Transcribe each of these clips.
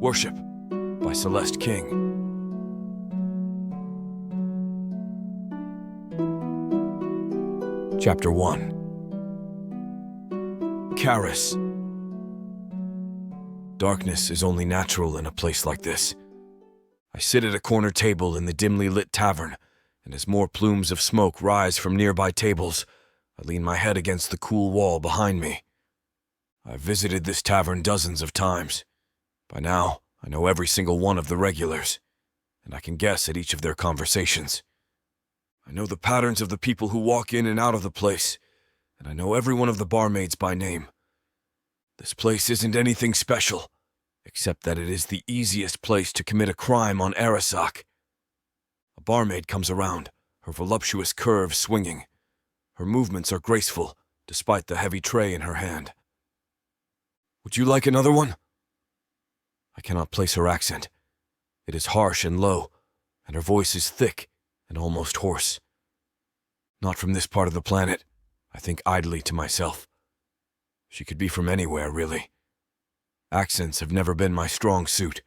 Worship by Celeste King. Chapter 1. Karis. Darkness is only natural in a place like this. I sit at a corner table in the dimly lit tavern, and as more plumes of smoke rise from nearby tables, I lean my head against the cool wall behind me. I've visited this tavern dozens of times. By now, I know every single one of the regulars, and I can guess at each of their conversations. I know the patterns of the people who walk in and out of the place, and I know every one of the barmaids by name. This place isn't anything special, except that it is the easiest place to commit a crime on Arasak. A barmaid comes around, her voluptuous curves swinging. Her movements are graceful, despite the heavy tray in her hand. "Would you like another one?" I cannot place her accent. It is harsh and low, and her voice is thick and almost hoarse. Not from this part of the planet, I think idly to myself. She could be from anywhere, really. Accents have never been my strong suit,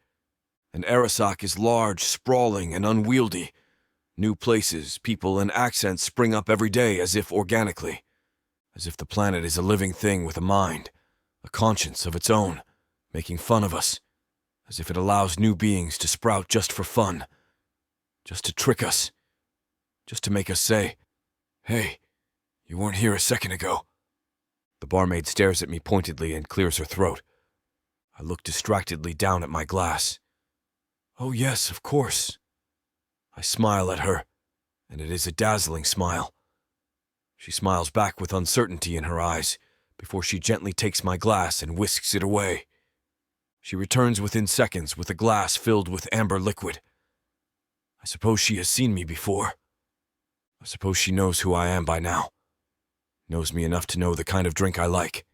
and Arasak is large, sprawling, and unwieldy. New places, people, and accents spring up every day as if organically, as if the planet is a living thing with a mind, a conscience of its own, making fun of us, as if it allows new beings to sprout just for fun, just to trick us, just to make us say, "Hey, you weren't here a second ago." The barmaid stares at me pointedly and clears her throat. I look distractedly down at my glass. "Oh yes, of course." I smile at her, and it is a dazzling smile. She smiles back with uncertainty in her eyes, before she gently takes my glass and whisks it away. She returns within seconds with a glass filled with amber liquid. I suppose she has seen me before. I suppose she knows who I am by now. Knows me enough to know the kind of drink I like.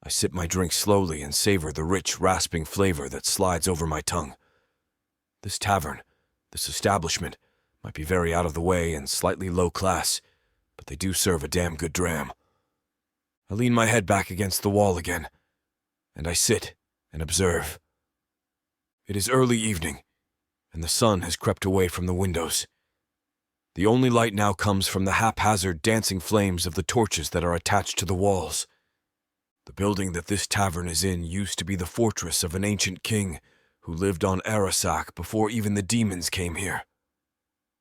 I sip my drink slowly and savor the rich, rasping flavor that slides over my tongue. This tavern, this establishment, might be very out of the way and slightly low class, but they do serve a damn good dram. I lean my head back against the wall again, and I sit and observe. It is early evening, and the sun has crept away from the windows. The only light now comes from the haphazard dancing flames of the torches that are attached to the walls. The building that this tavern is in used to be the fortress of an ancient king who lived on Arasak before even the demons came here.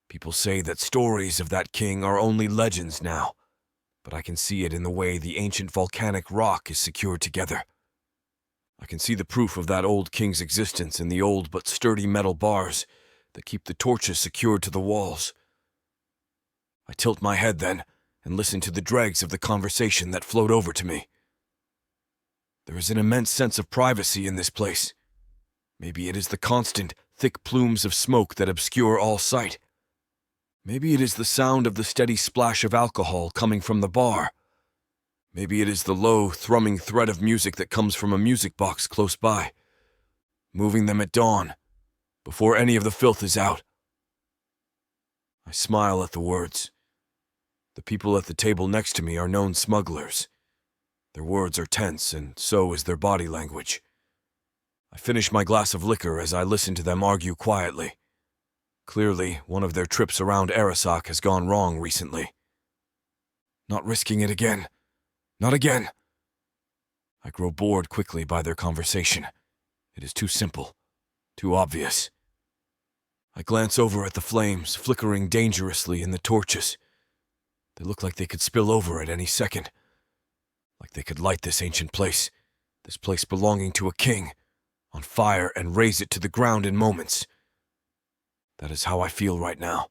People say that stories of that king are only legends now, but I can see it in the way the ancient volcanic rock is secured together. I can see the proof of that old king's existence in the old but sturdy metal bars that keep the torches secured to the walls. I tilt my head then and listen to the dregs of the conversation that float over to me. There is an immense sense of privacy in this place. Maybe it is the constant, thick plumes of smoke that obscure all sight. Maybe it is the sound of the steady splash of alcohol coming from the bar. Maybe it is the low, thrumming thread of music that comes from a music box close by, moving them at dawn, before any of the filth is out. I smile at the words. The people at the table next to me are known smugglers. Their words are tense, and so is their body language. I finish my glass of liquor as I listen to them argue quietly. Clearly, one of their trips around Arasak has gone wrong recently. Not risking it again. Not again. I grow bored quickly by their conversation. It is too simple, too obvious. I glance over at the flames flickering dangerously in the torches. They look like they could spill over at any second. Like they could light this ancient place, this place belonging to a king, on fire and raze it to the ground in moments. That is how I feel right now.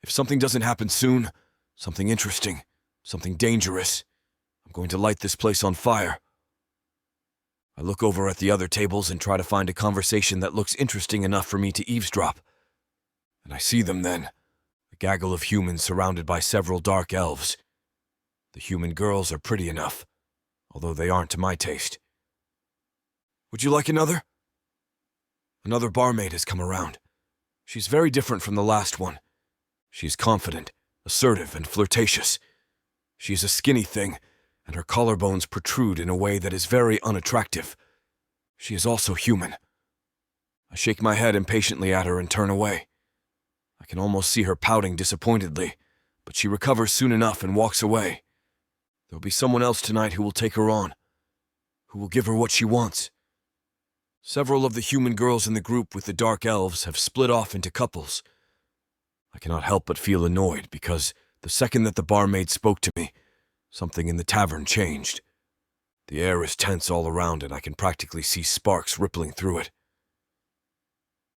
If something doesn't happen soon, something interesting, something dangerous, I'm going to light this place on fire. I look over at the other tables and try to find a conversation that looks interesting enough for me to eavesdrop. And I see them then, a gaggle of humans surrounded by several dark elves. The human girls are pretty enough, although they aren't to my taste. "Would you like another?" Another barmaid has come around. She's very different from the last one. She is confident, assertive, and flirtatious. She is a skinny thing, and her collarbones protrude in a way that is very unattractive. She is also human. I shake my head impatiently at her and turn away. I can almost see her pouting disappointedly, but she recovers soon enough and walks away. There'll be someone else tonight who will take her on, who will give her what she wants. Several of the human girls in the group with the dark elves have split off into couples. I cannot help but feel annoyed because the second that the barmaid spoke to me, something in the tavern changed. The air is tense all around and I can practically see sparks rippling through it.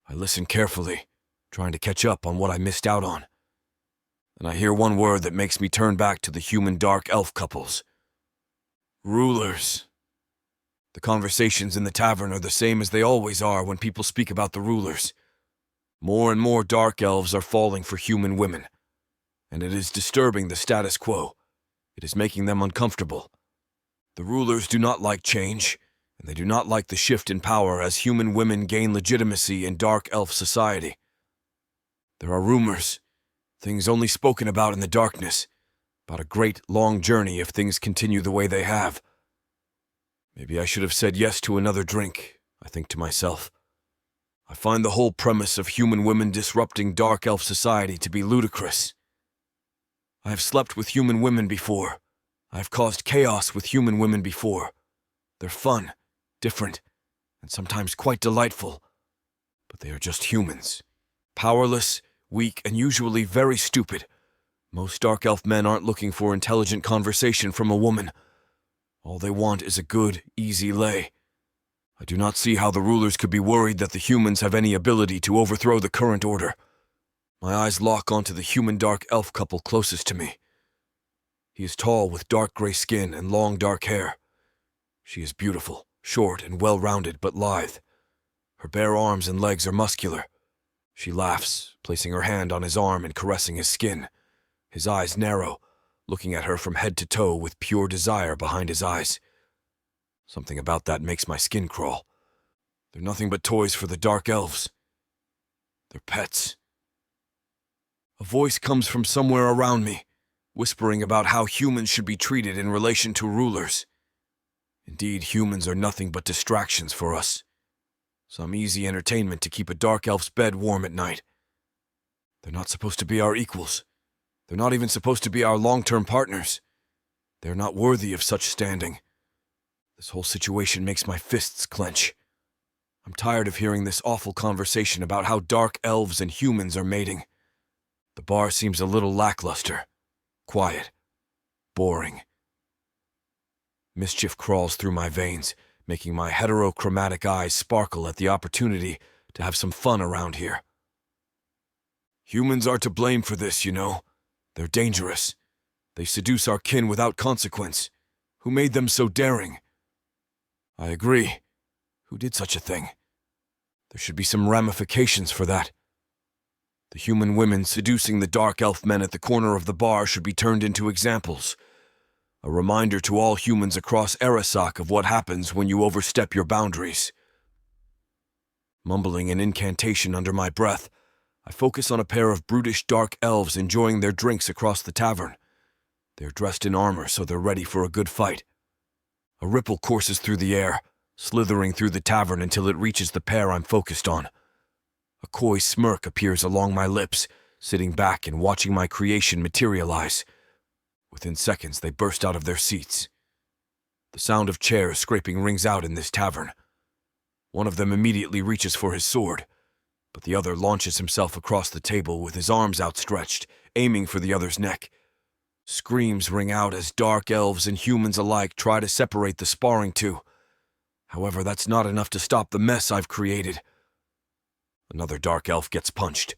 I listen carefully, trying to catch up on what I missed out on. And I hear one word that makes me turn back to the human dark elf couples. Rulers. The conversations in the tavern are the same as they always are when people speak about the rulers. More and more dark elves are falling for human women, and it is disturbing the status quo. It is making them uncomfortable. The rulers do not like change, and they do not like the shift in power as human women gain legitimacy in dark elf society. There are rumors, things only spoken about in the darkness, about a great long journey if things continue the way they have. Maybe I should have said yes to another drink, I think to myself. I find the whole premise of human women disrupting dark elf society to be ludicrous. I have slept with human women before. I have caused chaos with human women before. They're fun, different, and sometimes quite delightful. But they are just humans. Powerless, weak, and usually very stupid. Most dark elf men aren't looking for intelligent conversation from a woman. All they want is a good, easy lay. I do not see how the rulers could be worried that the humans have any ability to overthrow the current order. My eyes lock onto the human dark elf couple closest to me. He is tall with dark gray skin and long dark hair. She is beautiful, short and well-rounded but lithe. Her bare arms and legs are muscular. She laughs, placing her hand on his arm and caressing his skin. His eyes narrow, looking at her from head to toe with pure desire behind his eyes. Something about that makes my skin crawl. They're nothing but toys for the dark elves. They're pets. A voice comes from somewhere around me, whispering about how humans should be treated in relation to rulers. Indeed, humans are nothing but distractions for us. Some easy entertainment to keep a dark elf's bed warm at night. They're not supposed to be our equals. They're not even supposed to be our long-term partners. They're not worthy of such standing. This whole situation makes my fists clench. I'm tired of hearing this awful conversation about how dark elves and humans are mating. The bar seems a little lackluster, quiet, boring. Mischief crawls through my veins, making my heterochromatic eyes sparkle at the opportunity to have some fun around here. Humans are to blame for this, you know. They're dangerous. They seduce our kin without consequence. Who made them so daring? I agree. Who did such a thing? There should be some ramifications for that. The human women seducing the dark elf men at the corner of the bar should be turned into examples. A reminder to all humans across Arasak of what happens when you overstep your boundaries. Mumbling an incantation under my breath, I focus on a pair of brutish dark elves enjoying their drinks across the tavern. They're dressed in armor, so they're ready for a good fight. A ripple courses through the air, slithering through the tavern until it reaches the pair I'm focused on. A coy smirk appears along my lips, sitting back and watching my creation materialize. Within seconds, they burst out of their seats. The sound of chairs scraping rings out in this tavern. One of them immediately reaches for his sword, but the other launches himself across the table with his arms outstretched, aiming for the other's neck. Screams ring out as dark elves and humans alike try to separate the sparring two. However, that's not enough to stop the mess I've created. Another dark elf gets punched.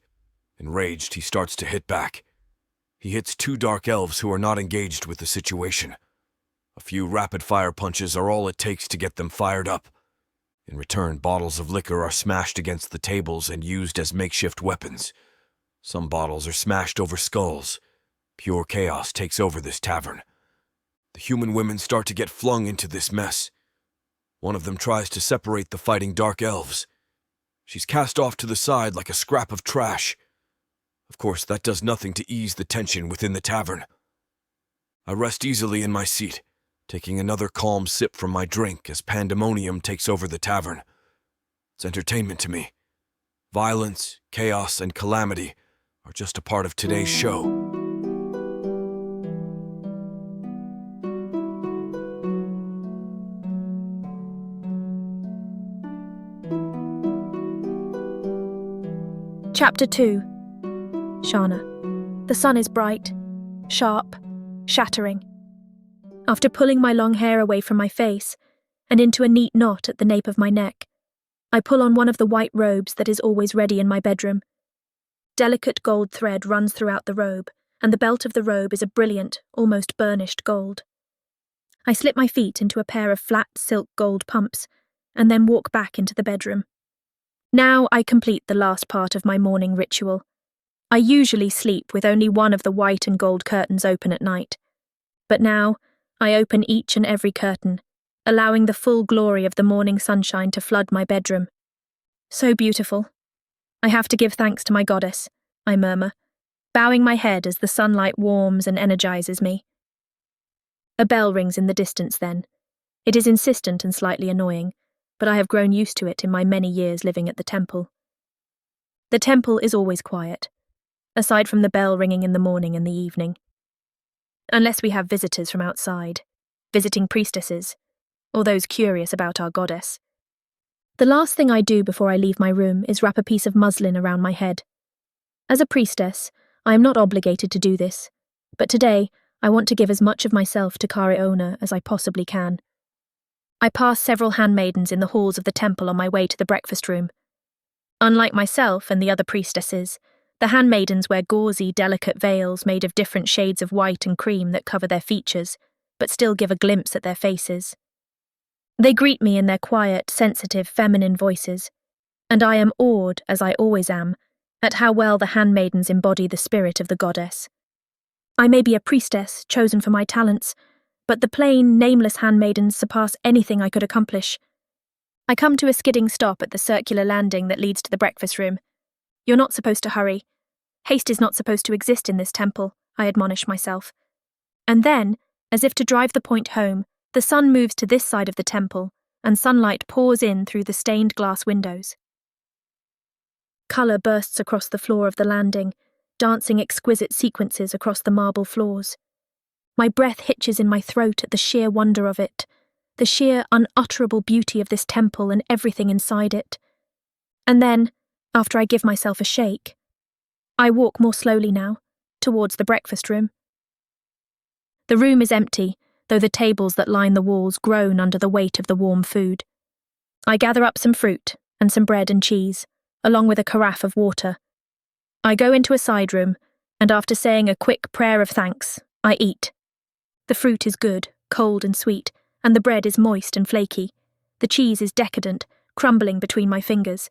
Enraged, he starts to hit back. He hits two dark elves who are not engaged with the situation. A few rapid-fire punches are all it takes to get them fired up. In return, bottles of liquor are smashed against the tables and used as makeshift weapons. Some bottles are smashed over skulls. Pure chaos takes over this tavern. The human women start to get flung into this mess. One of them tries to separate the fighting dark elves. She's cast off to the side like a scrap of trash. Of course, that does nothing to ease the tension within the tavern. I rest easily in my seat, taking another calm sip from my drink as pandemonium takes over the tavern. It's entertainment to me. Violence, chaos, and calamity are just a part of today's show. Chapter 2. Shana. The sun is bright, sharp, shattering. After pulling my long hair away from my face and into a neat knot at the nape of my neck, I pull on one of the white robes that is always ready in my bedroom. Delicate gold thread runs throughout the robe, and the belt of the robe is a brilliant, almost burnished gold. I slip my feet into a pair of flat silk gold pumps and then walk back into the bedroom. Now I complete the last part of my morning ritual. I usually sleep with only one of the white and gold curtains open at night, but now I open each and every curtain, allowing the full glory of the morning sunshine to flood my bedroom. So beautiful. I have to give thanks to my goddess, I murmur, bowing my head as the sunlight warms and energizes me. A bell rings in the distance then. It is insistent and slightly annoying, but I have grown used to it in my many years living at the temple. The temple is always quiet, aside from the bell ringing in the morning and the evening. Unless we have visitors from outside, visiting priestesses, or those curious about our goddess. The last thing I do before I leave my room is wrap a piece of muslin around my head. As a priestess, I am not obligated to do this, but today I want to give as much of myself to Kariona as I possibly can. I pass several handmaidens in the halls of the temple on my way to the breakfast room. Unlike myself and the other priestesses, the handmaidens wear gauzy, delicate veils made of different shades of white and cream that cover their features, but still give a glimpse at their faces. They greet me in their quiet, sensitive, feminine voices, and I am awed, as I always am, at how well the handmaidens embody the spirit of the goddess. I may be a priestess, chosen for my talents, but the plain, nameless handmaidens surpass anything I could accomplish. I come to a skidding stop at the circular landing that leads to the breakfast room. You're not supposed to hurry. Haste is not supposed to exist in this temple, I admonish myself. And then, as if to drive the point home, the sun moves to this side of the temple, and sunlight pours in through the stained glass windows. Colour bursts across the floor of the landing, dancing exquisite sequences across the marble floors. My breath hitches in my throat at the sheer wonder of it, the sheer unutterable beauty of this temple and everything inside it. And then, after I give myself a shake, I walk more slowly now, towards the breakfast room. The room is empty, though the tables that line the walls groan under the weight of the warm food. I gather up some fruit and some bread and cheese, along with a carafe of water. I go into a side room, and after saying a quick prayer of thanks, I eat. The fruit is good, cold and sweet, and the bread is moist and flaky. The cheese is decadent, crumbling between my fingers.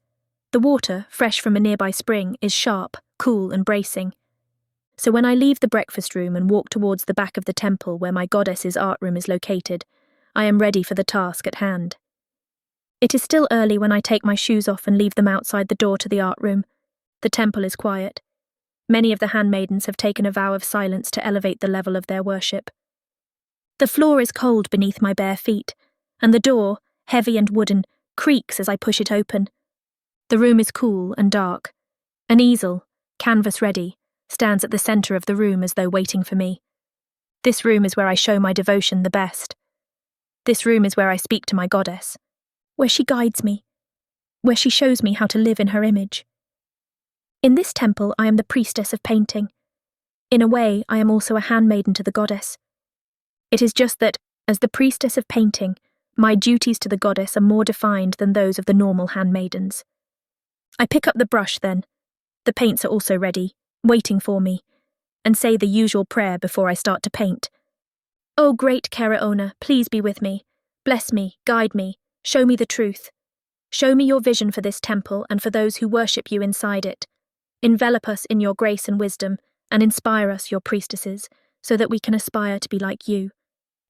The water, fresh from a nearby spring, is sharp, cool and bracing. So when I leave the breakfast room and walk towards the back of the temple where my goddess's art room is located, I am ready for the task at hand. It is still early when I take my shoes off and leave them outside the door to the art room. The temple is quiet. Many of the handmaidens have taken a vow of silence to elevate the level of their worship. The floor is cold beneath my bare feet, and the door, heavy and wooden, creaks as I push it open. The room is cool and dark. An easel, canvas ready, stands at the centre of the room as though waiting for me. This room is where I show my devotion the best. This room is where I speak to my goddess, where she guides me, where she shows me how to live in her image. In this temple I am the priestess of painting. In a way, I am also a handmaiden to the goddess. It is just that, as the priestess of painting, my duties to the goddess are more defined than those of the normal handmaidens. I pick up the brush then. The paints are also ready, waiting for me, and say the usual prayer before I start to paint. "O great Kariona, please be with me. Bless me, guide me, show me the truth. Show me your vision for this temple and for those who worship you inside it. Envelop us in your grace and wisdom, and inspire us, your priestesses, so that we can aspire to be like you.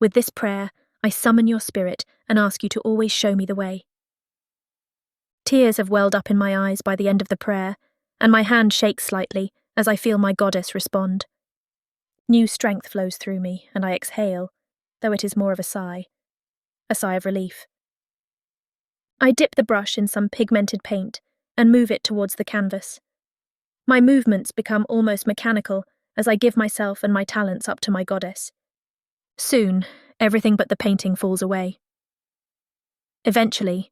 With this prayer, I summon your spirit and ask you to always show me the way." Tears have welled up in my eyes by the end of the prayer, and my hand shakes slightly as I feel my goddess respond. New strength flows through me, and I exhale, though it is more of a sigh of relief. I dip the brush in some pigmented paint and move it towards the canvas. My movements become almost mechanical as I give myself and my talents up to my goddess. Soon, everything but the painting falls away. Eventually,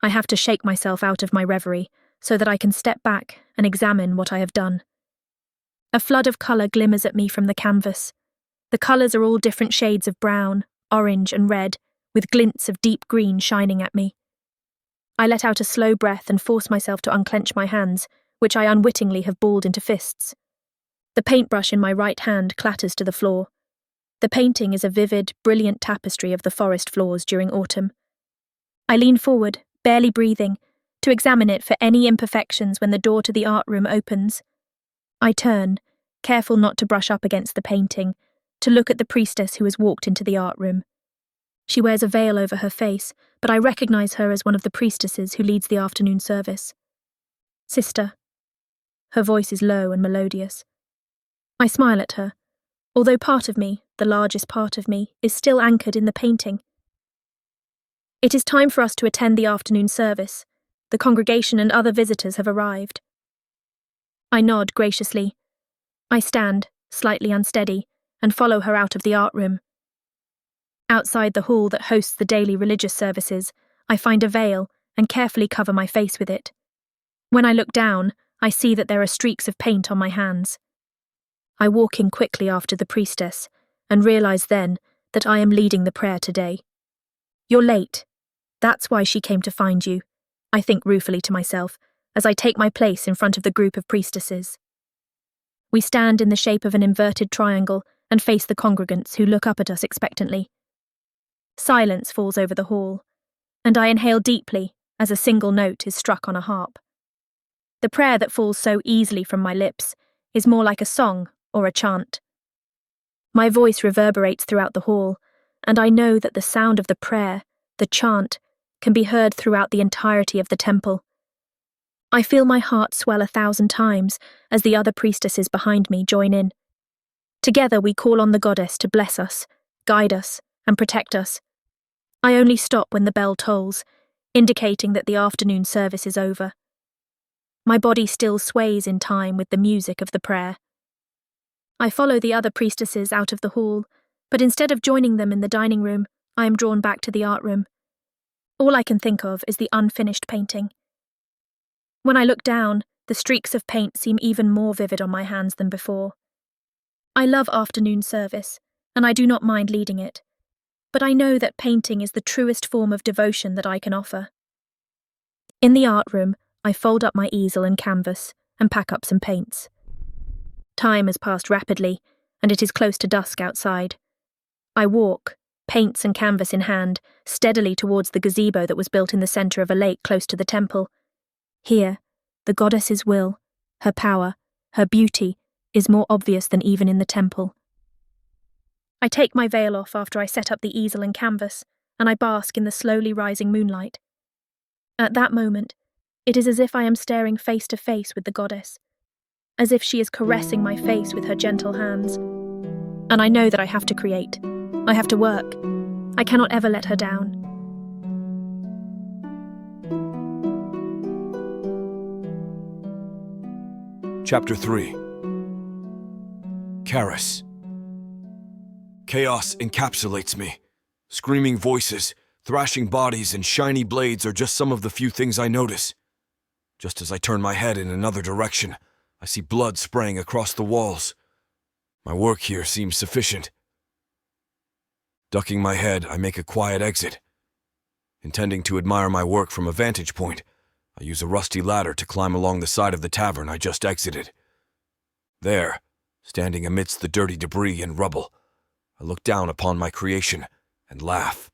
I have to shake myself out of my reverie so that I can step back and examine what I have done. A flood of colour glimmers at me from the canvas. The colours are all different shades of brown, orange and red, with glints of deep green shining at me. I let out a slow breath and force myself to unclench my hands, which I unwittingly have balled into fists. The paintbrush in my right hand clatters to the floor. The painting is a vivid, brilliant tapestry of the forest floors during autumn. I lean forward, barely breathing, to examine it for any imperfections when the door to the art room opens. I turn, careful not to brush up against the painting, to look at the priestess who has walked into the art room. She wears a veil over her face, but I recognize her as one of the priestesses who leads the afternoon service. Sister. Her voice is low and melodious. I smile at her, although part of me, the largest part of me, is still anchored in the painting. It is time for us to attend the afternoon service. The congregation and other visitors have arrived. I nod graciously. I stand, slightly unsteady, and follow her out of the art room. Outside the hall that hosts the daily religious services, I find a veil and carefully cover my face with it. When I look down, I see that there are streaks of paint on my hands. I walk in quickly after the priestess and realize then that I am leading the prayer today. You're late. That's why she came to find you, I think ruefully to myself as I take my place in front of the group of priestesses. We stand in the shape of an inverted triangle and face the congregants who look up at us expectantly. Silence falls over the hall, and I inhale deeply as a single note is struck on a harp. The prayer that falls so easily from my lips is more like a song or a chant. My voice reverberates throughout the hall, and I know that the sound of the prayer, the chant, can be heard throughout the entirety of the temple. I feel my heart swell 1,000 times as the other priestesses behind me join in. Together we call on the goddess to bless us, guide us, and protect us. I only stop when the bell tolls, indicating that the afternoon service is over. My body still sways in time with the music of the prayer. I follow the other priestesses out of the hall, but instead of joining them in the dining room, I am drawn back to the art room. All I can think of is the unfinished painting. When I look down, the streaks of paint seem even more vivid on my hands than before. I love afternoon service, and I do not mind leading it, but I know that painting is the truest form of devotion that I can offer. In the art room, I fold up my easel and canvas and pack up some paints. Time has passed rapidly, and it is close to dusk outside. I walk, paints and canvas in hand, steadily towards the gazebo that was built in the centre of a lake close to the temple. Here, the goddess's will, her power, her beauty, is more obvious than even in the temple. I take my veil off after I set up the easel and canvas, and I bask in the slowly rising moonlight. At that moment, it is as if I am staring face to face with the goddess, as if she is caressing my face with her gentle hands. And I know that I have to create. I have to work. I cannot ever let her down. Chapter 3. Karis. Chaos encapsulates me. Screaming voices, thrashing bodies, and shiny blades are just some of the few things I notice. Just as I turn my head in another direction, I see blood spraying across the walls. My work here seems sufficient. Ducking my head, I make a quiet exit. Intending to admire my work from a vantage point, I use a rusty ladder to climb along the side of the tavern I just exited. There, standing amidst the dirty debris and rubble, I look down upon my creation and laugh.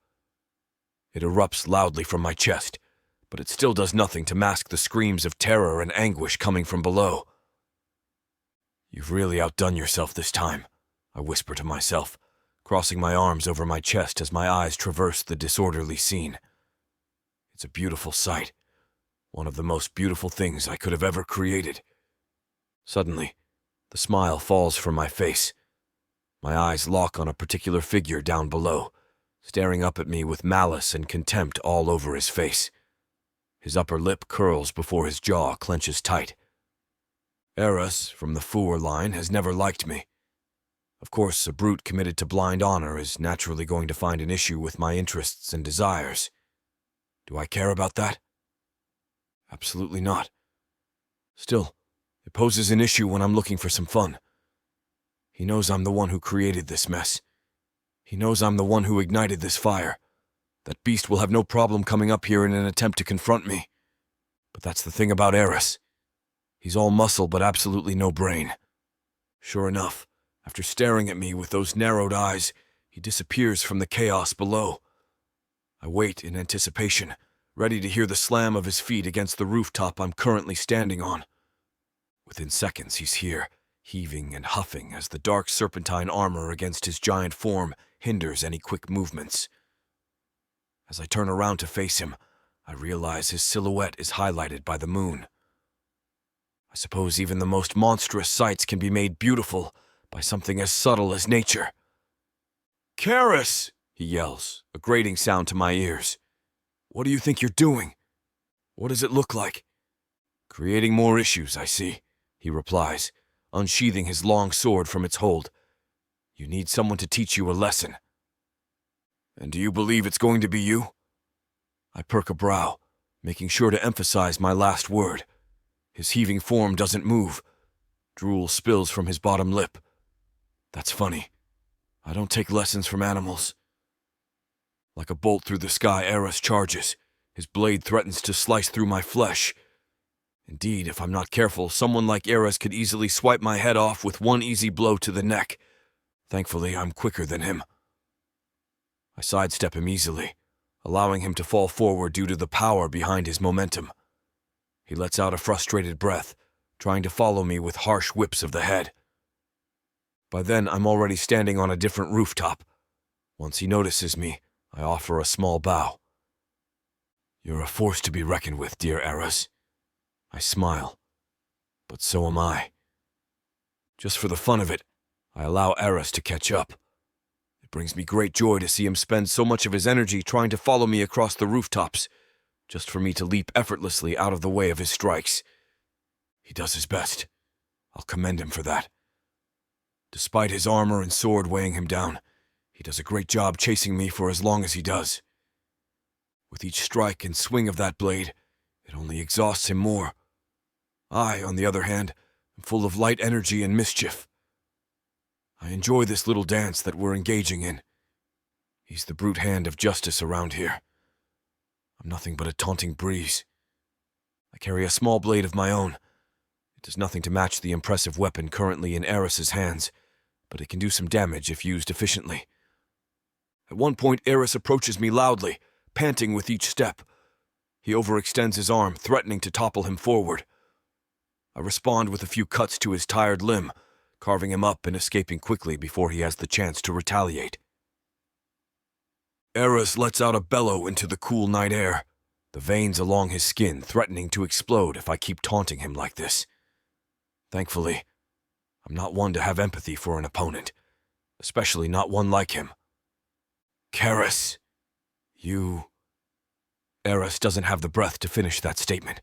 It erupts loudly from my chest, but it still does nothing to mask the screams of terror and anguish coming from below. You've really outdone yourself this time, I whisper to myself, crossing my arms over my chest as my eyes traverse the disorderly scene. It's a beautiful sight, one of the most beautiful things I could have ever created. Suddenly, the smile falls from my face. My eyes lock on a particular figure down below, staring up at me with malice and contempt all over his face. His upper lip curls before his jaw clenches tight. Eris, from the Four line, has never liked me. Of course, a brute committed to blind honor is naturally going to find an issue with my interests and desires. Do I care about that? Absolutely not. Still, it poses an issue when I'm looking for some fun. He knows I'm the one who created this mess. He knows I'm the one who ignited this fire. That beast will have no problem coming up here in an attempt to confront me. But that's the thing about Eris. He's all muscle but absolutely no brain. Sure enough, after staring at me with those narrowed eyes, he disappears from the chaos below. I wait in anticipation, ready to hear the slam of his feet against the rooftop I'm currently standing on. Within seconds, he's here, heaving and huffing as the dark serpentine armor against his giant form hinders any quick movements. As I turn around to face him, I realize his silhouette is highlighted by the moon. I suppose even the most monstrous sights can be made beautiful by something as subtle as nature. "Karis!" he yells, a grating sound to my ears. "What do you think you're doing? What does it look like?" "Creating more issues, I see," he replies, unsheathing his long sword from its hold. "You need someone to teach you a lesson." "And do you believe it's going to be you?" I perk a brow, making sure to emphasize my last word. His heaving form doesn't move. Drool spills from his bottom lip. That's funny. I don't take lessons from animals. Like a bolt through the sky, Eris charges. His blade threatens to slice through my flesh. Indeed, if I'm not careful, someone like Eris could easily swipe my head off with one easy blow to the neck. Thankfully, I'm quicker than him. I sidestep him easily, allowing him to fall forward due to the power behind his momentum. He lets out a frustrated breath, trying to follow me with harsh whips of the head. By then, I'm already standing on a different rooftop. Once he notices me, I offer a small bow. "You're a force to be reckoned with, dear Eris." I smile. But so am I. Just for the fun of it, I allow Eris to catch up. It brings me great joy to see him spend so much of his energy trying to follow me across the rooftops, just for me to leap effortlessly out of the way of his strikes. He does his best. I'll commend him for that. Despite his armor and sword weighing him down, he does a great job chasing me for as long as he does. With each strike and swing of that blade, it only exhausts him more. I, on the other hand, am full of light energy and mischief. I enjoy this little dance that we're engaging in. He's the brute hand of justice around here. I'm nothing but a taunting breeze. I carry a small blade of my own. It does nothing to match the impressive weapon currently in Eris's hands, but it can do some damage if used efficiently. At one point, Eris approaches me loudly, panting with each step. He overextends his arm, threatening to topple him forward. I respond with a few cuts to his tired limb, carving him up and escaping quickly before he has the chance to retaliate. Eris lets out a bellow into the cool night air, the veins along his skin threatening to explode if I keep taunting him like this. Thankfully, I'm not one to have empathy for an opponent, especially not one like him. "Karis, you..." Eris doesn't have the breath to finish that statement.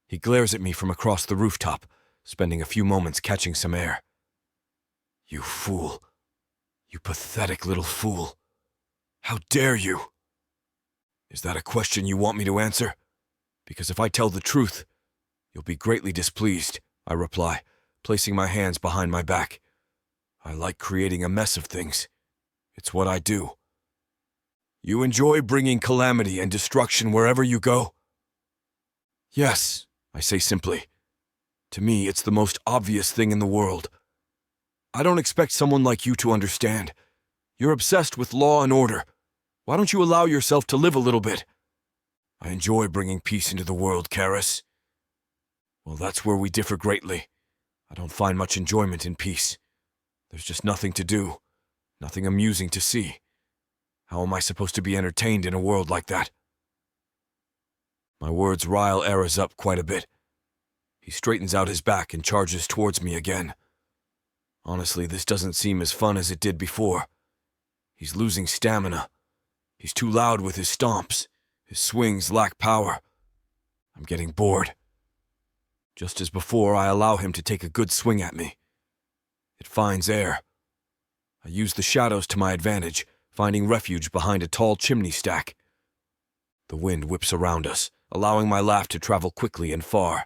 He glares at me from across the rooftop, spending a few moments catching some air. "You fool. You pathetic little fool. How dare you?" "Is that a question you want me to answer? Because if I tell the truth, you'll be greatly displeased," I reply, placing my hands behind my back. "I like creating a mess of things. It's what I do." "You enjoy bringing calamity and destruction wherever you go?" "Yes," I say simply. "To me, it's the most obvious thing in the world. I don't expect someone like you to understand. You're obsessed with law and order. Why don't you allow yourself to live a little bit?" "I enjoy bringing peace into the world, Karis." "Well, that's where we differ greatly. I don't find much enjoyment in peace. There's just nothing to do, nothing amusing to see. How am I supposed to be entertained in a world like that?" My words rile Eris up quite a bit. He straightens out his back and charges towards me again. Honestly, this doesn't seem as fun as it did before. He's losing stamina. He's too loud with his stomps. His swings lack power. I'm getting bored. Just as before, I allow him to take a good swing at me. It finds air. I use the shadows to my advantage, finding refuge behind a tall chimney stack. The wind whips around us, allowing my laugh to travel quickly and far.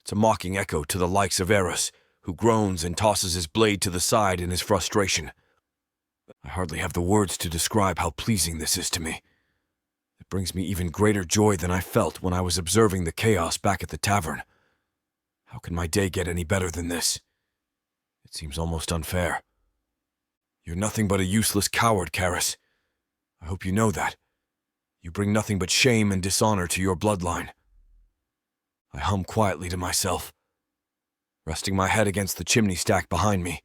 It's a mocking echo to the likes of Eros, who groans and tosses his blade to the side in his frustration. I hardly have the words to describe how pleasing this is to me. It brings me even greater joy than I felt when I was observing the chaos back at the tavern. How can my day get any better than this? It seems almost unfair. You're nothing but a useless coward, Karis. I hope you know that. You bring nothing but shame and dishonor to your bloodline. I hum quietly to myself. Resting my head against the chimney stack behind me,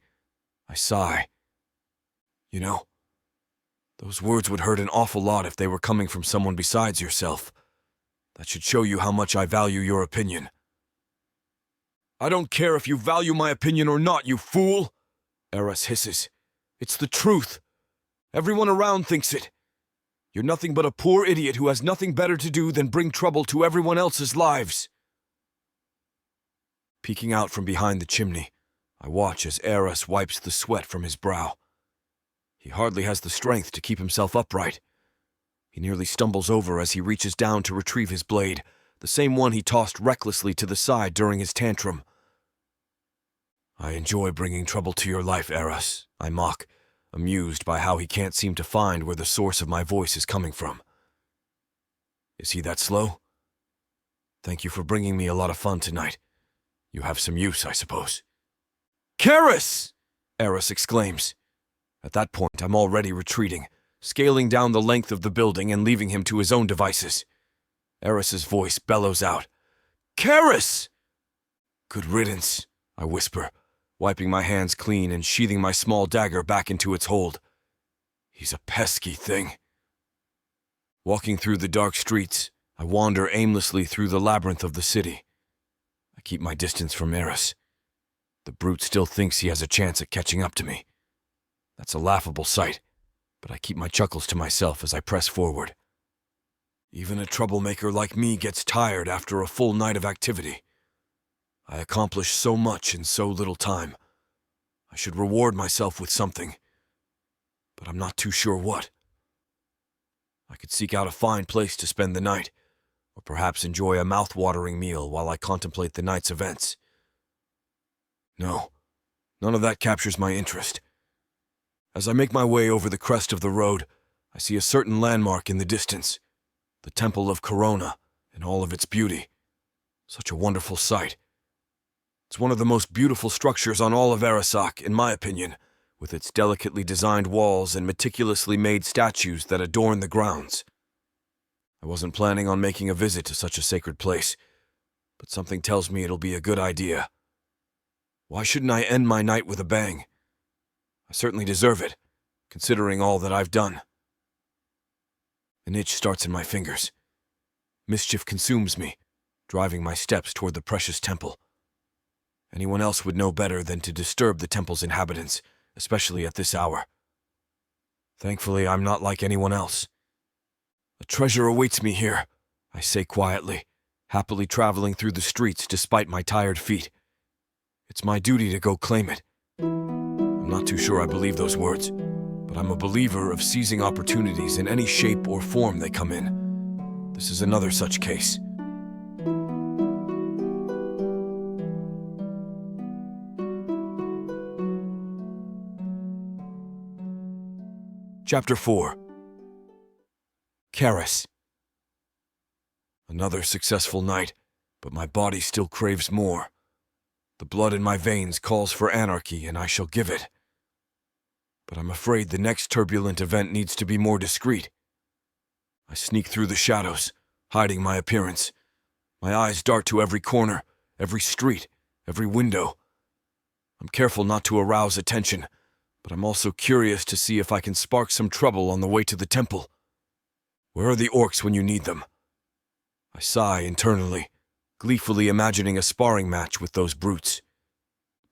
I sigh. You know, those words would hurt an awful lot if they were coming from someone besides yourself. That should show you how much I value your opinion. I don't care if you value my opinion or not, you fool! Eros hisses. It's the truth. Everyone around thinks it. You're nothing but a poor idiot who has nothing better to do than bring trouble to everyone else's lives. Peeking out from behind the chimney, I watch as Eros wipes the sweat from his brow. He hardly has the strength to keep himself upright. He nearly stumbles over as he reaches down to retrieve his blade, the same one he tossed recklessly to the side during his tantrum. I enjoy bringing trouble to your life, Eros, I mock, amused by how he can't seem to find where the source of my voice is coming from. Is he that slow? Thank you for bringing me a lot of fun tonight. You have some use, I suppose. Karis! Eros exclaims. At that point, I'm already retreating, scaling down the length of the building and leaving him to his own devices. Eros's voice bellows out. Karis! Good riddance, I whisper, wiping my hands clean and sheathing my small dagger back into its hold. He's a pesky thing. Walking through the dark streets, I wander aimlessly through the labyrinth of the city. I keep my distance from Eros. The brute still thinks he has a chance at catching up to me. That's a laughable sight, but I keep my chuckles to myself as I press forward. Even a troublemaker like me gets tired after a full night of activity. I accomplish so much in so little time. I should reward myself with something, but I'm not too sure what. I could seek out a fine place to spend the night, or perhaps enjoy a mouth-watering meal while I contemplate the night's events. No, none of that captures my interest. As I make my way over the crest of the road, I see a certain landmark in the distance, the Temple of Corona in all of its beauty. Such a wonderful sight. It's one of the most beautiful structures on all of Arasaka, in my opinion, with its delicately designed walls and meticulously made statues that adorn the grounds. I wasn't planning on making a visit to such a sacred place, but something tells me it'll be a good idea. Why shouldn't I end my night with a bang? I certainly deserve it, considering all that I've done. An itch starts in my fingers. Mischief consumes me, driving my steps toward the precious temple. Anyone else would know better than to disturb the temple's inhabitants, especially at this hour. Thankfully, I'm not like anyone else. A treasure awaits me here, I say quietly, happily traveling through the streets despite my tired feet. It's my duty to go claim it. I'm not too sure I believe those words, but I'm a believer of seizing opportunities in any shape or form they come in. This is another such case. Chapter 4. Karis. Another successful night, but my body still craves more. The blood in my veins calls for anarchy, and I shall give it. But I'm afraid the next turbulent event needs to be more discreet. I sneak through the shadows, hiding my appearance. My eyes dart to every corner, every street, every window. I'm careful not to arouse attention, but I'm also curious to see if I can spark some trouble on the way to the temple. Where are the orcs when you need them? I sigh internally, gleefully imagining a sparring match with those brutes.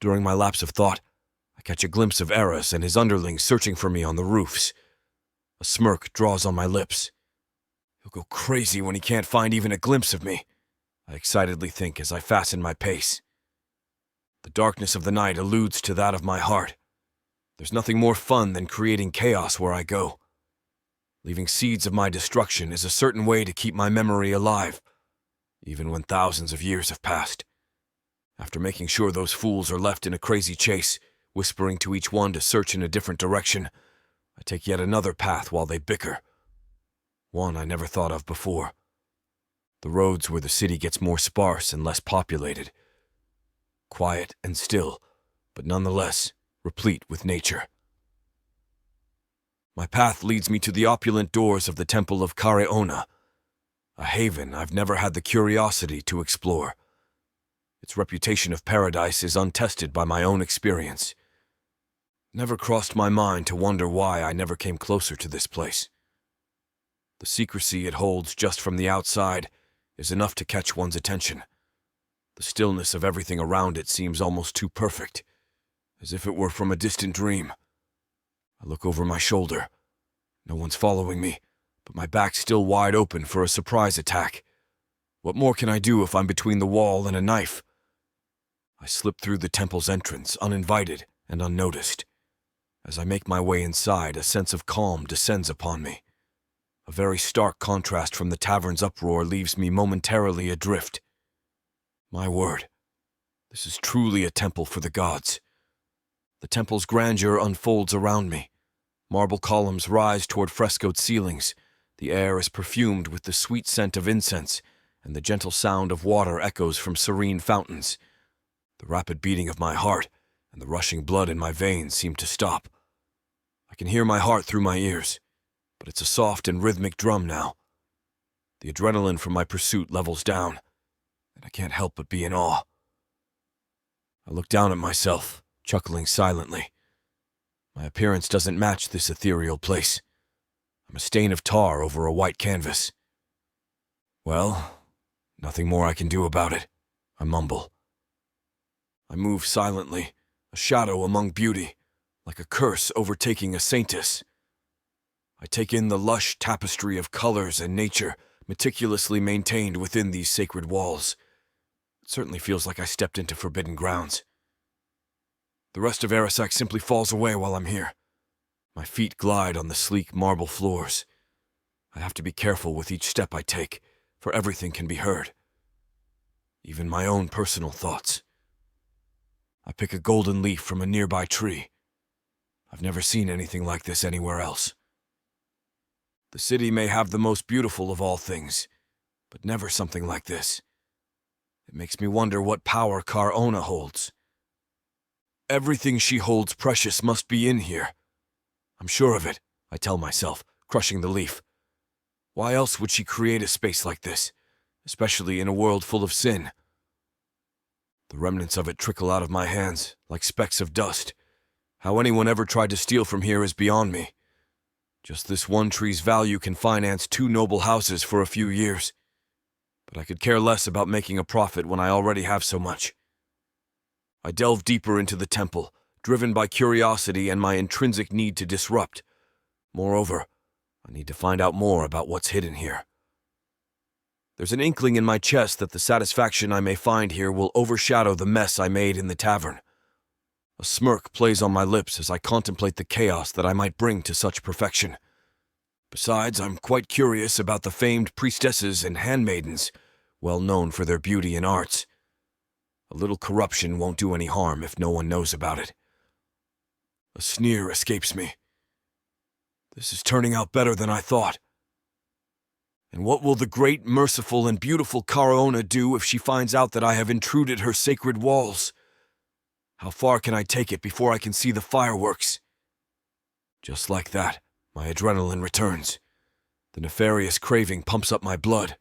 During my lapse of thought, I catch a glimpse of Eros and his underlings searching for me on the roofs. A smirk draws on my lips. He'll go crazy when he can't find even a glimpse of me, I excitedly think as I fasten my pace. The darkness of the night alludes to that of my heart. There's nothing more fun than creating chaos where I go. Leaving seeds of my destruction is a certain way to keep my memory alive, even when thousands of years have passed. After making sure those fools are left in a crazy chase, whispering to each one to search in a different direction, I take yet another path while they bicker. One I never thought of before. The roads where the city gets more sparse and less populated. Quiet and still, but nonetheless replete with nature. My path leads me to the opulent doors of the Temple of Kareona, a haven I've never had the curiosity to explore. Its reputation of paradise is untested by my own experience. Never crossed my mind to wonder why I never came closer to this place. The secrecy it holds just from the outside is enough to catch one's attention. The stillness of everything around it seems almost too perfect, as if it were from a distant dream. I look over my shoulder. No one's following me, but my back's still wide open for a surprise attack. What more can I do if I'm between the wall and a knife? I slip through the temple's entrance, uninvited and unnoticed. As I make my way inside, a sense of calm descends upon me. A very stark contrast from the tavern's uproar leaves me momentarily adrift. My word, this is truly a temple for the gods. The temple's grandeur unfolds around me. Marble columns rise toward frescoed ceilings. The air is perfumed with the sweet scent of incense, and the gentle sound of water echoes from serene fountains. The rapid beating of my heart and the rushing blood in my veins seem to stop. I can hear my heart through my ears, but it's a soft and rhythmic drum now. The adrenaline from my pursuit levels down, and I can't help but be in awe. I look down at myself, chuckling silently. My appearance doesn't match this ethereal place. I'm a stain of tar over a white canvas. Well, nothing more I can do about it, I mumble. I move silently, a shadow among beauty, like a curse overtaking a saintess. I take in the lush tapestry of colors and nature meticulously maintained within these sacred walls. It certainly feels like I stepped into forbidden grounds. The rest of Arasak simply falls away while I'm here. My feet glide on the sleek marble floors. I have to be careful with each step I take, for everything can be heard. Even my own personal thoughts. I pick a golden leaf from a nearby tree. I've never seen anything like this anywhere else. The city may have the most beautiful of all things, but never something like this. It makes me wonder what power Kareona holds. Everything she holds precious must be in here. I'm sure of it, I tell myself, crushing the leaf. Why else would she create a space like this, especially in a world full of sin? The remnants of it trickle out of my hands, like specks of dust. How anyone ever tried to steal from here is beyond me. Just this one tree's value can finance 2 noble houses for a few years. But I could care less about making a profit when I already have so much. I delve deeper into the temple, driven by curiosity and my intrinsic need to disrupt. Moreover, I need to find out more about what's hidden here. There's an inkling in my chest that the satisfaction I may find here will overshadow the mess I made in the tavern. A smirk plays on my lips as I contemplate the chaos that I might bring to such perfection. Besides, I'm quite curious about the famed priestesses and handmaidens, well known for their beauty and arts. A little corruption won't do any harm if no one knows about it. A sneer escapes me. This is turning out better than I thought. And what will the great, merciful, and beautiful Kareona do if she finds out that I have intruded her sacred walls? How far can I take it before I can see the fireworks? Just like that, my adrenaline returns. The nefarious craving pumps up my blood.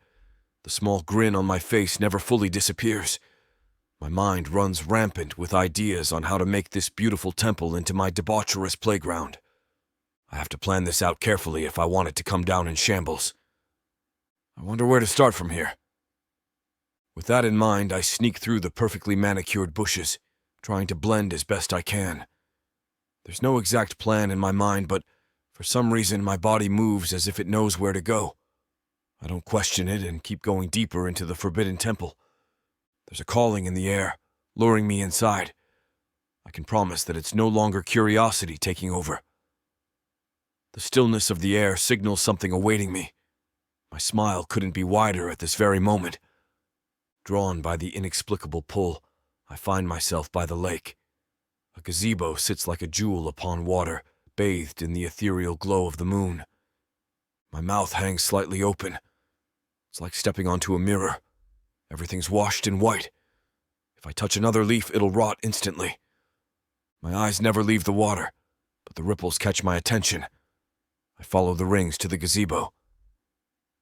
The small grin on my face never fully disappears. My mind runs rampant with ideas on how to make this beautiful temple into my debaucherous playground. I have to plan this out carefully if I want it to come down in shambles. I wonder where to start from here. With that in mind, I sneak through the perfectly manicured bushes, trying to blend as best I can. There's no exact plan in my mind, but For some reason, my body moves as if it knows where to go. I don't question it and keep going deeper into the forbidden temple. There's a calling in the air, luring me inside. I can promise that it's no longer curiosity taking over. The stillness of the air signals something awaiting me. My smile couldn't be wider at this very moment. Drawn by the inexplicable pull, I find myself by the lake. A gazebo sits like a jewel upon water, bathed in the ethereal glow of the moon. My mouth hangs slightly open. It's like stepping onto a mirror. Everything's washed in white. If I touch another leaf, it'll rot instantly. My eyes never leave the water, but the ripples catch my attention. I follow the rings to the gazebo.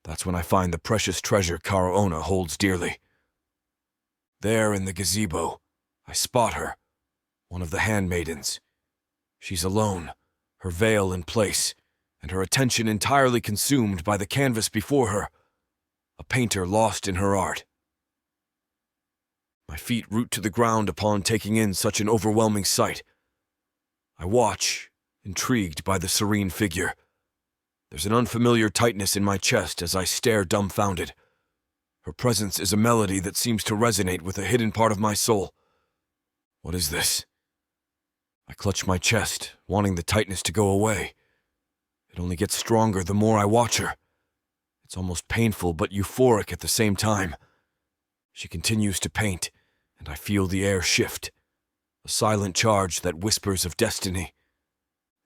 That's when I find the precious treasure Karaona holds dearly. There in the gazebo, I spot her, one of the handmaidens. She's alone, her veil in place, and her attention entirely consumed by the canvas before her, a painter lost in her art. My feet root to the ground upon taking in such an overwhelming sight. I watch, intrigued by the serene figure. There's an unfamiliar tightness in my chest as I stare dumbfounded. Her presence is a melody that seems to resonate with a hidden part of my soul. What is this? I clutch my chest, wanting the tightness to go away. It only gets stronger the more I watch her. It's almost painful but euphoric at the same time. She continues to paint, and I feel the air shift, a silent charge that whispers of destiny,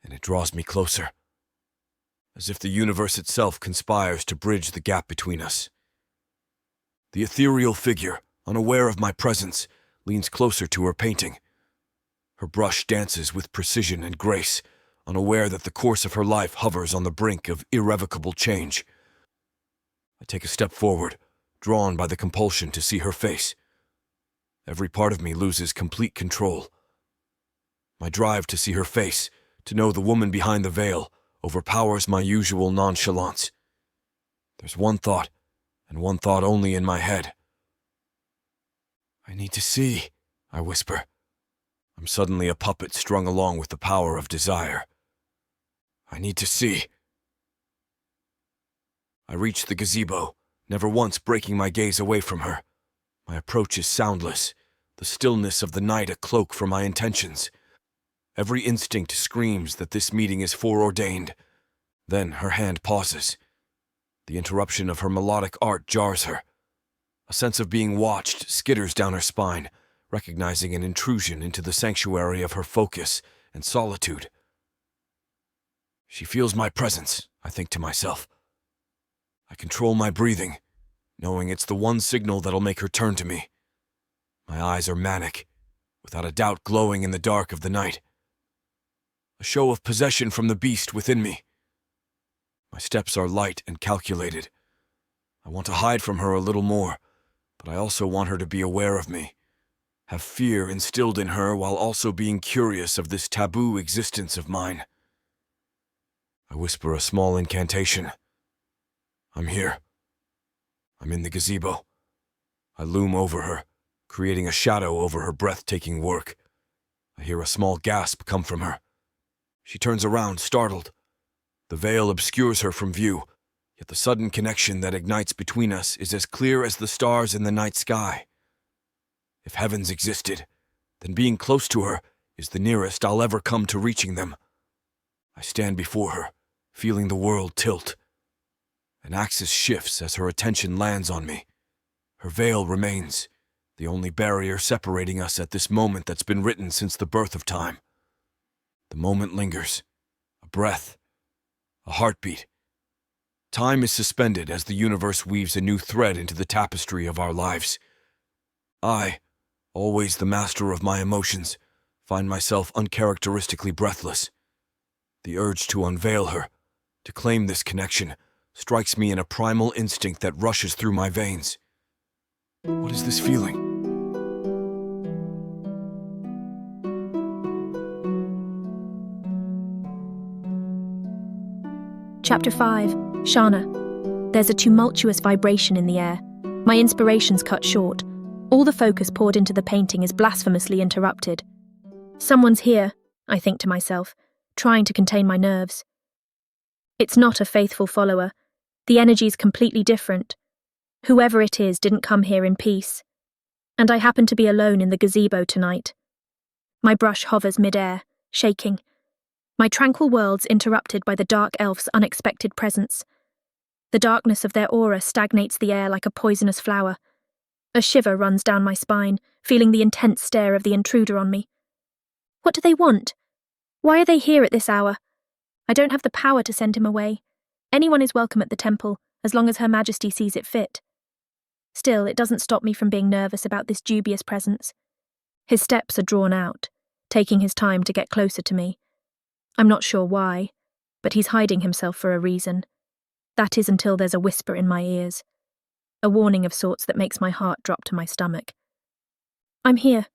and it draws me closer, as if the universe itself conspires to bridge the gap between us. The ethereal figure, unaware of my presence, leans closer to her painting. Her brush dances with precision and grace, unaware that the course of her life hovers on the brink of irrevocable change. I take a step forward, drawn by the compulsion to see her face. Every part of me loses complete control. My drive to see her face, to know the woman behind the veil, overpowers my usual nonchalance. There's one thought, and one thought only in my head. I need to see, I whisper. I'm suddenly a puppet strung along with the power of desire. I need to see. I reach the gazebo, never once breaking my gaze away from her. My approach is soundless, the stillness of the night a cloak for my intentions. Every instinct screams that this meeting is foreordained. Then her hand pauses. The interruption of her melodic art jars her. A sense of being watched skitters down her spine, recognizing an intrusion into the sanctuary of her focus and solitude. She feels my presence, I think to myself. I control my breathing, knowing it's the one signal that'll make her turn to me. My eyes are manic, without a doubt glowing in the dark of the night. A show of possession from the beast within me. My steps are light and calculated. I want to hide from her a little more, but I also want her to be aware of me, have fear instilled in her while also being curious of this taboo existence of mine. I whisper a small incantation. I'm here. I'm in the gazebo. I loom over her, creating a shadow over her breathtaking work. I hear a small gasp come from her. She turns around, startled. The veil obscures her from view, yet the sudden connection that ignites between us is as clear as the stars in the night sky. If heavens existed, then being close to her is the nearest I'll ever come to reaching them. I stand before her, feeling the world tilt. An axis shifts as her attention lands on me. Her veil remains, the only barrier separating us at this moment that's been written since the birth of time. The moment lingers, a breath, a heartbeat. Time is suspended as the universe weaves a new thread into the tapestry of our lives. I, always the master of my emotions, find myself uncharacteristically breathless. The urge to unveil her, to claim this connection, strikes me in a primal instinct that rushes through my veins. What is this feeling? Chapter 5. Shana. There's a tumultuous vibration in the air. My inspiration's cut short. All the focus poured into the painting is blasphemously interrupted. Someone's here, I think to myself, trying to contain my nerves. It's not a faithful follower. The energy's completely different. Whoever it is didn't come here in peace. And I happen to be alone in the gazebo tonight. My brush hovers mid-air, shaking. My tranquil world's interrupted by the dark elf's unexpected presence. The darkness of their aura stagnates the air like a poisonous flower. A shiver runs down my spine, feeling the intense stare of the intruder on me. What do they want? Why are they here at this hour? I don't have the power to send him away. Anyone is welcome at the temple, as long as Her Majesty sees it fit. Still, it doesn't stop me from being nervous about this dubious presence. His steps are drawn out, taking his time to get closer to me. I'm not sure why, but he's hiding himself for a reason. That is until there's a whisper in my ears. A warning of sorts that makes my heart drop to my stomach. I'm here.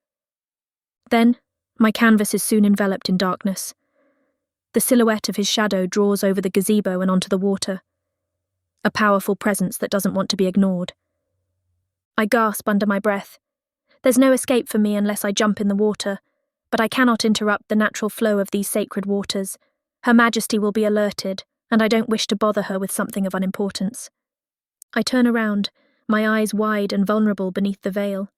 Then, my canvas is soon enveloped in darkness. The silhouette of his shadow draws over the gazebo and onto the water. A powerful presence that doesn't want to be ignored. I gasp under my breath. There's no escape for me unless I jump in the water, but I cannot interrupt the natural flow of these sacred waters. Her Majesty will be alerted, and I don't wish to bother her with something of unimportance. I turn around, my eyes wide and vulnerable beneath the veil.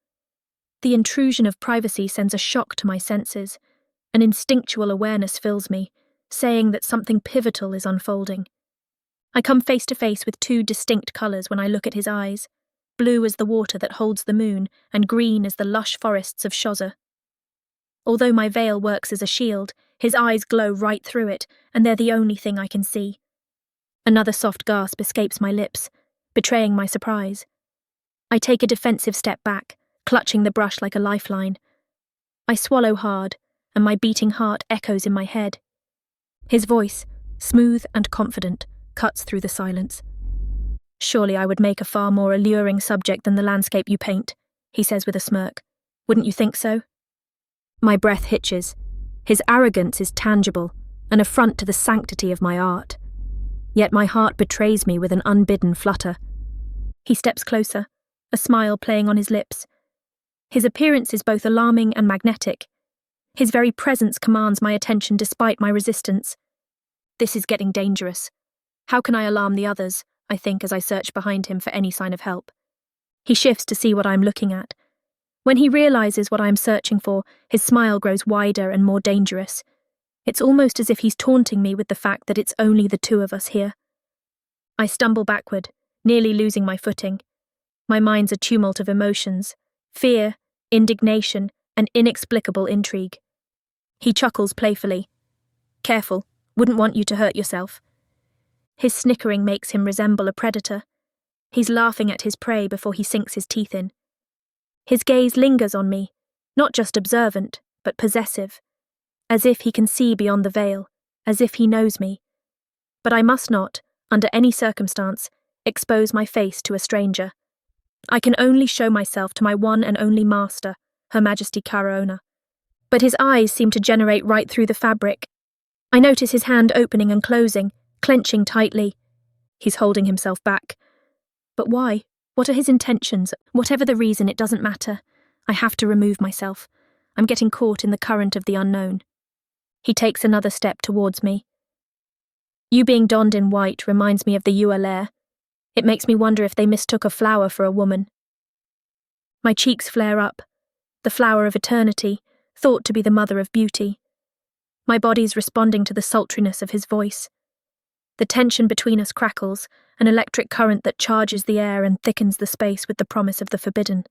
The intrusion of privacy sends a shock to my senses. An instinctual awareness fills me, saying that something pivotal is unfolding. I come face to face with two distinct colours when I look at his eyes, blue as the water that holds the moon and green as the lush forests of Shoza. Although my veil works as a shield, his eyes glow right through it, and they're the only thing I can see. Another soft gasp escapes my lips, betraying my surprise. I take a defensive step back, clutching the brush like a lifeline. I swallow hard, and my beating heart echoes in my head. His voice, smooth and confident, cuts through the silence. Surely I would make a far more alluring subject than the landscape you paint, he says with a smirk. Wouldn't you think so? My breath hitches. His arrogance is tangible, an affront to the sanctity of my art. Yet my heart betrays me with an unbidden flutter. He steps closer, a smile playing on his lips. His appearance is both alarming and magnetic. His very presence commands my attention despite my resistance. This is getting dangerous. How can I alarm the others, I think as I search behind him for any sign of help. He shifts to see what I'm looking at. When he realizes what I am searching for, his smile grows wider and more dangerous. It's almost as if he's taunting me with the fact that it's only the two of us here. I stumble backward, nearly losing my footing. My mind's a tumult of emotions, fear, indignation, and inexplicable intrigue. He chuckles playfully. Careful, wouldn't want you to hurt yourself. His snickering makes him resemble a predator. He's laughing at his prey before he sinks his teeth in. His gaze lingers on me, not just observant, but possessive, as if he can see beyond the veil, as if he knows me. But I must not, under any circumstance, expose my face to a stranger. I can only show myself to my one and only master, Her Majesty Karaona. But his eyes seem to generate right through the fabric. I notice his hand opening and closing, clenching tightly. He's holding himself back. But why? What are his intentions? Whatever the reason, it doesn't matter. I have to remove myself. I'm getting caught in the current of the unknown. He takes another step towards me. You being donned in white reminds me of the Yua lair. It makes me wonder if they mistook a flower for a woman. My cheeks flare up. The flower of eternity, thought to be the mother of beauty. My body's responding to the sultriness of his voice. The tension between us crackles, an electric current that charges the air and thickens the space with the promise of the forbidden.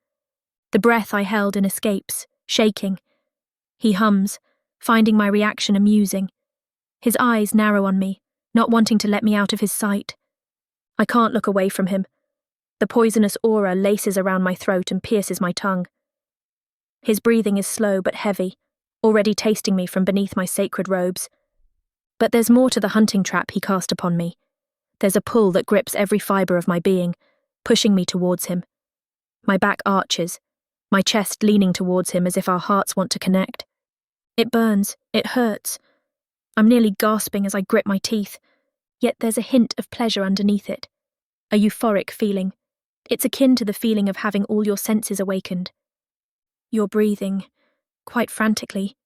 The breath I held in escapes, shaking. He hums, finding my reaction amusing. His eyes narrow on me, not wanting to let me out of his sight. I can't look away from him. The poisonous aura laces around my throat and pierces my tongue. His breathing is slow but heavy, already tasting me from beneath my sacred robes. But there's more to the hunting trap he cast upon me. There's a pull that grips every fibre of my being, pushing me towards him. My back arches, my chest leaning towards him as if our hearts want to connect. It burns, it hurts. I'm nearly gasping as I grip my teeth, yet there's a hint of pleasure underneath it. A euphoric feeling. It's akin to the feeling of having all your senses awakened. You're breathing, quite frantically,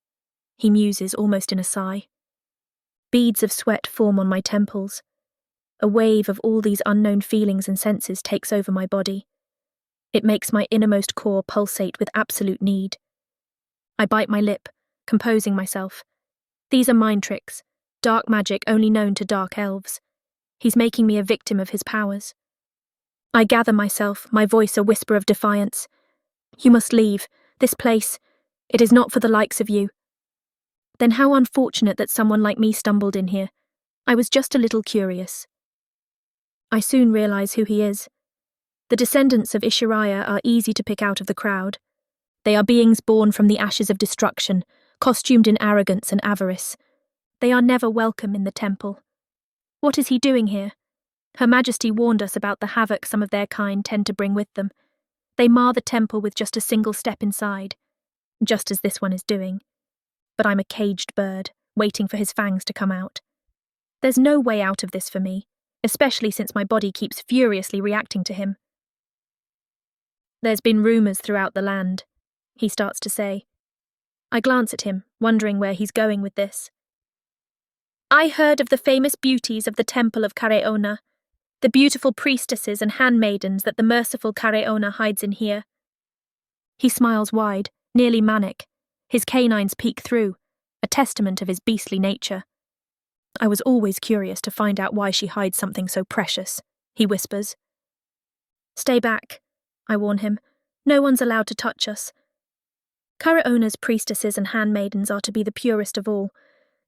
he muses almost in a sigh. Beads of sweat form on my temples, a wave of all these unknown feelings and senses takes over my body. It makes my innermost core pulsate with absolute need. I bite my lip, composing myself. These are mind tricks, dark magic only known to dark elves. He's making me a victim of his powers. I gather myself, my voice a whisper of defiance. You must leave. This place. It is not for the likes of you. Then how unfortunate that someone like me stumbled in here. I was just a little curious. I soon realize who he is. The descendants of Ishariah are easy to pick out of the crowd. They are beings born from the ashes of destruction, costumed in arrogance and avarice. They are never welcome in the temple. What is he doing here? Her Majesty warned us about the havoc some of their kind tend to bring with them. They mar the temple with just a single step inside, just as this one is doing. But I'm a caged bird, waiting for his fangs to come out. There's no way out of this for me, especially since my body keeps furiously reacting to him. There's been rumours throughout the land, he starts to say. I glance at him, wondering where he's going with this. I heard of the famous beauties of the temple of Careona, the beautiful priestesses and handmaidens that the merciful Careona hides in here. He smiles wide, nearly manic. His canines peek through, a testament of his beastly nature. I was always curious to find out why she hides something so precious, he whispers. Stay back, I warn him. No one's allowed to touch us. Careona's priestesses and handmaidens are to be the purest of all.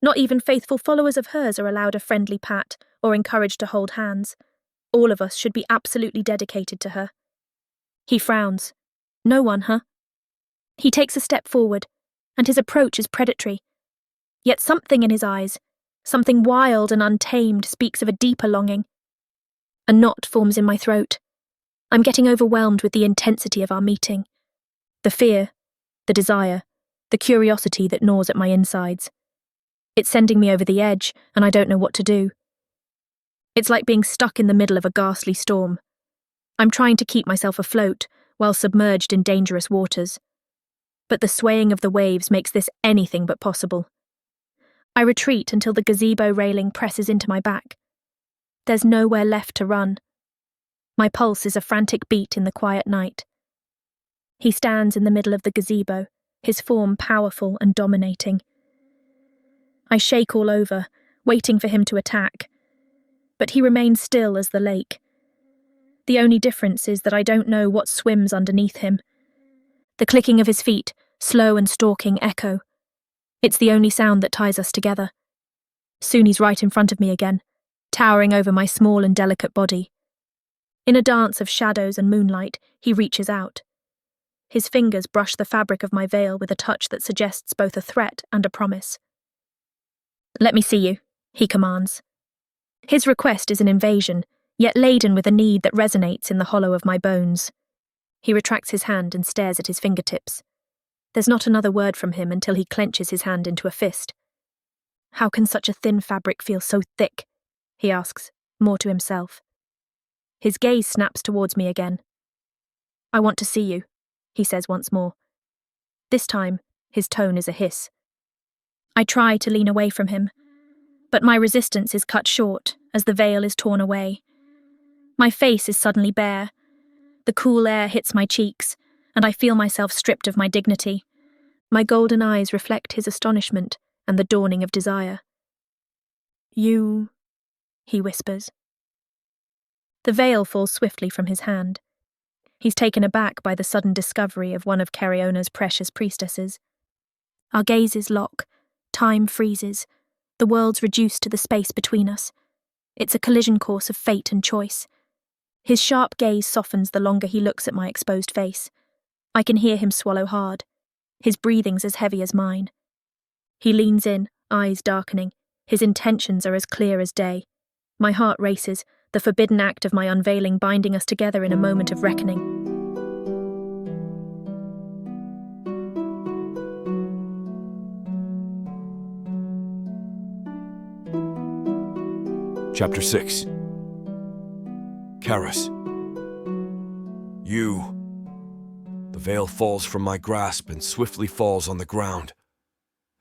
Not even faithful followers of hers are allowed a friendly pat or encouraged to hold hands. All of us should be absolutely dedicated to her. He frowns. No one, huh? He takes a step forward, and his approach is predatory. Yet something in his eyes, something wild and untamed, speaks of a deeper longing. A knot forms in my throat. I'm getting overwhelmed with the intensity of our meeting. The fear, the desire, the curiosity that gnaws at my insides. It's sending me over the edge, and I don't know what to do. It's like being stuck in the middle of a ghastly storm. I'm trying to keep myself afloat while submerged in dangerous waters. But the swaying of the waves makes this anything but possible. I retreat until the gazebo railing presses into my back. There's nowhere left to run. My pulse is a frantic beat in the quiet night. He stands in the middle of the gazebo, his form powerful and dominating. I shake all over, waiting for him to attack. But he remains still as the lake. The only difference is that I don't know what swims underneath him. The clicking of his feet, slow and stalking, echo. It's the only sound that ties us together. Soon he's right in front of me again, towering over my small and delicate body. In a dance of shadows and moonlight, he reaches out. His fingers brush the fabric of my veil with a touch that suggests both a threat and a promise. Let me see you, he commands. His request is an invasion, yet laden with a need that resonates in the hollow of my bones. He retracts his hand and stares at his fingertips. There's not another word from him until he clenches his hand into a fist. How can such a thin fabric feel so thick? He asks, more to himself. His gaze snaps towards me again. I want to see you, he says once more. This time, his tone is a hiss. I try to lean away from him, but my resistance is cut short as the veil is torn away. My face is suddenly bare. The cool air hits my cheeks, and I feel myself stripped of my dignity. My golden eyes reflect his astonishment and the dawning of desire. You, he whispers. The veil falls swiftly from his hand. He's taken aback by the sudden discovery of one of Careona's precious priestesses. Our gazes lock, time freezes, the world's reduced to the space between us. It's a collision course of fate and choice. His sharp gaze softens the longer he looks at my exposed face. I can hear him swallow hard. His breathing's as heavy as mine. He leans in, eyes darkening. His intentions are as clear as day. My heart races, the forbidden act of my unveiling binding us together in a moment of reckoning. Chapter 6. Karis. You. The veil falls from my grasp and swiftly falls on the ground.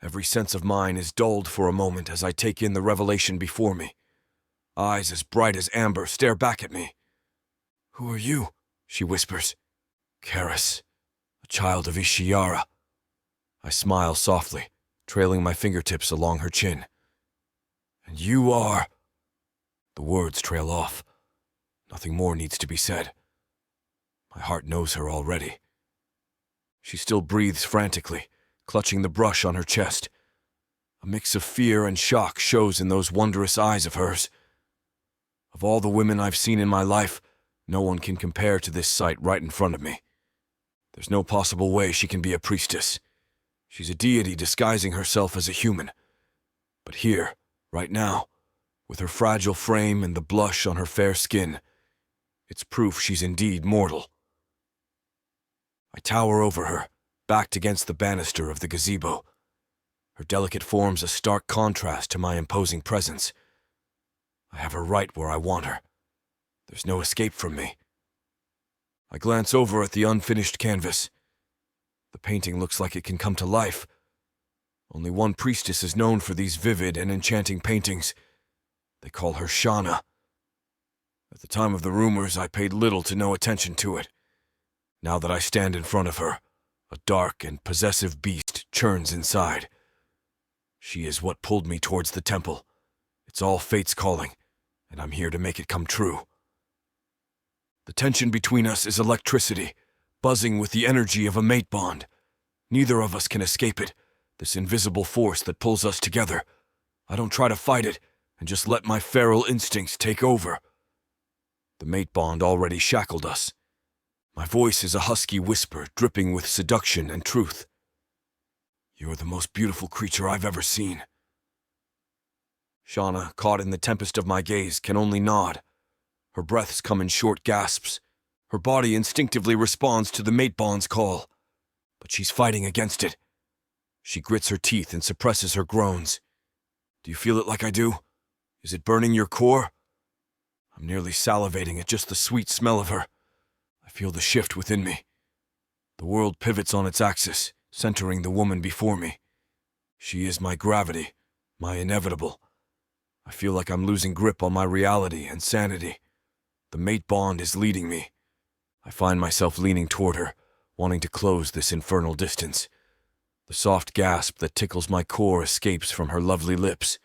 Every sense of mine is dulled for a moment as I take in the revelation before me. Eyes as bright as amber stare back at me. "Who are you?" she whispers. "Karis, a child of Ishiara." I smile softly, trailing my fingertips along her chin. "And you are—" The words trail off. Nothing more needs to be said. My heart knows her already. She still breathes frantically, clutching the brush on her chest. A mix of fear and shock shows in those wondrous eyes of hers. Of all the women I've seen in my life, no one can compare to this sight right in front of me. There's no possible way she can be a priestess. She's a deity disguising herself as a human. But here, right now, with her fragile frame and the blush on her fair skin, it's proof she's indeed mortal. I tower over her, backed against the banister of the gazebo. Her delicate form's a stark contrast to my imposing presence. I have her right where I want her. There's no escape from me. I glance over at the unfinished canvas. The painting looks like it can come to life. Only one priestess is known for these vivid and enchanting paintings. They call her Shauna. At the time of the rumors, I paid little to no attention to it. Now that I stand in front of her, a dark and possessive beast churns inside. She is what pulled me towards the temple. It's all fate's calling, and I'm here to make it come true. The tension between us is electricity, buzzing with the energy of a mate bond. Neither of us can escape it, this invisible force that pulls us together. I don't try to fight it, and just let my feral instincts take over. The mate bond already shackled us. My voice is a husky whisper, dripping with seduction and truth. "You're the most beautiful creature I've ever seen." Shauna, caught in the tempest of my gaze, can only nod. Her breaths come in short gasps. Her body instinctively responds to the mate bond's call. But she's fighting against it. She grits her teeth and suppresses her groans. "Do you feel it like I do? Is it burning your core?" I'm nearly salivating at just the sweet smell of her. I feel the shift within me. The world pivots on its axis, centering the woman before me. She is my gravity, my inevitable. I feel like I'm losing grip on my reality and sanity. The mate bond is leading me. I find myself leaning toward her, wanting to close this infernal distance. The soft gasp that tickles my core escapes from her lovely lips.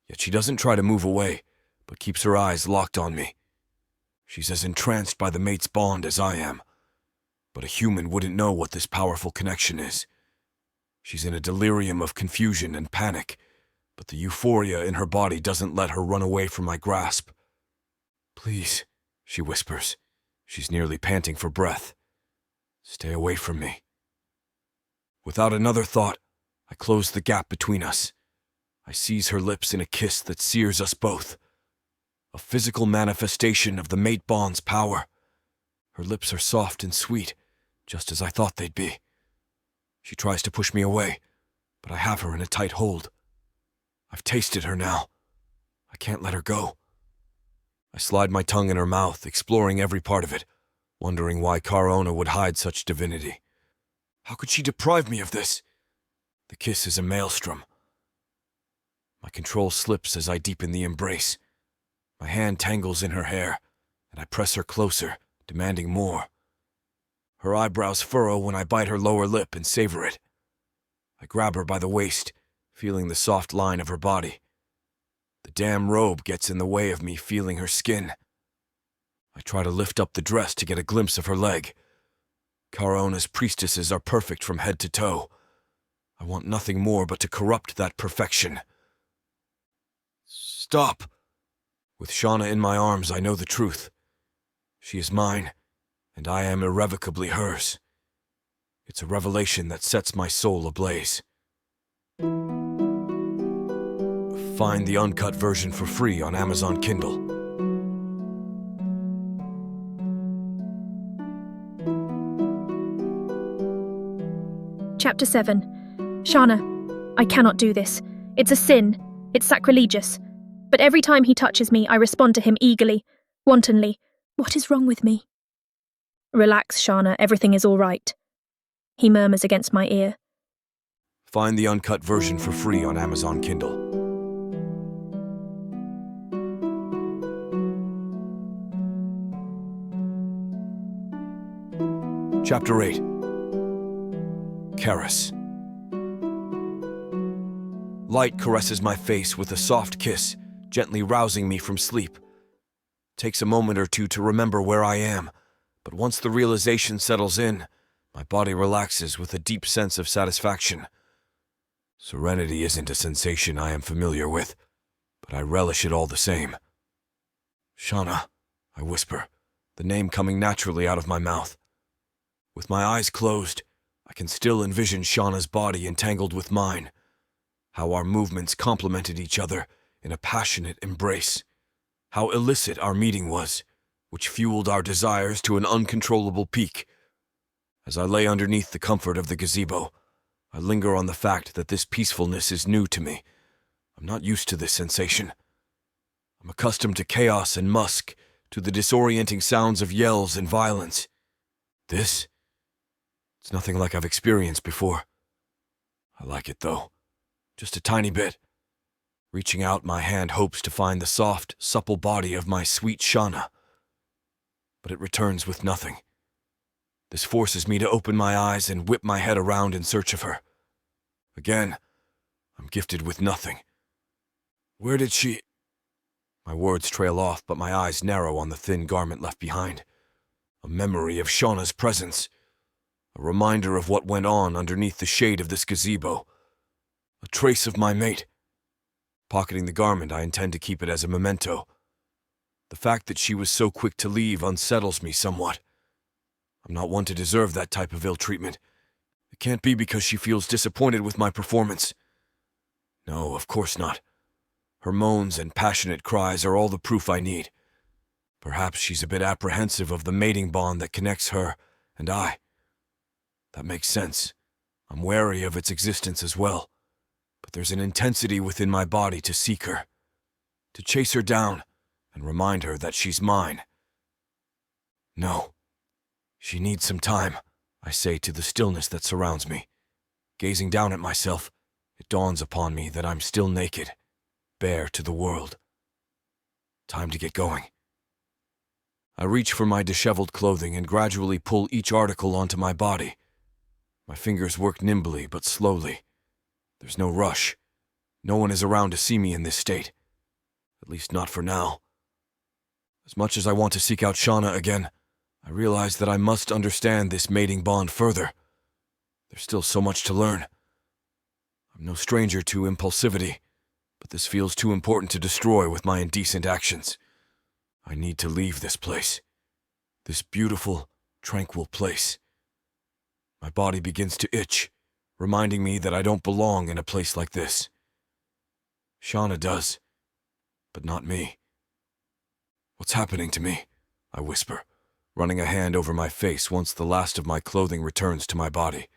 Yet she doesn't try to move away, but keeps her eyes locked on me. She's as entranced by the mate's bond as I am. But a human wouldn't know what this powerful connection is. She's in a delirium of confusion and panic, but the euphoria in her body doesn't let her run away from my grasp. "Please," she whispers. She's nearly panting for breath. "Stay away from me." Without another thought, I close the gap between us. I seize her lips in a kiss that sears us both. A physical manifestation of the mate bond's power. Her lips are soft and sweet, just as I thought they'd be. She tries to push me away, but I have her in a tight hold. I've tasted her now. I can't let her go. I slide my tongue in her mouth, exploring every part of it, wondering why Karona would hide such divinity. How could she deprive me of this? The kiss is a maelstrom. My control slips as I deepen the embrace. My hand tangles in her hair, and I press her closer, demanding more. Her eyebrows furrow when I bite her lower lip and savor it. I grab her by the waist, feeling the soft line of her body. The damn robe gets in the way of me feeling her skin. I try to lift up the dress to get a glimpse of her leg. Karona's priestesses are perfect from head to toe. I want nothing more but to corrupt that perfection. Stop! With Shauna in my arms, I know the truth. She is mine, and I am irrevocably hers. It's a revelation that sets my soul ablaze. Find the uncut version for free on Amazon Kindle. Chapter 7. Shauna, I cannot do this. It's a sin. It's sacrilegious. But every time he touches me, I respond to him eagerly, wantonly. What is wrong with me? Relax, Shauna. Everything is all right. He murmurs against my ear. Find the uncut version for free on Amazon Kindle. Chapter 8. Karis. Light caresses my face with a soft kiss, gently rousing me from sleep. Takes a moment or two to remember where I am, but once the realization settles in, my body relaxes with a deep sense of satisfaction. Serenity isn't a sensation I am familiar with, but I relish it all the same. Shauna, I whisper, the name coming naturally out of my mouth. With my eyes closed, I can still envision Shauna's body entangled with mine, how our movements complemented each other in a passionate embrace, how illicit our meeting was, which fueled our desires to an uncontrollable peak. As I lay underneath the comfort of the gazebo, I linger on the fact that this peacefulness is new to me. I'm not used to this sensation. I'm accustomed to chaos and musk, to the disorienting sounds of yells and violence. This? It's nothing like I've experienced before. I like it, though. Just a tiny bit. Reaching out, my hand hopes to find the soft, supple body of my sweet Shauna. But it returns with nothing. This forces me to open my eyes and whip my head around in search of her. Again, I'm gifted with nothing. Where did she... My words trail off, but my eyes narrow on the thin garment left behind. A memory of Shauna's presence. A reminder of what went on underneath the shade of this gazebo. A trace of my mate. Pocketing the garment, I intend to keep it as a memento. The fact that she was so quick to leave unsettles me somewhat. I'm not one to deserve that type of ill treatment. It can't be because she feels disappointed with my performance. No, of course not. Her moans and passionate cries are all the proof I need. Perhaps she's a bit apprehensive of the mating bond that connects her and I. That makes sense. I'm wary of its existence as well. But there's an intensity within my body to seek her. To chase her down and remind her that she's mine. No. She needs some time, I say to the stillness that surrounds me. Gazing down at myself, it dawns upon me that I'm still naked, bare to the world. Time to get going. I reach for my disheveled clothing and gradually pull each article onto my body. My fingers work nimbly but slowly. There's no rush. No one is around to see me in this state. At least not for now. As much as I want to seek out Shauna again, I realize that I must understand this mating bond further. There's still so much to learn. I'm no stranger to impulsivity, but this feels too important to destroy with my indecent actions. I need to leave this place. This beautiful, tranquil place. My body begins to itch, reminding me that I don't belong in a place like this. Shauna does, but not me. What's happening to me? I whisper, running a hand over my face once the last of my clothing returns to my body.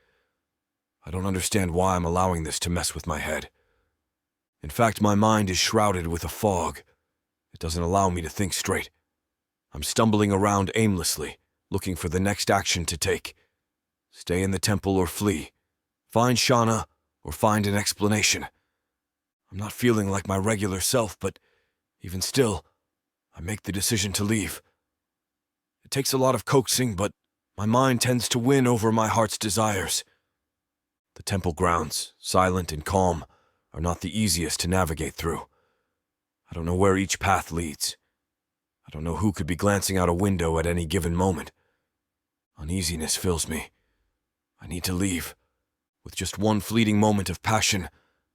I don't understand why I'm allowing this to mess with my head. In fact, my mind is shrouded with a fog. It doesn't allow me to think straight. I'm stumbling around aimlessly, looking for the next action to take. Stay in the temple or flee. Find Shauna or find an explanation. I'm not feeling like my regular self, but even still, I make the decision to leave. It takes a lot of coaxing, but my mind tends to win over my heart's desires. The temple grounds, silent and calm, are not the easiest to navigate through. I don't know where each path leads. I don't know who could be glancing out a window at any given moment. Uneasiness fills me. I need to leave. With just one fleeting moment of passion,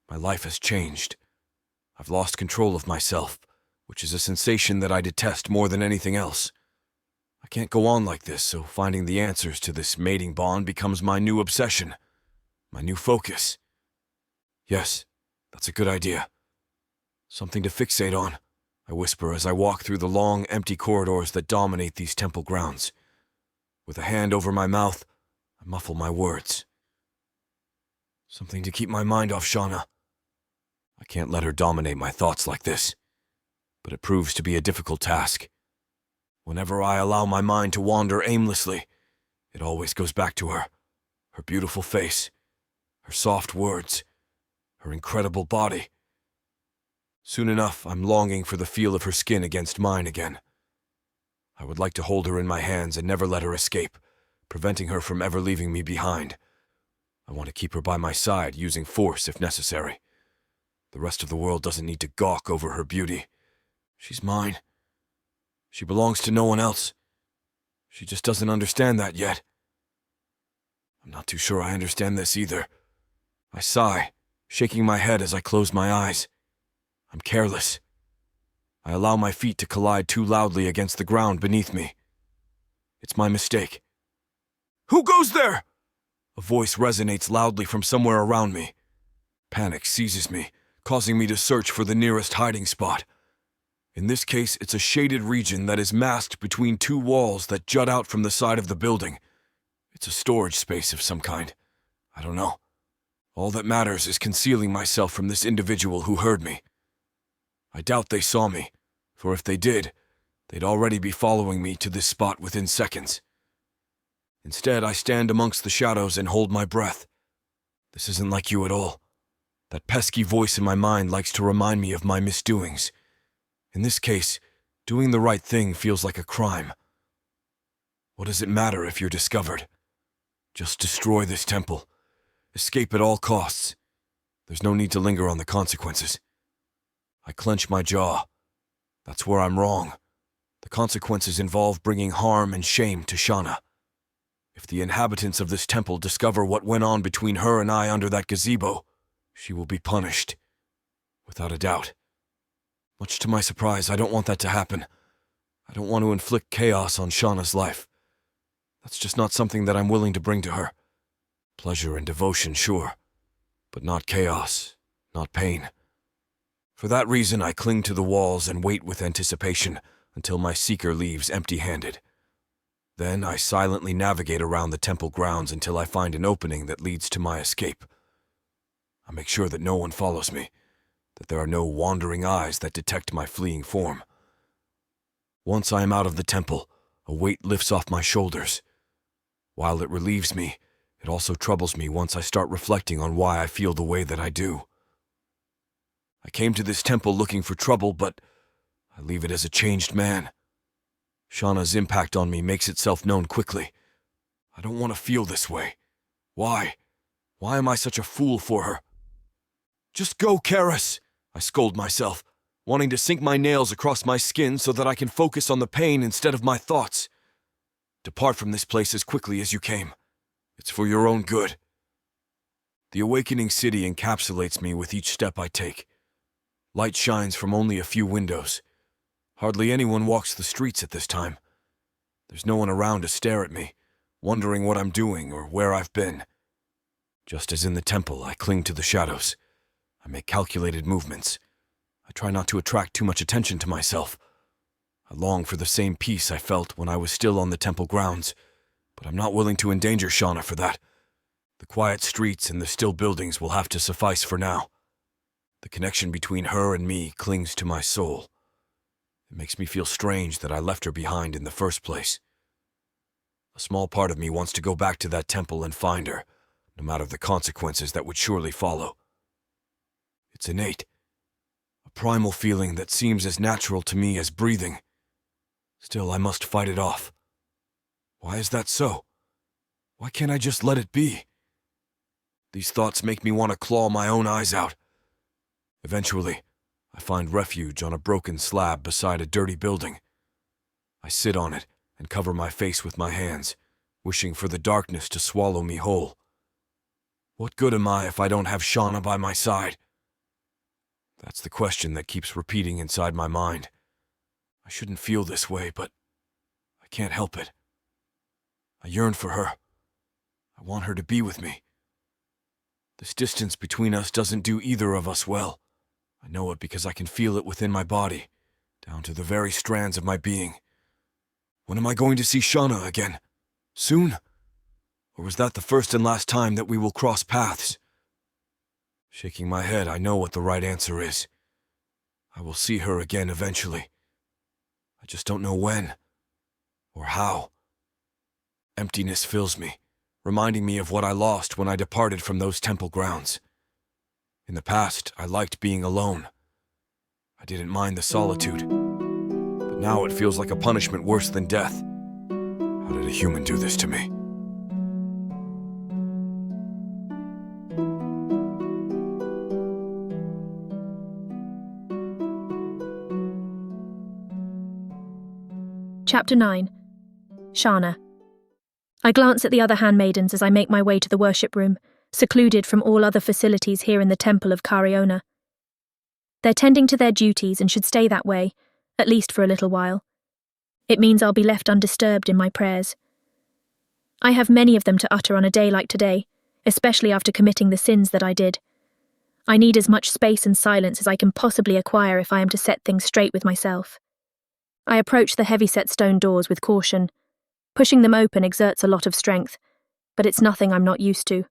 my life has changed. I've lost control of myself, which is a sensation that I detest more than anything else. I can't go on like this, so finding the answers to this mating bond becomes my new obsession, my new focus. Yes, that's a good idea. Something to fixate on, I whisper as I walk through the long, empty corridors that dominate these temple grounds. With a hand over my mouth, I muffle my words. Something to keep my mind off Shauna. I can't let her dominate my thoughts like this, but it proves to be a difficult task. Whenever I allow my mind to wander aimlessly, it always goes back to her, her beautiful face, her soft words, her incredible body. Soon enough, I'm longing for the feel of her skin against mine again. I would like to hold her in my hands and never let her escape, preventing her from ever leaving me behind. I want to keep her by my side, using force if necessary. The rest of the world doesn't need to gawk over her beauty. She's mine. She belongs to no one else. She just doesn't understand that yet. I'm not too sure I understand this either. I sigh, shaking my head as I close my eyes. I'm careless. I allow my feet to collide too loudly against the ground beneath me. It's my mistake. "Who goes there?" A voice resonates loudly from somewhere around me. Panic seizes me, causing me to search for the nearest hiding spot. In this case, it's a shaded region that is masked between two walls that jut out from the side of the building. It's a storage space of some kind. I don't know. All that matters is concealing myself from this individual who heard me. I doubt they saw me, for if they did, they'd already be following me to this spot within seconds. Instead, I stand amongst the shadows and hold my breath. This isn't like you at all. That pesky voice in my mind likes to remind me of my misdoings. In this case, doing the right thing feels like a crime. What does it matter if you're discovered? Just destroy this temple. Escape at all costs. There's no need to linger on the consequences. I clench my jaw. That's where I'm wrong. The consequences involve bringing harm and shame to Shauna. If the inhabitants of this temple discover what went on between her and I under that gazebo, she will be punished. Without a doubt. Much to my surprise, I don't want that to happen. I don't want to inflict chaos on Shauna's life. That's just not something that I'm willing to bring to her. Pleasure and devotion, sure, but not chaos, not pain. For that reason, I cling to the walls and wait with anticipation until my seeker leaves empty-handed. Then I silently navigate around the temple grounds until I find an opening that leads to my escape. I make sure that no one follows me, that there are no wandering eyes that detect my fleeing form. Once I am out of the temple, a weight lifts off my shoulders. While it relieves me, it also troubles me once I start reflecting on why I feel the way that I do. I came to this temple looking for trouble, but I leave it as a changed man. Shauna's impact on me makes itself known quickly. I don't want to feel this way. Why? Why am I such a fool for her? Just go, Karis, I scold myself, wanting to sink my nails across my skin so that I can focus on the pain instead of my thoughts. Depart from this place as quickly as you came. It's for your own good. The awakening city encapsulates me with each step I take. Light shines from only a few windows. Hardly anyone walks the streets at this time. There's no one around to stare at me, wondering what I'm doing or where I've been. Just as in the temple, I cling to the shadows. I make calculated movements. I try not to attract too much attention to myself. I long for the same peace I felt when I was still on the temple grounds, but I'm not willing to endanger Shauna for that. The quiet streets and the still buildings will have to suffice for now. The connection between her and me clings to my soul. It makes me feel strange that I left her behind in the first place. A small part of me wants to go back to that temple and find her, no matter the consequences that would surely follow. It's innate, a primal feeling that seems as natural to me as breathing. Still, I must fight it off. Why is that so? Why can't I just let it be? These thoughts make me want to claw my own eyes out. Eventually, I find refuge on a broken slab beside a dirty building. I sit on it and cover my face with my hands, wishing for the darkness to swallow me whole. What good am I if I don't have Shauna by my side? That's the question that keeps repeating inside my mind. I shouldn't feel this way, but I can't help it. I yearn for her. I want her to be with me. This distance between us doesn't do either of us well. I know it because I can feel it within my body, down to the very strands of my being. When am I going to see Shauna again? Soon? Or was that the first and last time that we will cross paths? Shaking my head, I know what the right answer is. I will see her again eventually. I just don't know when, or how. Emptiness fills me, reminding me of what I lost when I departed from those temple grounds. In the past, I liked being alone. I didn't mind the solitude, but now it feels like a punishment worse than death. How did a human do this to me? Chapter 9. Shana. I glance at the other handmaidens as I make my way to the worship room, secluded from all other facilities here in the temple of Cariona. They're tending to their duties and should stay that way, at least for a little while. It means I'll be left undisturbed in my prayers. I have many of them to utter on a day like today, especially after committing the sins that I did. I need as much space and silence as I can possibly acquire if I am to set things straight with myself. I approach the heavy-set stone doors with caution. Pushing them open exerts a lot of strength, but it's nothing I'm not used to.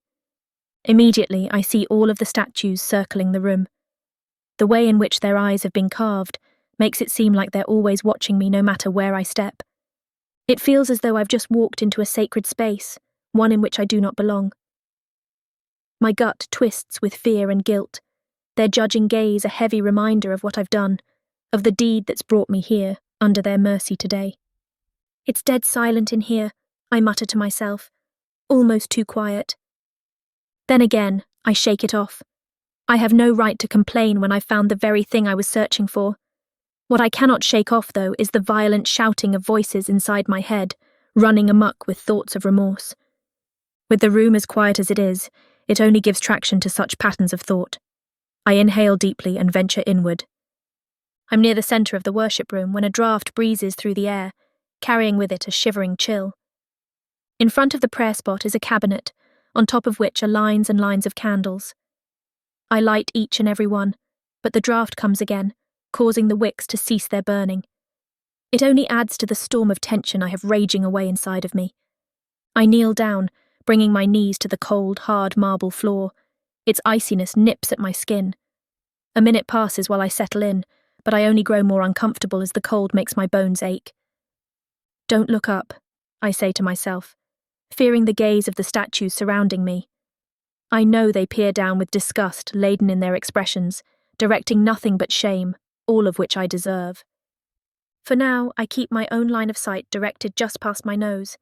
Immediately, I see all of the statues circling the room. The way in which their eyes have been carved makes it seem like they're always watching me no matter where I step. It feels as though I've just walked into a sacred space, one in which I do not belong. My gut twists with fear and guilt, their judging gaze a heavy reminder of what I've done, of the deed that's brought me here, under their mercy today. It's dead silent in here, I mutter to myself, almost too quiet. Then again, I shake it off. I have no right to complain when I've found the very thing I was searching for. What I cannot shake off, though, is the violent shouting of voices inside my head, running amok with thoughts of remorse. With the room as quiet as it is, it only gives traction to such patterns of thought. I inhale deeply and venture inward. I'm near the centre of the worship room when a draught breezes through the air, carrying with it a shivering chill. In front of the prayer spot is a cabinet, on top of which are lines and lines of candles. I light each and every one, but the draught comes again, causing the wicks to cease their burning. It only adds to the storm of tension I have raging away inside of me. I kneel down, bringing my knees to the cold, hard marble floor. Its iciness nips at my skin. A minute passes while I settle in, but I only grow more uncomfortable as the cold makes my bones ache. Don't look up, I say to myself, fearing the gaze of the statues surrounding me. I know they peer down with disgust laden in their expressions, directing nothing but shame, all of which I deserve. For now, I keep my own line of sight directed just past my nose,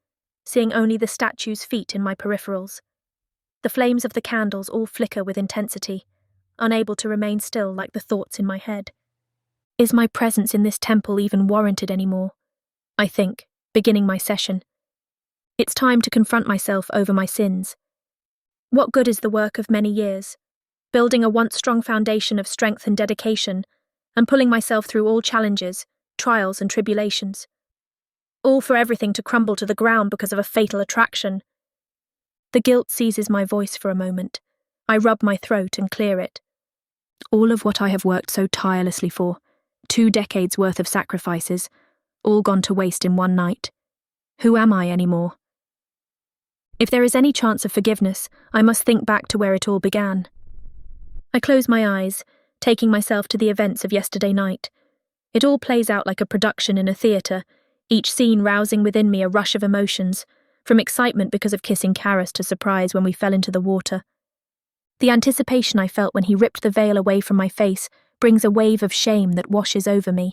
seeing only the statues' feet in my peripherals. The flames of the candles all flicker with intensity, unable to remain still like the thoughts in my head. Is my presence in this temple even warranted anymore? I think, beginning my session. It's time to confront myself over my sins. What good is the work of many years, building a once strong foundation of strength and dedication, and pulling myself through all challenges, trials and tribulations? All for everything to crumble to the ground because of a fatal attraction. The guilt seizes my voice for a moment. I rub my throat and clear it. All of what I have worked so tirelessly for, 2 decades worth of sacrifices, all gone to waste in one night. Who am I anymore? If there is any chance of forgiveness, I must think back to where it all began. I close my eyes, taking myself to the events of yesterday night. It all plays out like a production in a theatre, each scene rousing within me a rush of emotions, from excitement because of kissing Karis to surprise when we fell into the water. The anticipation I felt when he ripped the veil away from my face brings a wave of shame that washes over me.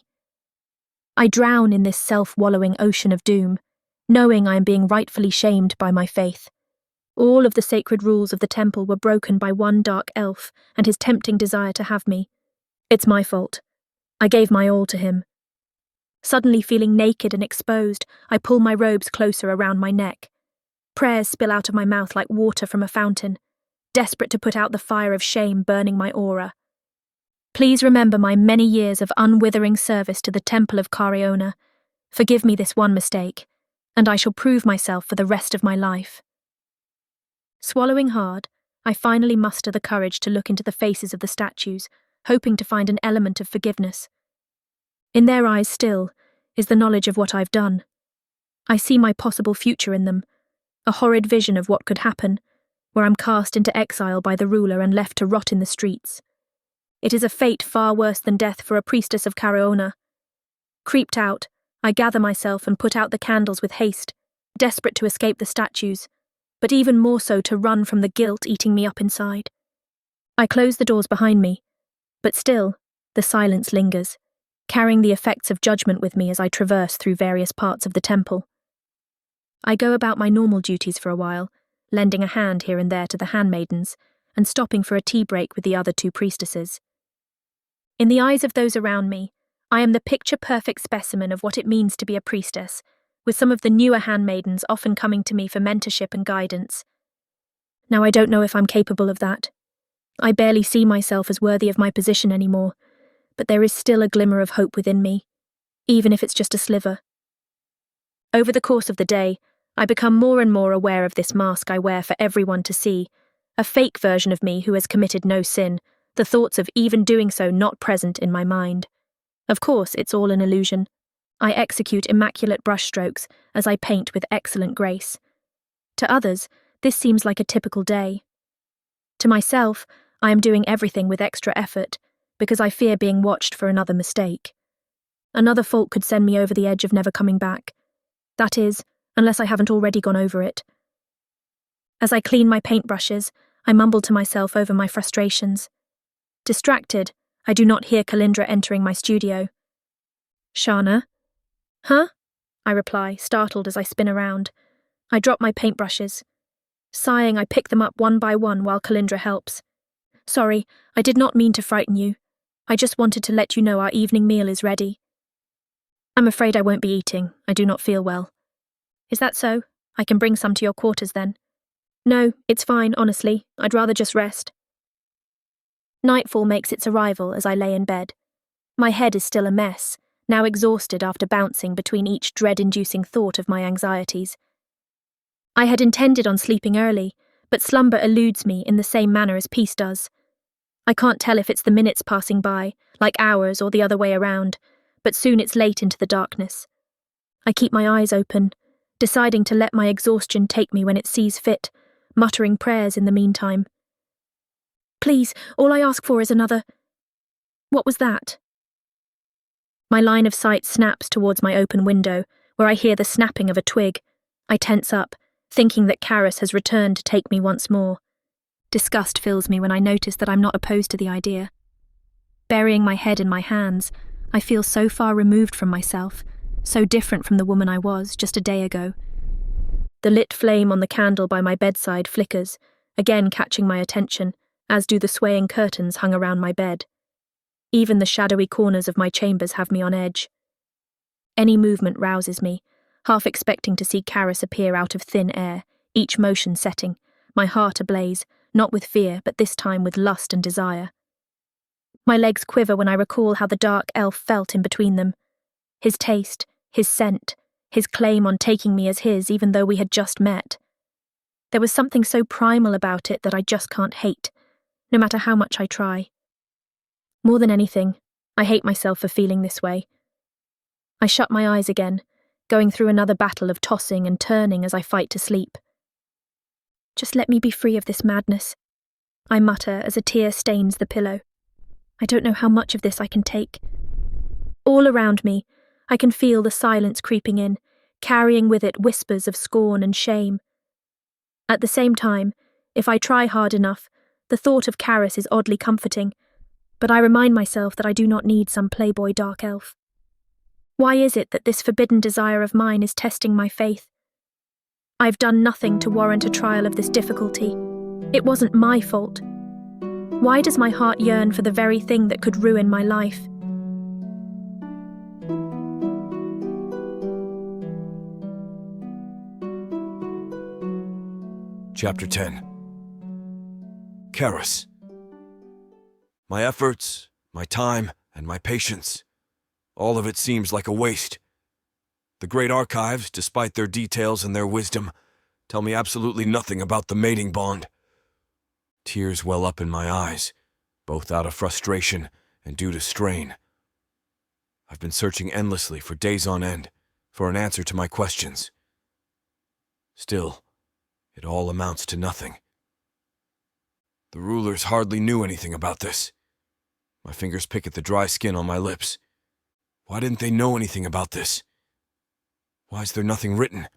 I drown in this self-wallowing ocean of doom, knowing I am being rightfully shamed by my faith. All of the sacred rules of the temple were broken by one dark elf and his tempting desire to have me. It's my fault. I gave my all to him. Suddenly feeling naked and exposed, I pull my robes closer around my neck. Prayers spill out of my mouth like water from a fountain, desperate to put out the fire of shame burning my aura. Please remember my many years of unwithering service to the temple of Cariona. Forgive me this one mistake, and I shall prove myself for the rest of my life. Swallowing hard, I finally muster the courage to look into the faces of the statues, hoping to find an element of forgiveness. In their eyes still is the knowledge of what I've done. I see my possible future in them, a horrid vision of what could happen, where I'm cast into exile by the ruler and left to rot in the streets. It is a fate far worse than death for a priestess of Cariona. Creeped out, I gather myself and put out the candles with haste, desperate to escape the statues, but even more so to run from the guilt eating me up inside. I close the doors behind me, but still, the silence lingers, carrying the effects of judgment with me as I traverse through various parts of the temple. I go about my normal duties for a while, lending a hand here and there to the handmaidens, and stopping for a tea break with the other 2 priestesses. In the eyes of those around me, I am the picture-perfect specimen of what it means to be a priestess, with some of the newer handmaidens often coming to me for mentorship and guidance. Now, I don't know if I'm capable of that. I barely see myself as worthy of my position anymore, but there is still a glimmer of hope within me, even if it's just a sliver. Over the course of the day, I become more and more aware of this mask I wear for everyone to see, a fake version of me who has committed no sin, the thoughts of even doing so not present in my mind. Of course, it's all an illusion. I execute immaculate brushstrokes as I paint with excellent grace. To others, this seems like a typical day. To myself, I am doing everything with extra effort, because I fear being watched for another mistake. Another fault could send me over the edge of never coming back. That is, unless I haven't already gone over it. As I clean my paintbrushes, I mumble to myself over my frustrations. Distracted, I do not hear Kalindra entering my studio. "Shana?" "Huh?" I reply, startled as I spin around. I drop my paintbrushes. Sighing, I pick them up one by one while Kalindra helps. "Sorry, I did not mean to frighten you. I just wanted to let you know our evening meal is ready." "I'm afraid I won't be eating. I do not feel well." "Is that so? I can bring some to your quarters then." "No, it's fine, honestly. I'd rather just rest." Nightfall makes its arrival as I lay in bed. My head is still a mess, now exhausted after bouncing between each dread-inducing thought of my anxieties. I had intended on sleeping early, but slumber eludes me in the same manner as peace does. I can't tell if it's the minutes passing by, like hours, or the other way around, but soon it's late into the darkness. I keep my eyes open, deciding to let my exhaustion take me when it sees fit, muttering prayers in the meantime. "Please, all I ask for is another—" What was that? My line of sight snaps towards my open window, where I hear the snapping of a twig. I tense up, thinking that Karis has returned to take me once more. Disgust fills me when I notice that I'm not opposed to the idea. Burying my head in my hands, I feel so far removed from myself, so different from the woman I was just a day ago. The lit flame on the candle by my bedside flickers, again catching my attention, as do the swaying curtains hung around my bed. Even the shadowy corners of my chambers have me on edge. Any movement rouses me, half expecting to see Karis appear out of thin air, each motion setting, my heart ablaze, not with fear, but this time with lust and desire. My legs quiver when I recall how the dark elf felt in between them. His taste, his scent, his claim on taking me as his even though we had just met. There was something so primal about it that I just can't hate, no matter how much I try. More than anything, I hate myself for feeling this way. I shut my eyes again, going through another battle of tossing and turning as I fight to sleep. "Just let me be free of this madness," I mutter as a tear stains the pillow. I don't know how much of this I can take. All around me, I can feel the silence creeping in, carrying with it whispers of scorn and shame. At the same time, if I try hard enough, the thought of Karis is oddly comforting, but I remind myself that I do not need some playboy dark elf. Why is it that this forbidden desire of mine is testing my faith? I've done nothing to warrant a trial of this difficulty. It wasn't my fault. Why does my heart yearn for the very thing that could ruin my life? Chapter 10. Karis. My efforts, my time, and my patience, all of it seems like a waste. The great archives, despite their details and their wisdom, tell me absolutely nothing about the mating bond. Tears well up in my eyes, both out of frustration and due to strain. I've been searching endlessly for days on end for an answer to my questions. Still, it all amounts to nothing. The rulers hardly knew anything about this. My fingers pick at the dry skin on my lips. Why didn't they know anything about this? Why is there nothing written?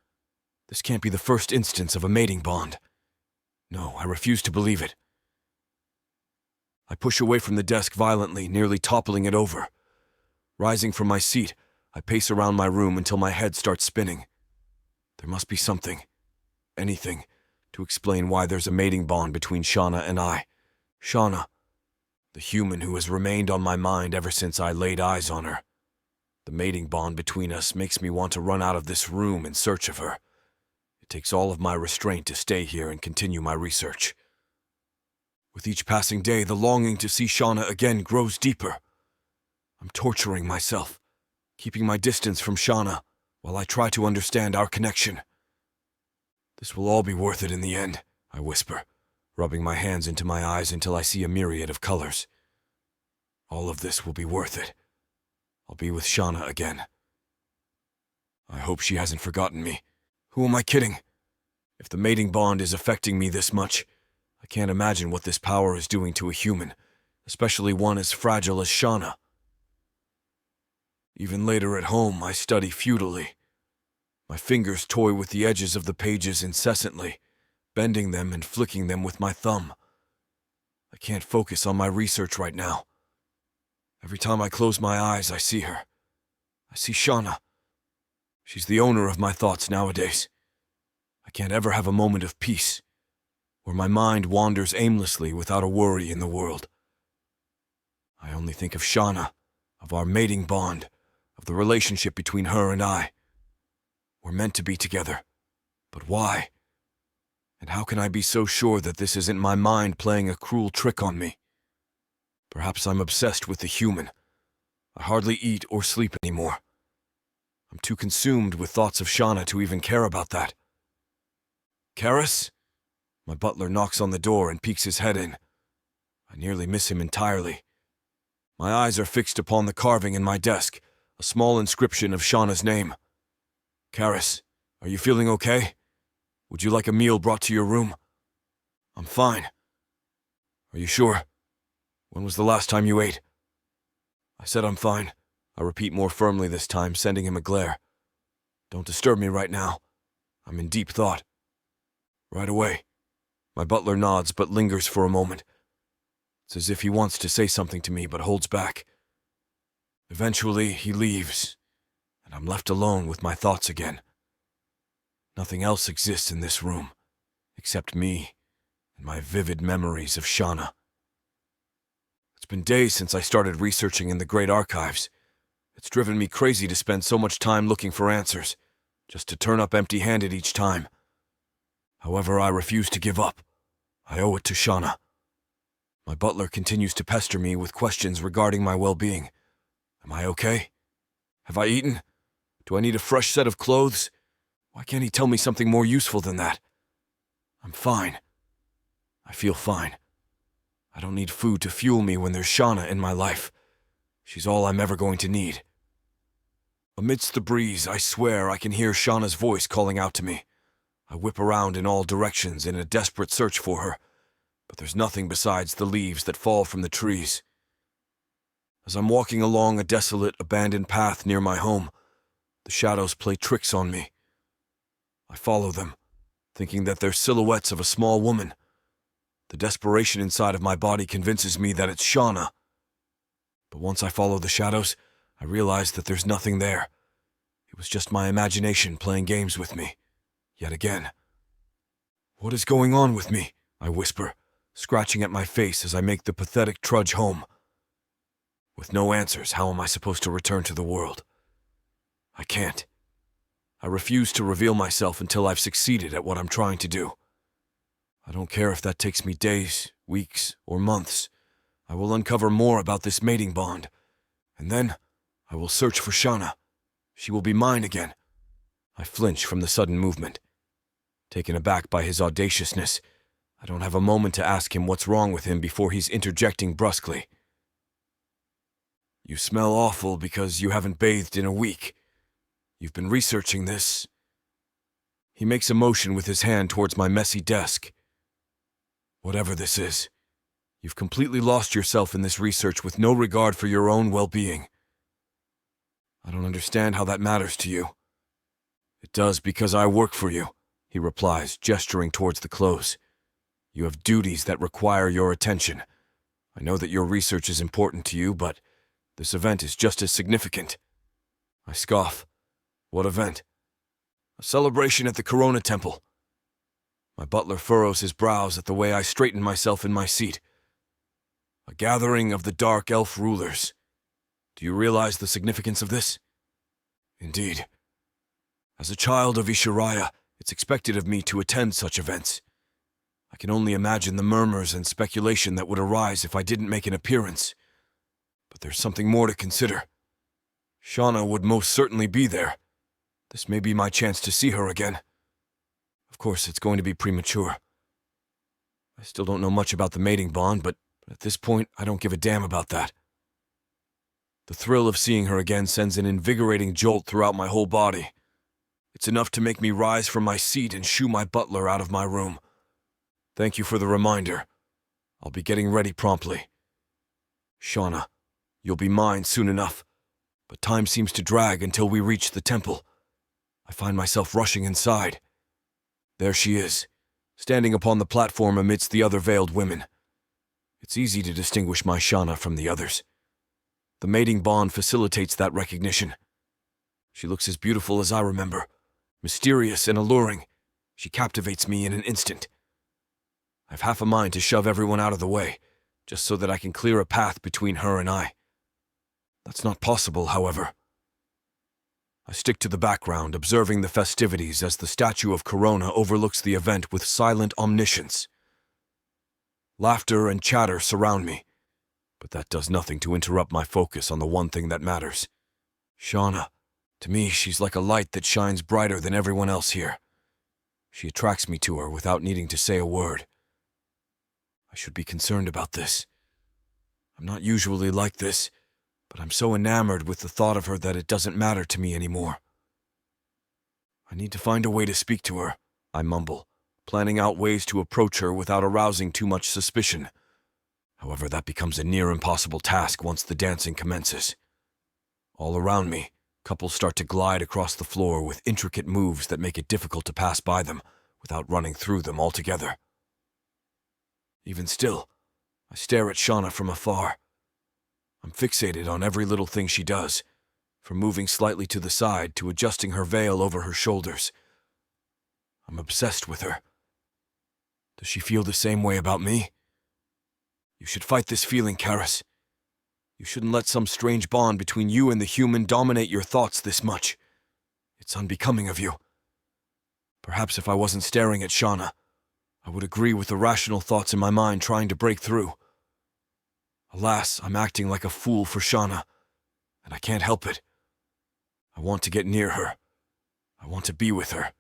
This can't be the first instance of a mating bond. No, I refuse to believe it. I push away from the desk violently, nearly toppling it over. Rising from my seat, I pace around my room until my head starts spinning. There must be something, anything, to explain why there's a mating bond between Shana and I. Shana, the human who has remained on my mind ever since I laid eyes on her. The mating bond between us makes me want to run out of this room in search of her. It takes all of my restraint to stay here and continue my research. With each passing day, the longing to see Shauna again grows deeper. I'm torturing myself, keeping my distance from Shauna while I try to understand our connection. This will all be worth it in the end, I whisper, rubbing my hands into my eyes until I see a myriad of colors. All of this will be worth it. I'll be with Shauna again. I hope she hasn't forgotten me. Who am I kidding? If the mating bond is affecting me this much, I can't imagine what this power is doing to a human, especially one as fragile as Shauna. Even later at home, I study futilely. My fingers toy with the edges of the pages incessantly, bending them and flicking them with my thumb. I can't focus on my research right now. Every time I close my eyes, I see her. I see Shauna. She's the owner of my thoughts nowadays. I can't ever have a moment of peace, where my mind wanders aimlessly without a worry in the world. I only think of Shauna, of our mating bond, of the relationship between her and I. We're meant to be together, but why? And how can I be so sure that this isn't my mind playing a cruel trick on me? Perhaps I'm obsessed with the human. I hardly eat or sleep anymore. I'm too consumed with thoughts of Shauna to even care about that. Karis? My butler knocks on the door and peeks his head in. I nearly miss him entirely. My eyes are fixed upon the carving in my desk, a small inscription of Shauna's name. Karis, are you feeling okay? Would you like a meal brought to your room? I'm fine. Are you sure? When was the last time you ate? I said I'm fine. I repeat more firmly this time, sending him a glare. Don't disturb me right now. I'm in deep thought. Right away. My butler nods but lingers for a moment. It's as if he wants to say something to me but holds back. Eventually, he leaves, and I'm left alone with my thoughts again. Nothing else exists in this room, except me and my vivid memories of Shauna. It's been days since I started researching in the Great Archives. It's driven me crazy to spend so much time looking for answers, just to turn up empty-handed each time. However, I refuse to give up. I owe it to Shauna. My butler continues to pester me with questions regarding my well-being. Am I okay? Have I eaten? Do I need a fresh set of clothes? Why can't he tell me something more useful than that? I'm fine. I feel fine. I don't need food to fuel me when there's Shauna in my life. She's all I'm ever going to need. Amidst the breeze, I swear I can hear Shauna's voice calling out to me. I whip around in all directions in a desperate search for her, but there's nothing besides the leaves that fall from the trees. As I'm walking along a desolate, abandoned path near my home, the shadows play tricks on me. I follow them, thinking that they're silhouettes of a small woman. The desperation inside of my body convinces me that it's Shauna. But once I follow the shadows, I realize that there's nothing there. It was just my imagination playing games with me. Yet again. What is going on with me? I whisper, scratching at my face as I make the pathetic trudge home. With no answers, how am I supposed to return to the world? I can't. I refuse to reveal myself until I've succeeded at what I'm trying to do. I don't care if that takes me days, weeks, or months. I will uncover more about this mating bond. And then, I will search for Shauna. She will be mine again. I flinch from the sudden movement. Taken aback by his audaciousness, I don't have a moment to ask him what's wrong with him before he's interjecting brusquely. You smell awful because you haven't bathed in a week. You've been researching this. He makes a motion with his hand towards my messy desk. Whatever this is, you've completely lost yourself in this research with no regard for your own well-being. I don't understand how that matters to you. It does because I work for you, he replies, gesturing towards the clothes. You have duties that require your attention. I know that your research is important to you, but this event is just as significant. I scoff. What event? A celebration at the Corona Temple. My butler furrows his brows at the way I straighten myself in my seat. A gathering of the dark elf rulers. Do you realize the significance of this? Indeed. As a child of Ishiraya, it's expected of me to attend such events. I can only imagine the murmurs and speculation that would arise if I didn't make an appearance. But there's something more to consider. Shauna would most certainly be there. This may be my chance to see her again. Of course, it's going to be premature. I still don't know much about the mating bond, but at this point, I don't give a damn about that. The thrill of seeing her again sends an invigorating jolt throughout my whole body. It's enough to make me rise from my seat and shoo my butler out of my room. Thank you for the reminder. I'll be getting ready promptly. Shauna, you'll be mine soon enough, but time seems to drag until we reach the temple. I find myself rushing inside. There she is, standing upon the platform amidst the other veiled women. It's easy to distinguish my Shauna from the others. The mating bond facilitates that recognition. She looks as beautiful as I remember, mysterious and alluring. She captivates me in an instant. I've half a mind to shove everyone out of the way, just so that I can clear a path between her and I. That's not possible, however. I stick to the background, observing the festivities as the statue of Corona overlooks the event with silent omniscience. Laughter and chatter surround me, but that does nothing to interrupt my focus on the one thing that matters. Shauna, to me, she's like a light that shines brighter than everyone else here. She attracts me to her without needing to say a word. I should be concerned about this. I'm not usually like this, but I'm so enamored with the thought of her that it doesn't matter to me anymore. I need to find a way to speak to her, I mumble, planning out ways to approach her without arousing too much suspicion. However, that becomes a near impossible task once the dancing commences. All around me, couples start to glide across the floor with intricate moves that make it difficult to pass by them without running through them altogether. Even still, I stare at Shauna from afar. I'm fixated on every little thing she does, from moving slightly to the side to adjusting her veil over her shoulders. I'm obsessed with her. Does she feel the same way about me? You should fight this feeling, Karis. You shouldn't let some strange bond between you and the human dominate your thoughts this much. It's unbecoming of you. Perhaps if I wasn't staring at Shauna, I would agree with the rational thoughts in my mind trying to break through. Alas, I'm acting like a fool for Shauna, and I can't help it. I want to get near her. I want to be with her.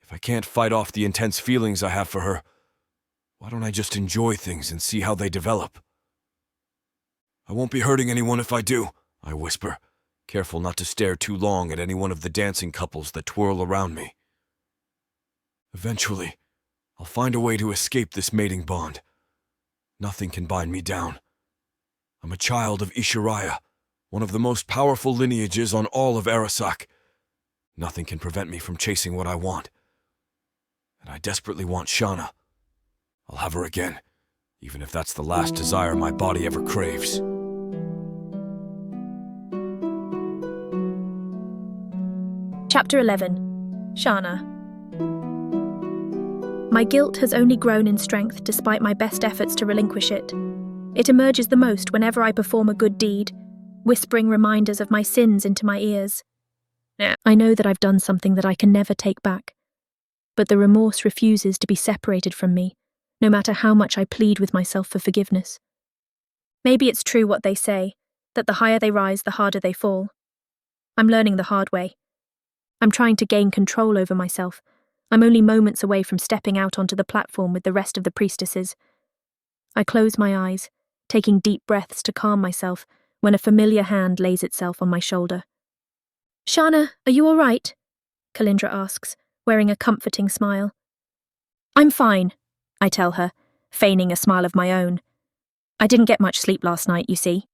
If I can't fight off the intense feelings I have for her, why don't I just enjoy things and see how they develop? I won't be hurting anyone if I do, I whisper, careful not to stare too long at any one of the dancing couples that twirl around me. Eventually, I'll find a way to escape this mating bond. Nothing can bind me down. I'm a child of Ishiraya, one of the most powerful lineages on all of Arasaka. Nothing can prevent me from chasing what I want. And I desperately want Shauna. I'll have her again, even if that's the last desire my body ever craves. Chapter 11. Shauna. My guilt has only grown in strength despite my best efforts to relinquish it. It emerges the most whenever I perform a good deed, whispering reminders of my sins into my ears. I know that I've done something that I can never take back, but the remorse refuses to be separated from me, no matter how much I plead with myself for forgiveness. Maybe it's true what they say, that the higher they rise, the harder they fall. I'm learning the hard way. I'm trying to gain control over myself. I'm only moments away from stepping out onto the platform with the rest of the priestesses. I close my eyes, taking deep breaths to calm myself, when a familiar hand lays itself on my shoulder. "Shauna, are you all right?" Kalindra asks, wearing a comforting smile. "I'm fine," I tell her, feigning a smile of my own. "I didn't get much sleep last night, you see."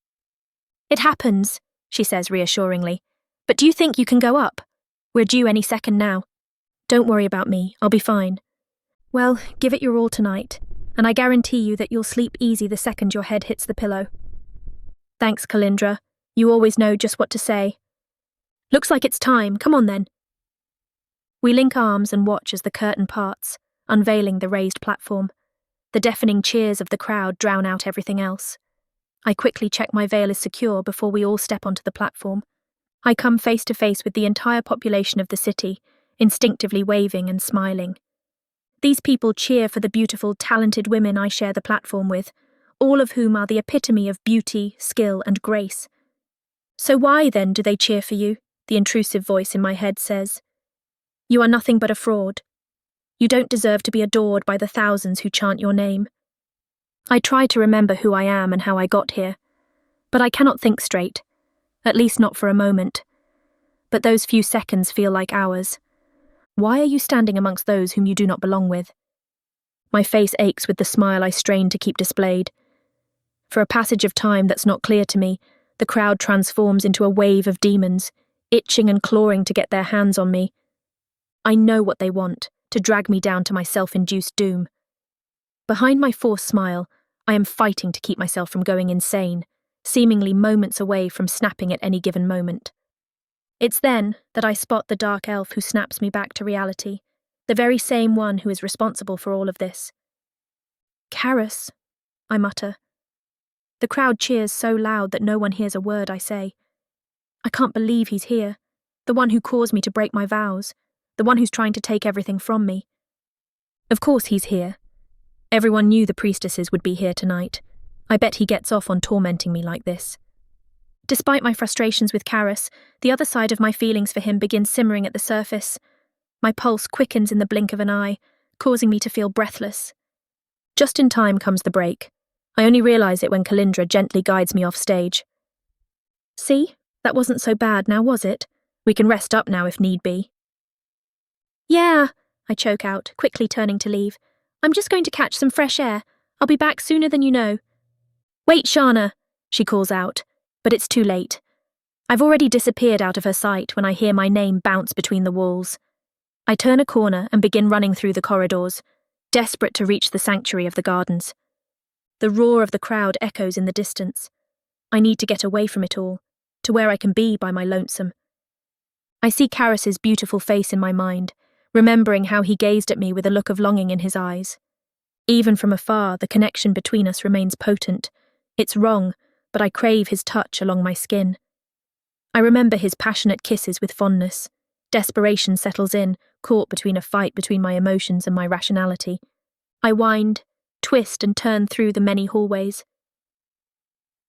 "It happens," she says reassuringly. "But do you think you can go up? We're due any second now." "Don't worry about me, I'll be fine." "Well, give it your all tonight, and I guarantee you that you'll sleep easy the second your head hits the pillow." "Thanks, Kalindra. You always know just what to say." "Looks like it's time, come on then." We link arms and watch as the curtain parts, unveiling the raised platform. The deafening cheers of the crowd drown out everything else. I quickly check my veil is secure before we all step onto the platform. I come face to face with the entire population of the city, instinctively waving and smiling. These people cheer for the beautiful, talented women I share the platform with, all of whom are the epitome of beauty, skill, and grace. So why, then, do they cheer for you? The intrusive voice in my head says. You are nothing but a fraud. You don't deserve to be adored by the thousands who chant your name. I try to remember who I am and how I got here, but I cannot think straight, at least not for a moment. But those few seconds feel like hours. Why are you standing amongst those whom you do not belong with? My face aches with the smile I strain to keep displayed. For a passage of time that's not clear to me, the crowd transforms into a wave of demons, itching and clawing to get their hands on me. I know what they want, to drag me down to my self-induced doom. Behind my forced smile, I am fighting to keep myself from going insane, seemingly moments away from snapping at any given moment. It's then that I spot the dark elf who snaps me back to reality, the very same one who is responsible for all of this. Karis, I mutter. The crowd cheers so loud that no one hears a word I say. I can't believe he's here, the one who caused me to break my vows, the one who's trying to take everything from me. Of course he's here. Everyone knew the priestesses would be here tonight. I bet he gets off on tormenting me like this. Despite my frustrations with Karis, the other side of my feelings for him begins simmering at the surface. My pulse quickens in the blink of an eye, causing me to feel breathless. Just in time comes the break. I only realise it when Kalindra gently guides me off stage. See, that wasn't so bad now, was it? We can rest up now if need be. Yeah, I choke out, quickly turning to leave. I'm just going to catch some fresh air. I'll be back sooner than you know. Wait, Shana, she calls out, but it's too late. I've already disappeared out of her sight when I hear my name bounce between the walls. I turn a corner and begin running through the corridors, desperate to reach the sanctuary of the gardens. The roar of the crowd echoes in the distance. I need to get away from it all, to where I can be by my lonesome. I see Karis's beautiful face in my mind, remembering how he gazed at me with a look of longing in his eyes. Even from afar, the connection between us remains potent. It's wrong, but I crave his touch along my skin. I remember his passionate kisses with fondness. Desperation settles in, caught between a fight between my emotions and my rationality. I wind, twist and turn through the many hallways.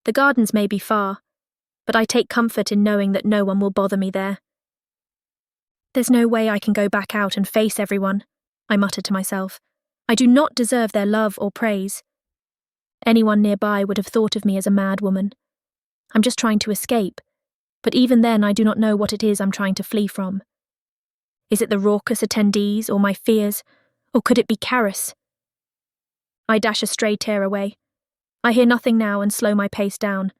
The gardens may be far, but I take comfort in knowing that no one will bother me there. There's no way I can go back out and face everyone, I mutter to myself. I do not deserve their love or praise. Anyone nearby would have thought of me as a mad woman. I'm just trying to escape, but even then I do not know what it is I'm trying to flee from. Is it the raucous attendees or my fears, or could it be Karis? I dash a stray tear away. I hear nothing now and slow my pace down.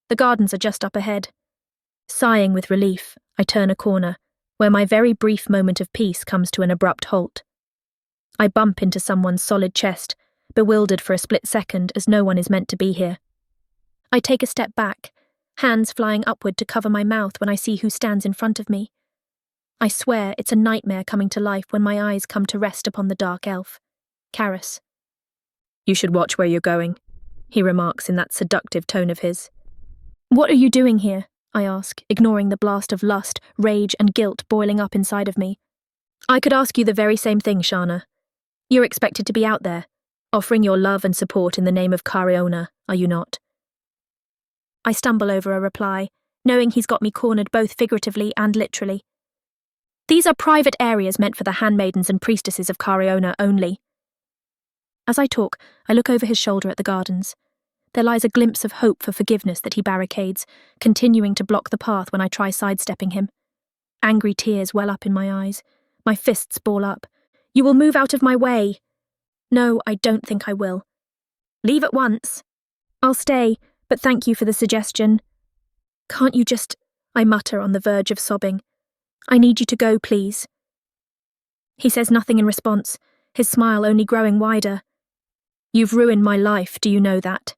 The gardens are just up ahead. Sighing with relief, I turn a corner, where my very brief moment of peace comes to an abrupt halt. I bump into someone's solid chest, bewildered for a split second as no one is meant to be here. I take a step back, hands flying upward to cover my mouth when I see who stands in front of me. I swear it's a nightmare coming to life when my eyes come to rest upon the dark elf, Karis. You should watch where you're going, he remarks in that seductive tone of his. What are you doing here? I ask, ignoring the blast of lust, rage and guilt boiling up inside of me. I could ask you the very same thing, Shana. You're expected to be out there, offering your love and support in the name of Cariona, are you not? I stumble over a reply, knowing he's got me cornered both figuratively and literally. These are private areas meant for the handmaidens and priestesses of Cariona only. As I talk, I look over his shoulder at the gardens. There lies a glimpse of hope for forgiveness that he barricades, continuing to block the path when I try sidestepping him. Angry tears well up in my eyes. My fists ball up. You will move out of my way. No, I don't think I will. Leave at once. I'll stay, but thank you for the suggestion. Can't you just... I mutter on the verge of sobbing. I need you to go, please. He says nothing in response, his smile only growing wider. You've ruined my life, do you know that?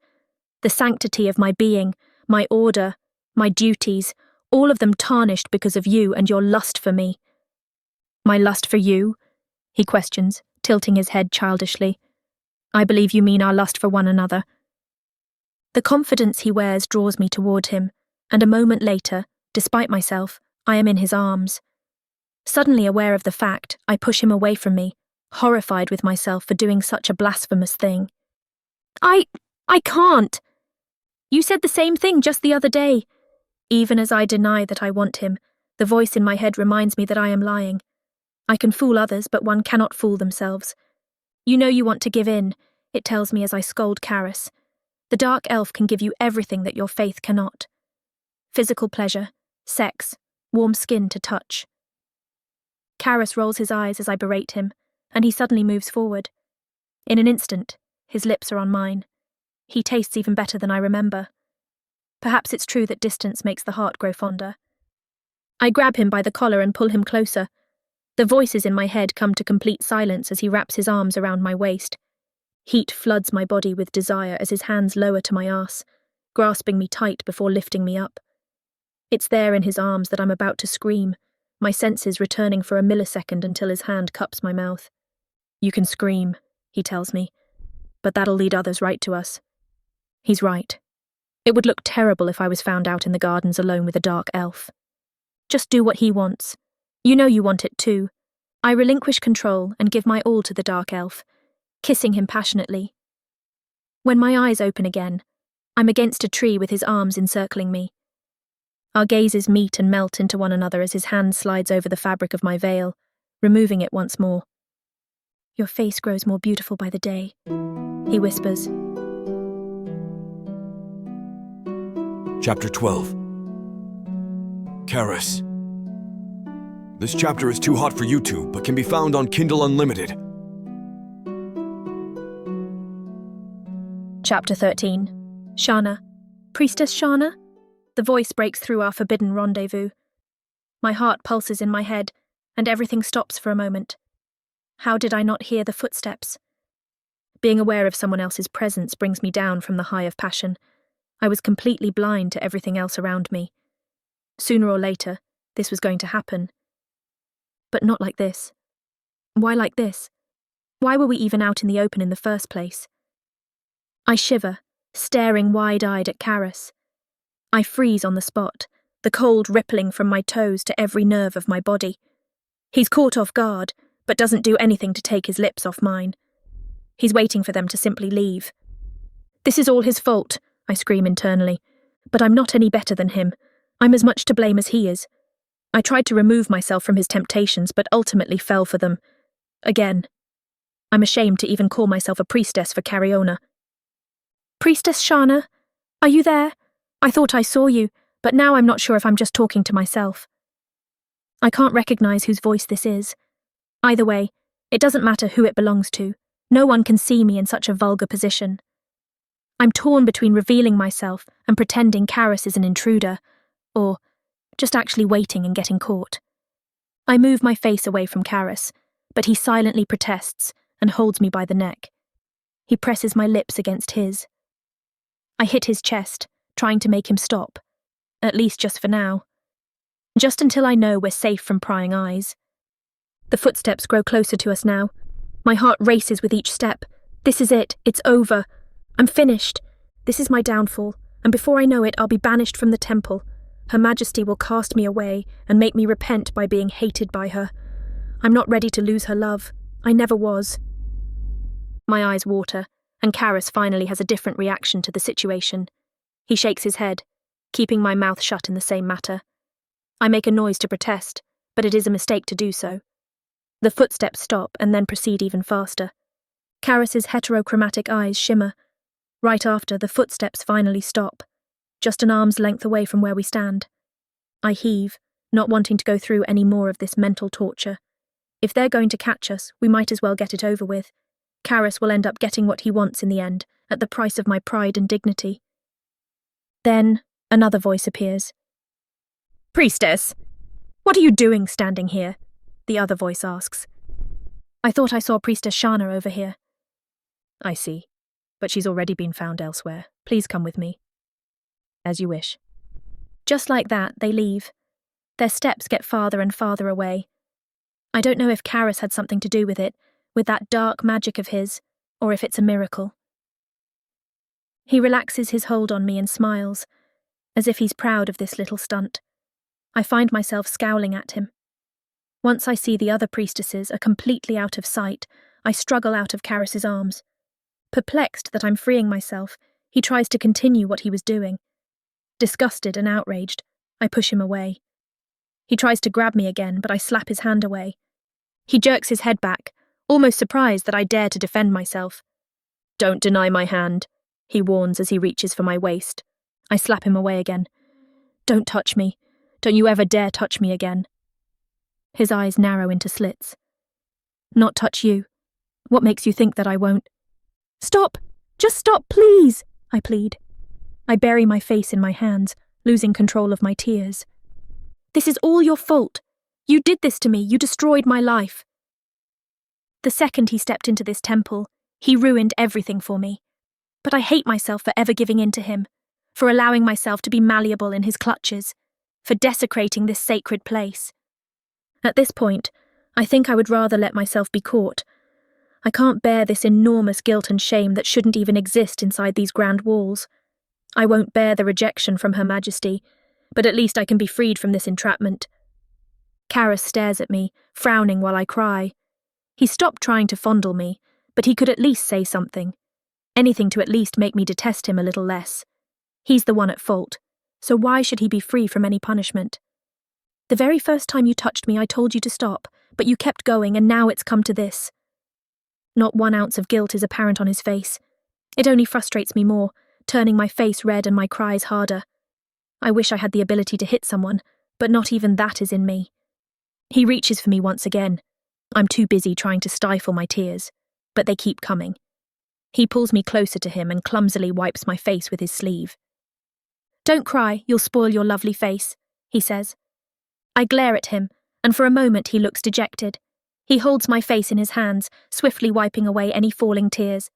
The sanctity of my being, my order, my duties, all of them tarnished because of you and your lust for me. My lust for you? He questions, tilting his head childishly. I believe you mean our lust for one another. The confidence he wears draws me toward him, and a moment later, Despite myself, I am in his arms. Suddenly aware of the fact, I push him away from me, horrified with myself for doing such a blasphemous thing. I can't! You said the same thing just the other day. Even as I deny that I want him, the voice in my head reminds me that I am lying. I can fool others, but one cannot fool themselves. You know you want to give in, it tells me as I scold Karis. The dark elf can give you everything that your faith cannot. Physical pleasure, sex, warm skin to touch. Karis rolls his eyes as I berate him, and he suddenly moves forward. In an instant, his lips are on mine. He tastes even better than I remember. Perhaps it's true that distance makes the heart grow fonder. I grab him by the collar and pull him closer. The voices in my head come to complete silence as he wraps his arms around my waist. Heat floods my body with desire as his hands lower to my arse, grasping me tight before lifting me up. It's there in his arms that I'm about to scream, my senses returning for a millisecond until his hand cups my mouth. You can scream, he tells me, but that'll lead others right to us. He's right. It would look terrible if I was found out in the gardens alone with a dark elf. Just do what he wants. You know you want it too. I relinquish control and give my all to the dark elf, kissing him passionately. When my eyes open again, I'm against a tree with his arms encircling me. Our gazes meet and melt into one another as his hand slides over the fabric of my veil, removing it once more. Your face grows more beautiful by the day, he whispers. Chapter 12. Karis. This chapter is too hot for YouTube, but can be found on Kindle Unlimited. Chapter 13. Shana. Priestess Shana? The voice breaks through our forbidden rendezvous. My heart pulses in my head, and everything stops for a moment. How did I not hear the footsteps? Being aware of someone else's presence brings me down from the high of passion. I was completely blind to everything else around me. Sooner or later, this was going to happen. But not like this. Why like this? Why were we even out in the open in the first place? I shiver, staring wide-eyed at Karis. I freeze on the spot, the cold rippling from my toes to every nerve of my body. He's caught off guard, but doesn't do anything to take his lips off mine. He's waiting for them to simply leave. This is all his fault, I scream internally, but I'm not any better than him. I'm as much to blame as he is. I tried to remove myself from his temptations, but ultimately fell for them. Again. I'm ashamed to even call myself a priestess for Cariona. Priestess Shana, are you there? I thought I saw you, but now I'm not sure if I'm just talking to myself. I can't recognize whose voice this is. Either way, it doesn't matter who it belongs to. No one can see me in such a vulgar position. I'm torn between revealing myself and pretending Karis is an intruder, or just actually waiting and getting caught. I move my face away from Karis, but he silently protests and holds me by the neck. He presses my lips against his. I hit his chest, trying to make him stop, at least just for now. Just until I know we're safe from prying eyes. The footsteps grow closer to us now. My heart races with each step. This is it. It's over. I'm finished. This is my downfall, and before I know it, I'll be banished from the temple. Her Majesty will cast me away and make me repent by being hated by her. I'm not ready to lose her love. I never was. My eyes water, and Karis finally has a different reaction to the situation. He shakes his head, keeping my mouth shut in the same matter. I make a noise to protest, but it is a mistake to do so. The footsteps stop and then proceed even faster. Karis's heterochromatic eyes shimmer. Right after, the footsteps finally stop, just an arm's length away from where we stand. I heave, not wanting to go through any more of this mental torture. If they're going to catch us, we might as well get it over with. Karis will end up getting what he wants in the end, at the price of my pride and dignity. Then, another voice appears. Priestess, what are you doing standing here? The other voice asks. I thought I saw Priestess Shana over here. I see, but she's already been found elsewhere. Please come with me. As you wish. Just like that, they leave. Their steps get farther and farther away. I don't know if Karis had something to do with it, with that dark magic of his, or if it's a miracle. He relaxes his hold on me and smiles, as if he's proud of this little stunt. I find myself scowling at him. Once I see the other priestesses are completely out of sight, I struggle out of Karis's arms. Perplexed that I'm freeing myself, he tries to continue what he was doing. Disgusted and outraged, I push him away. He tries to grab me again, but I slap his hand away. He jerks his head back, almost surprised that I dare to defend myself. "Don't deny my hand," he warns as he reaches for my waist. I slap him away again. "Don't touch me. Don't you ever dare touch me again." His eyes narrow into slits. "Not touch you? What makes you think that I won't?" "Stop! Just stop, please!" I plead. I bury my face in my hands, losing control of my tears. "This is all your fault. You did this to me. You destroyed my life." The second he stepped into this temple, he ruined everything for me. But I hate myself for ever giving in to him, for allowing myself to be malleable in his clutches, for desecrating this sacred place. At this point, I think I would rather let myself be caught. I can't bear this enormous guilt and shame that shouldn't even exist inside these grand walls. I won't bear the rejection from Her Majesty, but at least I can be freed from this entrapment. Karis stares at me, frowning while I cry. He stopped trying to fondle me, but he could at least say something. Anything to at least make me detest him a little less. He's the one at fault, so why should he be free from any punishment? "The very first time you touched me, I told you to stop, but you kept going, and now it's come to this." Not 1 ounce of guilt is apparent on his face. It only frustrates me more, turning my face red and my cries harder. I wish I had the ability to hit someone, but not even that is in me. He reaches for me once again. I'm too busy trying to stifle my tears, but they keep coming. He pulls me closer to him and clumsily wipes my face with his sleeve. "Don't cry, you'll spoil your lovely face," he says. I glare at him, and for a moment he looks dejected. He holds my face in his hands, swiftly wiping away any falling tears.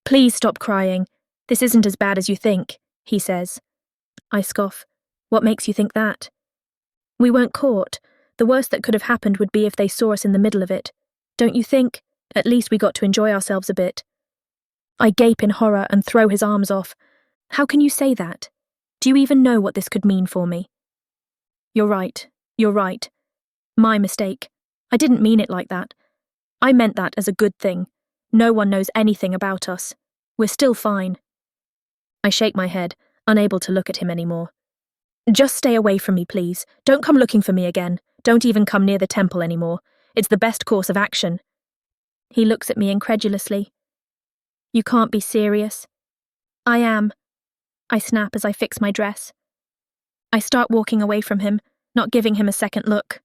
"Please stop crying. This isn't as bad as you think," he says. I scoff. "What makes you think that?" "We weren't caught. The worst that could have happened would be if they saw us in the middle of it. Don't you think? At least we got to enjoy ourselves a bit." I gape in horror and throw his arms off. "How can you say that? Do you even know what this could mean for me?" You're right. My mistake. I didn't mean it like that. I meant that as a good thing. No one knows anything about us. We're still fine." I shake my head, unable to look at him anymore. "Just stay away from me, please. Don't come looking for me again. Don't even come near the temple anymore. It's the best course of action." He looks at me incredulously. "You can't be serious." "I am," I snap as I fix my dress. I start walking away from him, not giving him a second look.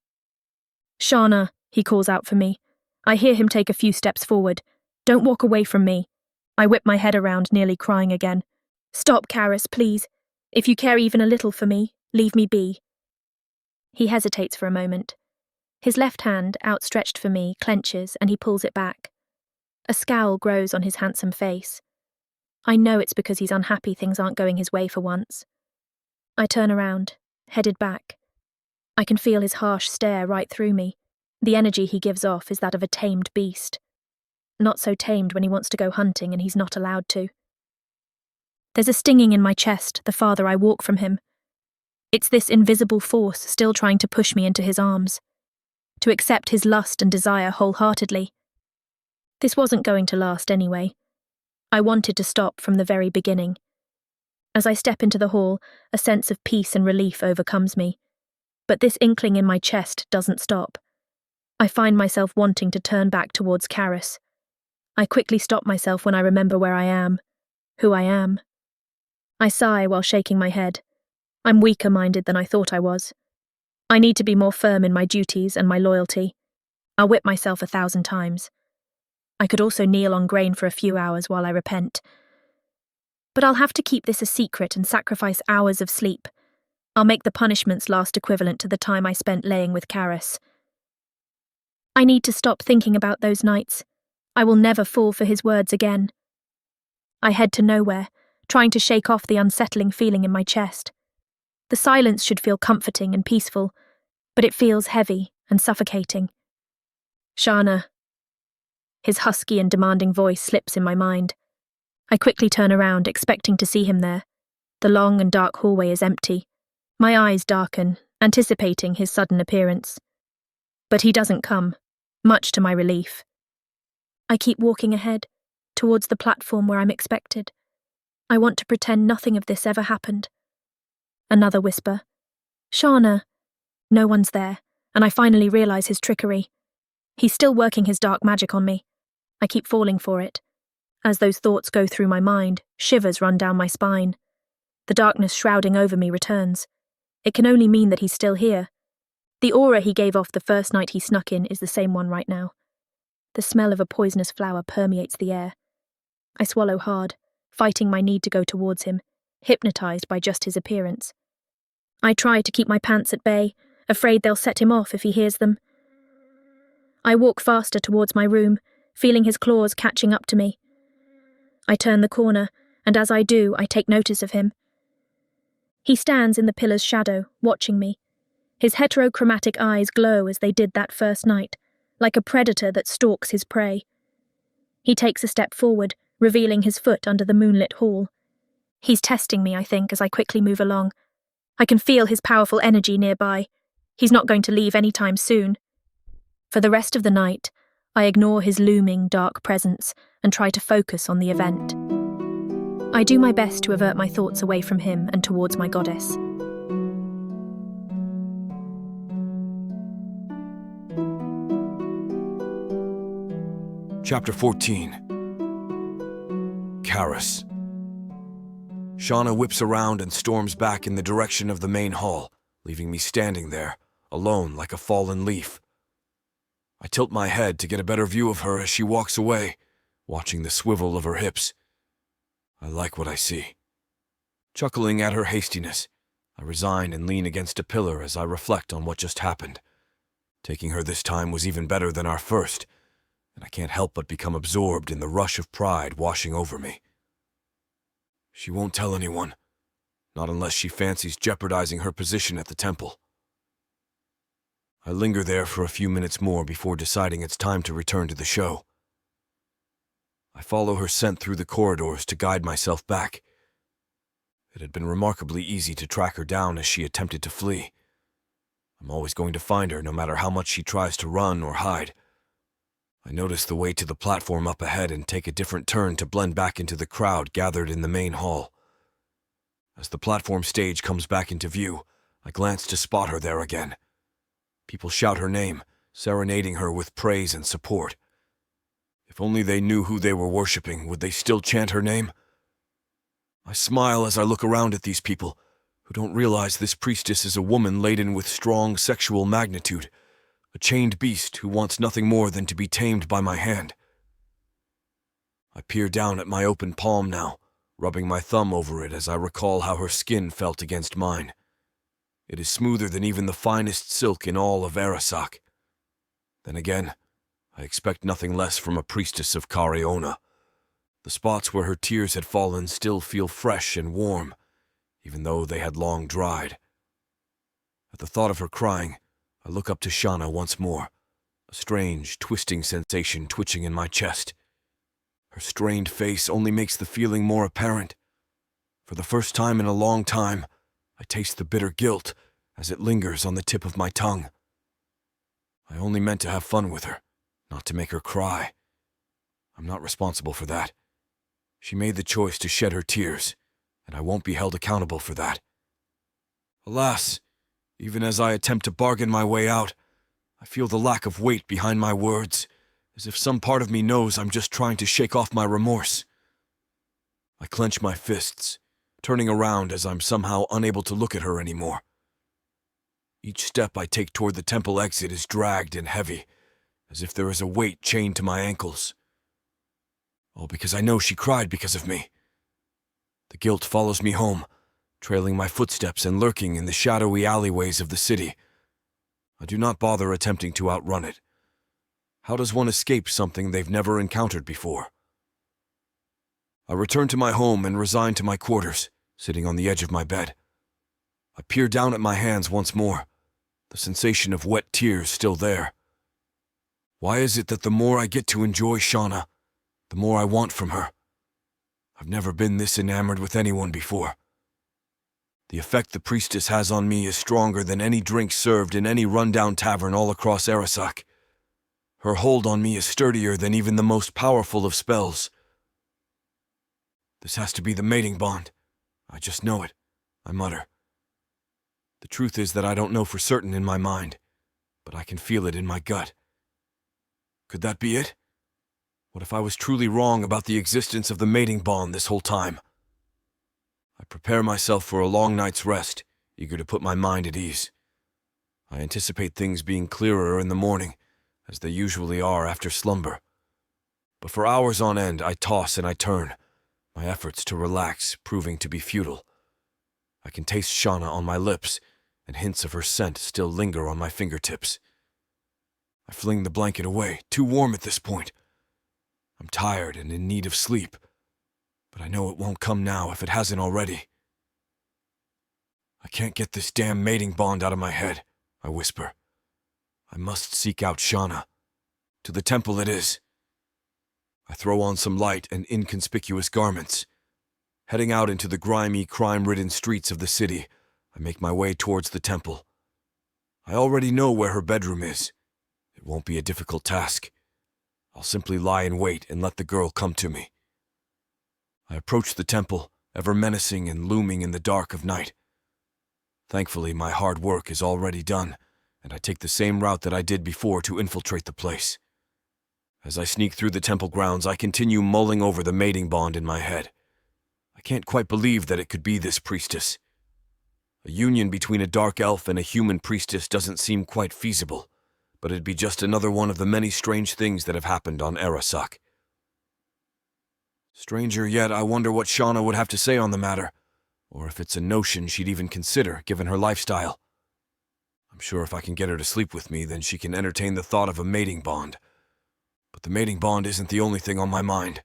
"Shauna," he calls out for me. I hear him take a few steps forward. "Don't walk away from me." I whip my head around, nearly crying again. "Stop, Karis, please. If you care even a little for me, leave me be." He hesitates for a moment. His left hand, outstretched for me, clenches and he pulls it back. A scowl grows on his handsome face. I know it's because he's unhappy things aren't going his way for once. I turn around, headed back. I can feel his harsh stare right through me. The energy he gives off is that of a tamed beast. Not so tamed when he wants to go hunting and he's not allowed to. There's a stinging in my chest the farther I walk from him. It's this invisible force still trying to push me into his arms, to accept his lust and desire wholeheartedly. This wasn't going to last anyway. I wanted to stop from the very beginning. As I step into the hall, a sense of peace and relief overcomes me. But this inkling in my chest doesn't stop. I find myself wanting to turn back towards Karis. I quickly stop myself when I remember where I am, who I am. I sigh while shaking my head. I'm weaker-minded than I thought I was. I need to be more firm in my duties and my loyalty. I'll whip myself 1,000 times. I could also kneel on grain for a few hours while I repent. But I'll have to keep this a secret and sacrifice hours of sleep. I'll make the punishments last equivalent to the time I spent laying with Karis. I need to stop thinking about those nights. I will never fall for his words again. I head to nowhere, trying to shake off the unsettling feeling in my chest. The silence should feel comforting and peaceful, but it feels heavy and suffocating. "Shauna." His husky and demanding voice slips in my mind. I quickly turn around, expecting to see him there. The long and dark hallway is empty. My eyes darken, anticipating his sudden appearance. But he doesn't come, much to my relief. I keep walking ahead, towards the platform where I'm expected. I want to pretend nothing of this ever happened. Another whisper. Shauna. No one's there, and I finally realize his trickery. He's still working his dark magic on me. I keep falling for it. As those thoughts go through my mind, shivers run down my spine. The darkness shrouding over me returns. It can only mean that he's still here. The aura he gave off the first night he snuck in is the same one right now. The smell of a poisonous flower permeates the air. I swallow hard, fighting my need to go towards him, hypnotized by just his appearance. I try to keep my pants at bay, afraid they'll set him off if he hears them. I walk faster towards my room, feeling his claws catching up to me. I turn the corner, and as I do, I take notice of him. He stands in the pillar's shadow, watching me. His heterochromatic eyes glow as they did that first night, like a predator that stalks his prey. He takes a step forward, revealing his foot under the moonlit hall. He's testing me, I think, as I quickly move along. I can feel his powerful energy nearby. He's not going to leave any time soon. For the rest of the night, I ignore his looming, dark presence and try to focus on the event. I do my best to avert my thoughts away from him and towards my goddess. Chapter 14. Karis. Shauna whips around and storms back in the direction of the main hall, leaving me standing there, alone like a fallen leaf. I tilt my head to get a better view of her as she walks away, watching the swivel of her hips. I like what I see. Chuckling at her hastiness, I resign and lean against a pillar as I reflect on what just happened. Taking her this time was even better than our first, and I can't help but become absorbed in the rush of pride washing over me. She won't tell anyone, not unless she fancies jeopardizing her position at the temple. I linger there for a few minutes more before deciding it's time to return to the show. I follow her scent through the corridors to guide myself back. It had been remarkably easy to track her down as she attempted to flee. I'm always going to find her no matter how much she tries to run or hide. I notice the way to the platform up ahead and take a different turn to blend back into the crowd gathered in the main hall. As the platform stage comes back into view, I glance to spot her there again. People shout her name, serenading her with praise and support. If only they knew who they were worshipping, would they still chant her name? I smile as I look around at these people, who don't realize this priestess is a woman laden with strong sexual magnitude, a chained beast who wants nothing more than to be tamed by my hand. I peer down at my open palm now, rubbing my thumb over it as I recall how her skin felt against mine. It is smoother than even the finest silk in all of Arasaka. Then again, I expect nothing less from a priestess of Cariona. The spots where her tears had fallen still feel fresh and warm, even though they had long dried. At the thought of her crying, I look up to Shauna once more, a strange, twisting sensation twitching in my chest. Her strained face only makes the feeling more apparent. For the first time in a long time, I taste the bitter guilt as it lingers on the tip of my tongue. I only meant to have fun with her, not to make her cry. I'm not responsible for that. She made the choice to shed her tears, and I won't be held accountable for that. Alas, even as I attempt to bargain my way out, I feel the lack of weight behind my words, as if some part of me knows I'm just trying to shake off my remorse. I clench my fists, turning around as I'm somehow unable to look at her anymore. Each step I take toward the temple exit is dragged and heavy, as if there is a weight chained to my ankles. All because I know she cried because of me. The guilt follows me home, trailing my footsteps and lurking in the shadowy alleyways of the city. I do not bother attempting to outrun it. How does one escape something they've never encountered before? I return to my home and resign to my quarters, sitting on the edge of my bed. I peer down at my hands once more, the sensation of wet tears still there. Why is it that the more I get to enjoy Shauna, the more I want from her? I've never been this enamored with anyone before. The effect the priestess has on me is stronger than any drink served in any rundown tavern all across Arasaka. Her hold on me is sturdier than even the most powerful of spells. This has to be the mating bond. I just know it, I mutter. The truth is that I don't know for certain in my mind, but I can feel it in my gut. Could that be it? What if I was truly wrong about the existence of the mating bond this whole time? I prepare myself for a long night's rest, eager to put my mind at ease. I anticipate things being clearer in the morning, as they usually are after slumber. But for hours on end, I toss and I turn, my efforts to relax proving to be futile. I can taste Shauna on my lips, and hints of her scent still linger on my fingertips. I fling the blanket away, too warm at this point. I'm tired and in need of sleep, but I know it won't come now if it hasn't already. I can't get this damn mating bond out of my head, I whisper. I must seek out Shauna. To the temple it is. I throw on some light and inconspicuous garments. Heading out into the grimy, crime-ridden streets of the city, I make my way towards the temple. I already know where her bedroom is. It won't be a difficult task. I'll simply lie in wait and let the girl come to me. I approach the temple, ever menacing and looming in the dark of night. Thankfully, my hard work is already done, and I take the same route that I did before to infiltrate the place. As I sneak through the temple grounds, I continue mulling over the mating bond in my head. I can't quite believe that it could be this priestess. A union between a dark elf and a human priestess doesn't seem quite feasible, but it'd be just another one of the many strange things that have happened on Arasaka. Stranger yet, I wonder what Shauna would have to say on the matter, or if it's a notion she'd even consider, given her lifestyle. I'm sure if I can get her to sleep with me, then she can entertain the thought of a mating bond. But the mating bond isn't the only thing on my mind.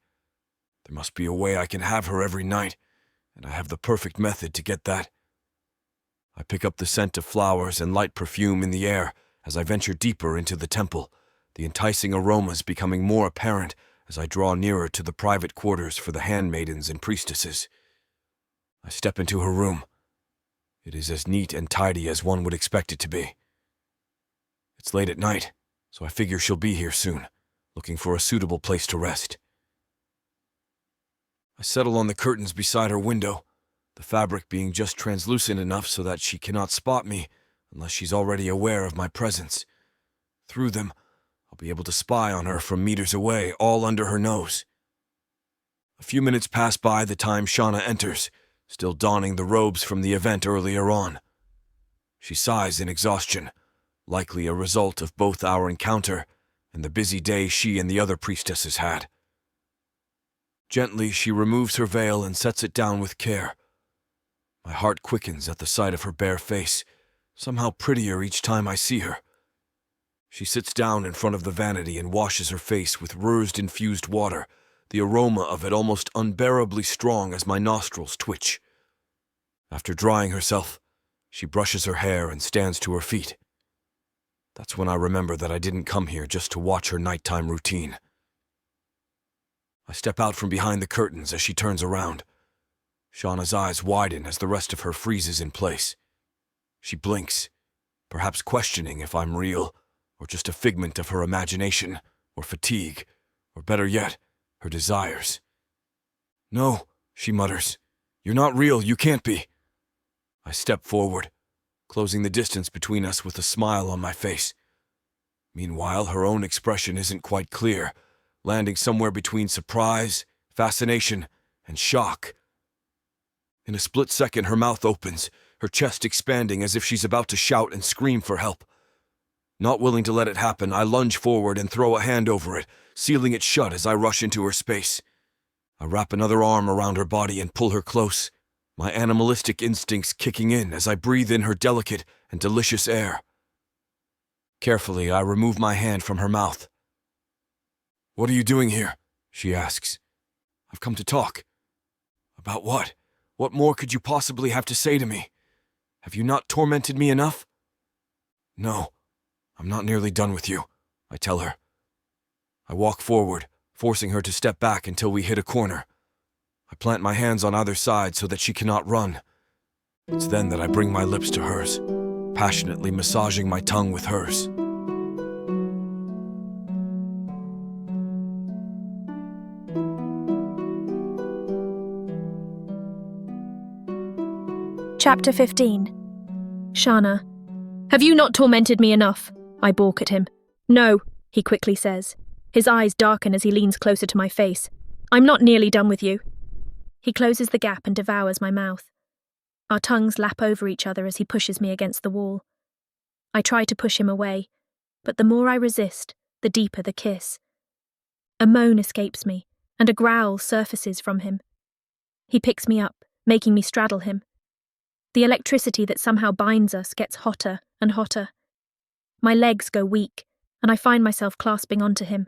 There must be a way I can have her every night, and I have the perfect method to get that. I pick up the scent of flowers and light perfume in the air as I venture deeper into the temple, the enticing aromas becoming more apparent as I draw nearer to the private quarters for the handmaidens and priestesses. I step into her room. It is as neat and tidy as one would expect it to be. It's late at night, so I figure she'll be here soon, looking for a suitable place to rest. I settle on the curtains beside her window, the fabric being just translucent enough so that she cannot spot me unless she's already aware of my presence. Through them, I'll be able to spy on her from meters away, all under her nose. A few minutes pass by the time Shauna enters, still donning the robes from the event earlier on. She sighs in exhaustion, likely a result of both our encounter and the busy day she and the other priestesses had. Gently, she removes her veil and sets it down with care. My heart quickens at the sight of her bare face, somehow prettier each time I see her. She sits down in front of the vanity and washes her face with Rurst-infused water, the aroma of it almost unbearably strong as my nostrils twitch. After drying herself, she brushes her hair and stands to her feet. That's when I remember that I didn't come here just to watch her nighttime routine. I step out from behind the curtains as she turns around. Shauna's eyes widen as the rest of her freezes in place. She blinks, perhaps questioning if I'm real, or just a figment of her imagination, or fatigue, or better yet, her desires. "No," she mutters. "You're not real, you can't be." I step forward, closing the distance between us with a smile on my face. Meanwhile, her own expression isn't quite clear, landing somewhere between surprise, fascination, and shock. In a split second, her mouth opens, her chest expanding as if she's about to shout and scream for help. Not willing to let it happen, I lunge forward and throw a hand over it, sealing it shut as I rush into her space. I wrap another arm around her body and pull her close, my animalistic instincts kicking in as I breathe in her delicate and delicious air. Carefully, I remove my hand from her mouth. "What are you doing here?" she asks. "I've come to talk." "About what? What more could you possibly have to say to me? Have you not tormented me enough?" "No, I'm not nearly done with you," I tell her. I walk forward, forcing her to step back until we hit a corner. I plant my hands on either side so that she cannot run. It's then that I bring my lips to hers, passionately massaging my tongue with hers. Chapter 15. Shana. Have you not tormented me enough? I balk at him. No, he quickly says. His eyes darken as he leans closer to my face. I'm not nearly done with you. He closes the gap and devours my mouth. Our tongues lap over each other as he pushes me against the wall. I try to push him away, but the more I resist, the deeper the kiss. A moan escapes me, and a growl surfaces from him. He picks me up, making me straddle him. The electricity that somehow binds us gets hotter and hotter. My legs go weak, and I find myself clasping onto him.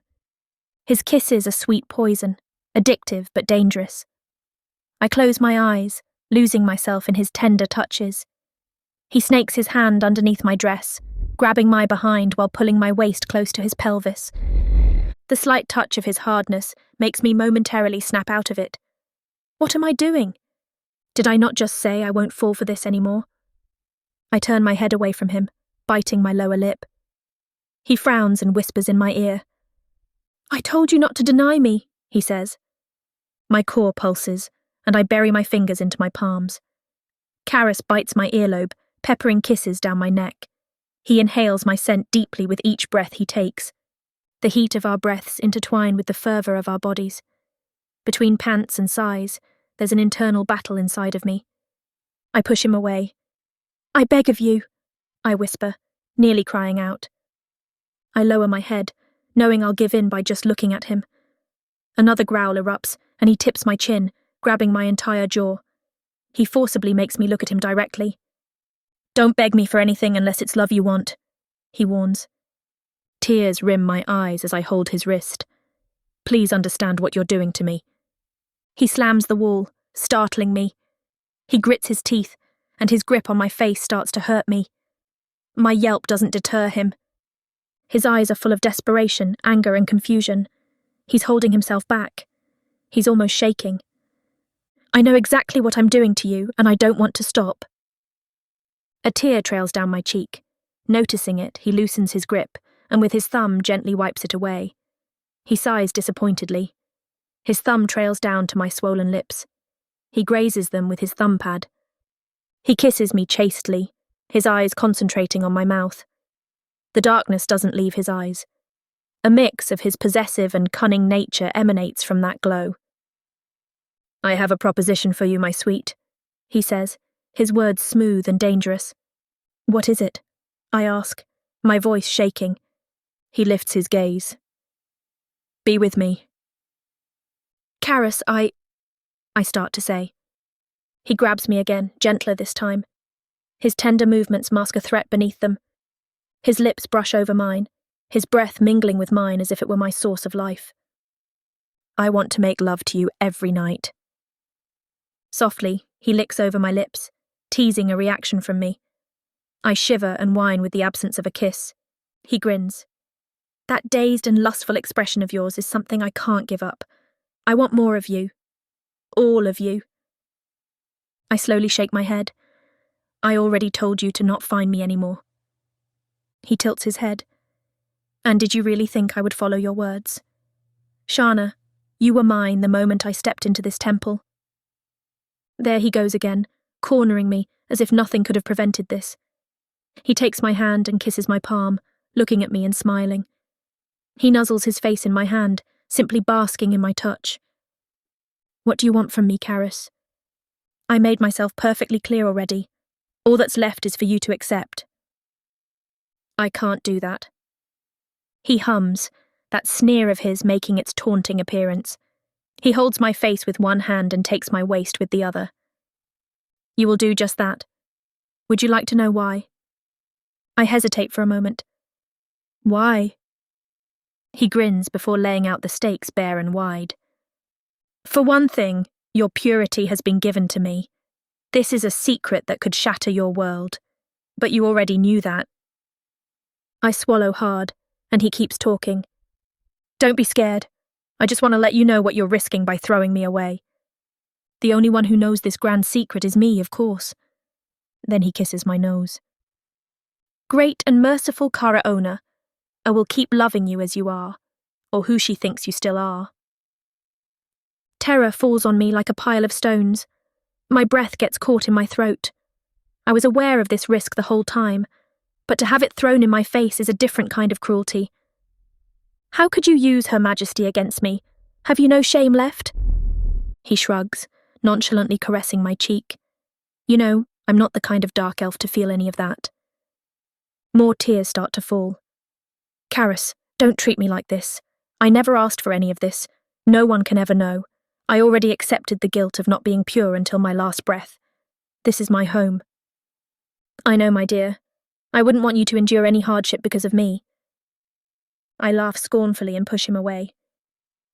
His kisses are sweet poison, addictive but dangerous. I close my eyes, losing myself in his tender touches. He snakes his hand underneath my dress, grabbing my behind while pulling my waist close to his pelvis. The slight touch of his hardness makes me momentarily snap out of it. What am I doing? Did I not just say I won't fall for this anymore? I turn my head away from him, biting my lower lip. He frowns and whispers in my ear. I told you not to deny me, he says. My core pulses, and I bury my fingers into my palms. Karis bites my earlobe, peppering kisses down my neck. He inhales my scent deeply with each breath he takes. The heat of our breaths intertwine with the fervour of our bodies. Between pants and sighs, there's an internal battle inside of me. I push him away. I beg of you, I whisper, nearly crying out. I lower my head, knowing I'll give in by just looking at him. Another growl erupts, and he tips my chin, grabbing my entire jaw. He forcibly makes me look at him directly. Don't beg me for anything unless it's love you want, he warns. Tears rim my eyes as I hold his wrist. Please understand what you're doing to me. He slams the wall, startling me. He grits his teeth, and his grip on my face starts to hurt me. My yelp doesn't deter him. His eyes are full of desperation, anger, and confusion. He's holding himself back. He's almost shaking. I know exactly what I'm doing to you, and I don't want to stop. A tear trails down my cheek. Noticing it, he loosens his grip, and with his thumb gently wipes it away. He sighs disappointedly. His thumb trails down to my swollen lips. He grazes them with his thumb pad. He kisses me chastely, his eyes concentrating on my mouth. The darkness doesn't leave his eyes. A mix of his possessive and cunning nature emanates from that glow. I have a proposition for you, my sweet, he says, his words smooth and dangerous. What is it? I ask, my voice shaking. He lifts his gaze. Be with me. Karis, I start to say. He grabs me again, gentler this time. His tender movements mask a threat beneath them. His lips brush over mine, his breath mingling with mine as if it were my source of life. I want to make love to you every night. Softly, he licks over my lips, teasing a reaction from me. I shiver and whine with the absence of a kiss. He grins. That dazed and lustful expression of yours is something I can't give up. I want more of you. All of you. I slowly shake my head. I already told you to not find me anymore. He tilts his head. And did you really think I would follow your words? Shana, you were mine the moment I stepped into this temple. There he goes again, cornering me as if nothing could have prevented this. He takes my hand and kisses my palm, looking at me and smiling. He nuzzles his face in my hand, simply basking in my touch. What do you want from me, Karis? I made myself perfectly clear already. All that's left is for you to accept. I can't do that. He hums, that sneer of his making its taunting appearance. He holds my face with one hand and takes my waist with the other. You will do just that. Would you like to know why? I hesitate for a moment. Why? He grins before laying out the stakes bare and wide. For one thing, your purity has been given to me. This is a secret that could shatter your world. But you already knew that. I swallow hard, and he keeps talking. Don't be scared. I just want to let you know what you're risking by throwing me away. The only one who knows this grand secret is me, of course. Then he kisses my nose. Great and merciful Karaona, I will keep loving you as you are, or who she thinks you still are. Terror falls on me like a pile of stones. My breath gets caught in my throat. I was aware of this risk the whole time, but to have it thrown in my face is a different kind of cruelty. How could you use Her Majesty against me? Have you no shame left? He shrugs, nonchalantly caressing my cheek. You know, I'm not the kind of dark elf to feel any of that. More tears start to fall. Karis, don't treat me like this. I never asked for any of this. No one can ever know. I already accepted the guilt of not being pure until my last breath. This is my home. I know, my dear. I wouldn't want you to endure any hardship because of me. I laugh scornfully and push him away.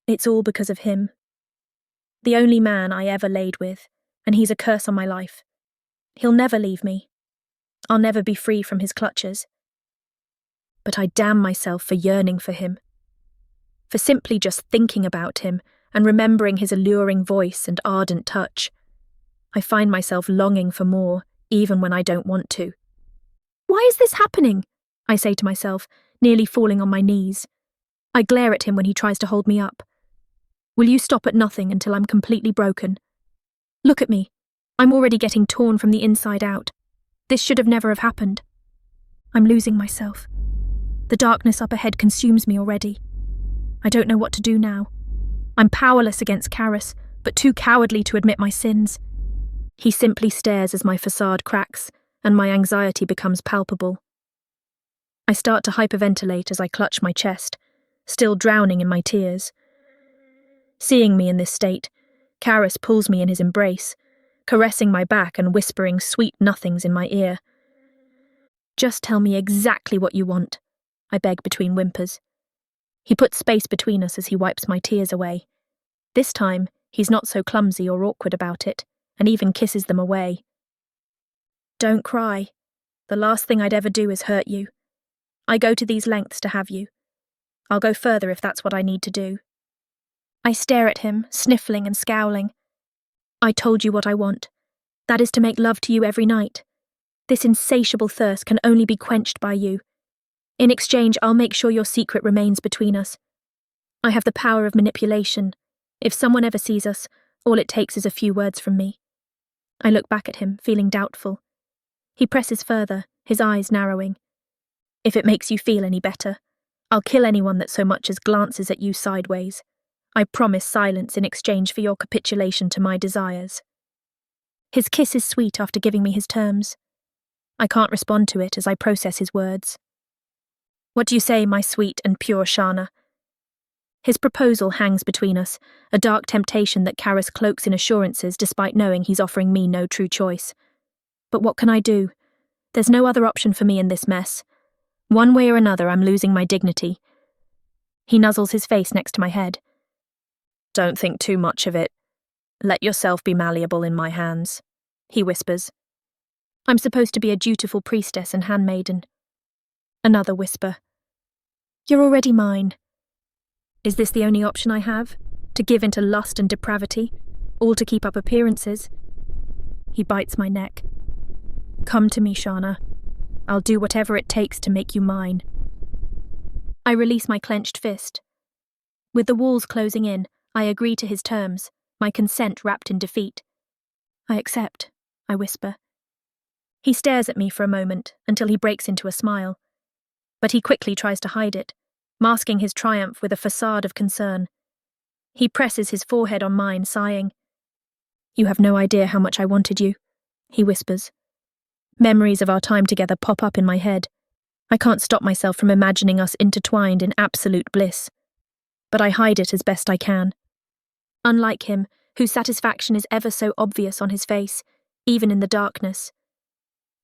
It's all because of him. The only man I ever laid with, and he's a curse on my life. He'll never leave me. I'll never be free from his clutches. But I damn myself for yearning for him. For simply just thinking about him and remembering his alluring voice and ardent touch. I find myself longing for more, even when I don't want to. Why is this happening? I say to myself, nearly falling on my knees. I glare at him when he tries to hold me up. Will you stop at nothing until I'm completely broken? Look at me. I'm already getting torn from the inside out. This should have never have happened. I'm losing myself. The darkness up ahead consumes me already. I don't know what to do now. I'm powerless against Karis, but too cowardly to admit my sins. He simply stares as my facade cracks, and my anxiety becomes palpable. I start to hyperventilate as I clutch my chest, still drowning in my tears. Seeing me in this state, Karis pulls me in his embrace, caressing my back and whispering sweet nothings in my ear. Just tell me exactly what you want, I beg between whimpers. He puts space between us as he wipes my tears away. This time, he's not so clumsy or awkward about it, and even kisses them away. Don't cry. The last thing I'd ever do is hurt you. I go to these lengths to have you. I'll go further if that's what I need to do. I stare at him, sniffling and scowling. I told you what I want. That is to make love to you every night. This insatiable thirst can only be quenched by you. In exchange, I'll make sure your secret remains between us. I have the power of manipulation. If someone ever sees us, all it takes is a few words from me. I look back at him, feeling doubtful. He presses further, his eyes narrowing. If it makes you feel any better, I'll kill anyone that so much as glances at you sideways. I promise silence in exchange for your capitulation to my desires. His kiss is sweet after giving me his terms. I can't respond to it as I process his words. What do you say, my sweet and pure Shana? His proposal hangs between us, a dark temptation that Karis cloaks in assurances despite knowing he's offering me no true choice. But what can I do? There's no other option for me in this mess. One way or another, I'm losing my dignity. He nuzzles his face next to my head. Don't think too much of it. Let yourself be malleable in my hands, he whispers. I'm supposed to be a dutiful priestess and handmaiden. Another whisper. You're already mine. Is this the only option I have? To give into lust and depravity? All to keep up appearances? He bites my neck. Come to me, Shana. I'll do whatever it takes to make you mine. I release my clenched fist. With the walls closing in, I agree to his terms, my consent wrapped in defeat. I accept, I whisper. He stares at me for a moment until he breaks into a smile. But he quickly tries to hide it, masking his triumph with a facade of concern. He presses his forehead on mine, sighing. You have no idea how much I wanted you, he whispers. Memories of our time together pop up in my head. I can't stop myself from imagining us intertwined in absolute bliss. But I hide it as best I can. Unlike him, whose satisfaction is ever so obvious on his face, even in the darkness.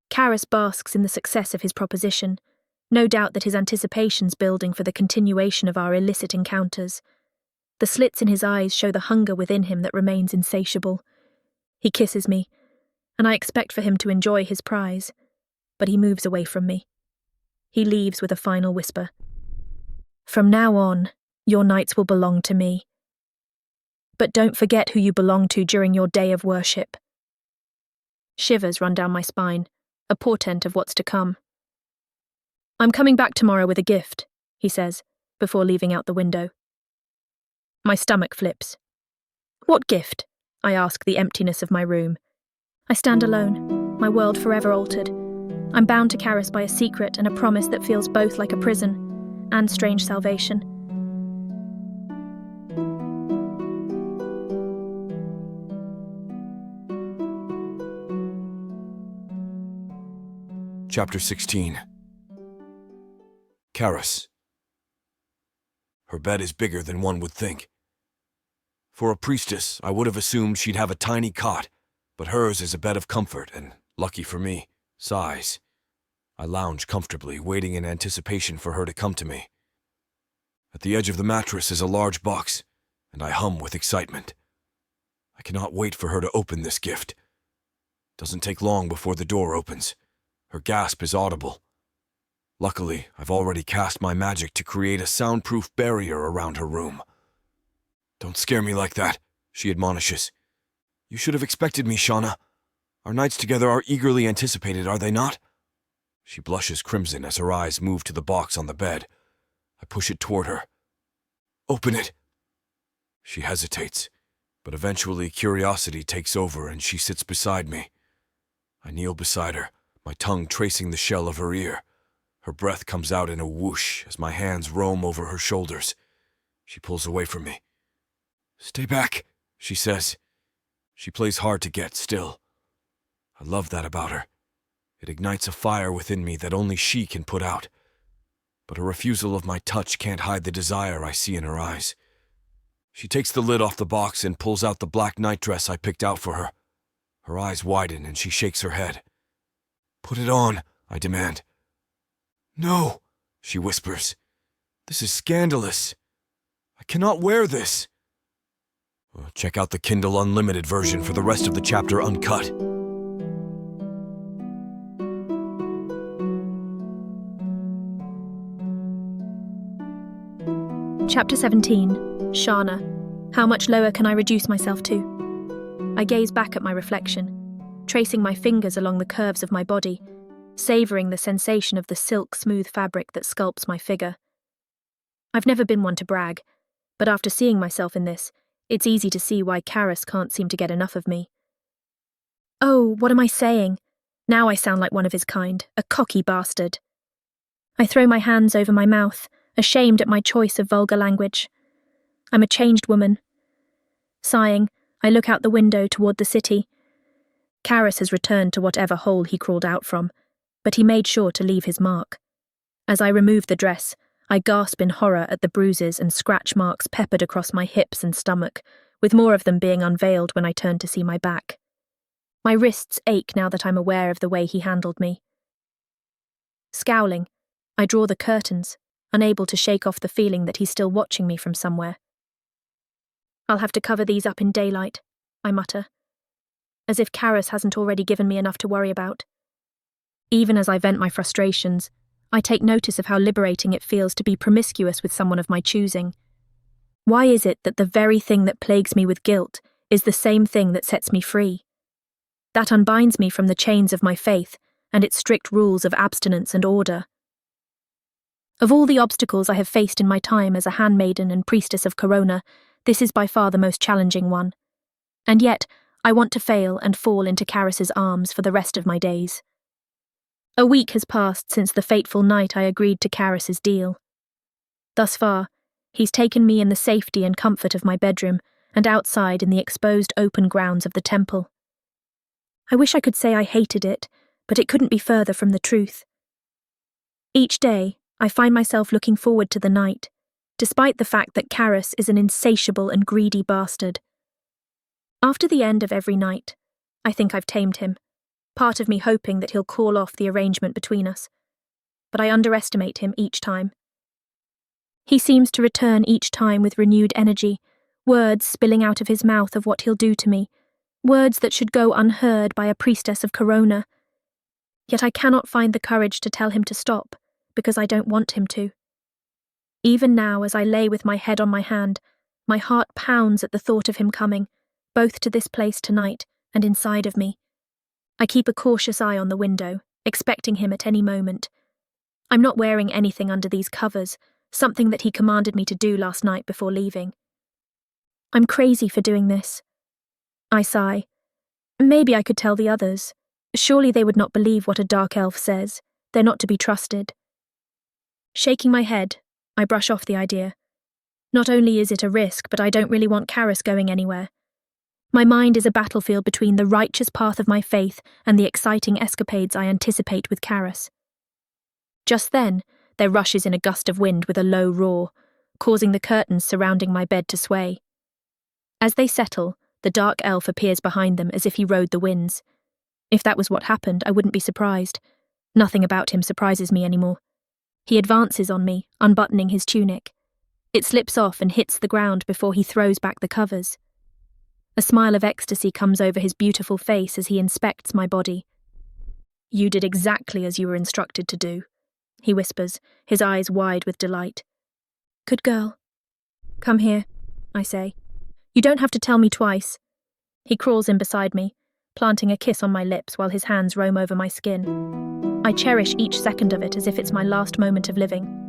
Karis basks in the success of his proposition, no doubt that his anticipation's building for the continuation of our illicit encounters. The slits in his eyes show the hunger within him that remains insatiable. He kisses me, and I expect for him to enjoy his prize, but he moves away from me. He leaves with a final whisper. From now on, your nights will belong to me. But don't forget who you belong to during your day of worship. Shivers run down my spine, a portent of what's to come. "I'm coming back tomorrow with a gift," he says, before leaving out the window. My stomach flips. "What gift?" I ask the emptiness of my room. I stand alone, my world forever altered. I'm bound to Karis by a secret and a promise that feels both like a prison and strange salvation. Chapter 16. Karis. Her bed is bigger than one would think. For a priestess, I would have assumed she'd have a tiny cot, but hers is a bed of comfort and, lucky for me, size. I lounge comfortably, waiting in anticipation for her to come to me. At the edge of the mattress is a large box, and I hum with excitement. I cannot wait for her to open this gift. Doesn't take long before the door opens. Her gasp is audible. Luckily, I've already cast my magic to create a soundproof barrier around her room. "Don't scare me like that," she admonishes. "You should have expected me, Shauna. Our nights together are eagerly anticipated, are they not?" She blushes crimson as her eyes move to the box on the bed. I push it toward her. "Open it." She hesitates, but eventually curiosity takes over and she sits beside me. I kneel beside her, my tongue tracing the shell of her ear. Her breath comes out in a whoosh as my hands roam over her shoulders. She pulls away from me. "Stay back," she says. She plays hard to get still. I love that about her. It ignites a fire within me that only she can put out. But her refusal of my touch can't hide the desire I see in her eyes. She takes the lid off the box and pulls out the black nightdress I picked out for her. Her eyes widen and she shakes her head. "Put it on," I demand. "No," she whispers. "This is scandalous. I cannot wear this." Check out the Kindle Unlimited version for the rest of the chapter uncut. Chapter 17. Shauna. How much lower can I reduce myself to? I gaze back at my reflection, tracing my fingers along the curves of my body, savouring the sensation of the silk-smooth fabric that sculpts my figure. I've never been one to brag, but after seeing myself in this, it's easy to see why Karis can't seem to get enough of me. Oh, what am I saying? Now I sound like one of his kind, a cocky bastard. I throw my hands over my mouth, ashamed at my choice of vulgar language. I'm a changed woman. Sighing, I look out the window toward the city. Karis has returned to whatever hole he crawled out from, but he made sure to leave his mark. As I remove the dress, I gasp in horror at the bruises and scratch marks peppered across my hips and stomach, with more of them being unveiled when I turn to see my back. My wrists ache now that I'm aware of the way he handled me. Scowling, I draw the curtains, unable to shake off the feeling that he's still watching me from somewhere. "I'll have to cover these up in daylight," I mutter, as if Karis hasn't already given me enough to worry about. Even as I vent my frustrations, I take notice of how liberating it feels to be promiscuous with someone of my choosing. Why is it that the very thing that plagues me with guilt is the same thing that sets me free? That unbinds me from the chains of my faith and its strict rules of abstinence and order. Of all the obstacles I have faced in my time as a handmaiden and priestess of Corona, this is by far the most challenging one. And yet, I want to fail and fall into Karis's arms for the rest of my days. A week has passed since the fateful night I agreed to Karis's deal. Thus far, he's taken me in the safety and comfort of my bedroom and outside in the exposed open grounds of the temple. I wish I could say I hated it, but it couldn't be further from the truth. Each day, I find myself looking forward to the night, despite the fact that Karis is an insatiable and greedy bastard. After the end of every night, I think I've tamed him, part of me hoping that he'll call off the arrangement between us. But I underestimate him each time. He seems to return each time with renewed energy, words spilling out of his mouth of what he'll do to me, words that should go unheard by a priestess of Corona. Yet I cannot find the courage to tell him to stop, because I don't want him to. Even now, as I lay with my head on my hand, my heart pounds at the thought of him coming, both to this place tonight and inside of me. I keep a cautious eye on the window, expecting him at any moment. I'm not wearing anything under these covers, something that he commanded me to do last night before leaving. I'm crazy for doing this. I sigh. Maybe I could tell the others. Surely they would not believe what a dark elf says. They're not to be trusted. Shaking my head, I brush off the idea. Not only is it a risk, but I don't really want Karis going anywhere. My mind is a battlefield between the righteous path of my faith and the exciting escapades I anticipate with Karis. Just then, there rushes in a gust of wind with a low roar, causing the curtains surrounding my bed to sway. As they settle, the dark elf appears behind them as if he rode the winds. If that was what happened, I wouldn't be surprised. Nothing about him surprises me anymore. He advances on me, unbuttoning his tunic. It slips off and hits the ground before he throws back the covers. A smile of ecstasy comes over his beautiful face as he inspects my body. "You did exactly as you were instructed to do," he whispers, his eyes wide with delight. "Good girl." "Come here," I say. "You don't have to tell me twice." He crawls in beside me, planting a kiss on my lips while his hands roam over my skin. I cherish each second of it as if it's my last moment of living.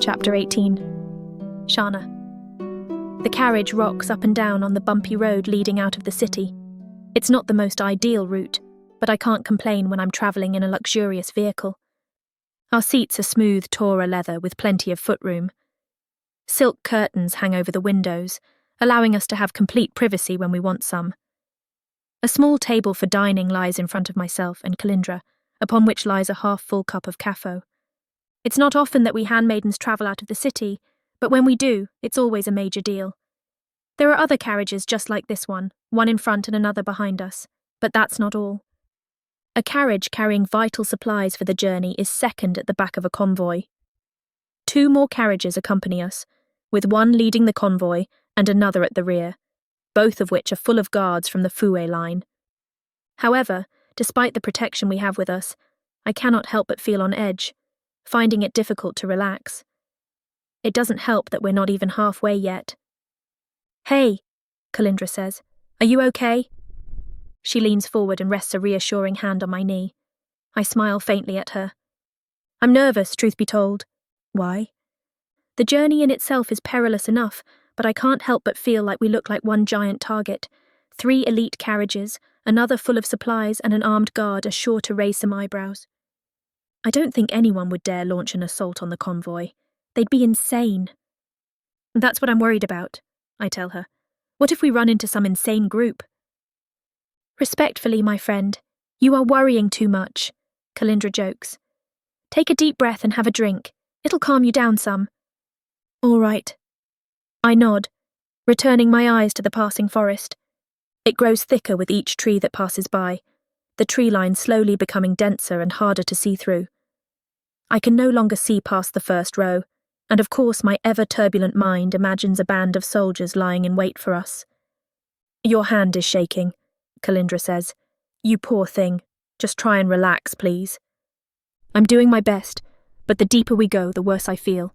Chapter 18. Shana. The carriage rocks up and down on the bumpy road leading out of the city. It's not the most ideal route, but I can't complain when I'm travelling in a luxurious vehicle. Our seats are smooth Tora leather with plenty of footroom. Silk curtains hang over the windows, allowing us to have complete privacy when we want some. A small table for dining lies in front of myself and Kalindra, upon which lies a half-full cup of caffo. It's not often that we handmaidens travel out of the city, but when we do, it's always a major deal. There are other carriages just like this one in front and another behind us, but that's not all. A carriage carrying vital supplies for the journey is second at the back of a convoy. 2 more carriages accompany us, with one leading the convoy and another at the rear, both of which are full of guards from the Fue line. However, despite the protection we have with us, I cannot help but feel on edge, finding it difficult to relax. It doesn't help that we're not even halfway yet. "Hey," Kalindra says, "are you okay?" She leans forward and rests a reassuring hand on my knee. I smile faintly at her. "I'm nervous, truth be told." "Why?" "The journey in itself is perilous enough, but I can't help but feel like we look like one giant target. 3 elite carriages, another full of supplies, and an armed guard are sure to raise some eyebrows. I don't think anyone would dare launch an assault on the convoy. They'd be insane." "That's what I'm worried about," I tell her. "What if we run into some insane group?" "Respectfully, my friend, you are worrying too much," Kalindra jokes. "Take a deep breath and have a drink. It'll calm you down some." "All right." I nod, returning my eyes to the passing forest. It grows thicker with each tree that passes by, the tree line slowly becoming denser and harder to see through. I can no longer see past the first row, and of course my ever-turbulent mind imagines a band of soldiers lying in wait for us. "Your hand is shaking," Kalindra says. "You poor thing. Just try and relax, please." "I'm doing my best, but the deeper we go, the worse I feel."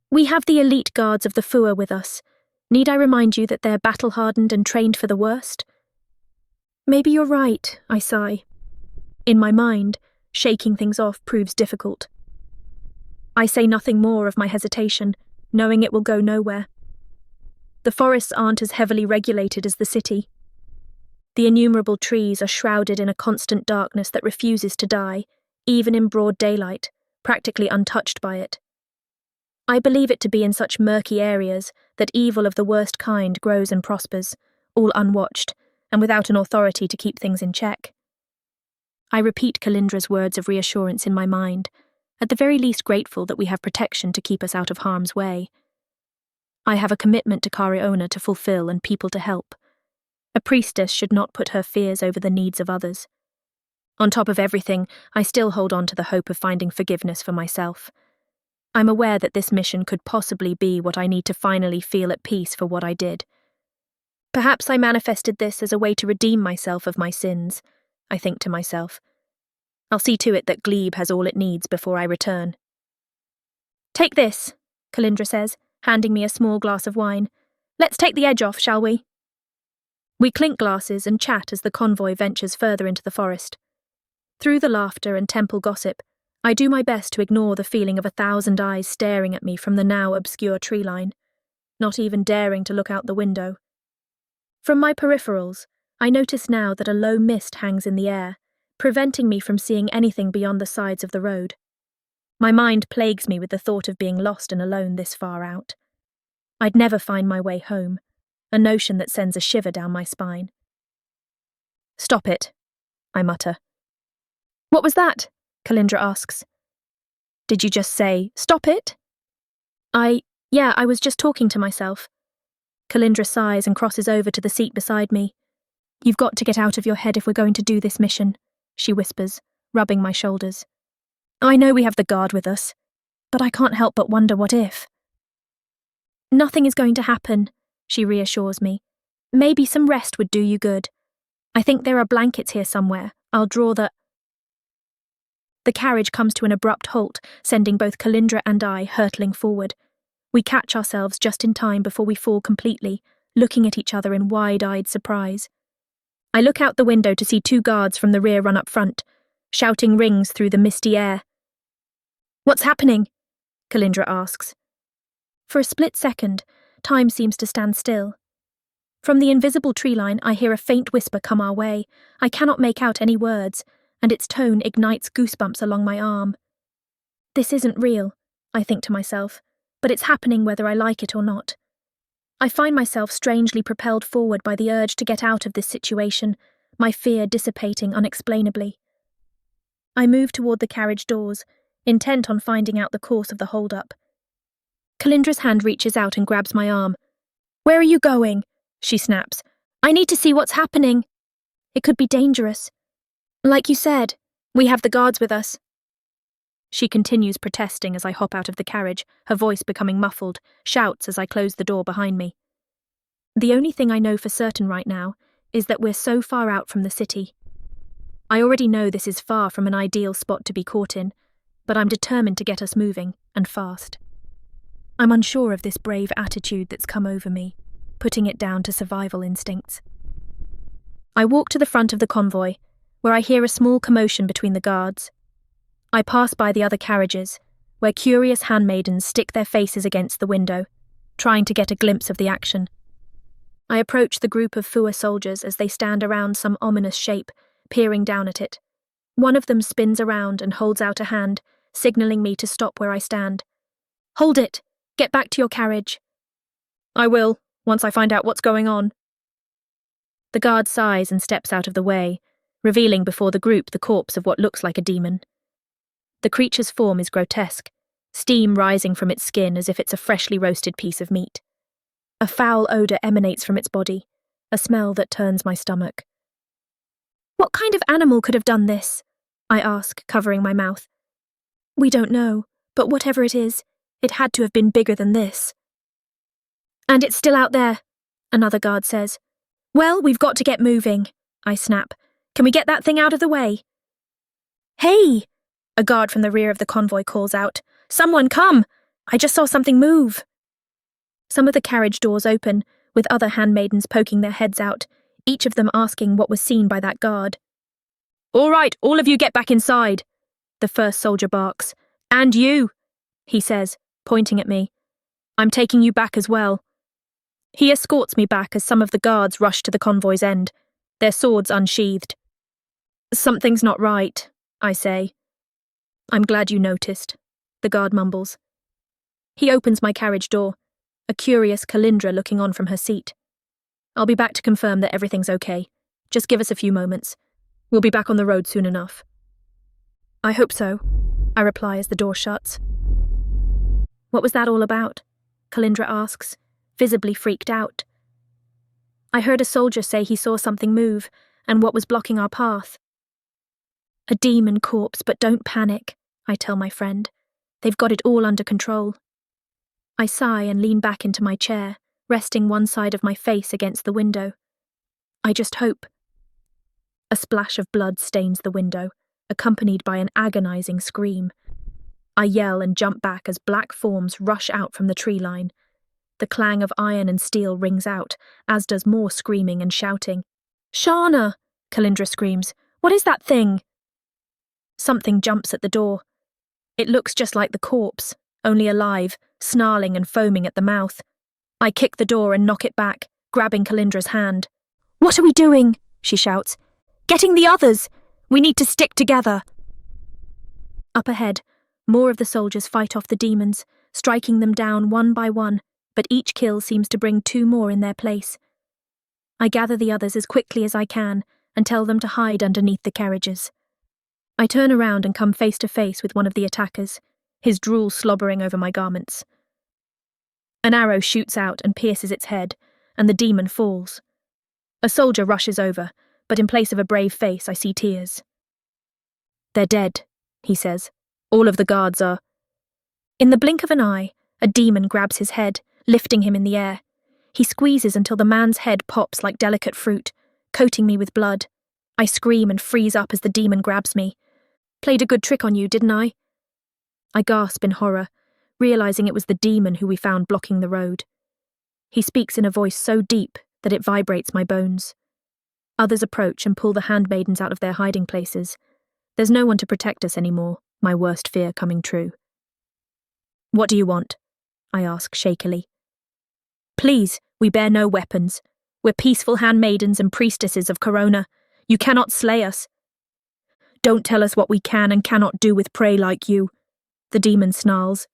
"We have the elite guards of the Fua with us. Need I remind you that they're battle-hardened and trained for the worst?" "Maybe you're right," I sigh. In my mind, shaking things off proves difficult. I say nothing more of my hesitation, knowing it will go nowhere. The forests aren't as heavily regulated as the city. The innumerable trees are shrouded in a constant darkness that refuses to die, even in broad daylight, practically untouched by it. I believe it to be in such murky areas that evil of the worst kind grows and prospers, all unwatched, and without an authority to keep things in check. I repeat Kalindra's words of reassurance in my mind, at the very least grateful that we have protection to keep us out of harm's way. I have a commitment to Kariona to fulfill and people to help. A priestess should not put her fears over the needs of others. On top of everything, I still hold on to the hope of finding forgiveness for myself. I'm aware that this mission could possibly be what I need to finally feel at peace for what I did. Perhaps I manifested this as a way to redeem myself of my sins, I think to myself. I'll see to it that Glebe has all it needs before I return. "Take this," Kalindra says, handing me a small glass of wine. Let's take the edge off, shall we? We clink glasses and chat as the convoy ventures further into the forest. Through the laughter and temple gossip, I do my best to ignore the feeling of 1,000 eyes staring at me from the now obscure tree line, not even daring to look out the window. From my peripherals, I notice now that a low mist hangs in the air, preventing me from seeing anything beyond the sides of the road. My mind plagues me with the thought of being lost and alone this far out. I'd never find my way home, a notion that sends a shiver down my spine. "Stop it," I mutter. "What was that?" Kalindra asks. "Did you just say, 'stop it'?" Yeah, I was just talking to myself. Kalindra sighs and crosses over to the seat beside me. "You've got to get out of your head if we're going to do this mission," she whispers, rubbing my shoulders. "I know we have the guard with us, but I can't help but wonder what if." "Nothing is going to happen," she reassures me. "Maybe some rest would do you good. I think there are blankets here somewhere. I'll draw the..." The carriage comes to an abrupt halt, sending both Kalindra and I hurtling forward. We catch ourselves just in time before we fall completely, looking at each other in wide-eyed surprise. I look out the window to see 2 guards from the rear run up front, shouting rings through the misty air. "What's happening?" Kalindra asks. For a split second, time seems to stand still. From the invisible tree line, I hear a faint whisper come our way. I cannot make out any words, and its tone ignites goosebumps along my arm. This isn't real, I think to myself, but it's happening whether I like it or not. I find myself strangely propelled forward by the urge to get out of this situation, my fear dissipating unexplainably. I move toward the carriage doors, intent on finding out the course of the hold-up. Kalindra's hand reaches out and grabs my arm. "Where are you going?" she snaps. "I need to see what's happening. It could be dangerous. Like you said, we have the guards with us." She continues protesting as I hop out of the carriage, her voice becoming muffled, shouts as I close the door behind me. The only thing I know for certain right now is that we're so far out from the city. I already know this is far from an ideal spot to be caught in, but I'm determined to get us moving, and fast. I'm unsure of this brave attitude that's come over me, putting it down to survival instincts. I walk to the front of the convoy, where I hear a small commotion between the guards. I pass by the other carriages, where curious handmaidens stick their faces against the window, trying to get a glimpse of the action. I approach the group of Fua soldiers as they stand around some ominous shape, peering down at it. One of them spins around and holds out a hand, signalling me to stop where I stand. "Hold it! Get back to your carriage." "I will, once I find out what's going on." The guard sighs and steps out of the way, revealing before the group the corpse of what looks like a demon. The creature's form is grotesque, steam rising from its skin as if it's a freshly roasted piece of meat. A foul odour emanates from its body, a smell that turns my stomach. "What kind of animal could have done this?" I ask, covering my mouth. "We don't know, but whatever it is, it had to have been bigger than this." "And it's still out there," another guard says. "Well, we've got to get moving," I snap. "Can we get that thing out of the way?" "Hey!" a guard from the rear of the convoy calls out. "Someone come! I just saw something move." Some of the carriage doors open, with other handmaidens poking their heads out, each of them asking what was seen by that guard. "All right, all of you get back inside," the first soldier barks. "And you," he says, pointing at me. "I'm taking you back as well." He escorts me back as some of the guards rush to the convoy's end, their swords unsheathed. "Something's not right," I say. "I'm glad you noticed," the guard mumbles. He opens my carriage door, a curious Kalindra looking on from her seat. "I'll be back to confirm that everything's okay. Just give us a few moments. We'll be back on the road soon enough." "I hope so," I reply as the door shuts. "What was that all about?" Kalindra asks, visibly freaked out. "I heard a soldier say he saw something move, and what was blocking our path." "A demon corpse, but don't panic," I tell my friend. "They've got it all under control." I sigh and lean back into my chair, resting one side of my face against the window. I just hope. A splash of blood stains the window, accompanied by an agonizing scream. I yell and jump back as black forms rush out from the tree line. The clang of iron and steel rings out, as does more screaming and shouting. "Shauna!" Kalindra screams. "What is that thing?" Something jumps at the door. It looks just like the corpse, only alive, snarling and foaming at the mouth. I kick the door and knock it back, grabbing Kalindra's hand. "What are we doing?" she shouts. "Getting the others! We need to stick together!" Up ahead, more of the soldiers fight off the demons, striking them down one by one, but each kill seems to bring 2 more in their place. I gather the others as quickly as I can and tell them to hide underneath the carriages. I turn around and come face to face with one of the attackers, his drool slobbering over my garments. An arrow shoots out and pierces its head, and the demon falls. A soldier rushes over, but in place of a brave face, I see tears. "They're dead," he says. "All of the guards are." In the blink of an eye, a demon grabs his head, lifting him in the air. He squeezes until the man's head pops like delicate fruit, coating me with blood. I scream and freeze up as the demon grabs me. "Played a good trick on you, didn't I?" I gasp in horror, realizing it was the demon who we found blocking the road. He speaks in a voice so deep that it vibrates my bones. Others approach and pull the handmaidens out of their hiding places. There's no one to protect us anymore, my worst fear coming true. "What do you want?" I ask shakily. "Please, we bear no weapons. We're peaceful handmaidens and priestesses of Corona. You cannot slay us." "Don't tell us what we can and cannot do with prey like you," the demon snarls.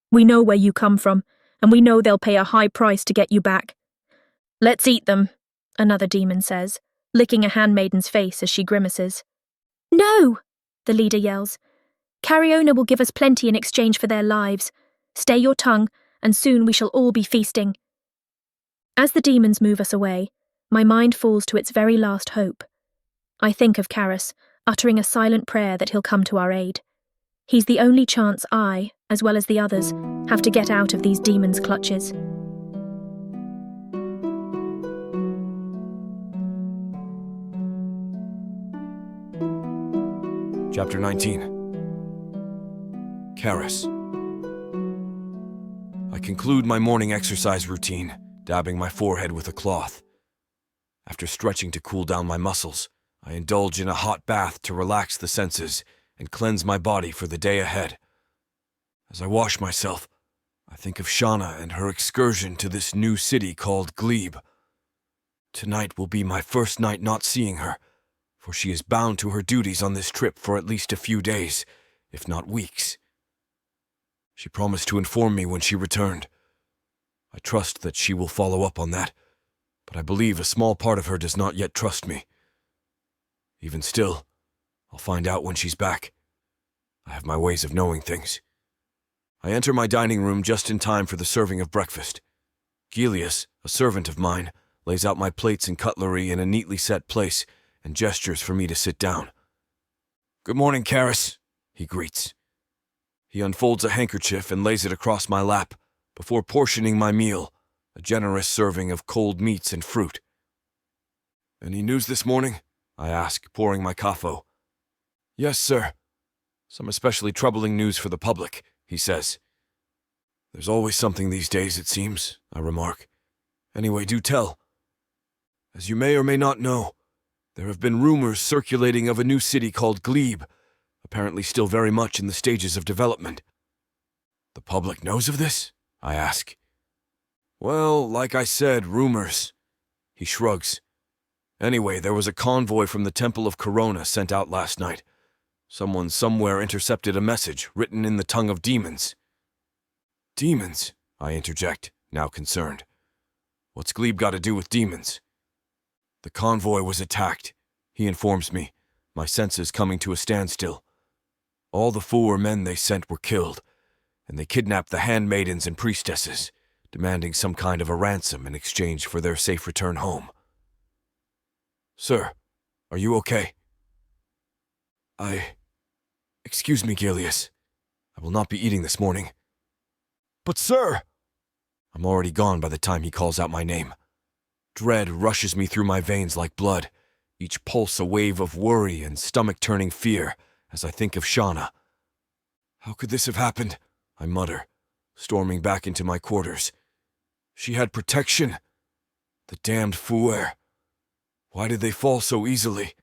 "We know where you come from, and we know they'll pay a high price to get you back." "Let's eat them," another demon says, licking a handmaiden's face as she grimaces. "No," the leader yells. "Cariona will give us plenty in exchange for their lives. Stay your tongue, and soon we shall all be feasting." As the demons move us away, my mind falls to its very last hope. I think of Karis, uttering a silent prayer that he'll come to our aid. He's the only chance I, as well as the others, have to get out of these demons' clutches. Chapter 19. Karis. I conclude my morning exercise routine, dabbing my forehead with a cloth. After stretching to cool down my muscles, I indulge in a hot bath to relax the senses and cleanse my body for the day ahead. As I wash myself, I think of Shauna and her excursion to this new city called Glebe. Tonight will be my first night not seeing her, for she is bound to her duties on this trip for at least a few days, if not weeks. She promised to inform me when she returned. I trust that she will follow up on that, but I believe a small part of her does not yet trust me. Even still, I'll find out when she's back. I have my ways of knowing things. I enter my dining room just in time for the serving of breakfast. Gelius, a servant of mine, lays out my plates and cutlery in a neatly set place and gestures for me to sit down. "Good morning, Karis," he greets. He unfolds a handkerchief and lays it across my lap before portioning my meal, a generous serving of cold meats and fruit. "Any news this morning?" I ask, pouring my kafo. "Yes, sir. Some especially troubling news for the public," he says. "There's always something these days, it seems," I remark. "Anyway, do tell." "As you may or may not know, there have been rumors circulating of a new city called Glebe, apparently still very much in the stages of development." "The public knows of this?" I ask. "Well, like I said, rumors." He shrugs. "Anyway, there was a convoy from the Temple of Corona sent out last night. Someone somewhere intercepted a message written in the tongue of demons." "Demons?" I interject, now concerned. "What's Glebe got to do with demons?" "The convoy was attacked," he informs me, my senses coming to a standstill. "All the 4 men they sent were killed, and they kidnapped the handmaidens and priestesses, demanding some kind of a ransom in exchange for their safe return home." "Sir, are you okay?" Excuse me, Gelius. I will not be eating this morning." "But sir—" I'm already gone by the time he calls out my name. Dread rushes me through my veins like blood, each pulse a wave of worry and stomach-turning fear as I think of Shauna. "How could this have happened?" I mutter, storming back into my quarters. She had protection. The damned Fuer. Why did they fall so easily?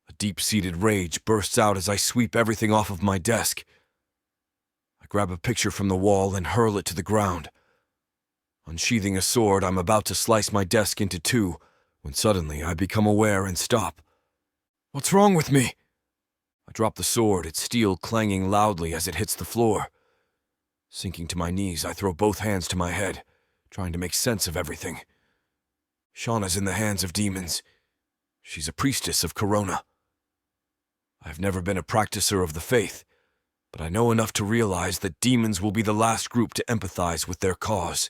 A deep-seated rage bursts out as I sweep everything off of my desk. I grab a picture from the wall and hurl it to the ground. Unsheathing a sword, I'm about to slice my desk into two, when suddenly I become aware and stop. What's wrong with me? I drop the sword, its steel clanging loudly as it hits the floor. Sinking to my knees, I throw both hands to my head, trying to make sense of everything. Shauna's in the hands of demons. She's a priestess of Corona. I've never been a practicer of the faith, but I know enough to realize that demons will be the last group to empathize with their cause.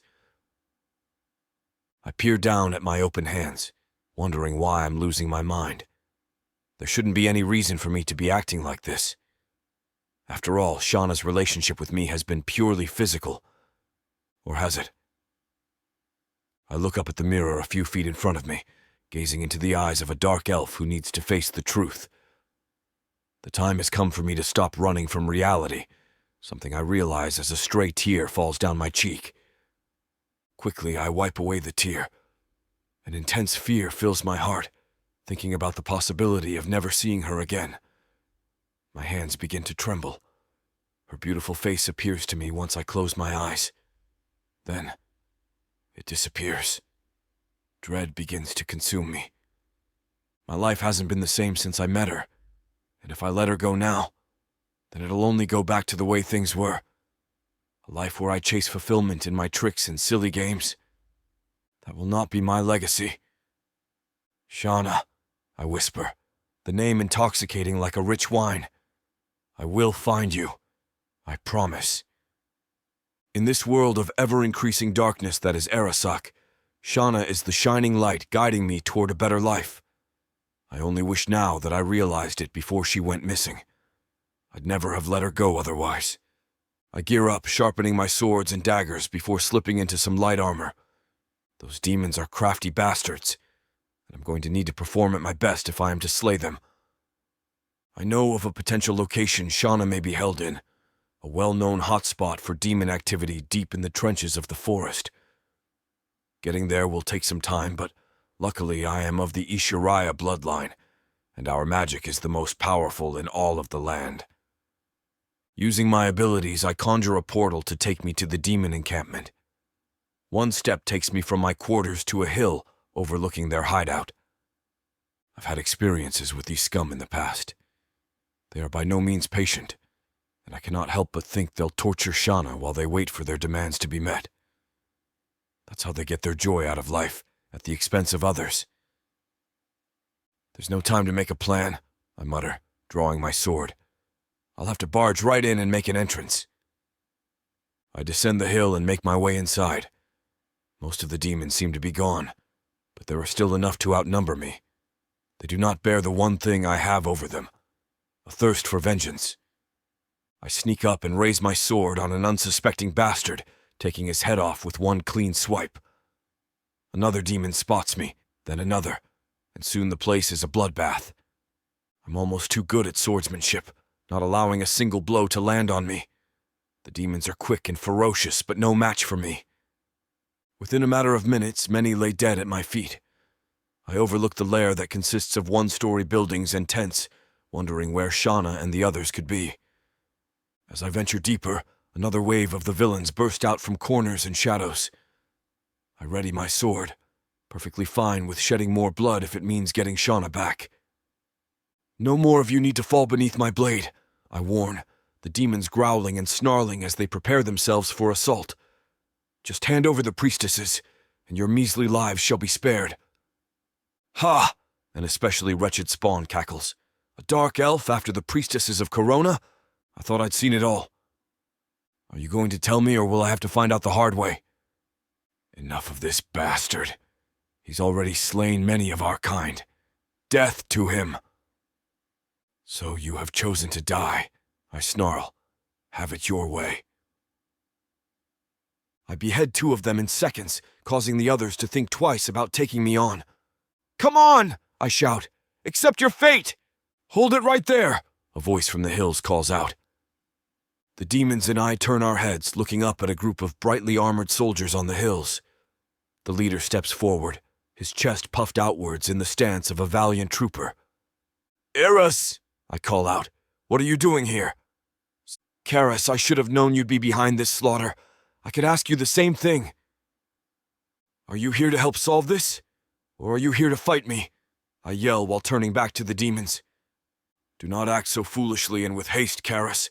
I peer down at my open hands, wondering why I'm losing my mind. There shouldn't be any reason for me to be acting like this. After all, Shauna's relationship with me has been purely physical. Or has it? I look up at the mirror a few feet in front of me, gazing into the eyes of a dark elf who needs to face the truth. The time has come for me to stop running from reality, something I realize as a stray tear falls down my cheek. Quickly, I wipe away the tear. An intense fear fills my heart, thinking about the possibility of never seeing her again. My hands begin to tremble. Her beautiful face appears to me once I close my eyes. Then, it disappears. Dread begins to consume me. My life hasn't been the same since I met her, and if I let her go now, then it'll only go back to the way things were. A life where I chase fulfillment in my tricks and silly games. That will not be my legacy. Shauna, I whisper, the name intoxicating like a rich wine. I will find you. I promise. In this world of ever-increasing darkness that is Arasaka, Shauna is the shining light guiding me toward a better life. I only wish now that I realized it before she went missing. I'd never have let her go otherwise. I gear up, sharpening my swords and daggers before slipping into some light armor. Those demons are crafty bastards, and I'm going to need to perform at my best if I am to slay them. I know of a potential location Shauna may be held in, a well-known hotspot for demon activity deep in the trenches of the forest. Getting there will take some time, but luckily I am of the Ishiraya bloodline, and our magic is the most powerful in all of the land. Using my abilities, I conjure a portal to take me to the demon encampment. One step takes me from my quarters to a hill overlooking their hideout. I've had experiences with these scum in the past. They are by no means patient, and I cannot help but think they'll torture Shauna while they wait for their demands to be met. That's how they get their joy out of life, at the expense of others. There's no time to make a plan, I mutter, drawing my sword. I'll have to barge right in and make an entrance. I descend the hill and make my way inside. Most of the demons seem to be gone, but there are still enough to outnumber me. They do not bear the one thing I have over them, a thirst for vengeance. I sneak up and raise my sword on an unsuspecting bastard, taking his head off with one clean swipe. Another demon spots me, then another, and soon the place is a bloodbath. I'm almost too good at swordsmanship, not allowing a single blow to land on me. The demons are quick and ferocious, but no match for me. Within a matter of minutes, many lay dead at my feet. I overlook the lair that consists of one-story buildings and tents, wondering where Shauna and the others could be. As I venture deeper, another wave of the villains burst out from corners and shadows. I ready my sword, perfectly fine with shedding more blood if it means getting Shauna back. No more of you need to fall beneath my blade, I warn, the demons growling and snarling as they prepare themselves for assault. Just hand over the priestesses, and your measly lives shall be spared. Ha! An especially wretched spawn cackles. A dark elf after the priestesses of Corona? I thought I'd seen it all. Are you going to tell me, or will I have to find out the hard way? Enough of this bastard. He's already slain many of our kind. Death to him! So you have chosen to die, I snarl. Have it your way. I behead two of them in seconds, causing the others to think twice about taking me on. Come on, I shout. Accept your fate! Hold it right there, a voice from the hills calls out. The demons and I turn our heads, looking up at a group of brightly armored soldiers on the hills. The leader steps forward, his chest puffed outwards in the stance of a valiant trooper. "Eris!" I call out. "What are you doing here?" "Karis, I should have known you'd be behind this slaughter. I could ask you the same thing." "Are you here to help solve this? Or are you here to fight me?" I yell while turning back to the demons. "Do not act so foolishly and with haste, Karis.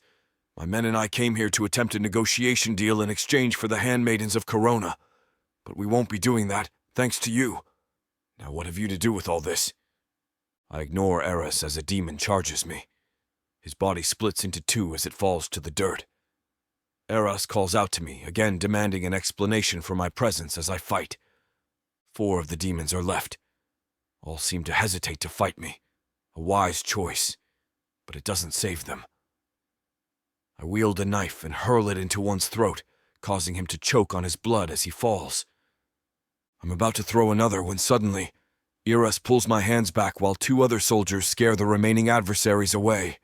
My men and I came here to attempt a negotiation deal in exchange for the handmaidens of Corona. But we won't be doing that, thanks to you. Now what have you to do with all this?" I ignore Eris as a demon charges me. His body splits into two as it falls to the dirt. Eris calls out to me, again demanding an explanation for my presence as I fight. 4 of the demons are left. All seem to hesitate to fight me. A wise choice, but it doesn't save them. I wield a knife and hurl it into one's throat, causing him to choke on his blood as he falls. I'm about to throw another when suddenly, Eris pulls my hands back while 2 other soldiers scare the remaining adversaries away.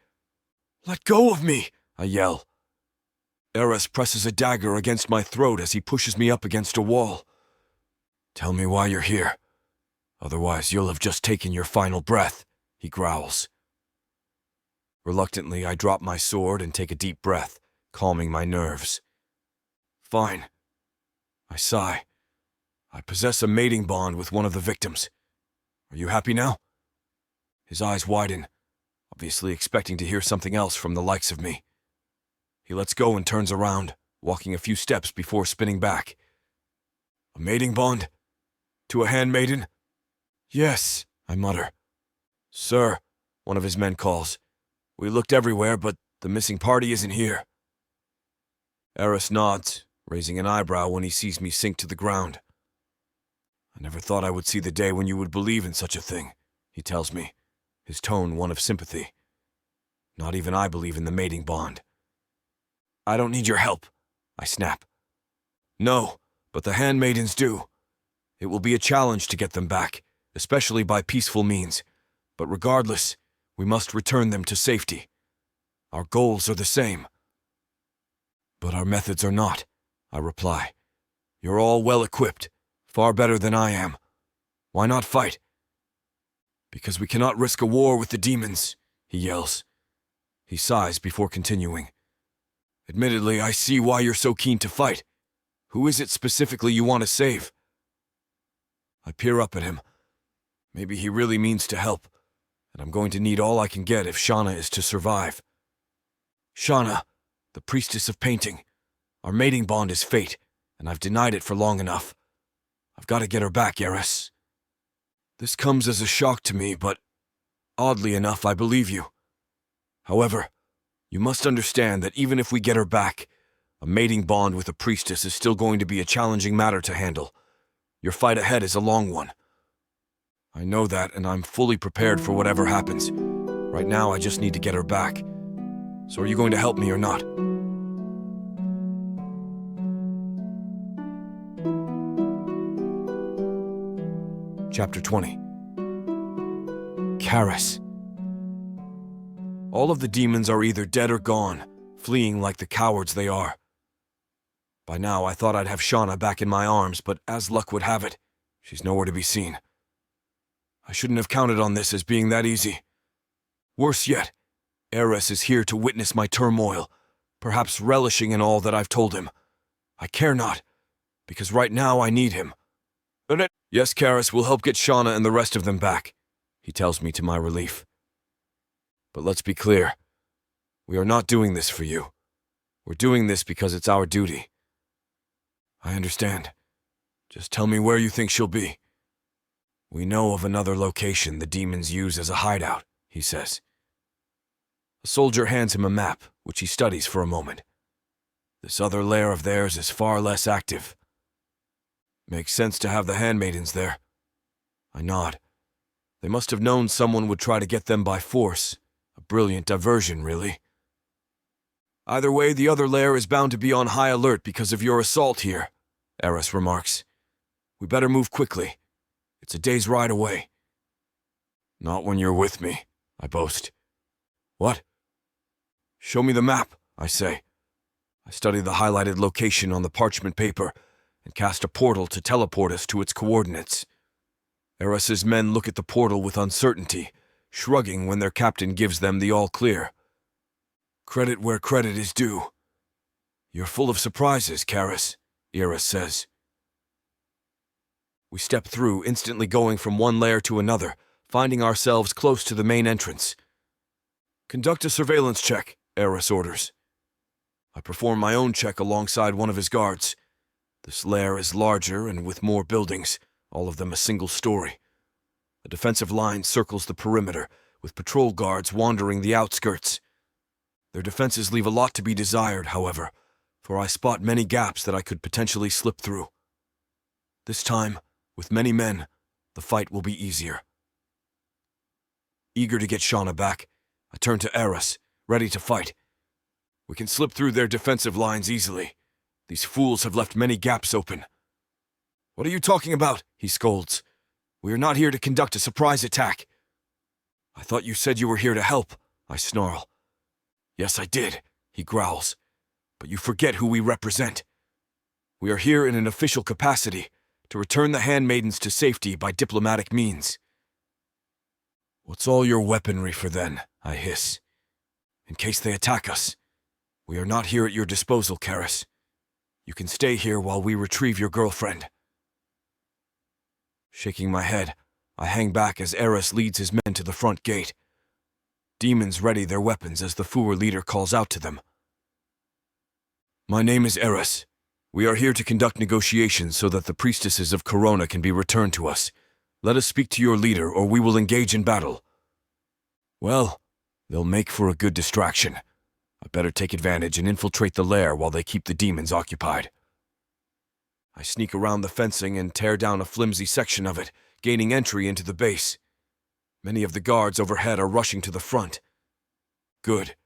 "Let go of me!" I yell. Eris presses a dagger against my throat as he pushes me up against a wall. "Tell me why you're here. Otherwise, you'll have just taken your final breath," he growls. Reluctantly, I drop my sword and take a deep breath, calming my nerves. "Fine." I sigh. "I possess a mating bond with one of the victims. Are you happy now?" His eyes widen, obviously expecting to hear something else from the likes of me. He lets go and turns around, walking a few steps before spinning back. "A mating bond? To a handmaiden?" "Yes," I mutter. "Sir," one of his men calls. "We looked everywhere, but the missing party isn't here." Eris nods, raising an eyebrow when he sees me sink to the ground. "I never thought I would see the day when you would believe in such a thing," he tells me, his tone one of sympathy. "Not even I believe in the mating bond." "I don't need your help," I snap. "No, but the handmaidens do. It will be a challenge to get them back, especially by peaceful means. But regardless, we must return them to safety. Our goals are the same." "But our methods are not," I reply. "You're all well equipped, far better than I am. Why not fight?" "Because we cannot risk a war with the demons," he yells. He sighs before continuing. "Admittedly, I see why you're so keen to fight. Who is it specifically you want to save?" I peer up at him. Maybe he really means to help, and I'm going to need all I can get if Shauna is to survive. "Shauna, the priestess of painting. Our mating bond is fate, and I've denied it for long enough. I've got to get her back, Eris." This comes as a shock to me, but oddly enough, I believe you. However, you must understand that even if we get her back, a mating bond with a priestess is still going to be a challenging matter to handle. Your fight ahead is a long one. I know that, and I'm fully prepared for whatever happens. Right now, I just need to get her back. So are you going to help me or not? Chapter 20. Karis. All of the demons are either dead or gone, fleeing like the cowards they are. By now, I thought I'd have Shauna back in my arms, but as luck would have it, she's nowhere to be seen. I shouldn't have counted on this as being that easy. Worse yet, Eris is here to witness my turmoil, perhaps relishing in all that I've told him. I care not, because right now I need him. "Yes, Karis will help get Shauna and the rest of them back," he tells me to my relief. "But let's be clear. We are not doing this for you. We're doing this because it's our duty." "I understand. Just tell me where you think she'll be." "We know of another location the demons use as a hideout," he says. A soldier hands him a map, which he studies for a moment. "This other lair of theirs is far less active. Makes sense to have the handmaidens there." I nod. They must have known someone would try to get them by force. A brilliant diversion, really. "Either way, the other lair is bound to be on high alert because of your assault here," Eris remarks. "We better move quickly. It's a day's ride away." "Not when you're with me," I boast. "What?" "Show me the map," I say. I study the highlighted location on the parchment paper and cast a portal to teleport us to its coordinates. Eris's men look at the portal with uncertainty, shrugging when their captain gives them the all-clear. Credit where credit is due. You're full of surprises, Karis, Eris says. We step through, instantly going from one lair to another, finding ourselves close to the main entrance. Conduct a surveillance check, Eris orders. I perform my own check alongside one of his guards. This lair is larger and with more buildings, all of them a single story. A defensive line circles the perimeter, with patrol guards wandering the outskirts. Their defenses leave a lot to be desired, however, for I spot many gaps that I could potentially slip through. This time, with many men, the fight will be easier. Eager to get Shauna back, I turn to Eris, ready to fight. We can slip through their defensive lines easily. These fools have left many gaps open. What are you talking about? He scolds. We are not here to conduct a surprise attack. I thought you said you were here to help, I snarl. Yes, I did, he growls. But you forget who we represent. We are here in an official capacity, to return the handmaidens to safety by diplomatic means. What's all your weaponry for then? I hiss. In case they attack us. We are not here at your disposal, Karis. You can stay here while we retrieve your girlfriend. Shaking my head, I hang back as Eris leads his men to the front gate. Demons ready their weapons as the Fuhr leader calls out to them. My name is Eris. We are here to conduct negotiations so that the priestesses of Corona can be returned to us. Let us speak to your leader, or we will engage in battle. Well, they'll make for a good distraction. I better take advantage and infiltrate the lair while they keep the demons occupied. I sneak around the fencing and tear down a flimsy section of it, gaining entry into the base. Many of the guards overhead are rushing to the front. Good.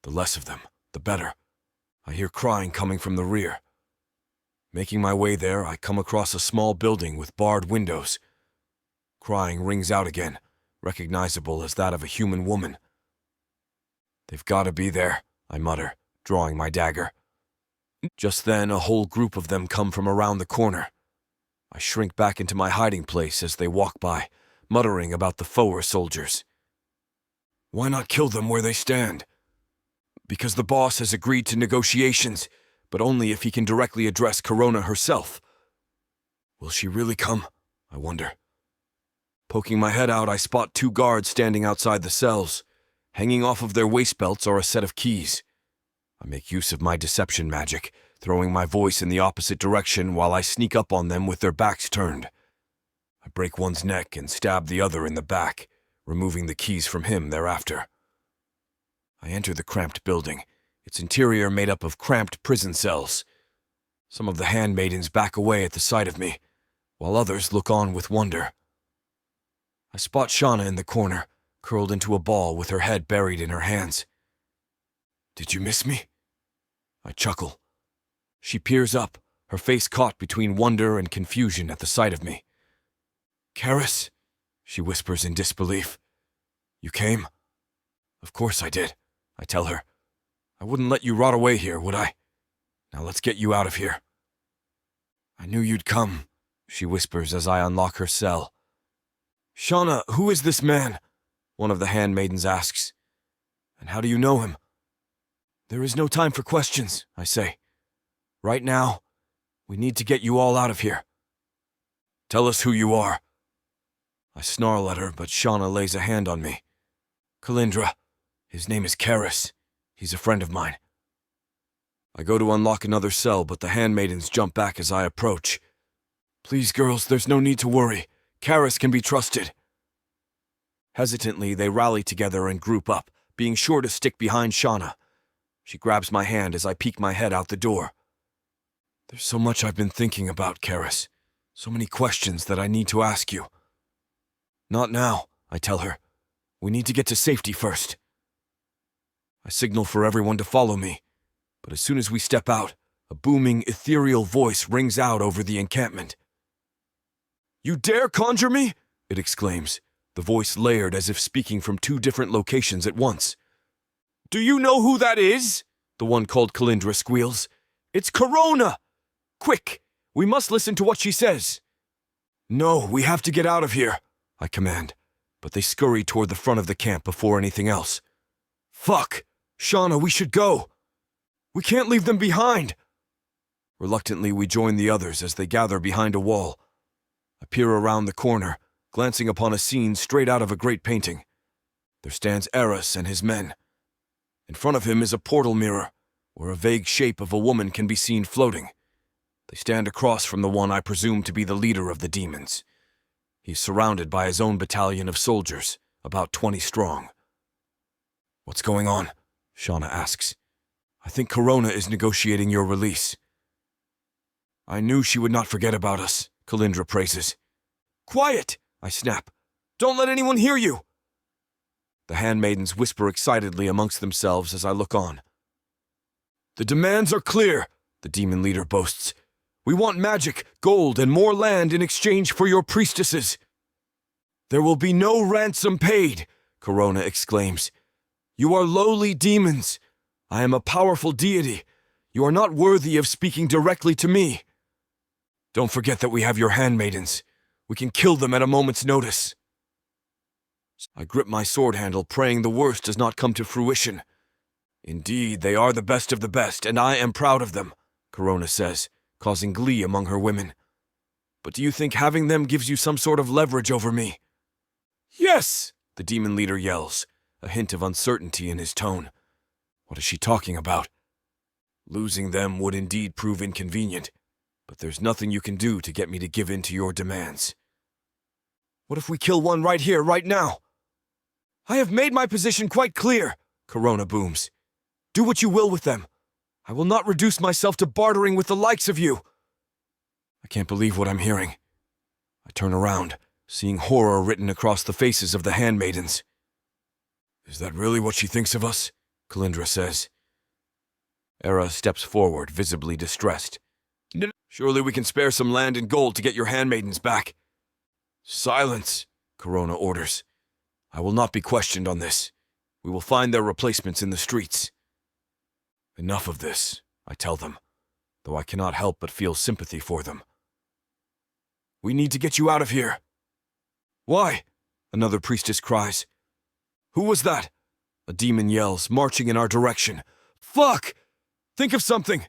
The less of them, the better. I hear crying coming from the rear. Making my way there, I come across a small building with barred windows. Crying rings out again, recognizable as that of a human woman. They've got to be there, I mutter, drawing my dagger. Just then, a whole group of them come from around the corner. I shrink back into my hiding place as they walk by, muttering about the Fuhr soldiers. Why not kill them where they stand? Because the boss has agreed to negotiations, but only if he can directly address Corona herself. Will she really come? I wonder. Poking my head out, I spot two guards standing outside the cells. Hanging off of their waist belts are a set of keys. I make use of my deception magic, throwing my voice in the opposite direction while I sneak up on them with their backs turned. I break one's neck and stab the other in the back, removing the keys from him thereafter. I enter the cramped building, its interior made up of cramped prison cells. Some of the handmaidens back away at the sight of me, while others look on with wonder. I spot Shauna in the corner, curled into a ball with her head buried in her hands. Did you miss me? I chuckle. She peers up, her face caught between wonder and confusion at the sight of me. Karis, she whispers in disbelief. You came? Of course I did, I tell her. I wouldn't let you rot away here, would I? Now let's get you out of here. I knew you'd come, she whispers as I unlock her cell. Shauna, who is this man? One of the handmaidens asks. And how do you know him? There is no time for questions, I say. Right now, we need to get you all out of here. Tell us who you are. I snarl at her, but Shauna lays a hand on me. Kalindra. His name is Karis. He's a friend of mine. I go to unlock another cell, but the handmaidens jump back as I approach. Please, girls, there's no need to worry. Karis can be trusted. Hesitantly, they rally together and group up, being sure to stick behind Shauna. She grabs my hand as I peek my head out the door. There's so much I've been thinking about, Karis. So many questions that I need to ask you. Not now, I tell her. We need to get to safety first. I signal for everyone to follow me, but as soon as we step out, a booming, ethereal voice rings out over the encampment. You dare conjure me? It exclaims, the voice layered as if speaking from two different locations at once. Do you know who that is? The one called Kalindra squeals. It's Corona! Quick! We must listen to what she says. No, we have to get out of here, I command, but they scurry toward the front of the camp before anything else. Fuck! Shauna, we should go! We can't leave them behind! Reluctantly, we join the others as they gather behind a wall. I peer around the corner, glancing upon a scene straight out of a great painting. There stands Eros and his men. In front of him is a portal mirror, where a vague shape of a woman can be seen floating. They stand across from the one I presume to be the leader of the demons. He is surrounded by his own battalion of soldiers, about 20 strong. What's going on? Shauna asks. I think Corona is negotiating your release. I knew she would not forget about us, Kalindra praises. Quiet! I snap. Don't let anyone hear you! The handmaidens whisper excitedly amongst themselves as I look on. The demands are clear, the demon leader boasts. We want magic, gold, and more land in exchange for your priestesses. There will be no ransom paid, Corona exclaims. You are lowly demons. I am a powerful deity. You are not worthy of speaking directly to me. Don't forget that we have your handmaidens. We can kill them at a moment's notice. I grip my sword handle, praying the worst does not come to fruition. Indeed, they are the best of the best, and I am proud of them, Corona says, causing glee among her women. But do you think having them gives you some sort of leverage over me? Yes, the demon leader yells, a hint of uncertainty in his tone. What is she talking about? Losing them would indeed prove inconvenient, but there's nothing you can do to get me to give in to your demands. What if we kill one right here, right now? I have made my position quite clear, Corona booms. Do what you will with them. I will not reduce myself to bartering with the likes of you. I can't believe what I'm hearing. I turn around, seeing horror written across the faces of the handmaidens. Is that really what she thinks of us? Kalindra says. Era steps forward, visibly distressed. Surely we can spare some land and gold to get your handmaidens back. Silence, Corona orders. I will not be questioned on this. We will find their replacements in the streets. Enough of this, I tell them, though I cannot help but feel sympathy for them. We need to get you out of here. Why? Another priestess cries. Who was that? A demon yells, marching in our direction. Fuck! Think of something!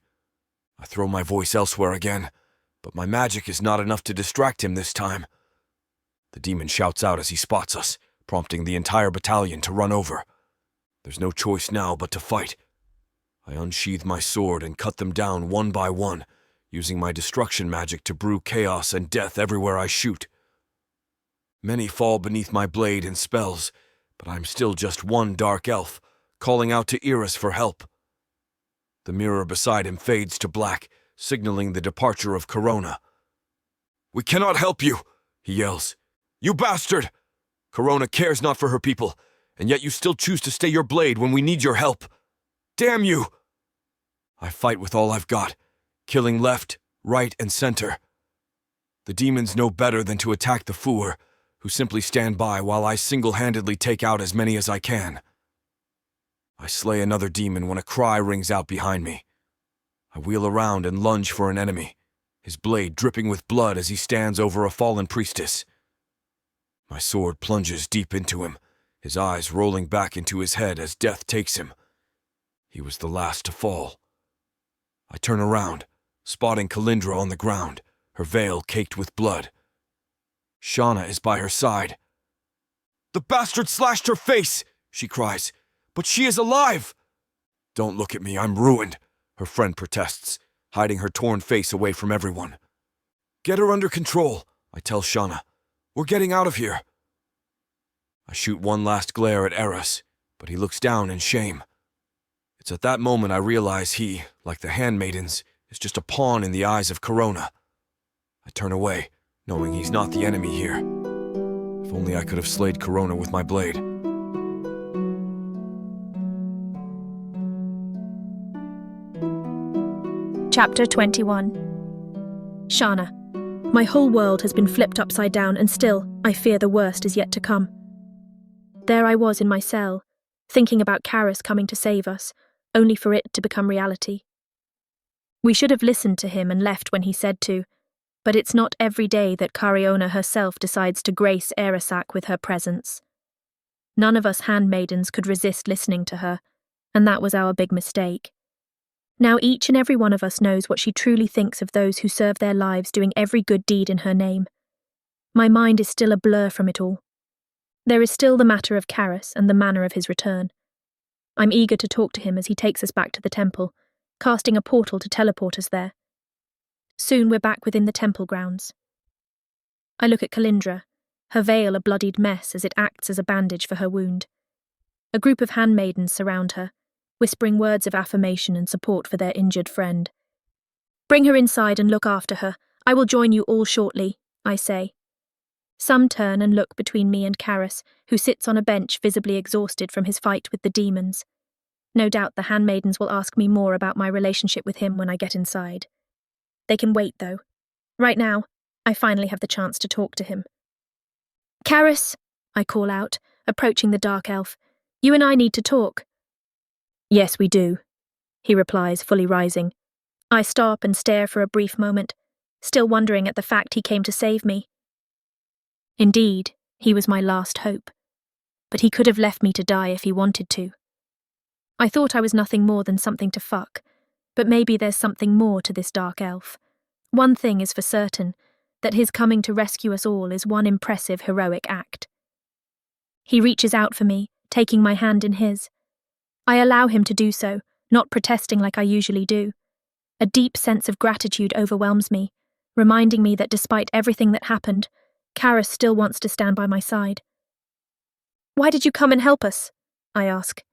I throw my voice elsewhere again, but my magic is not enough to distract him this time. The demon shouts out as he spots us, prompting the entire battalion to run over. There's no choice now but to fight. I unsheathe my sword and cut them down one by one, using my destruction magic to brew chaos and death everywhere I shoot. Many fall beneath my blade and spells, but I'm still just one dark elf, calling out to Eris for help. The mirror beside him fades to black, signaling the departure of Corona. We cannot help you, he yells. You bastard! Corona cares not for her people, and yet you still choose to stay your blade when we need your help. Damn you! I fight with all I've got, killing left, right, and center. The demons know better than to attack the Fuer, who simply stand by while I single-handedly take out as many as I can. I slay another demon when a cry rings out behind me. I wheel around and lunge for an enemy, his blade dripping with blood as he stands over a fallen priestess. My sword plunges deep into him, his eyes rolling back into his head as death takes him. He was the last to fall. I turn around, spotting Kalindra on the ground, her veil caked with blood. Shauna is by her side. The bastard slashed her face, she cries, but she is alive! Don't look at me, I'm ruined, her friend protests, hiding her torn face away from everyone. Get her under control, I tell Shauna. We're getting out of here. I shoot one last glare at Eros, but he looks down in shame. It's at that moment I realize he, like the handmaidens, is just a pawn in the eyes of Corona. I turn away, knowing he's not the enemy here. If only I could have slayed Corona with my blade. Chapter 21. Shana. My whole world has been flipped upside down, and still, I fear the worst is yet to come. There I was in my cell, thinking about Karis coming to save us, only for it to become reality. We should have listened to him and left when he said to, but it's not every day that Cariona herself decides to grace Erasak with her presence. None of us handmaidens could resist listening to her, and that was our big mistake. Now each and every one of us knows what she truly thinks of those who serve their lives doing every good deed in her name. My mind is still a blur from it all. There is still the matter of Karis and the manner of his return. I'm eager to talk to him as he takes us back to the temple, casting a portal to teleport us there. Soon we're back within the temple grounds. I look at Kalindra, her veil a bloodied mess as it acts as a bandage for her wound. A group of handmaidens surround her, whispering words of affirmation and support for their injured friend. Bring her inside and look after her. I will join you all shortly, I say. Some turn and look between me and Karis, who sits on a bench visibly exhausted from his fight with the demons. No doubt the handmaidens will ask me more about my relationship with him when I get inside. They can wait, though. Right now, I finally have the chance to talk to him. Karis, I call out, approaching the dark elf. You and I need to talk. Yes, we do, he replies, fully rising. I stop and stare for a brief moment, still wondering at the fact he came to save me. Indeed, he was my last hope, but he could have left me to die if he wanted to. I thought I was nothing more than something to fuck, but maybe there's something more to this dark elf. One thing is for certain, that his coming to rescue us all is one impressive heroic act. He reaches out for me, taking my hand in his. I allow him to do so, not protesting like I usually do. A deep sense of gratitude overwhelms me, reminding me that despite everything that happened, Karis still wants to stand by my side. Why did you come and help us? I ask.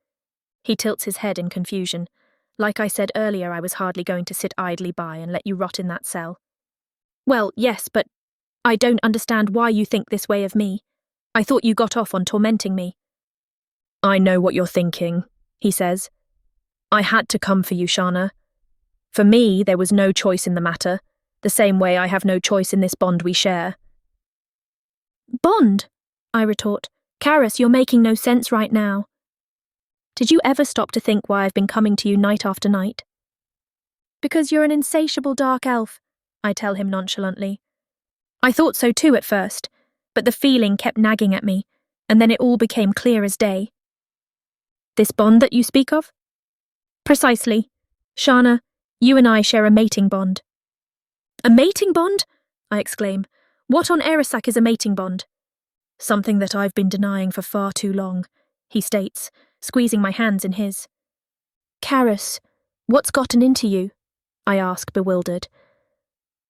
He tilts his head in confusion. Like I said earlier, I was hardly going to sit idly by and let you rot in that cell. Well, yes, but I don't understand why you think this way of me. I thought you got off on tormenting me. I know what you're thinking, he says. I had to come for you, Shana. For me, there was no choice in the matter, the same way I have no choice in this bond we share. Bond? I retort. Karis, you're making no sense right now. Did you ever stop to think why I've been coming to you night after night? Because you're an insatiable dark elf, I tell him nonchalantly. I thought so too at first, but the feeling kept nagging at me, and then it all became clear as day. This bond that you speak of? Precisely. Shana, you and I share a mating bond. A mating bond? I exclaim. What on Erasak is a mating bond? Something that I've been denying for far too long, he states, squeezing my hands in his. Karis, what's gotten into you? I ask, bewildered.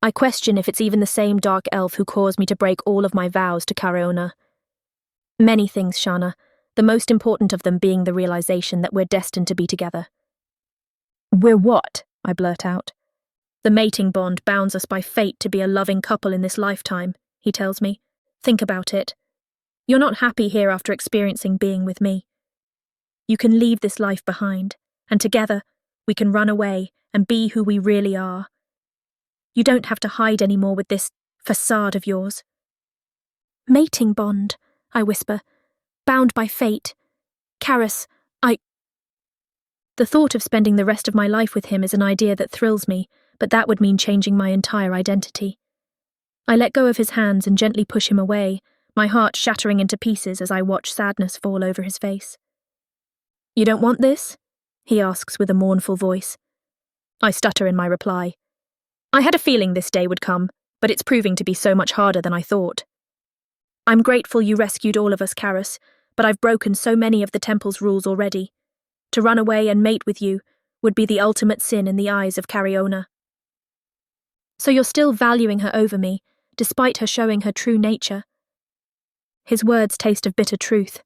I question if it's even the same dark elf who caused me to break all of my vows to Cariona. Many things, Shana, the most important of them being the realization that we're destined to be together. We're what? I blurt out. The mating bond bounds us by fate to be a loving couple in this lifetime, he tells me. Think about it. You're not happy here after experiencing being with me. You can leave this life behind, and together we can run away and be who we really are. You don't have to hide anymore with this facade of yours. Mating bond, I whisper, bound by fate. Karis, The thought of spending the rest of my life with him is an idea that thrills me, but that would mean changing my entire identity. I let go of his hands and gently push him away, my heart shattering into pieces as I watch sadness fall over his face. You don't want this? He asks with a mournful voice. I stutter in my reply. I had a feeling this day would come, but it's proving to be so much harder than I thought. I'm grateful you rescued all of us, Karis, but I've broken so many of the temple's rules already. To run away and mate with you would be the ultimate sin in the eyes of Cariona. So you're still valuing her over me, despite her showing her true nature. His words taste of bitter truth.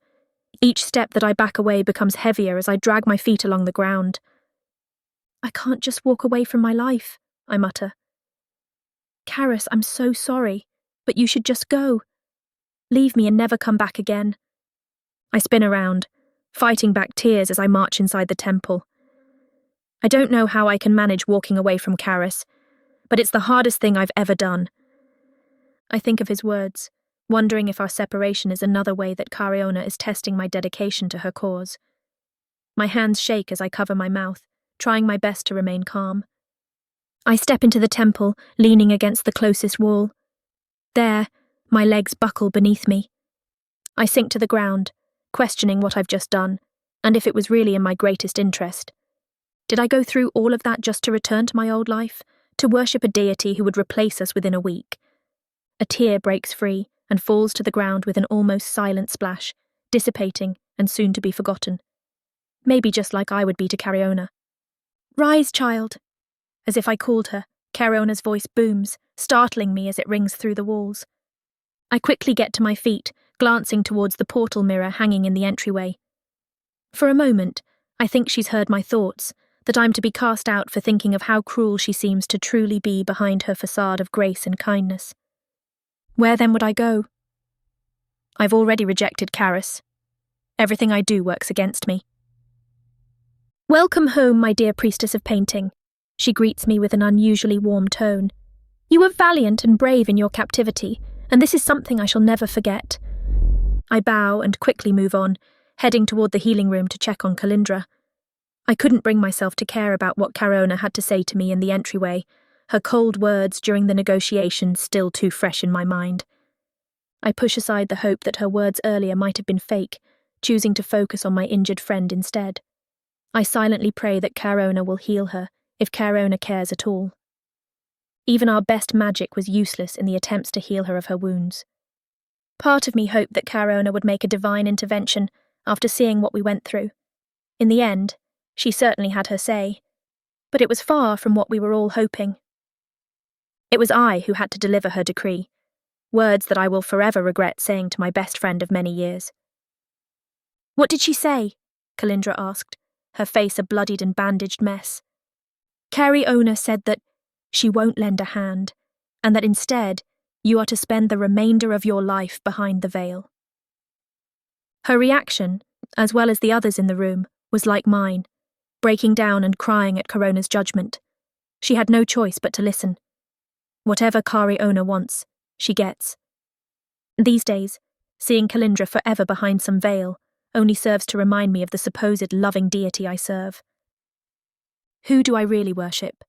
Each step that I back away becomes heavier as I drag my feet along the ground. I can't just walk away from my life, I mutter. Karis, I'm so sorry, but you should just go. Leave me and never come back again. I spin around, fighting back tears as I march inside the temple. I don't know how I can manage walking away from Karis, but it's the hardest thing I've ever done. I think of his words, wondering if our separation is another way that Cariona is testing my dedication to her cause. My hands shake as I cover my mouth, trying my best to remain calm. I step into the temple, leaning against the closest wall. There, my legs buckle beneath me. I sink to the ground, questioning what I've just done, and if it was really in my greatest interest. Did I go through all of that just to return to my old life, to worship a deity who would replace us within a week? A tear breaks free and falls to the ground with an almost silent splash, dissipating and soon to be forgotten. Maybe just like I would be to Cariona. "Rise, child!" As if I called her, Cariona's voice booms, startling me as it rings through the walls. I quickly get to my feet, glancing towards the portal mirror hanging in the entryway. For a moment, I think she's heard my thoughts, that I'm to be cast out for thinking of how cruel she seems to truly be behind her facade of grace and kindness. Where then would I go? I've already rejected Caris. Everything I do works against me. "Welcome home, my dear priestess of painting," she greets me with an unusually warm tone. "You were valiant and brave in your captivity, and this is something I shall never forget." I bow and quickly move on, heading toward the healing room to check on Calindra. I couldn't bring myself to care about what Cariona had to say to me in the entryway, her cold words during the negotiations still too fresh in my mind. I push aside the hope that her words earlier might have been fake, choosing to focus on my injured friend instead. I silently pray that Cariona will heal her, if Cariona cares at all. Even our best magic was useless in the attempts to heal her of her wounds. Part of me hoped that Cariona would make a divine intervention after seeing what we went through. In the end, she certainly had her say, but it was far from what we were all hoping. It was I who had to deliver her decree, words that I will forever regret saying to my best friend of many years. "What did she say?" Calindra asked, her face a bloodied and bandaged mess. "Cariona said that she won't lend a hand, and that instead you are to spend the remainder of your life behind the veil." Her reaction, as well as the others in the room, was like mine, breaking down and crying at Corona's judgment. She had no choice but to listen. Whatever Cariona wants, she gets. These days, seeing Calindra forever behind some veil only serves to remind me of the supposed loving deity I serve. Who do I really worship?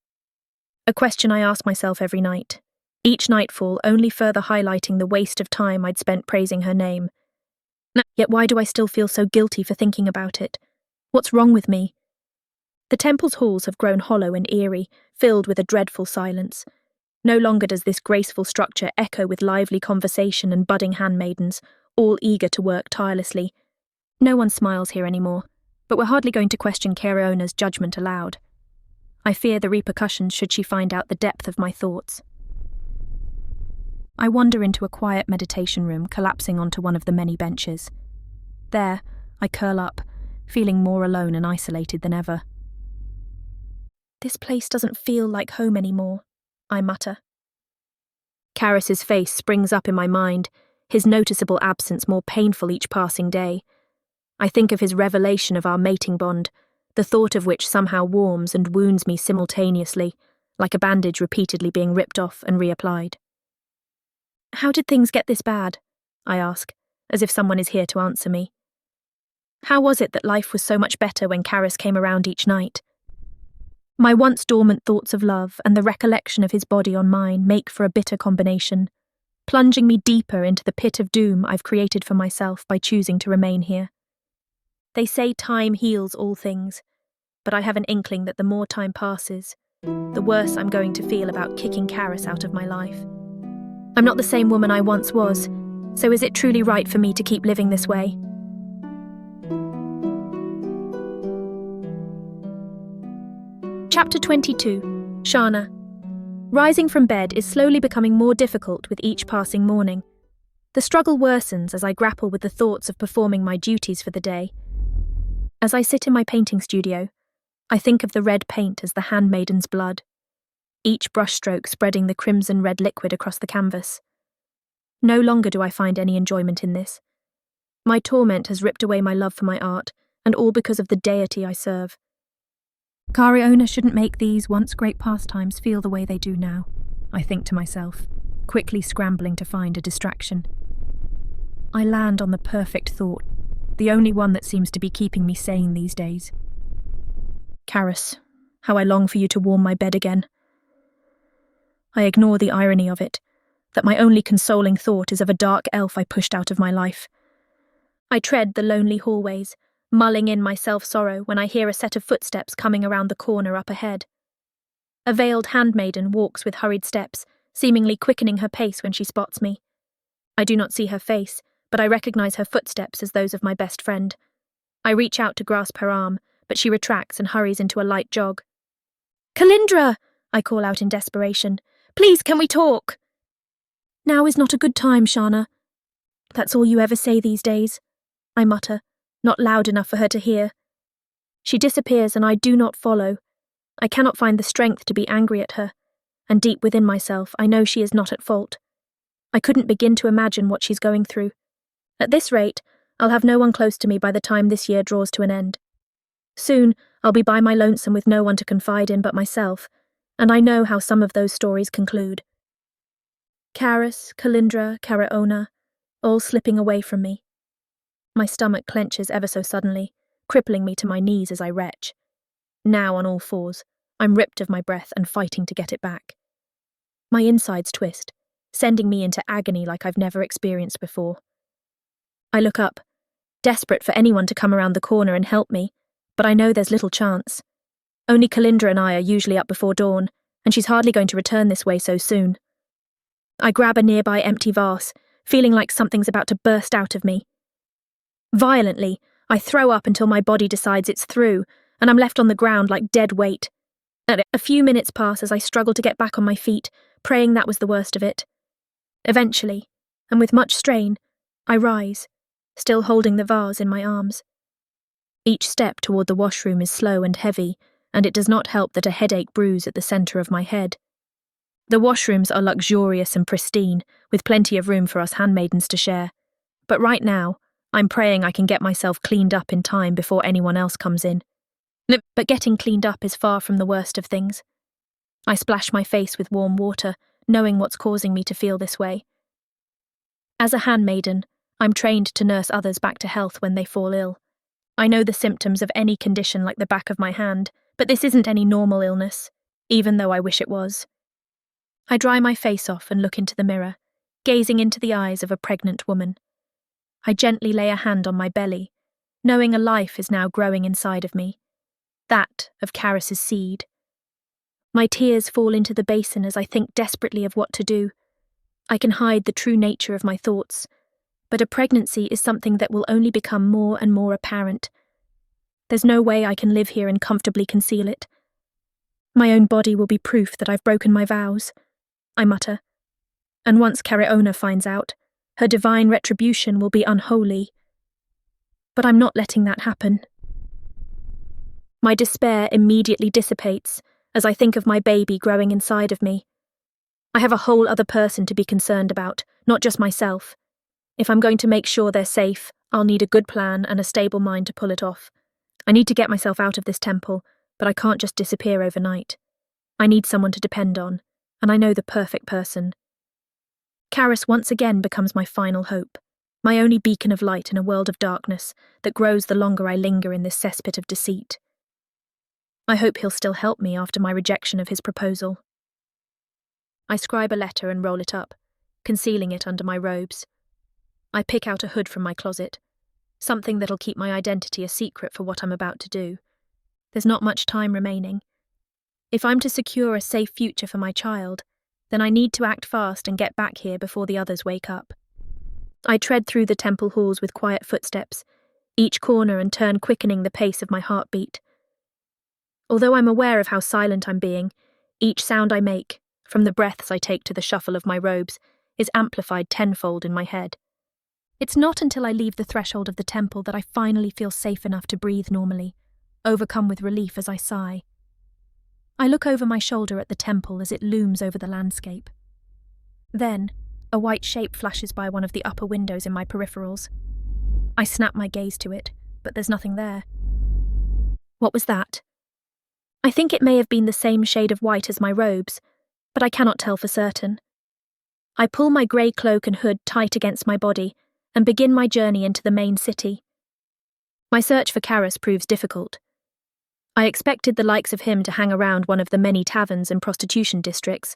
A question I ask myself every night, each nightfall only further highlighting the waste of time I'd spent praising her name. Yet why do I still feel so guilty for thinking about it? What's wrong with me? The temple's halls have grown hollow and eerie, filled with a dreadful silence. No longer does this graceful structure echo with lively conversation and budding handmaidens, all eager to work tirelessly. No one smiles here anymore, but we're hardly going to question Cariona's judgment aloud. I fear the repercussions should she find out the depth of my thoughts. I wander into a quiet meditation room, collapsing onto one of the many benches. There, I curl up, feeling more alone and isolated than ever. "This place doesn't feel like home anymore," I mutter. Caris's face springs up in my mind, his noticeable absence more painful each passing day. I think of his revelation of our mating bond, the thought of which somehow warms and wounds me simultaneously, like a bandage repeatedly being ripped off and reapplied. "How did things get this bad?" I ask, as if someone is here to answer me. How was it that life was so much better when Caris came around each night? My once dormant thoughts of love and the recollection of his body on mine make for a bitter combination, plunging me deeper into the pit of doom I've created for myself by choosing to remain here. They say time heals all things, but I have an inkling that the more time passes, the worse I'm going to feel about kicking Caris out of my life. I'm not the same woman I once was, so is it truly right for me to keep living this way? Chapter 22. Shana. Rising from bed is slowly becoming more difficult with each passing morning. The struggle worsens as I grapple with the thoughts of performing my duties for the day. As I sit in my painting studio, I think of the red paint as the handmaiden's blood, each brushstroke spreading the crimson-red liquid across the canvas. No longer do I find any enjoyment in this. My torment has ripped away my love for my art, and all because of the deity I serve. Cariona shouldn't make these once great pastimes feel the way they do now, I think to myself, quickly scrambling to find a distraction. I land on the perfect thought, the only one that seems to be keeping me sane these days. Karis, how I long for you to warm my bed again. I ignore the irony of it, that my only consoling thought is of a dark elf I pushed out of my life. I tread the lonely hallways, mulling in my self-sorrow when I hear a set of footsteps coming around the corner up ahead. A veiled handmaiden walks with hurried steps, seemingly quickening her pace when she spots me. I do not see her face, but I recognize her footsteps as those of my best friend. I reach out to grasp her arm, but she retracts and hurries into a light jog. "Kalindra!" I call out in desperation. "Please, can we talk?" "Now is not a good time, Shana." "That's all you ever say these days," I mutter, not loud enough for her to hear. She disappears and I do not follow. I cannot find the strength to be angry at her, and deep within myself I know she is not at fault. I couldn't begin to imagine what she's going through. At this rate, I'll have no one close to me by the time this year draws to an end. Soon, I'll be by my lonesome with no one to confide in but myself, and I know how some of those stories conclude. Karis, Kalindra, Karaona, all slipping away from me. My stomach clenches ever so suddenly, crippling me to my knees as I retch. Now on all fours, I'm ripped of my breath and fighting to get it back. My insides twist, sending me into agony like I've never experienced before. I look up, desperate for anyone to come around the corner and help me, but I know there's little chance. Only Kalindra and I are usually up before dawn, and she's hardly going to return this way so soon. I grab a nearby empty vase, feeling like something's about to burst out of me. Violently, I throw up until my body decides it's through, and I'm left on the ground like dead weight. A few minutes pass as I struggle to get back on my feet, praying that was the worst of it. Eventually, and with much strain, I rise, still holding the vase in my arms. Each step toward the washroom is slow and heavy, and it does not help that a headache brews at the centre of my head. The washrooms are luxurious and pristine, with plenty of room for us handmaidens to share. But right now, I'm praying I can get myself cleaned up in time before anyone else comes in. But getting cleaned up is far from the worst of things. I splash my face with warm water, knowing what's causing me to feel this way. As a handmaiden, I'm trained to nurse others back to health when they fall ill. I know the symptoms of any condition like the back of my hand, but this isn't any normal illness, even though I wish it was. I dry my face off and look into the mirror, gazing into the eyes of a pregnant woman. I gently lay a hand on my belly, knowing a life is now growing inside of me, that of Karis's seed. My tears fall into the basin as I think desperately of what to do. I can hide the true nature of my thoughts, but a pregnancy is something that will only become more and more apparent. There's no way I can live here and comfortably conceal it. My own body will be proof that I've broken my vows, I mutter. And once Karaona finds out, her divine retribution will be unholy. But I'm not letting that happen. My despair immediately dissipates as I think of my baby growing inside of me. I have a whole other person to be concerned about, not just myself. If I'm going to make sure they're safe, I'll need a good plan and a stable mind to pull it off. I need to get myself out of this temple, but I can't just disappear overnight. I need someone to depend on, and I know the perfect person. Karis once again becomes my final hope, my only beacon of light in a world of darkness that grows the longer I linger in this cesspit of deceit. I hope he'll still help me after my rejection of his proposal. I scribe a letter and roll it up, concealing it under my robes. I pick out a hood from my closet, something that'll keep my identity a secret for what I'm about to do. There's not much time remaining. If I'm to secure a safe future for my child, then I need to act fast and get back here before the others wake up. I tread through the temple halls with quiet footsteps, each corner and turn quickening the pace of my heartbeat. Although I'm aware of how silent I'm being, each sound I make, from the breaths I take to the shuffle of my robes, is amplified tenfold in my head. It's not until I leave the threshold of the temple that I finally feel safe enough to breathe normally, overcome with relief as I sigh. I look over my shoulder at the temple as it looms over the landscape. Then, a white shape flashes by one of the upper windows in my peripherals. I snap my gaze to it, but there's nothing there. What was that? I think it may have been the same shade of white as my robes, but I cannot tell for certain. I pull my grey cloak and hood tight against my body and begin my journey into the main city. My search for Karis proves difficult. I expected the likes of him to hang around one of the many taverns and prostitution districts,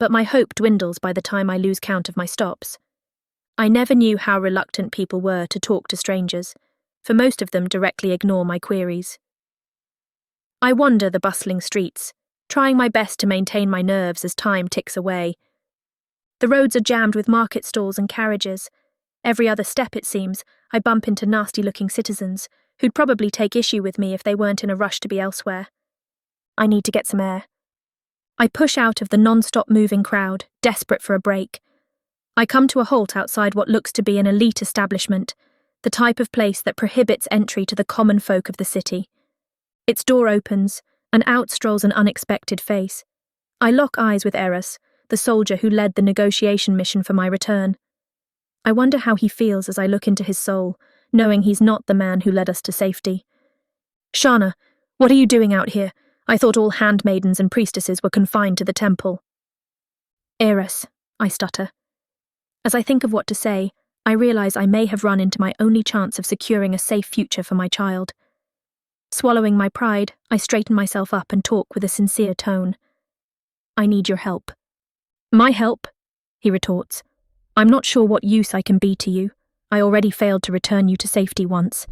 but my hope dwindles by the time I lose count of my stops. I never knew how reluctant people were to talk to strangers, for most of them directly ignore my queries. I wander the bustling streets, trying my best to maintain my nerves as time ticks away. The roads are jammed with market stalls and carriages. Every other step, it seems, I bump into nasty-looking citizens, who'd probably take issue with me if they weren't in a rush to be elsewhere. I need to get some air. I push out of the non-stop moving crowd, desperate for a break. I come to a halt outside what looks to be an elite establishment, the type of place that prohibits entry to the common folk of the city. Its door opens, and out strolls an unexpected face. I lock eyes with Eros, the soldier who led the negotiation mission for my return. I wonder how he feels as I look into his soul, knowing he's not the man who led us to safety. "Shana, what are you doing out here? I thought all handmaidens and priestesses were confined to the temple." "Eros," I stutter. As I think of what to say, I realize I may have run into my only chance of securing a safe future for my child. Swallowing my pride, I straighten myself up and talk with a sincere tone. "I need your help." "My help?" he retorts. "I'm not sure what use I can be to you. I already failed to return you to safety once."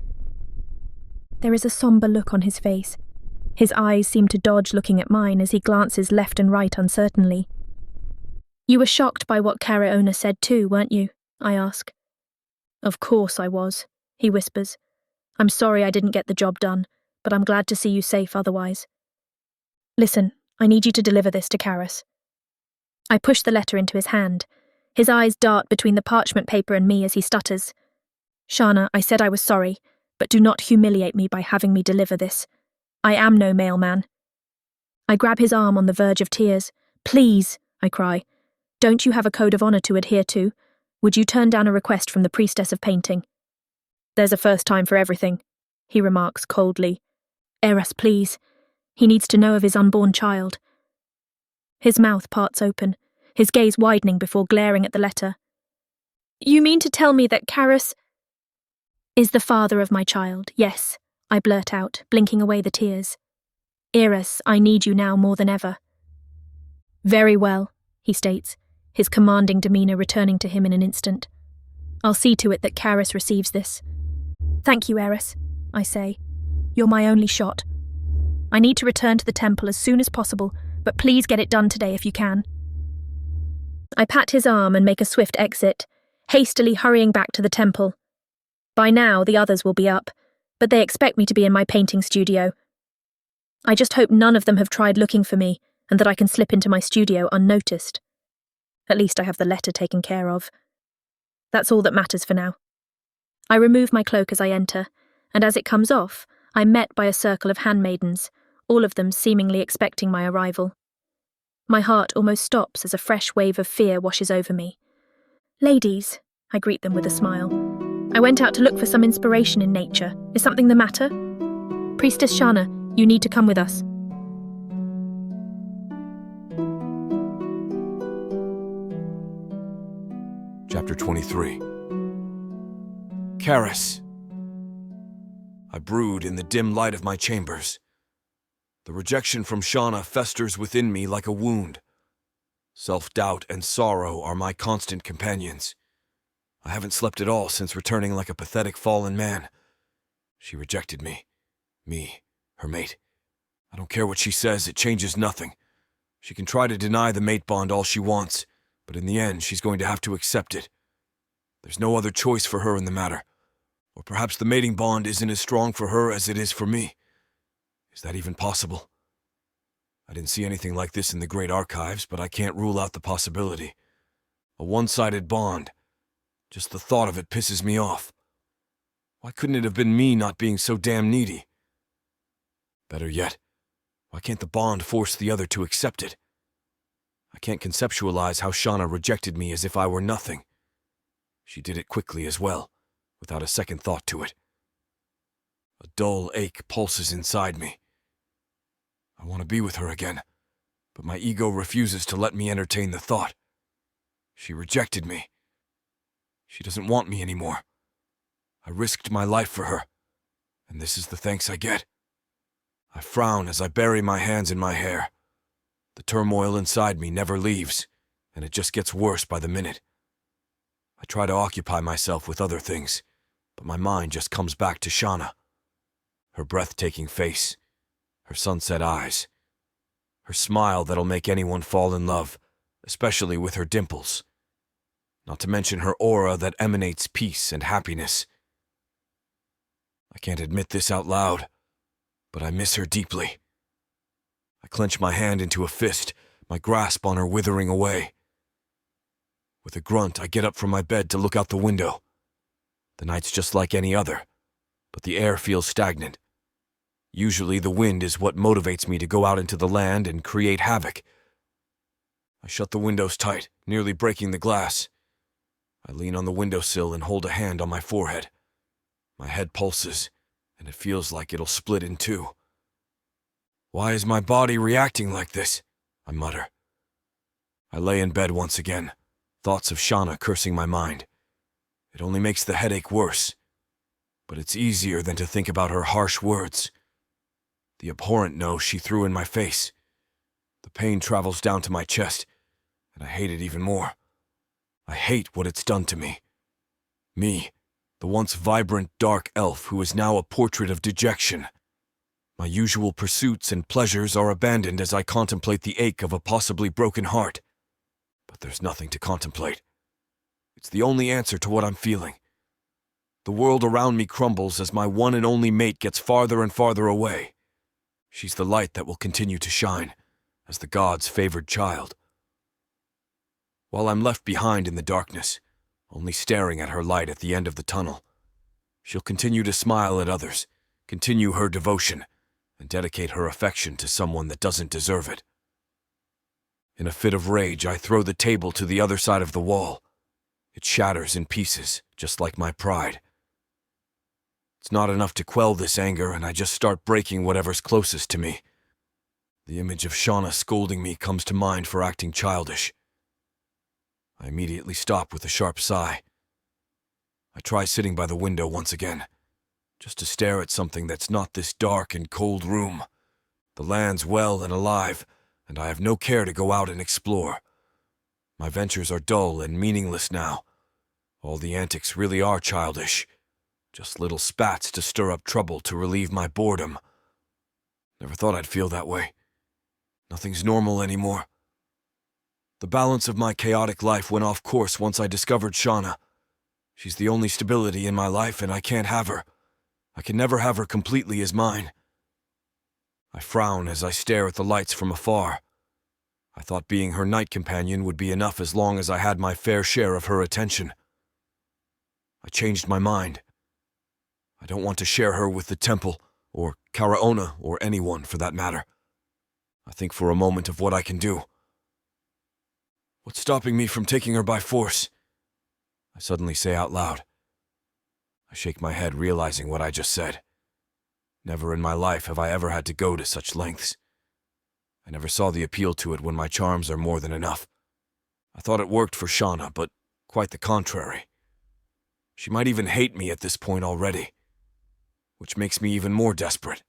There is a somber look on his face. His eyes seem to dodge looking at mine as he glances left and right uncertainly. "You were shocked by what Karaona said too, weren't you?" I ask. "Of course I was," he whispers. "I'm sorry I didn't get the job done, but I'm glad to see you safe otherwise. Listen, I need you to deliver this to Karis." I push the letter into his hand. His eyes dart between the parchment paper and me as he stutters. "Shana, I said I was sorry, but do not humiliate me by having me deliver this. I am no mailman." I grab his arm on the verge of tears. "Please," I cry. "Don't you have a code of honor to adhere to? Would you turn down a request from the priestess of painting?" "There's a first time for everything," he remarks coldly. "Eros, please. He needs to know of his unborn child." His mouth parts open, his gaze widening before glaring at the letter. "You mean to tell me that Karis is the father of my child? Yes," I blurt out, blinking away the tears. "Eros, I need you now more than ever." "Very well," he states, his commanding demeanor returning to him in an instant. "I'll see to it that Karis receives this." "Thank you, Eros," I say. "You're my only shot. I need to return to the temple as soon as possible, but please get it done today if you can." I pat his arm and make a swift exit, hastily hurrying back to the temple. By now, the others will be up, but they expect me to be in my painting studio. I just hope none of them have tried looking for me, and that I can slip into my studio unnoticed. At least I have the letter taken care of. That's all that matters for now. I remove my cloak as I enter, and as it comes off, I'm met by a circle of handmaidens, all of them seemingly expecting my arrival. My heart almost stops as a fresh wave of fear washes over me. "Ladies," I greet them with a smile. "I went out to look for some inspiration in nature. Is something the matter? Priestess Shana, you need to come with us." Chapter 23. Karis. I brood in the dim light of my chambers. The rejection from Shana festers within me like a wound. Self-doubt and sorrow are my constant companions. I haven't slept at all since returning like a pathetic fallen man. She rejected me, her mate. I don't care what she says, it changes nothing. She can try to deny the mate bond all she wants, but in the end she's going to have to accept it. There's no other choice for her in the matter. Or perhaps the mating bond isn't as strong for her as it is for me. Is that even possible? I didn't see anything like this in the Great Archives, but I can't rule out the possibility. A one-sided bond. Just the thought of it pisses me off. Why couldn't it have been me not being so damn needy? Better yet, why can't the bond force the other to accept it? I can't conceptualize how Shana rejected me as if I were nothing. She did it quickly as well, without a second thought to it. A dull ache pulses inside me. I want to be with her again, but my ego refuses to let me entertain the thought. She rejected me. She doesn't want me anymore. I risked my life for her, and this is the thanks I get. I frown as I bury my hands in my hair. The turmoil inside me never leaves, and it just gets worse by the minute. I try to occupy myself with other things, but my mind just comes back to Shauna. Her breathtaking face, her sunset eyes, her smile that'll make anyone fall in love, especially with her dimples. Not to mention her aura that emanates peace and happiness. I can't admit this out loud, but I miss her deeply. I clench my hand into a fist, my grasp on her withering away. With a grunt, I get up from my bed to look out the window. The night's just like any other, but the air feels stagnant. Usually the wind is what motivates me to go out into the land and create havoc. I shut the windows tight, nearly breaking the glass. I lean on the windowsill and hold a hand on my forehead. My head pulses, and it feels like it'll split in two. Why is my body reacting like this? I mutter. I lay in bed once again, thoughts of Shauna cursing my mind. It only makes the headache worse, but it's easier than to think about her harsh words. The abhorrent no she threw in my face. The pain travels down to my chest, and I hate it even more. I hate what it's done to me. Me, the once vibrant dark elf who is now a portrait of dejection. My usual pursuits and pleasures are abandoned as I contemplate the ache of a possibly broken heart. But there's nothing to contemplate. It's the only answer to what I'm feeling. The world around me crumbles as my one and only mate gets farther and farther away. She's the light that will continue to shine, as the gods' favored child. While I'm left behind in the darkness, only staring at her light at the end of the tunnel, she'll continue to smile at others, continue her devotion, and dedicate her affection to someone that doesn't deserve it. In a fit of rage, I throw the table to the other side of the wall. It shatters in pieces, just like my pride. It's not enough to quell this anger, and I just start breaking whatever's closest to me. The image of Shauna scolding me comes to mind for acting childish. I immediately stop with a sharp sigh. I try sitting by the window once again, just to stare at something that's not this dark and cold room. The land's well and alive, and I have no care to go out and explore. My ventures are dull and meaningless now. All the antics really are childish. Just little spats to stir up trouble to relieve my boredom. Never thought I'd feel that way. Nothing's normal anymore. The balance of my chaotic life went off course once I discovered Shauna. She's the only stability in my life, and I can't have her. I can never have her completely as mine. I frown as I stare at the lights from afar. I thought being her night companion would be enough as long as I had my fair share of her attention. I changed my mind. I don't want to share her with the temple, or Karaona, or anyone for that matter. I think for a moment of what I can do. What's stopping me from taking her by force? I suddenly say out loud. I shake my head, realizing what I just said. Never in my life have I ever had to go to such lengths. I never saw the appeal to it when my charms are more than enough. I thought it worked for Shauna, but quite the contrary. She might even hate me at this point already, which makes me even more desperate.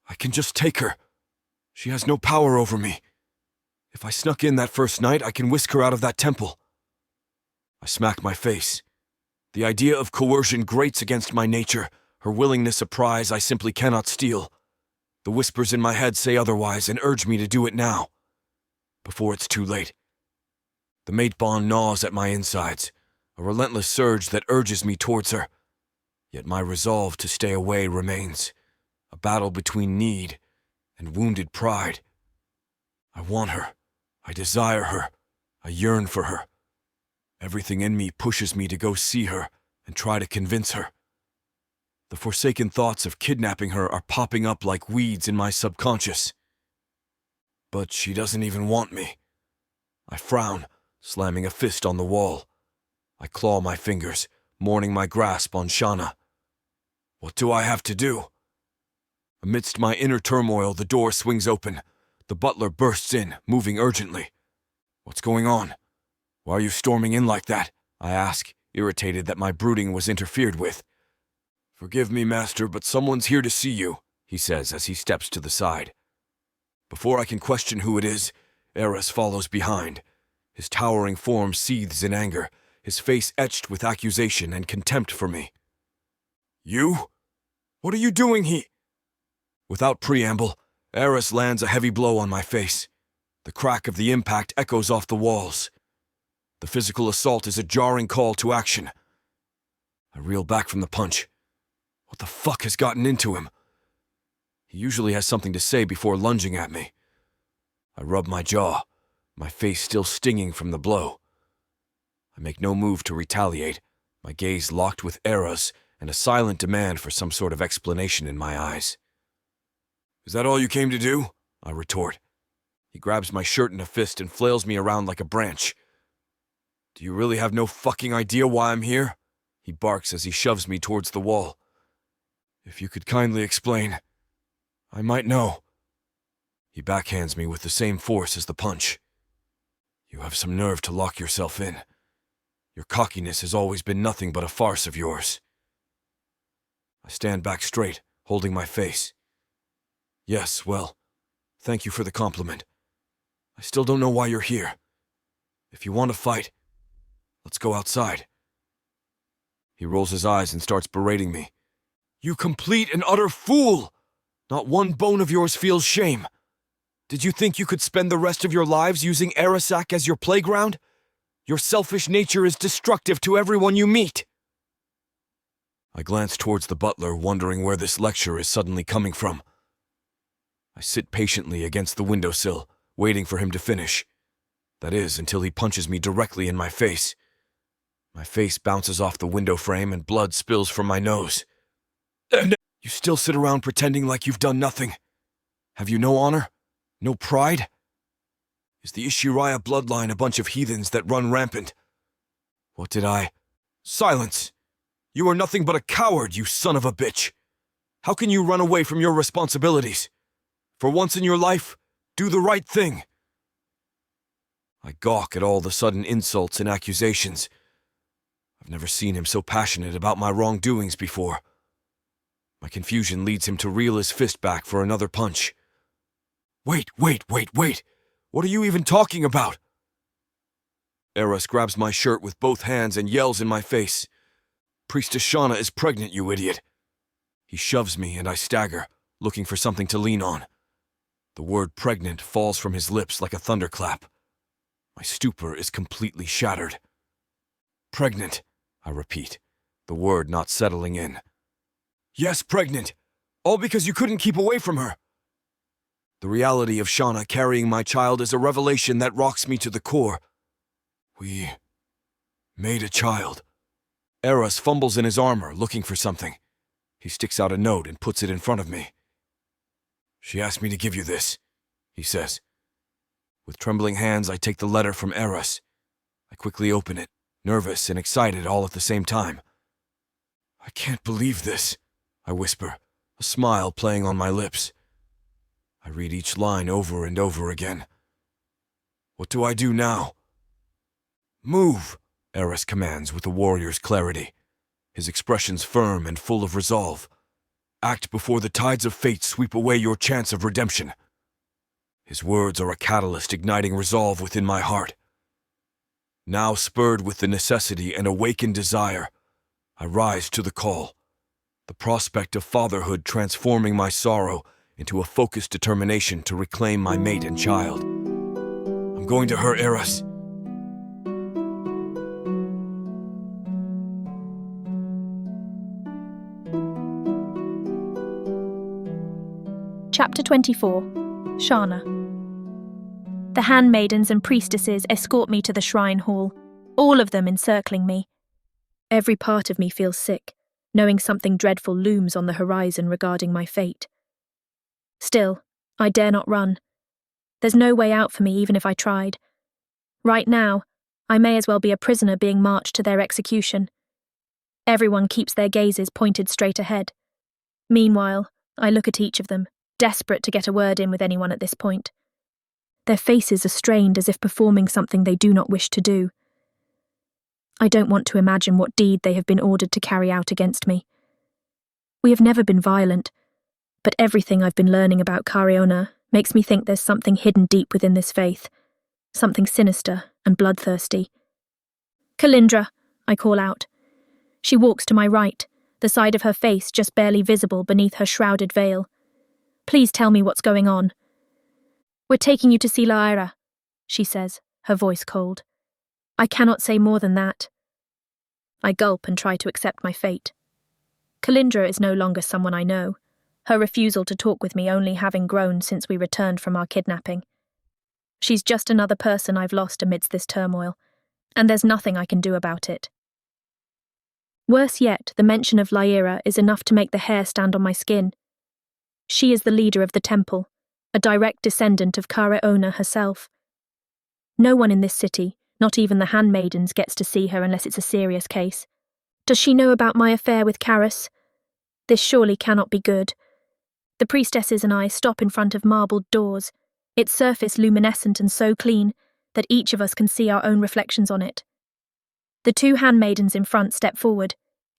I can just take her. She has no power over me. If I snuck in that first night, I can whisk her out of that temple. I smack my face. The idea of coercion grates against my nature, her willingness a prize I simply cannot steal. The whispers in my head say otherwise and urge me to do it now, before it's too late. The mate bond gnaws at my insides, a relentless surge that urges me towards her. Yet my resolve to stay away remains, a battle between need and wounded pride. I want her. I desire her. I yearn for her. Everything in me pushes me to go see her and try to convince her. The forsaken thoughts of kidnapping her are popping up like weeds in my subconscious. But she doesn't even want me. I frown, slamming a fist on the wall. I claw my fingers, mourning my grasp on Shauna. What do I have to do? Amidst my inner turmoil, the door swings open. The butler bursts in, moving urgently. What's going on? Why are you storming in like that? I ask, irritated that my brooding was interfered with. Forgive me, master, but someone's here to see you, he says as he steps to the side. Before I can question who it is, Eris follows behind. His towering form seethes in anger, his face etched with accusation and contempt for me. You? What are you doing here? Without preamble, Eris lands a heavy blow on my face. The crack of the impact echoes off the walls. The physical assault is a jarring call to action. I reel back from the punch. What the fuck has gotten into him? He usually has something to say before lunging at me. I rub my jaw, my face still stinging from the blow. I make no move to retaliate, my gaze locked with Eris and a silent demand for some sort of explanation in my eyes. Is that all you came to do? I retort. He grabs my shirt in a fist and flails me around like a branch. Do you really have no fucking idea why I'm here? He barks as he shoves me towards the wall. If you could kindly explain, I might know. He backhands me with the same force as the punch. You have some nerve to lock yourself in. Your cockiness has always been nothing but a farce of yours. I stand back straight, holding my face. Yes, well, thank you for the compliment. I still don't know why you're here. If you want to fight, let's go outside. He rolls his eyes and starts berating me. You complete and utter fool! Not one bone of yours feels shame. Did you think you could spend the rest of your lives using Arisak as your playground? Your selfish nature is destructive to everyone you meet. I glance towards the butler, wondering where this lecture is suddenly coming from. I sit patiently against the windowsill, waiting for him to finish. That is, until he punches me directly in my face. My face bounces off the window frame and blood spills from my nose. You still sit around pretending like you've done nothing. Have you no honor? No pride? Is the Ishiraya bloodline a bunch of heathens that run rampant? What did I... Silence! You are nothing but a coward, you son of a bitch! How can you run away from your responsibilities? For once in your life, do the right thing. I gawk at all the sudden insults and accusations. I've never seen him so passionate about my wrongdoings before. My confusion leads him to reel his fist back for another punch. Wait! What are you even talking about? Eris grabs my shirt with both hands and yells in my face. Priestess Shauna is pregnant, you idiot. He shoves me and I stagger, looking for something to lean on. The word pregnant falls from his lips like a thunderclap. My stupor is completely shattered. Pregnant, I repeat, the word not settling in. Yes, pregnant. All because you couldn't keep away from her. The reality of Shauna carrying my child is a revelation that rocks me to the core. We made a child. Eris fumbles in his armor, looking for something. He sticks out a note and puts it in front of me. She asked me to give you this, he says. With trembling hands, I take the letter from Eris. I quickly open it, nervous and excited all at the same time. I can't believe this, I whisper, a smile playing on my lips. I read each line over and over again. What do I do now? Move, Eris commands with a warrior's clarity, his expressions firm and full of resolve. Act before the tides of fate sweep away your chance of redemption. His words are a catalyst igniting resolve within my heart. Now spurred with the necessity and awakened desire, I rise to the call. The prospect of fatherhood transforming my sorrow into a focused determination to reclaim my mate and child. I'm going to her, Eris. Chapter 24. Shauna. The handmaidens and priestesses escort me to the shrine hall, all of them encircling me. Every part of me feels sick, knowing something dreadful looms on the horizon regarding my fate. Still, I dare not run. There's no way out for me even if I tried. Right now, I may as well be a prisoner being marched to their execution. Everyone keeps their gazes pointed straight ahead. Meanwhile, I look at each of them, desperate to get a word in with anyone at this point. Their faces are strained as if performing something they do not wish to do. I don't want to imagine what deed they have been ordered to carry out against me. We have never been violent, but everything I've been learning about Cariona makes me think there's something hidden deep within this faith, something sinister and bloodthirsty. "Kalindra," I call out. She walks to my right, the side of her face just barely visible beneath her shrouded veil. "Please tell me what's going on." "We're taking you to see Lyra," she says, her voice cold. "I cannot say more than that." I gulp and try to accept my fate. Kalindra is no longer someone I know, her refusal to talk with me only having grown since we returned from our kidnapping. She's just another person I've lost amidst this turmoil, and there's nothing I can do about it. Worse yet, the mention of Lyra is enough to make the hair stand on my skin. She is the leader of the temple, a direct descendant of Cariona herself. No one in this city, not even the handmaidens, gets to see her unless it's a serious case. Does she know about my affair with Karis? This surely cannot be good. The priestesses and I stop in front of marbled doors, its surface luminescent and so clean that each of us can see our own reflections on it. The two handmaidens in front step forward,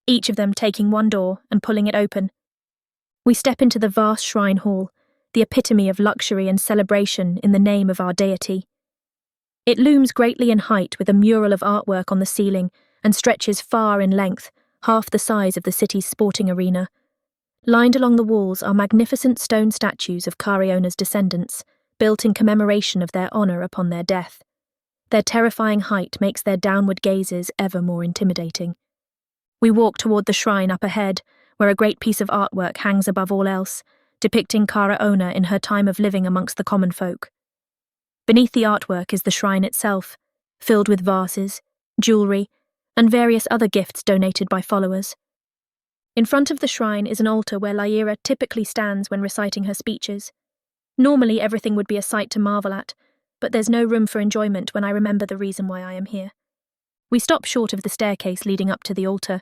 each of them taking one door and pulling it open. We step into the vast shrine hall, the epitome of luxury and celebration in the name of our deity. It looms greatly in height with a mural of artwork on the ceiling and stretches far in length, half the size of the city's sporting arena. Lined along the walls are magnificent stone statues of Cariona's descendants, built in commemoration of their honour upon their death. Their terrifying height makes their downward gazes ever more intimidating. We walk toward the shrine up ahead, where a great piece of artwork hangs above all else, depicting Cariona in her time of living amongst the common folk. Beneath the artwork is the shrine itself, filled with vases, jewellery, and various other gifts donated by followers. In front of the shrine is an altar where Lyra typically stands when reciting her speeches. Normally everything would be a sight to marvel at, but there's no room for enjoyment when I remember the reason why I am here. We stop short of the staircase leading up to the altar.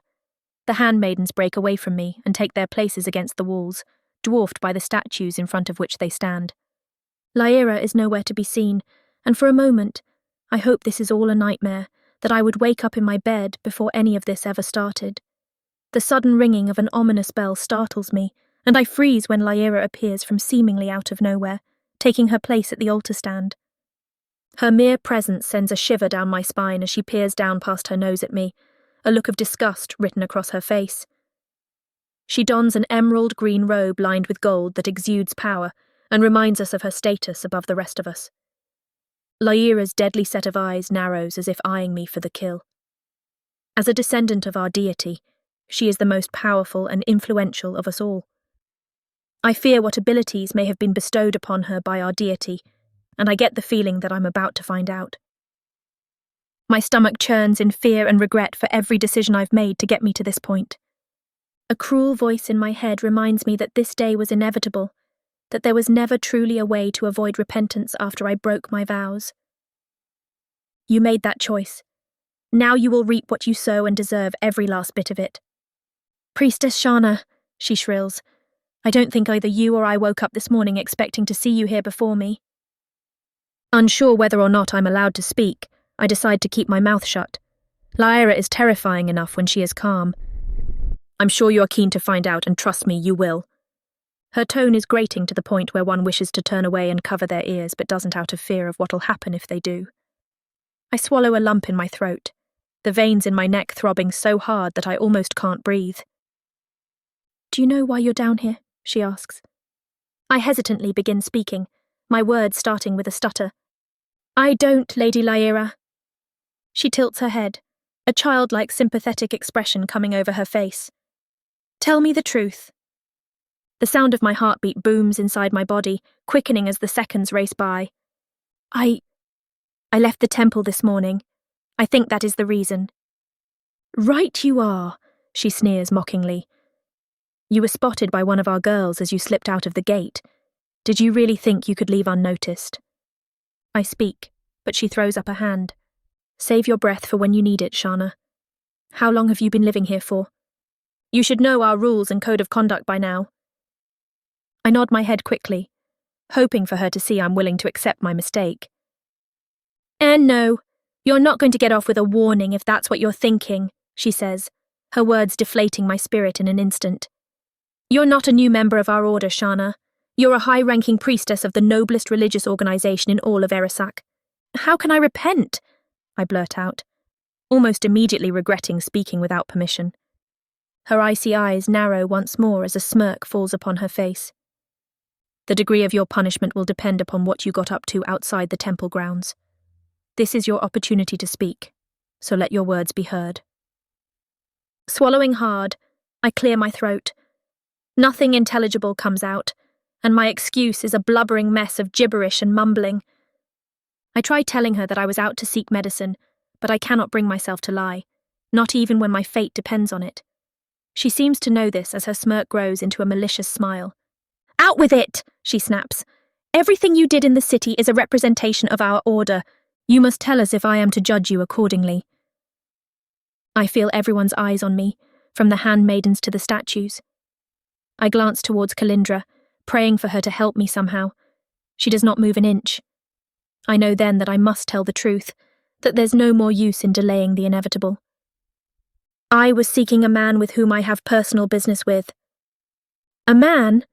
The handmaidens break away from me and take their places against the walls, dwarfed by the statues in front of which they stand. Lyra is nowhere to be seen, and for a moment, I hope this is all a nightmare, that I would wake up in my bed before any of this ever started. The sudden ringing of an ominous bell startles me, and I freeze when Lyra appears from seemingly out of nowhere, taking her place at the altar stand. Her mere presence sends a shiver down my spine as she peers down past her nose at me, a look of disgust written across her face. She dons an emerald green robe lined with gold that exudes power and reminds us of her status above the rest of us. Lyra's deadly set of eyes narrows as if eyeing me for the kill. As a descendant of our deity, she is the most powerful and influential of us all. I fear what abilities may have been bestowed upon her by our deity, and I get the feeling that I'm about to find out. My stomach churns in fear and regret for every decision I've made to get me to this point. A cruel voice in my head reminds me that this day was inevitable, that there was never truly a way to avoid repentance after I broke my vows. You made that choice. Now you will reap what you sow and deserve every last bit of it. "Priestess Shana," she shrills, "I don't think either you or I woke up this morning expecting to see you here before me." Unsure whether or not I'm allowed to speak, I decide to keep my mouth shut. Lyra is terrifying enough when she is calm. "I'm sure you are keen to find out, and trust me, you will." Her tone is grating to the point where one wishes to turn away and cover their ears, but doesn't out of fear of what'll happen if they do. I swallow a lump in my throat, the veins in my neck throbbing so hard that I almost can't breathe. "Do you know why you're down here?" she asks. I hesitantly begin speaking, my words starting with a stutter. "I don't, Lady Lyra." She tilts her head, a childlike sympathetic expression coming over her face. "Tell me the truth." The sound of my heartbeat booms inside my body, quickening as the seconds race by. I left the temple this morning. I think that is the reason." "Right you are," she sneers mockingly. "You were spotted by one of our girls as you slipped out of the gate. Did you really think you could leave unnoticed?" I speak, but she throws up a hand. "Save your breath for when you need it, Shana. How long have you been living here for? You should know our rules and code of conduct by now." I nod my head quickly, hoping for her to see I'm willing to accept my mistake. "And no, you're not going to get off with a warning if that's what you're thinking," she says, her words deflating my spirit in an instant. You're not a new member of our order, Shana. You're a high-ranking priestess of the noblest religious organization in all of Erasak. How can I repent? I blurt out, almost immediately regretting speaking without permission. Her icy eyes narrow once more as a smirk falls upon her face. The degree of your punishment will depend upon what you got up to outside the temple grounds. This is your opportunity to speak, so let your words be heard. Swallowing hard, I clear my throat. Nothing intelligible comes out, and my excuse is a blubbering mess of gibberish and mumbling. I try telling her that I was out to seek medicine, but I cannot bring myself to lie, not even when my fate depends on it. She seems to know this as her smirk grows into a malicious smile. Out with it, she snaps. Everything you did in the city is a representation of our order. You must tell us if I am to judge you accordingly. I feel everyone's eyes on me, from the handmaidens to the statues. I glance towards Kalindra, praying for her to help me somehow. She does not move an inch. I know then that I must tell the truth, that there's no more use in delaying the inevitable. I was seeking a man with whom I have personal business with. A man?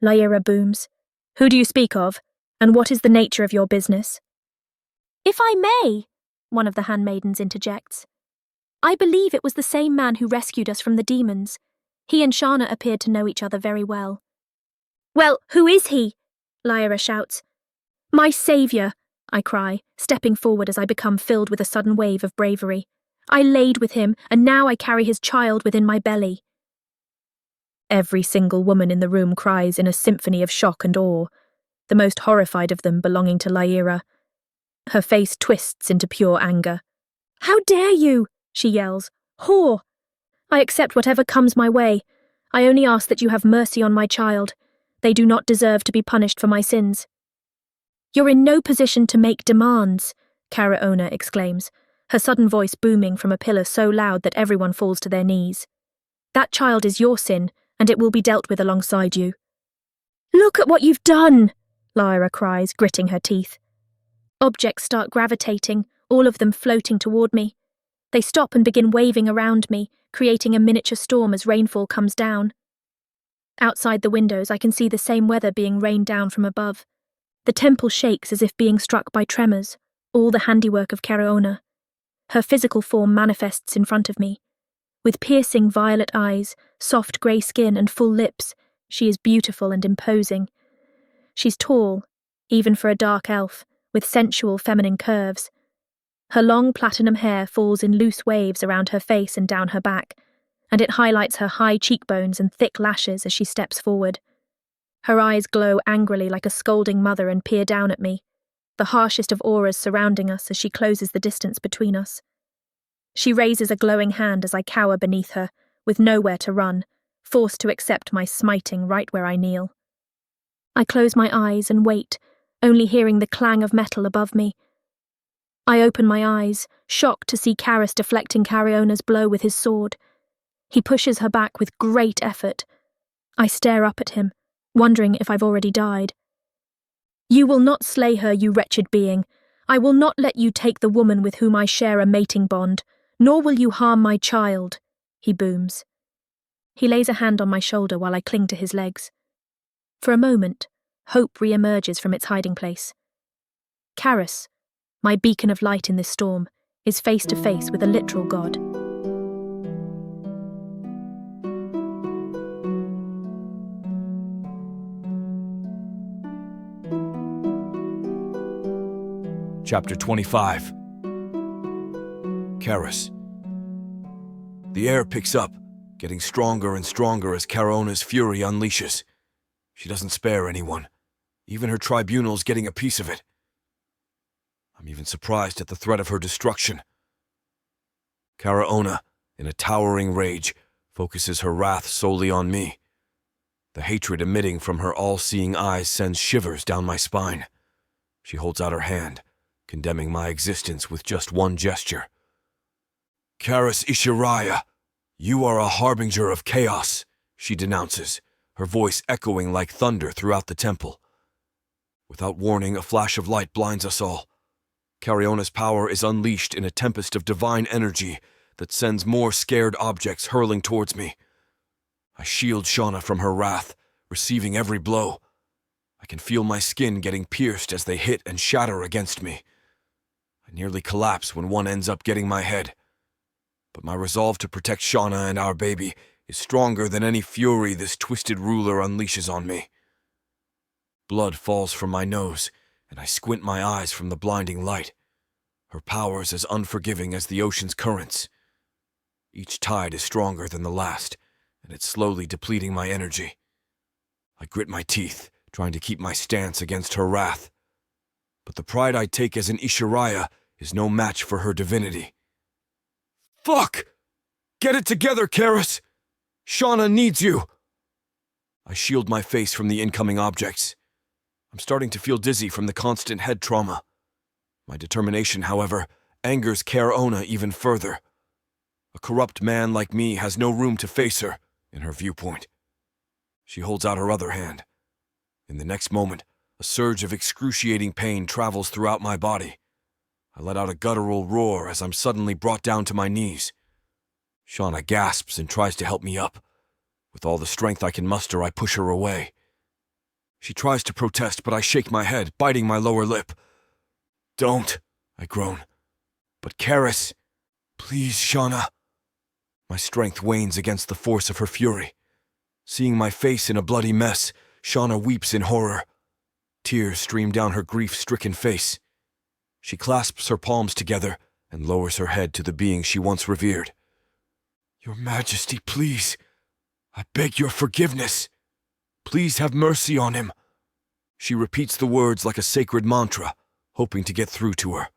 Lyra booms. Who do you speak of, and what is the nature of your business? If I may, one of the handmaidens interjects. I believe it was the same man who rescued us from the demons. He and Shana appeared to know each other very well. Well, who is he? Lyra shouts. My saviour, I cry, stepping forward as I become filled with a sudden wave of bravery. I laid with him, and now I carry his child within my belly. Every single woman in the room cries in a symphony of shock and awe, the most horrified of them belonging to Lyra. Her face twists into pure anger. How dare you? She yells. Whore! I accept whatever comes my way. I only ask that you have mercy on my child. They do not deserve to be punished for my sins. You're in no position to make demands, Karaona exclaims, her sudden voice booming from a pillar so loud that everyone falls to their knees. That child is your sin, and it will be dealt with alongside you. Look at what you've done, Lyra cries, gritting her teeth. Objects start gravitating, all of them floating toward me. They stop and begin waving around me, creating a miniature storm as rainfall comes down. Outside the windows, I can see the same weather being rained down from above. The temple shakes as if being struck by tremors, all the handiwork of Karaona. Her physical form manifests in front of me. With piercing violet eyes, soft grey skin and full lips, she is beautiful and imposing. She's tall, even for a dark elf, with sensual feminine curves. Her long platinum hair falls in loose waves around her face and down her back, and it highlights her high cheekbones and thick lashes as she steps forward. Her eyes glow angrily like a scolding mother and peer down at me, the harshest of auras surrounding us as she closes the distance between us. She raises a glowing hand as I cower beneath her, with nowhere to run, forced to accept my smiting right where I kneel. I close my eyes and wait, only hearing the clang of metal above me. I open my eyes, shocked to see Karis deflecting Kariona's blow with his sword. He pushes her back with great effort. I stare up at him, wondering if I've already died. You will not slay her, you wretched being. I will not let you take the woman with whom I share a mating bond, nor will you harm my child, he booms. He lays a hand on my shoulder while I cling to his legs. For a moment, hope re-emerges from its hiding place. Karis, my beacon of light in this storm, is face to face with a literal god. Chapter 25. Karis. The air picks up, getting stronger and stronger as Karaona's fury unleashes. She doesn't spare anyone. Even her tribunal's getting a piece of it. I'm even surprised at the threat of her destruction. Karaona, in a towering rage, focuses her wrath solely on me. The hatred emitting from her all-seeing eyes sends shivers down my spine. She holds out her hand, condemning my existence with just one gesture. Karis Ishiraya, you are a harbinger of chaos, she denounces, her voice echoing like thunder throughout the temple. Without warning, a flash of light blinds us all. Kariona's power is unleashed in a tempest of divine energy that sends more scared objects hurling towards me. I shield Shauna from her wrath, receiving every blow. I can feel my skin getting pierced as they hit and shatter against me. I nearly collapse when one ends up getting my head. But my resolve to protect Shauna and our baby is stronger than any fury this twisted ruler unleashes on me. Blood falls from my nose, and I squint my eyes from the blinding light. Her power's as unforgiving as the ocean's currents. Each tide is stronger than the last, and it's slowly depleting my energy. I grit my teeth, trying to keep my stance against her wrath. But the pride I take as an Ishiraya is no match for her divinity. Fuck! Get it together, Karis! Shauna needs you! I shield my face from the incoming objects. I'm starting to feel dizzy from the constant head trauma. My determination, however, angers Karaona even further. A corrupt man like me has no room to face her, in her viewpoint. She holds out her other hand. In the next moment, a surge of excruciating pain travels throughout my body. I let out a guttural roar as I'm suddenly brought down to my knees. Shauna gasps and tries to help me up. With all the strength I can muster, I push her away. She tries to protest, but I shake my head, biting my lower lip. Don't, I groan. But Karis, please, Shauna. My strength wanes against the force of her fury. Seeing my face in a bloody mess, Shauna weeps in horror. Tears stream down her grief-stricken face. She clasps her palms together and lowers her head to the being she once revered. Your Majesty, please. I beg your forgiveness. Please have mercy on him. She repeats the words like a sacred mantra, hoping to get through to her.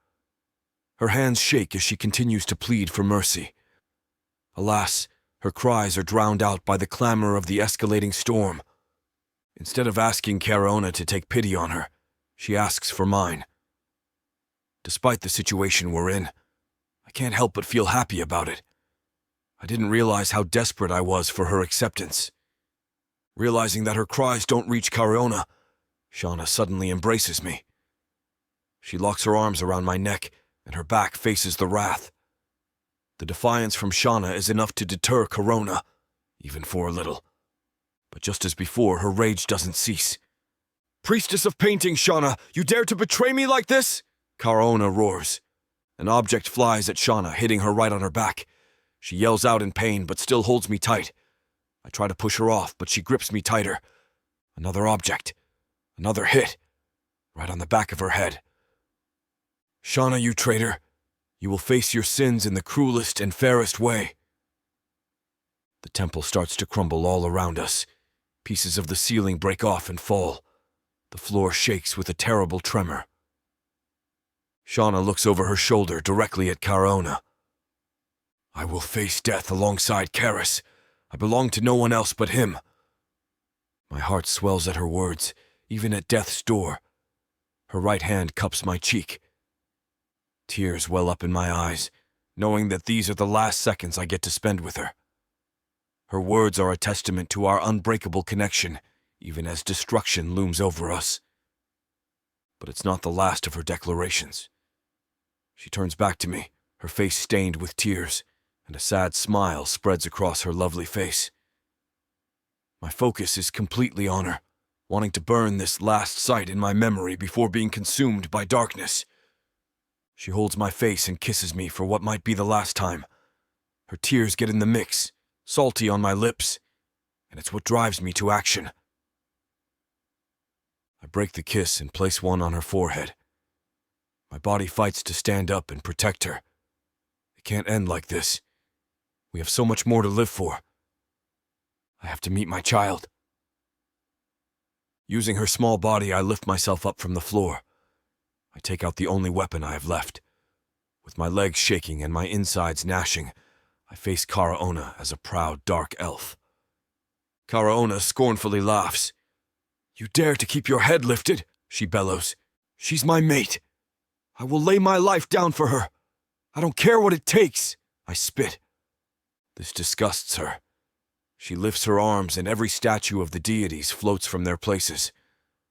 Her hands shake as she continues to plead for mercy. Alas, her cries are drowned out by the clamor of the escalating storm. Instead of asking Karaona to take pity on her, she asks for mine. Despite the situation we're in, I can't help but feel happy about it. I didn't realize how desperate I was for her acceptance. Realizing that her cries don't reach Karaona, Shauna suddenly embraces me. She locks her arms around my neck, and her back faces the wrath. The defiance from Shauna is enough to deter Karaona, even for a little. But just as before, her rage doesn't cease. Priestess of painting, Shauna, you dare to betray me like this? Karaona roars. An object flies at Shauna, hitting her right on her back. She yells out in pain, but still holds me tight. I try to push her off, but she grips me tighter. Another object. Another hit. Right on the back of her head. Shauna, you traitor. You will face your sins in the cruelest and fairest way. The temple starts to crumble all around us. Pieces of the ceiling break off and fall. The floor shakes with a terrible tremor. Shauna looks over her shoulder directly at Karaona. I will face death alongside Karis. I belong to no one else but him. My heart swells at her words, even at death's door. Her right hand cups my cheek. Tears well up in my eyes, knowing that these are the last seconds I get to spend with her. Her words are a testament to our unbreakable connection, even as destruction looms over us. But it's not the last of her declarations. She turns back to me, her face stained with tears, and a sad smile spreads across her lovely face. My focus is completely on her, wanting to burn this last sight in my memory before being consumed by darkness. She holds my face and kisses me for what might be the last time. Her tears get in the mix, salty on my lips, and it's what drives me to action. I break the kiss and place one on her forehead. My body fights to stand up and protect her. It can't end like this. We have so much more to live for. I have to meet my child. Using her small body, I lift myself up from the floor. I take out the only weapon I have left. With my legs shaking and my insides gnashing, I face Karaona as a proud dark elf. Karaona scornfully laughs. You dare to keep your head lifted, she bellows. She's my mate. I will lay my life down for her. I don't care what it takes, I spit. This disgusts her. She lifts her arms and every statue of the deities floats from their places.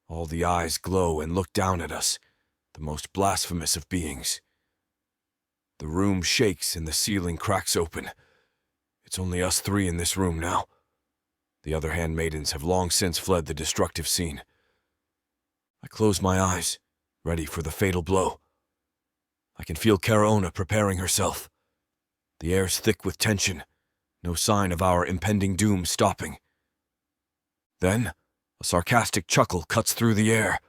All the eyes glow and look down at us, the most blasphemous of beings. The room shakes and the ceiling cracks open. It's only us three in this room now. The other handmaidens have long since fled the destructive scene. I close my eyes, ready for the fatal blow. I can feel Caraona preparing herself. The air's thick with tension, no sign of our impending doom stopping. Then, a sarcastic chuckle cuts through the air.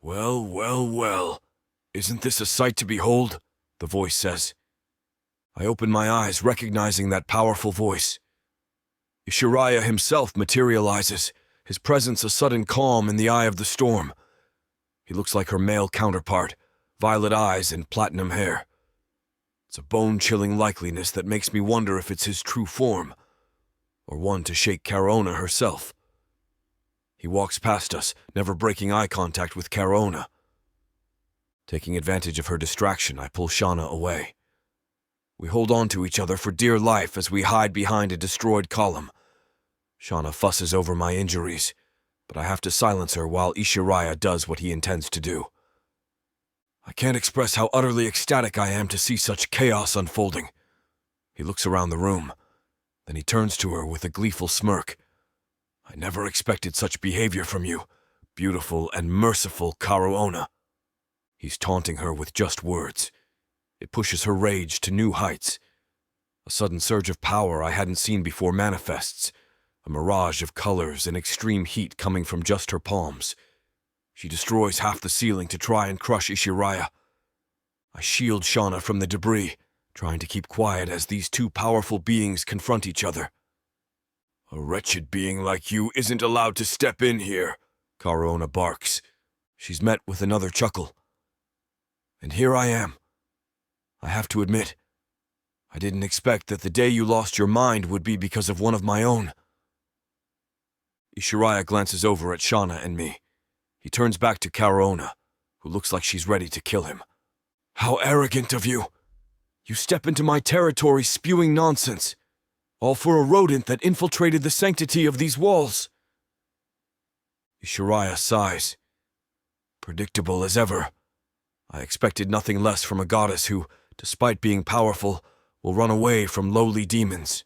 "Well, well, well, isn't this a sight to behold?" the voice says. I open my eyes, recognizing that powerful voice. Ishiraya himself materializes, his presence a sudden calm in the eye of the storm. He looks like her male counterpart, violet eyes and platinum hair. It's a bone-chilling likeliness that makes me wonder if it's his true form, or one to shake Caraona herself. He walks past us, never breaking eye contact with Caraona. Taking advantage of her distraction, I pull Shauna away. We hold on to each other for dear life as we hide behind a destroyed column. Shauna fusses over my injuries, but I have to silence her while Ishiraya does what he intends to do. I can't express how utterly ecstatic I am to see such chaos unfolding. He looks around the room, then he turns to her with a gleeful smirk. "I never expected such behavior from you, beautiful and merciful Caraona." He's taunting her with just words. It pushes her rage to new heights. A sudden surge of power I hadn't seen before manifests, a mirage of colors and extreme heat coming from just her palms. She destroys half the ceiling to try and crush Ishiraya. I shield Shauna from the debris, trying to keep quiet as these two powerful beings confront each other. "A wretched being like you isn't allowed to step in here," Caraona barks. She's met with another chuckle. And here I am. I have to admit, I didn't expect that the day you lost your mind would be because of one of my own. Ishiraya glances over at Shauna and me. He turns back to Caraona, who looks like she's ready to kill him. "How arrogant of you! You step into my territory spewing nonsense, all for a rodent that infiltrated the sanctity of these walls." Ishiraya sighs. Predictable as ever. I expected nothing less from a goddess who, despite being powerful, will run away from lowly demons.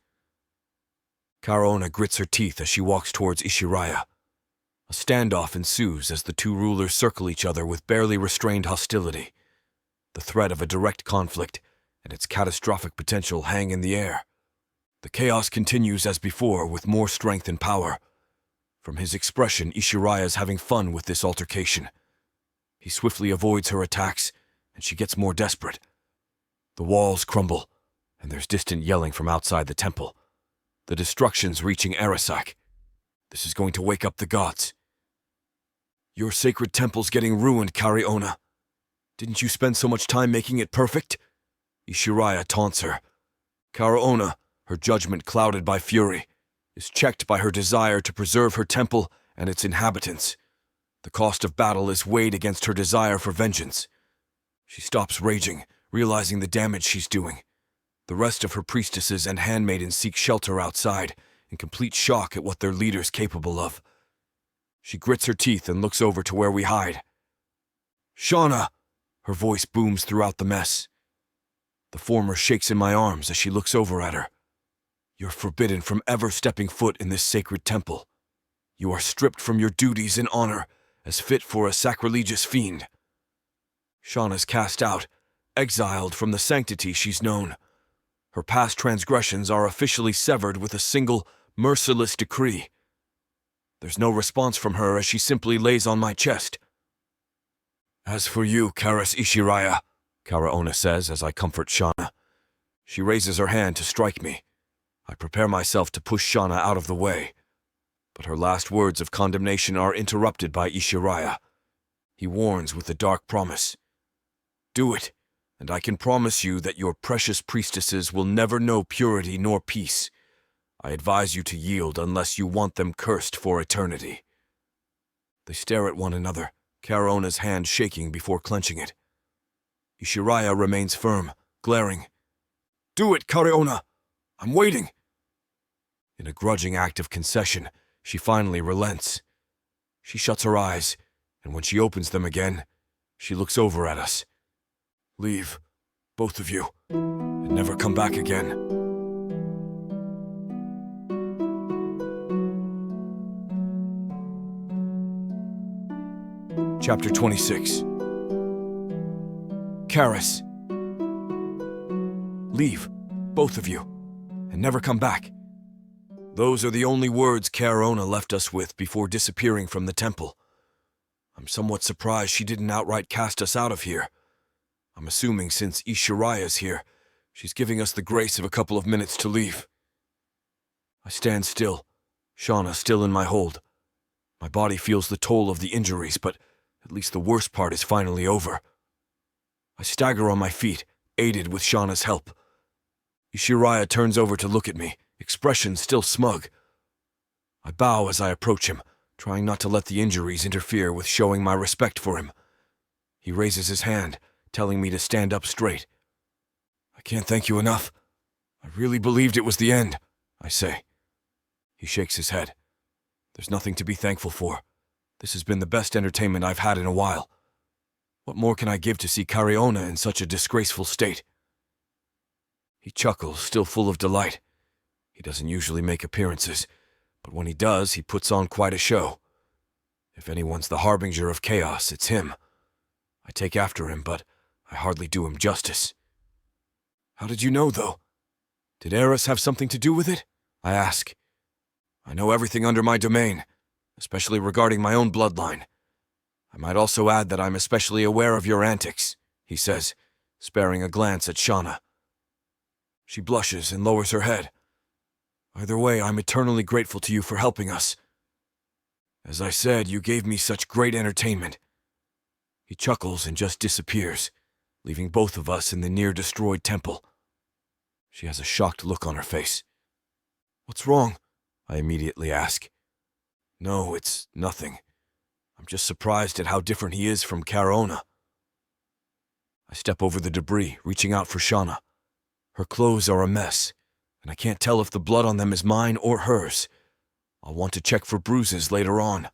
Caraona grits her teeth as she walks towards Ishiraya. A standoff ensues as the two rulers circle each other with barely restrained hostility. The threat of a direct conflict and its catastrophic potential hang in the air. The chaos continues as before with more strength and power. From his expression, Ishiraya is having fun with this altercation. He swiftly avoids her attacks, and she gets more desperate. The walls crumble, and there's distant yelling from outside the temple. The destruction's reaching Arasak. This is going to wake up the gods. "Your sacred temple's getting ruined, Caraona. Didn't you spend so much time making it perfect?" Ishiraya taunts her. Caraona, her judgment clouded by fury, is checked by her desire to preserve her temple and its inhabitants. The cost of battle is weighed against her desire for vengeance. She stops raging, realizing the damage she's doing. The rest of her priestesses and handmaidens seek shelter outside, in complete shock at what their leader's capable of. She grits her teeth and looks over to where we hide. "Shauna!" Her voice booms throughout the mess. The former shakes in my arms as she looks over at her. "You're forbidden from ever stepping foot in this sacred temple. You are stripped from your duties and honor, as fit for a sacrilegious fiend." Shauna's cast out, exiled from the sanctity she's known. Her past transgressions are officially severed with a single, merciless decree. There's no response from her as she simply lays on my chest. "As for you, Karas Ishiraya," Caraona says as I comfort Shauna. She raises her hand to strike me. I prepare myself to push Shauna out of the way. But her last words of condemnation are interrupted by Ishiraya. He warns with a dark promise. "Do it, and I can promise you that your precious priestesses will never know purity nor peace. I advise you to yield unless you want them cursed for eternity." They stare at one another, Caraona's hand shaking before clenching it. Ishiraya remains firm, glaring. "Do it, Caraona! I'm waiting!" In a grudging act of concession, she finally relents. She shuts her eyes, and when she opens them again, she looks over at us. "Leave, both of you, and never come back again." Chapter 26. Karis. Leave, both of you, and never come back. Those are the only words Karona left us with before disappearing from the temple. I'm somewhat surprised she didn't outright cast us out of here. I'm assuming since Ishiraya's here, she's giving us the grace of a couple of minutes to leave. I stand still, Shauna still in my hold. My body feels the toll of the injuries, but at least the worst part is finally over. I stagger on my feet, aided with Shauna's help. Ishiraya turns over to look at me, expression still smug. I bow as I approach him, trying not to let the injuries interfere with showing my respect for him. He raises his hand, telling me to stand up straight. I can't thank you enough. I really believed it was the end, I say. He shakes his head. There's nothing to be thankful for. This has been the best entertainment I've had in a while. What more can I give to see Karona in such a disgraceful state? He chuckles, still full of delight. He doesn't usually make appearances, but when he does, he puts on quite a show. If anyone's the harbinger of chaos, it's him. I take after him, but I hardly do him justice. How did you know, though? Did Eris have something to do with it? I ask. I know everything under my domain, especially regarding my own bloodline. I might also add that I'm especially aware of your antics, he says, sparing a glance at Shauna. She blushes and lowers her head. Either way, I'm eternally grateful to you for helping us. As I said, you gave me such great entertainment. He chuckles and just disappears, leaving both of us in the near-destroyed temple. She has a shocked look on her face. What's wrong? I immediately ask. No, it's nothing. I'm just surprised at how different he is from Karona. I step over the debris, reaching out for Shauna. Her clothes are a mess, and I can't tell if the blood on them is mine or hers. I'll want to check for bruises later on.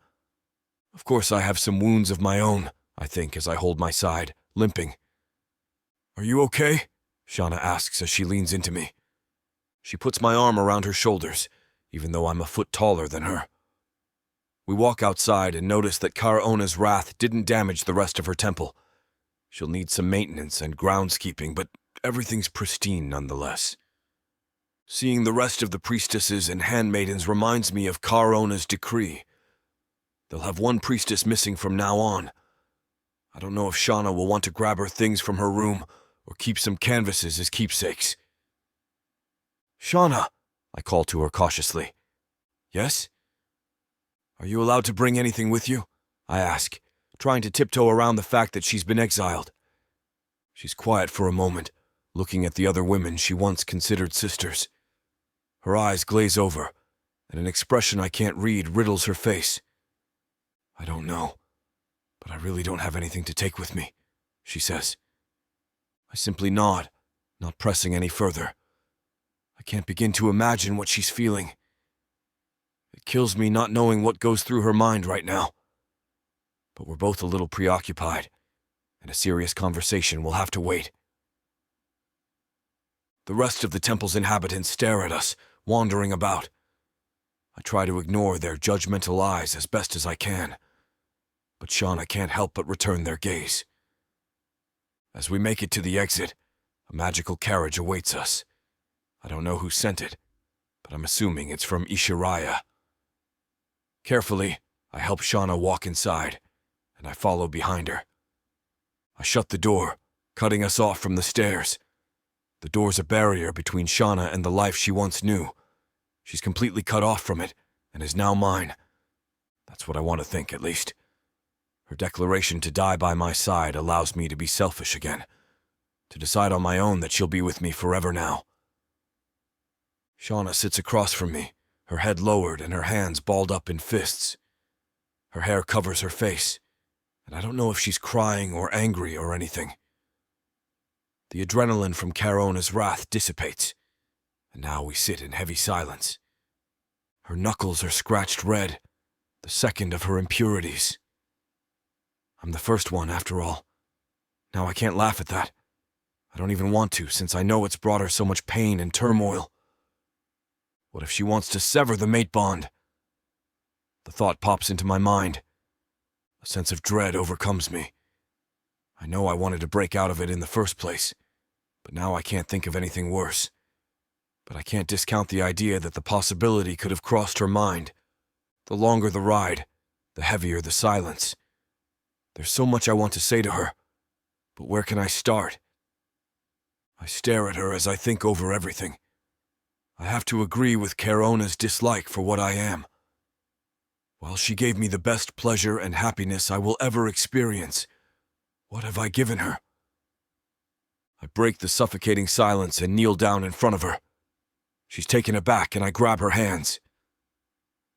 Of course, I have some wounds of my own, I think, as I hold my side, limping. Are you okay? Shauna asks as she leans into me. She puts my arm around her shoulders, even though I'm a foot taller than her. We walk outside and notice that Karona's wrath didn't damage the rest of her temple. She'll need some maintenance and groundskeeping, but everything's pristine nonetheless. Seeing the rest of the priestesses and handmaidens reminds me of Karona's decree. They'll have one priestess missing from now on. I don't know if Shauna will want to grab her things from her room or keep some canvases as keepsakes. Shauna, I call to her cautiously. Yes? Are you allowed to bring anything with you? I ask, trying to tiptoe around the fact that she's been exiled. She's quiet for a moment, looking at the other women she once considered sisters. Her eyes glaze over, and an expression I can't read riddles her face. I don't know, but I really don't have anything to take with me, she says. I simply nod, not pressing any further. I can't begin to imagine what she's feeling. It kills me not knowing what goes through her mind right now. But we're both a little preoccupied, and a serious conversation will have to wait. The rest of the temple's inhabitants stare at us, wandering about. I try to ignore their judgmental eyes as best as I can, but Shauna can't help but return their gaze. As we make it to the exit, a magical carriage awaits us. I don't know who sent it, but I'm assuming it's from Ishiraya. Carefully, I help Shauna walk inside, and I follow behind her. I shut the door, cutting us off from the stairs. The door's a barrier between Shauna and the life she once knew. She's completely cut off from it, and is now mine. That's what I want to think, at least. Her declaration to die by my side allows me to be selfish again, to decide on my own that she'll be with me forever now. Shauna sits across from me, her head lowered and her hands balled up in fists. Her hair covers her face, and I don't know if she's crying or angry or anything. The adrenaline from Karona's wrath dissipates, and now we sit in heavy silence. Her knuckles are scratched red, the second of her impurities. I'm the first one, after all. Now I can't laugh at that. I don't even want to, since I know it's brought her so much pain and turmoil. What if she wants to sever the mate bond? The thought pops into my mind. A sense of dread overcomes me. I know I wanted to break out of it in the first place, but now I can't think of anything worse. But I can't discount the idea that the possibility could have crossed her mind. The longer the ride, the heavier the silence. There's so much I want to say to her, but where can I start? I stare at her as I think over everything. I have to agree with Carona's dislike for what I am. While she gave me the best pleasure and happiness I will ever experience, what have I given her? I break the suffocating silence and kneel down in front of her. She's taken aback and I grab her hands.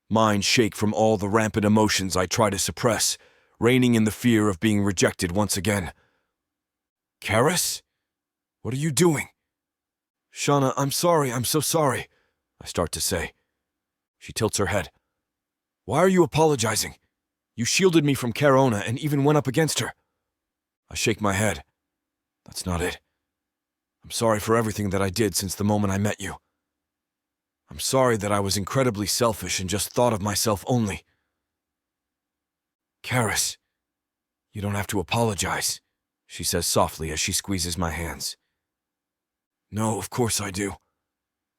Mine shake from all the rampant emotions I try to suppress, reigning in the fear of being rejected once again. Karis? What are you doing? Shauna, I'm sorry, I'm so sorry, I start to say. She tilts her head. Why are you apologizing? You shielded me from Carona and even went up against her. I shake my head. That's not it. I'm sorry for everything that I did since the moment I met you. I'm sorry that I was incredibly selfish and just thought of myself only. Karis, you don't have to apologize, she says softly as she squeezes my hands. No, of course I do.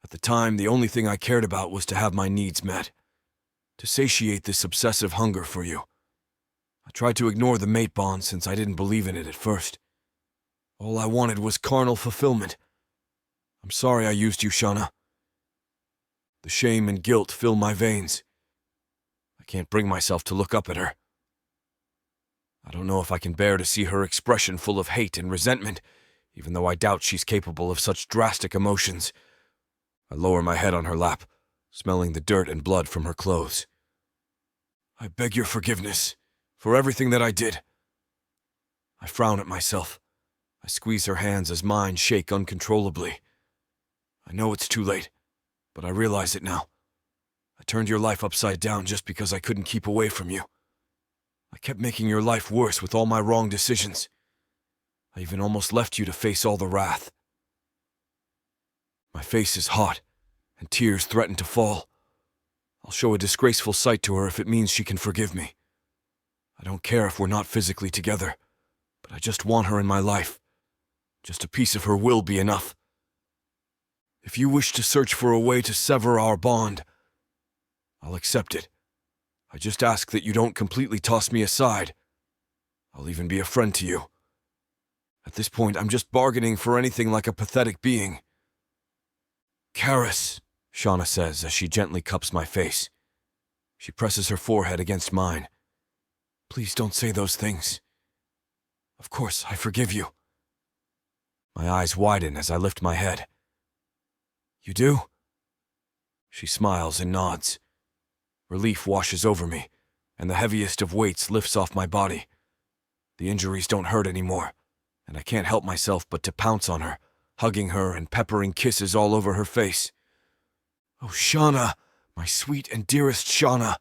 At the time, the only thing I cared about was to have my needs met, to satiate this obsessive hunger for you. I tried to ignore the mate bond since I didn't believe in it at first. All I wanted was carnal fulfillment. I'm sorry I used you, Shauna. The shame and guilt fill my veins. I can't bring myself to look up at her. I don't know if I can bear to see her expression full of hate and resentment, even though I doubt she's capable of such drastic emotions. I lower my head on her lap, smelling the dirt and blood from her clothes. I beg your forgiveness for everything that I did. I frown at myself. I squeeze her hands as mine shake uncontrollably. I know it's too late, but I realize it now. I turned your life upside down just because I couldn't keep away from you. I kept making your life worse with all my wrong decisions. I even almost left you to face all the wrath. My face is hot, and tears threaten to fall. I'll show a disgraceful sight to her if it means she can forgive me. I don't care if we're not physically together, but I just want her in my life. Just a piece of her will be enough. If you wish to search for a way to sever our bond, I'll accept it. I just ask that you don't completely toss me aside. I'll even be a friend to you. At this point, I'm just bargaining for anything like a pathetic being. Karis, Shauna says as she gently cups my face. She presses her forehead against mine. Please don't say those things. Of course, I forgive you. My eyes widen as I lift my head. You do? She smiles and nods. Relief washes over me, and the heaviest of weights lifts off my body. The injuries don't hurt anymore, and I can't help myself but to pounce on her, hugging her and peppering kisses all over her face. Oh, Shauna, my sweet and dearest Shauna,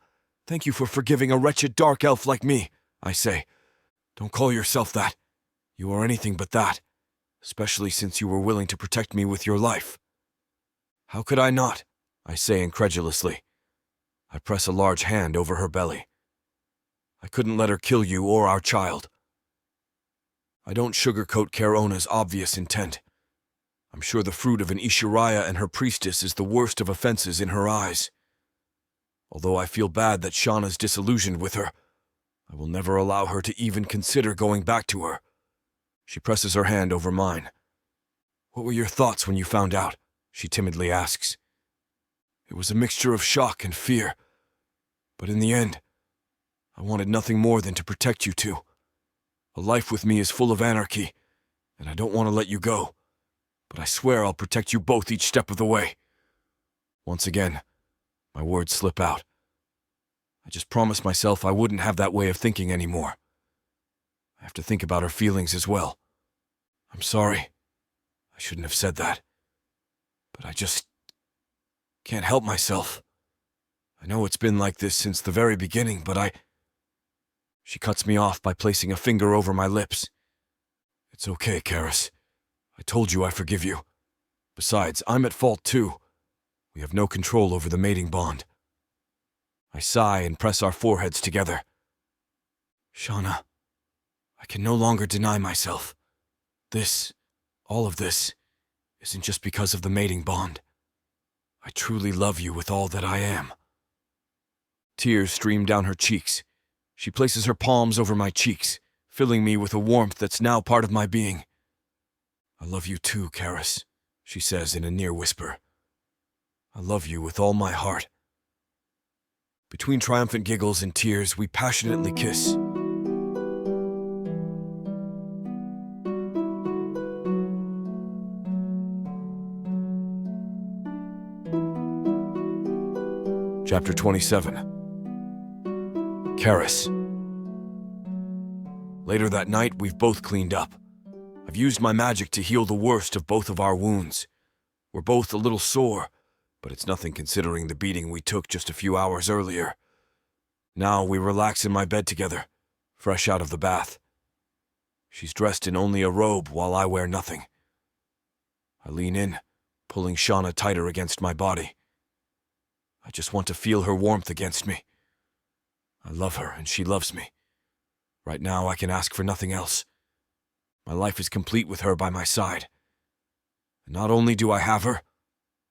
thank you for forgiving a wretched dark elf like me, I say. Don't call yourself that. You are anything but that, especially since you were willing to protect me with your life. How could I not? I say incredulously. I press a large hand over her belly. I couldn't let her kill you or our child. I don't sugarcoat Carona's obvious intent. I'm sure the fruit of an Ishiraya and her priestess is the worst of offenses in her eyes. Although I feel bad that Shauna's disillusioned with her, I will never allow her to even consider going back to her. She presses her hand over mine. What were your thoughts when you found out? She timidly asks. It was a mixture of shock and fear. But in the end, I wanted nothing more than to protect you two. A life with me is full of anarchy, and I don't want to let you go. But I swear I'll protect you both each step of the way. Once again, my words slip out. I just promised myself I wouldn't have that way of thinking anymore. I have to think about her feelings as well. I'm sorry. I shouldn't have said that. But I just can't help myself. I know it's been like this since the very beginning, but She cuts me off by placing a finger over my lips. It's okay, Karis. I told you I forgive you. Besides, I'm at fault too. We have no control over the mating bond. I sigh and press our foreheads together. Shauna, I can no longer deny myself. All of this, isn't just because of the mating bond. I truly love you with all that I am. Tears stream down her cheeks. She places her palms over my cheeks, filling me with a warmth that's now part of my being. I love you too, Karis, she says in a near whisper. I love you with all my heart. Between triumphant giggles and tears, we passionately kiss. Chapter 27. Karis. Later that night, we've both cleaned up. I've used my magic to heal the worst of both of our wounds. We're both a little sore, but it's nothing considering the beating we took just a few hours earlier. Now we relax in my bed together, fresh out of the bath. She's dressed in only a robe while I wear nothing. I lean in, pulling Shauna tighter against my body. I just want to feel her warmth against me. I love her and she loves me. Right now I can ask for nothing else. My life is complete with her by my side. And not only do I have her,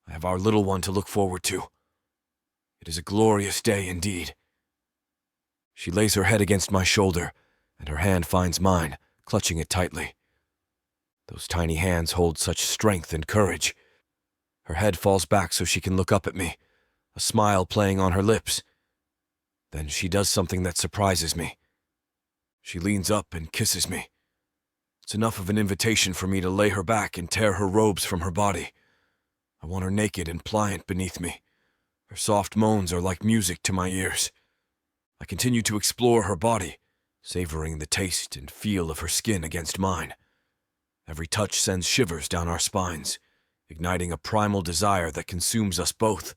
I have our little one to look forward to. It is a glorious day indeed. She lays her head against my shoulder, and her hand finds mine, clutching it tightly. Those tiny hands hold such strength and courage. Her head falls back so she can look up at me, a smile playing on her lips. Then she does something that surprises me. She leans up and kisses me. It's enough of an invitation for me to lay her back and tear her robes from her body. I want her naked and pliant beneath me. Her soft moans are like music to my ears. I continue to explore her body, savoring the taste and feel of her skin against mine. Every touch sends shivers down our spines, igniting a primal desire that consumes us both.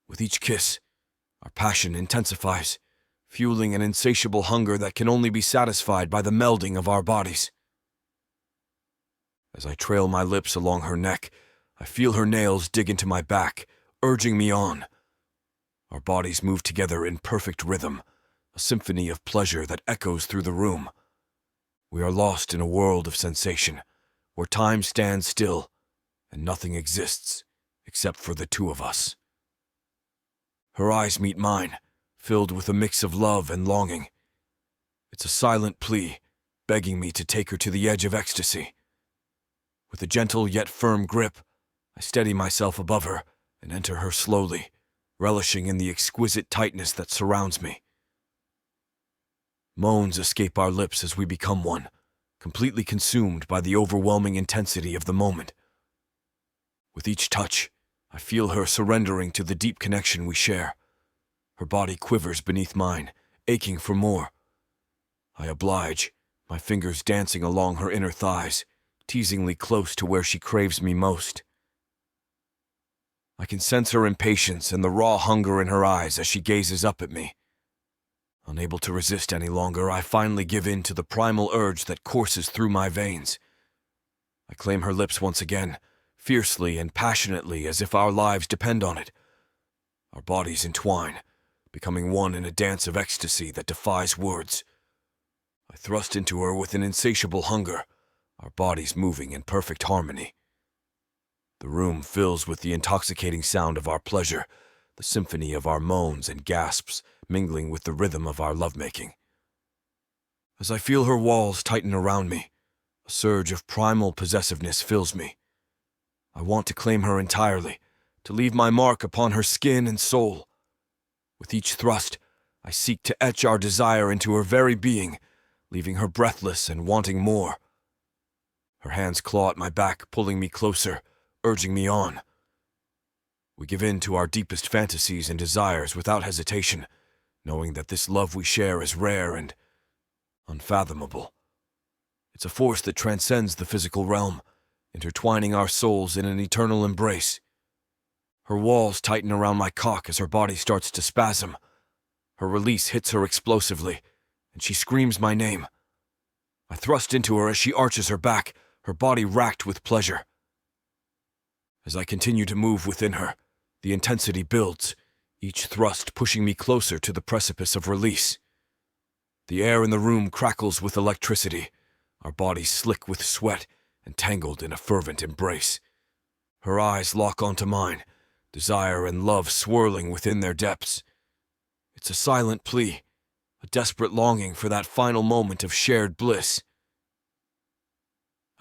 With each kiss, our passion intensifies, fueling an insatiable hunger that can only be satisfied by the melding of our bodies. As I trail my lips along her neck, I feel her nails dig into my back, urging me on. Our bodies move together in perfect rhythm, a symphony of pleasure that echoes through the room. We are lost in a world of sensation, where time stands still and nothing exists except for the two of us. Her eyes meet mine, filled with a mix of love and longing. It's a silent plea, begging me to take her to the edge of ecstasy. With a gentle yet firm grip, I steady myself above her and enter her slowly, relishing in the exquisite tightness that surrounds me. Moans escape our lips as we become one, completely consumed by the overwhelming intensity of the moment. With each touch, I feel her surrendering to the deep connection we share. Her body quivers beneath mine, aching for more. I oblige, my fingers dancing along her inner thighs, teasingly close to where she craves me most. I can sense her impatience and the raw hunger in her eyes as she gazes up at me. Unable to resist any longer, I finally give in to the primal urge that courses through my veins. I claim her lips once again, fiercely and passionately as if our lives depend on it. Our bodies entwine, becoming one in a dance of ecstasy that defies words. I thrust into her with an insatiable hunger, our bodies moving in perfect harmony. The room fills with the intoxicating sound of our pleasure, the symphony of our moans and gasps mingling with the rhythm of our lovemaking. As I feel her walls tighten around me, a surge of primal possessiveness fills me. I want to claim her entirely, to leave my mark upon her skin and soul. With each thrust, I seek to etch our desire into her very being, leaving her breathless and wanting more. Her hands claw at my back, pulling me closer, urging me on. We give in to our deepest fantasies and desires without hesitation, knowing that this love we share is rare and unfathomable. It's a force that transcends the physical realm, intertwining our souls in an eternal embrace. Her walls tighten around my cock as her body starts to spasm. Her release hits her explosively, and she screams my name. I thrust into her as she arches her back, her body racked with pleasure. As I continue to move within her, the intensity builds, each thrust pushing me closer to the precipice of release. The air in the room crackles with electricity, our bodies slick with sweat and tangled in a fervent embrace. Her eyes lock onto mine, desire and love swirling within their depths. It's a silent plea, a desperate longing for that final moment of shared bliss.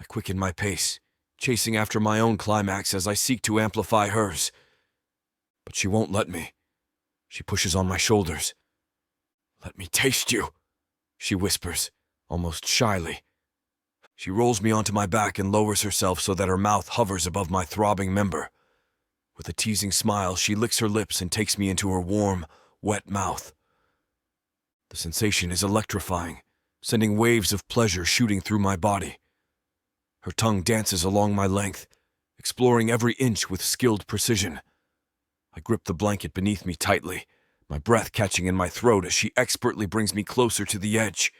I quicken my pace, chasing after my own climax as I seek to amplify hers. But she won't let me. She pushes on my shoulders. "Let me taste you," she whispers, almost shyly. She rolls me onto my back and lowers herself so that her mouth hovers above my throbbing member. With a teasing smile, she licks her lips and takes me into her warm, wet mouth. The sensation is electrifying, sending waves of pleasure shooting through my body. Her tongue dances along my length, exploring every inch with skilled precision. I grip the blanket beneath me tightly, my breath catching in my throat as she expertly brings me closer to the edge.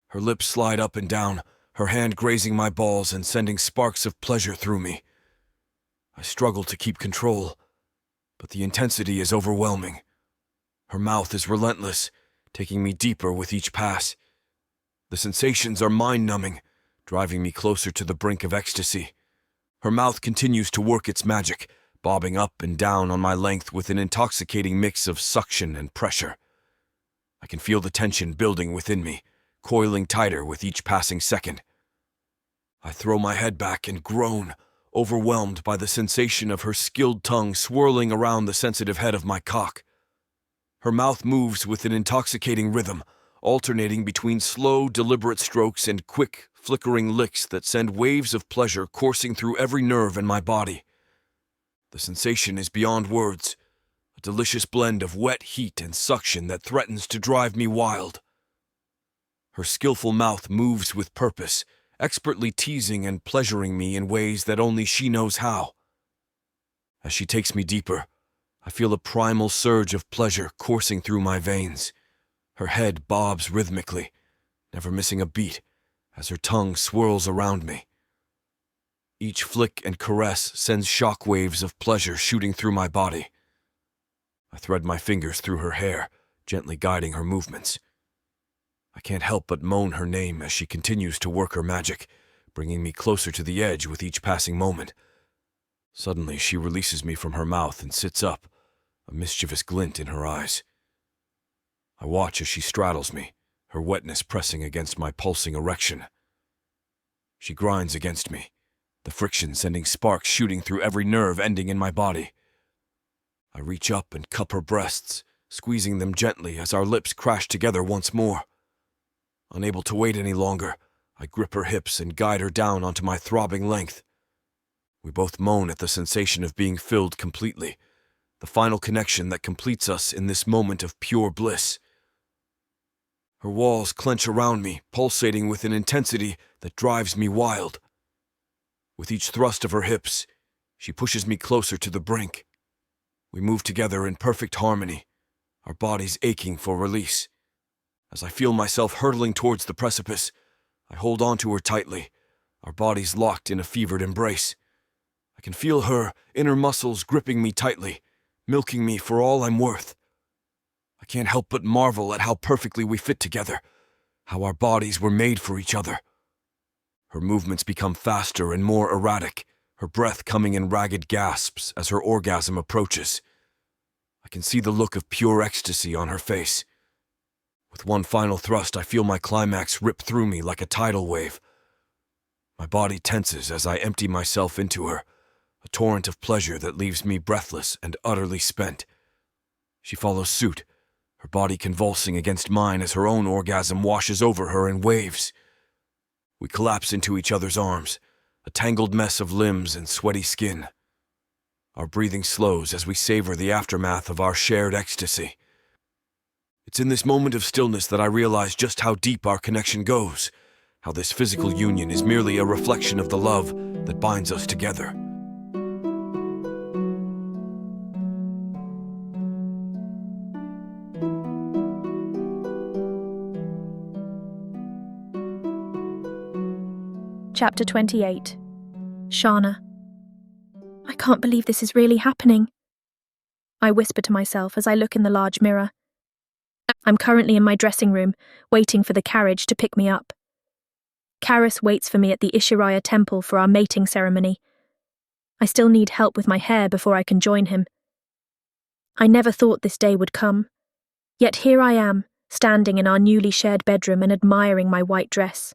Her lips slide up and down, her hand grazing my balls and sending sparks of pleasure through me. I struggle to keep control, but the intensity is overwhelming. Her mouth is relentless, taking me deeper with each pass. The sensations are mind-numbing, driving me closer to the brink of ecstasy. Her mouth continues to work its magic, bobbing up and down on my length with an intoxicating mix of suction and pressure. I can feel the tension building within me, coiling tighter with each passing second. I throw my head back and groan, overwhelmed by the sensation of her skilled tongue swirling around the sensitive head of my cock. Her mouth moves with an intoxicating rhythm, alternating between slow, deliberate strokes and quick, flickering licks that send waves of pleasure coursing through every nerve in my body. The sensation is beyond words, a delicious blend of wet heat and suction that threatens to drive me wild. Her skillful mouth moves with purpose, expertly teasing and pleasuring me in ways that only she knows how. As she takes me deeper, I feel a primal surge of pleasure coursing through my veins. Her head bobs rhythmically, never missing a beat, as her tongue swirls around me. Each flick and caress sends shock waves of pleasure shooting through my body. I thread my fingers through her hair, gently guiding her movements. I can't help but moan her name as she continues to work her magic, bringing me closer to the edge with each passing moment. Suddenly, she releases me from her mouth and sits up, a mischievous glint in her eyes. I watch as she straddles me, her wetness pressing against my pulsing erection. She grinds against me, the friction sending sparks shooting through every nerve ending in my body. I reach up and cup her breasts, squeezing them gently as our lips crash together once more. Unable to wait any longer, I grip her hips and guide her down onto my throbbing length. We both moan at the sensation of being filled completely, the final connection that completes us in this moment of pure bliss. Her walls clench around me, pulsating with an intensity that drives me wild. With each thrust of her hips, she pushes me closer to the brink. We move together in perfect harmony, our bodies aching for release. As I feel myself hurtling towards the precipice, I hold on to her tightly, our bodies locked in a fevered embrace. I can feel her inner muscles gripping me tightly, milking me for all I'm worth. I can't help but marvel at how perfectly we fit together, how our bodies were made for each other. Her movements become faster and more erratic, her breath coming in ragged gasps as her orgasm approaches. I can see the look of pure ecstasy on her face. With one final thrust, I feel my climax rip through me like a tidal wave. My body tenses as I empty myself into her, a torrent of pleasure that leaves me breathless and utterly spent. She follows suit, her body convulsing against mine as her own orgasm washes over her in waves. We collapse into each other's arms, a tangled mess of limbs and sweaty skin. Our breathing slows as we savor the aftermath of our shared ecstasy. It's in this moment of stillness that I realize just how deep our connection goes, how this physical union is merely a reflection of the love that binds us together. Chapter 28. Shana. I can't believe this is really happening. I whisper to myself as I look in the large mirror. I'm currently in my dressing room, waiting for the carriage to pick me up. Karis waits for me at the Ishiraya temple for our mating ceremony. I still need help with my hair before I can join him. I never thought this day would come. Yet here I am, standing in our newly shared bedroom and admiring my white dress.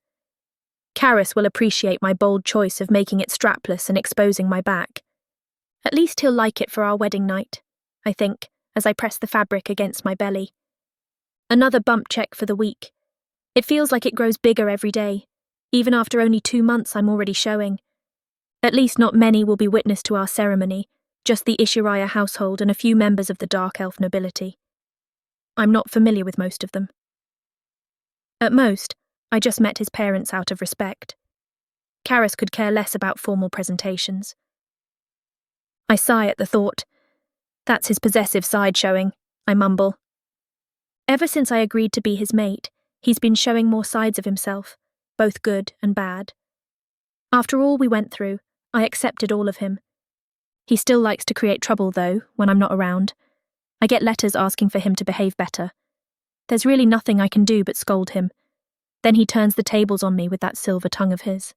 Karis will appreciate my bold choice of making it strapless and exposing my back. At least he'll like it for our wedding night, I think, as I press the fabric against my belly. Another bump check for the week. It feels like it grows bigger every day. Even after only 2 months, I'm already showing. At least not many will be witness to our ceremony, just the Ishiraya household and a few members of the dark elf nobility. I'm not familiar with most of them. At most, I just met his parents out of respect. Karis could care less about formal presentations. I sigh at the thought. That's his possessive side showing, I mumble. Ever since I agreed to be his mate, he's been showing more sides of himself, both good and bad. After all we went through, I accepted all of him. He still likes to create trouble, though, when I'm not around. I get letters asking for him to behave better. There's really nothing I can do but scold him. Then he turns the tables on me with that silver tongue of his.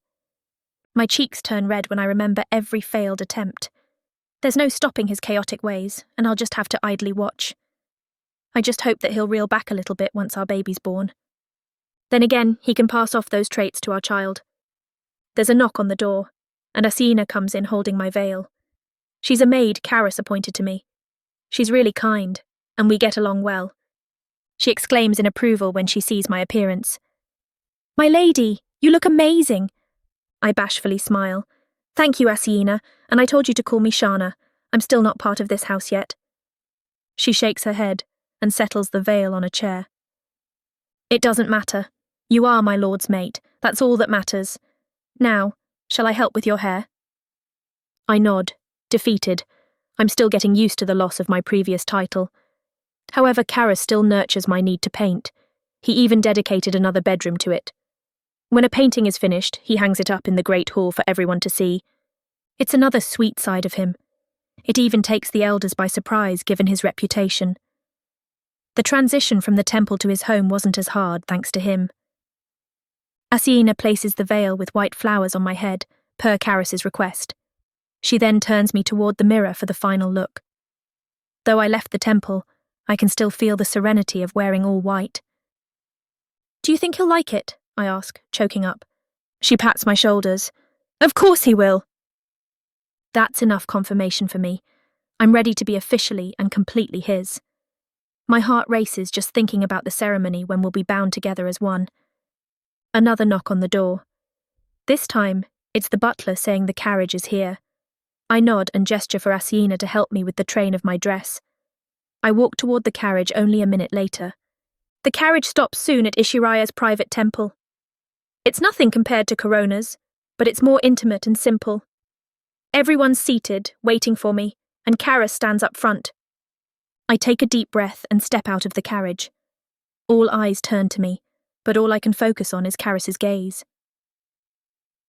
My cheeks turn red when I remember every failed attempt. There's no stopping his chaotic ways, and I'll just have to idly watch. I just hope that he'll reel back a little bit once our baby's born. Then again, he can pass off those traits to our child. There's a knock on the door, and Asina comes in holding my veil. She's a maid Karis appointed to me. She's really kind, and we get along well. She exclaims in approval when she sees my appearance. "My lady, you look amazing!" I bashfully smile. "Thank you, Asina, and I told you to call me Shana. I'm still not part of this house yet." She shakes her head and settles the veil on a chair. "It doesn't matter. You are my lord's mate. That's all that matters. Now, shall I help with your hair?" I nod, defeated. I'm still getting used to the loss of my previous title. However, Karis still nurtures my need to paint. He even dedicated another bedroom to it. When a painting is finished, he hangs it up in the great hall for everyone to see. It's another sweet side of him. It even takes the elders by surprise, given his reputation. The transition from the temple to his home wasn't as hard, thanks to him. Asina places the veil with white flowers on my head, per Karis's request. She then turns me toward the mirror for the final look. Though I left the temple, I can still feel the serenity of wearing all white. "Do you think he'll like it?" I ask, choking up. She pats my shoulders. "Of course he will!" That's enough confirmation for me. I'm ready to be officially and completely his. My heart races just thinking about the ceremony when we'll be bound together as one. Another knock on the door. This time, it's the butler saying the carriage is here. I nod and gesture for Asina to help me with the train of my dress. I walk toward the carriage only a minute later. The carriage stops soon at Ishiraya's private temple. It's nothing compared to Corona's, but it's more intimate and simple. Everyone's seated, waiting for me, and Karis stands up front. I take a deep breath and step out of the carriage. All eyes turn to me, but all I can focus on is Karis's gaze.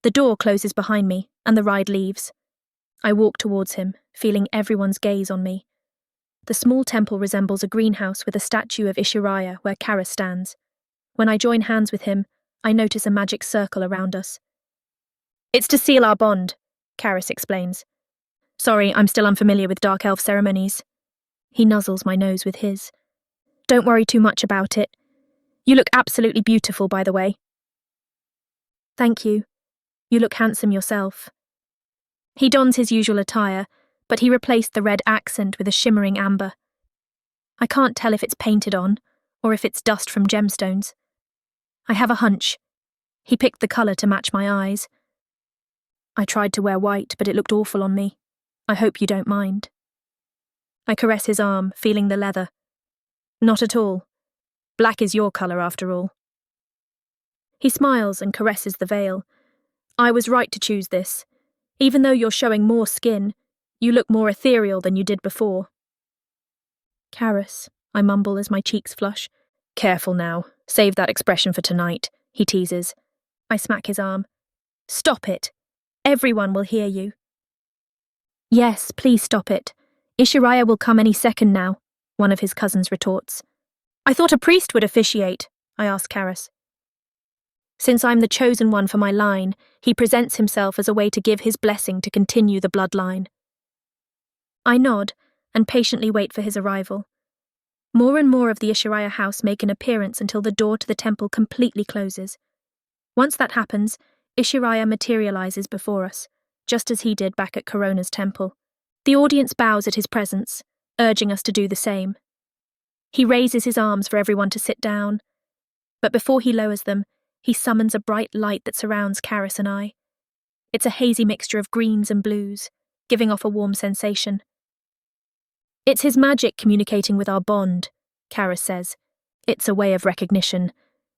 The door closes behind me, and the ride leaves. I walk towards him, feeling everyone's gaze on me. The small temple resembles a greenhouse with a statue of Ishiraya where Karis stands. When I join hands with him, I notice a magic circle around us. "It's to seal our bond," Karis explains. "Sorry, I'm still unfamiliar with dark elf ceremonies." He nuzzles my nose with his. "Don't worry too much about it. You look absolutely beautiful, by the way." "Thank you. You look handsome yourself." He dons his usual attire, but he replaced the red accent with a shimmering amber. I can't tell if it's painted on, or if it's dust from gemstones. I have a hunch. He picked the colour to match my eyes. I tried to wear white, but it looked awful on me. I hope you don't mind. I caress his arm, feeling the leather. "Not at all. Black is your colour, after all." He smiles and caresses the veil. "I was right to choose this. Even though you're showing more skin, you look more ethereal than you did before." "Karis," I mumble as my cheeks flush. "Careful now. Save that expression for tonight," he teases. I smack his arm. "Stop it. Everyone will hear you." "Yes, please stop it. Ishiraya will come any second now," one of his cousins retorts. I thought a priest would officiate, I asked Karis. Since I'm the chosen one for my line, he presents himself as a way to give his blessing to continue the bloodline. I nod and patiently wait for his arrival. More and more of the Ishariah house make an appearance until the door to the temple completely closes. Once that happens, Ishariah materializes before us, just as he did back at Corona's temple. The audience bows at his presence, urging us to do the same. He raises his arms for everyone to sit down, but before he lowers them, he summons a bright light that surrounds Karis and I. It's a hazy mixture of greens and blues, giving off a warm sensation. It's his magic communicating with our bond, Karis says. It's a way of recognition.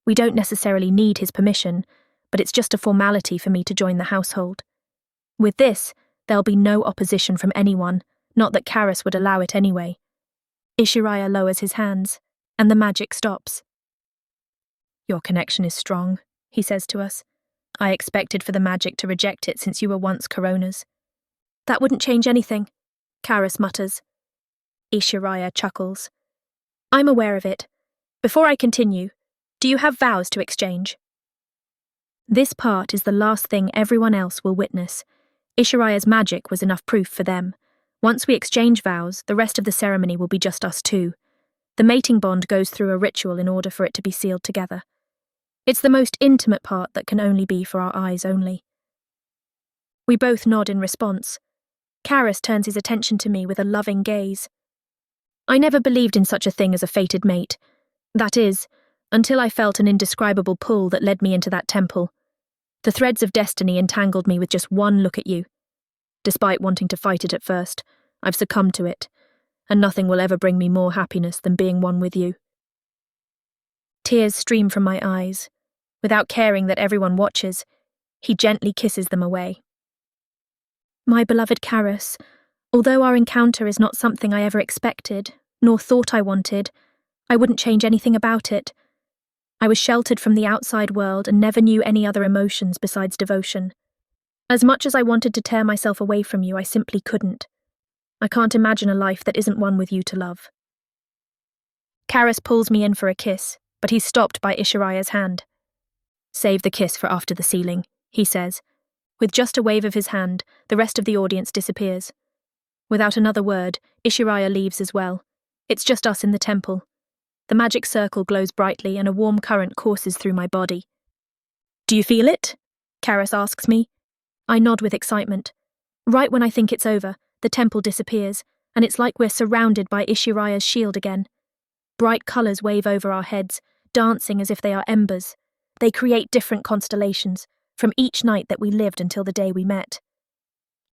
We don't necessarily need his permission, but it's just a formality for me to join the household. With this, there'll be no opposition from anyone, not that Karis would allow it anyway. Ishariah lowers his hands, and the magic stops. Your connection is strong, he says to us. I expected for the magic to reject it since you were once Coronas. That wouldn't change anything, Karis mutters. Ishariah chuckles. I'm aware of it. Before I continue, do you have vows to exchange? This part is the last thing everyone else will witness. Ishariah's magic was enough proof for them. Once we exchange vows, the rest of the ceremony will be just us two. The mating bond goes through a ritual in order for it to be sealed together. It's the most intimate part that can only be for our eyes only. We both nod in response. Karis turns his attention to me with a loving gaze. I never believed in such a thing as a fated mate. That is, until I felt an indescribable pull that led me into that temple. The threads of destiny entangled me with just one look at you. Despite wanting to fight it at first, I've succumbed to it, and nothing will ever bring me more happiness than being one with you. Tears stream from my eyes. Without caring that everyone watches, he gently kisses them away. My beloved Karis, although our encounter is not something I ever expected, nor thought I wanted, I wouldn't change anything about it. I was sheltered from the outside world and never knew any other emotions besides devotion. As much as I wanted to tear myself away from you, I simply couldn't. I can't imagine a life that isn't one with you to love. Karis pulls me in for a kiss, but he's stopped by Ishariah's hand. Save the kiss for after the sealing, he says. With just a wave of his hand, the rest of the audience disappears. Without another word, Ishariah leaves as well. It's just us in the temple. The magic circle glows brightly and a warm current courses through my body. Do you feel it? Karis asks me. I nod with excitement. Right when I think it's over, the temple disappears, and it's like we're surrounded by Ishariah's shield again. Bright colours wave over our heads, dancing as if they are embers. They create different constellations, from each night that we lived until the day we met.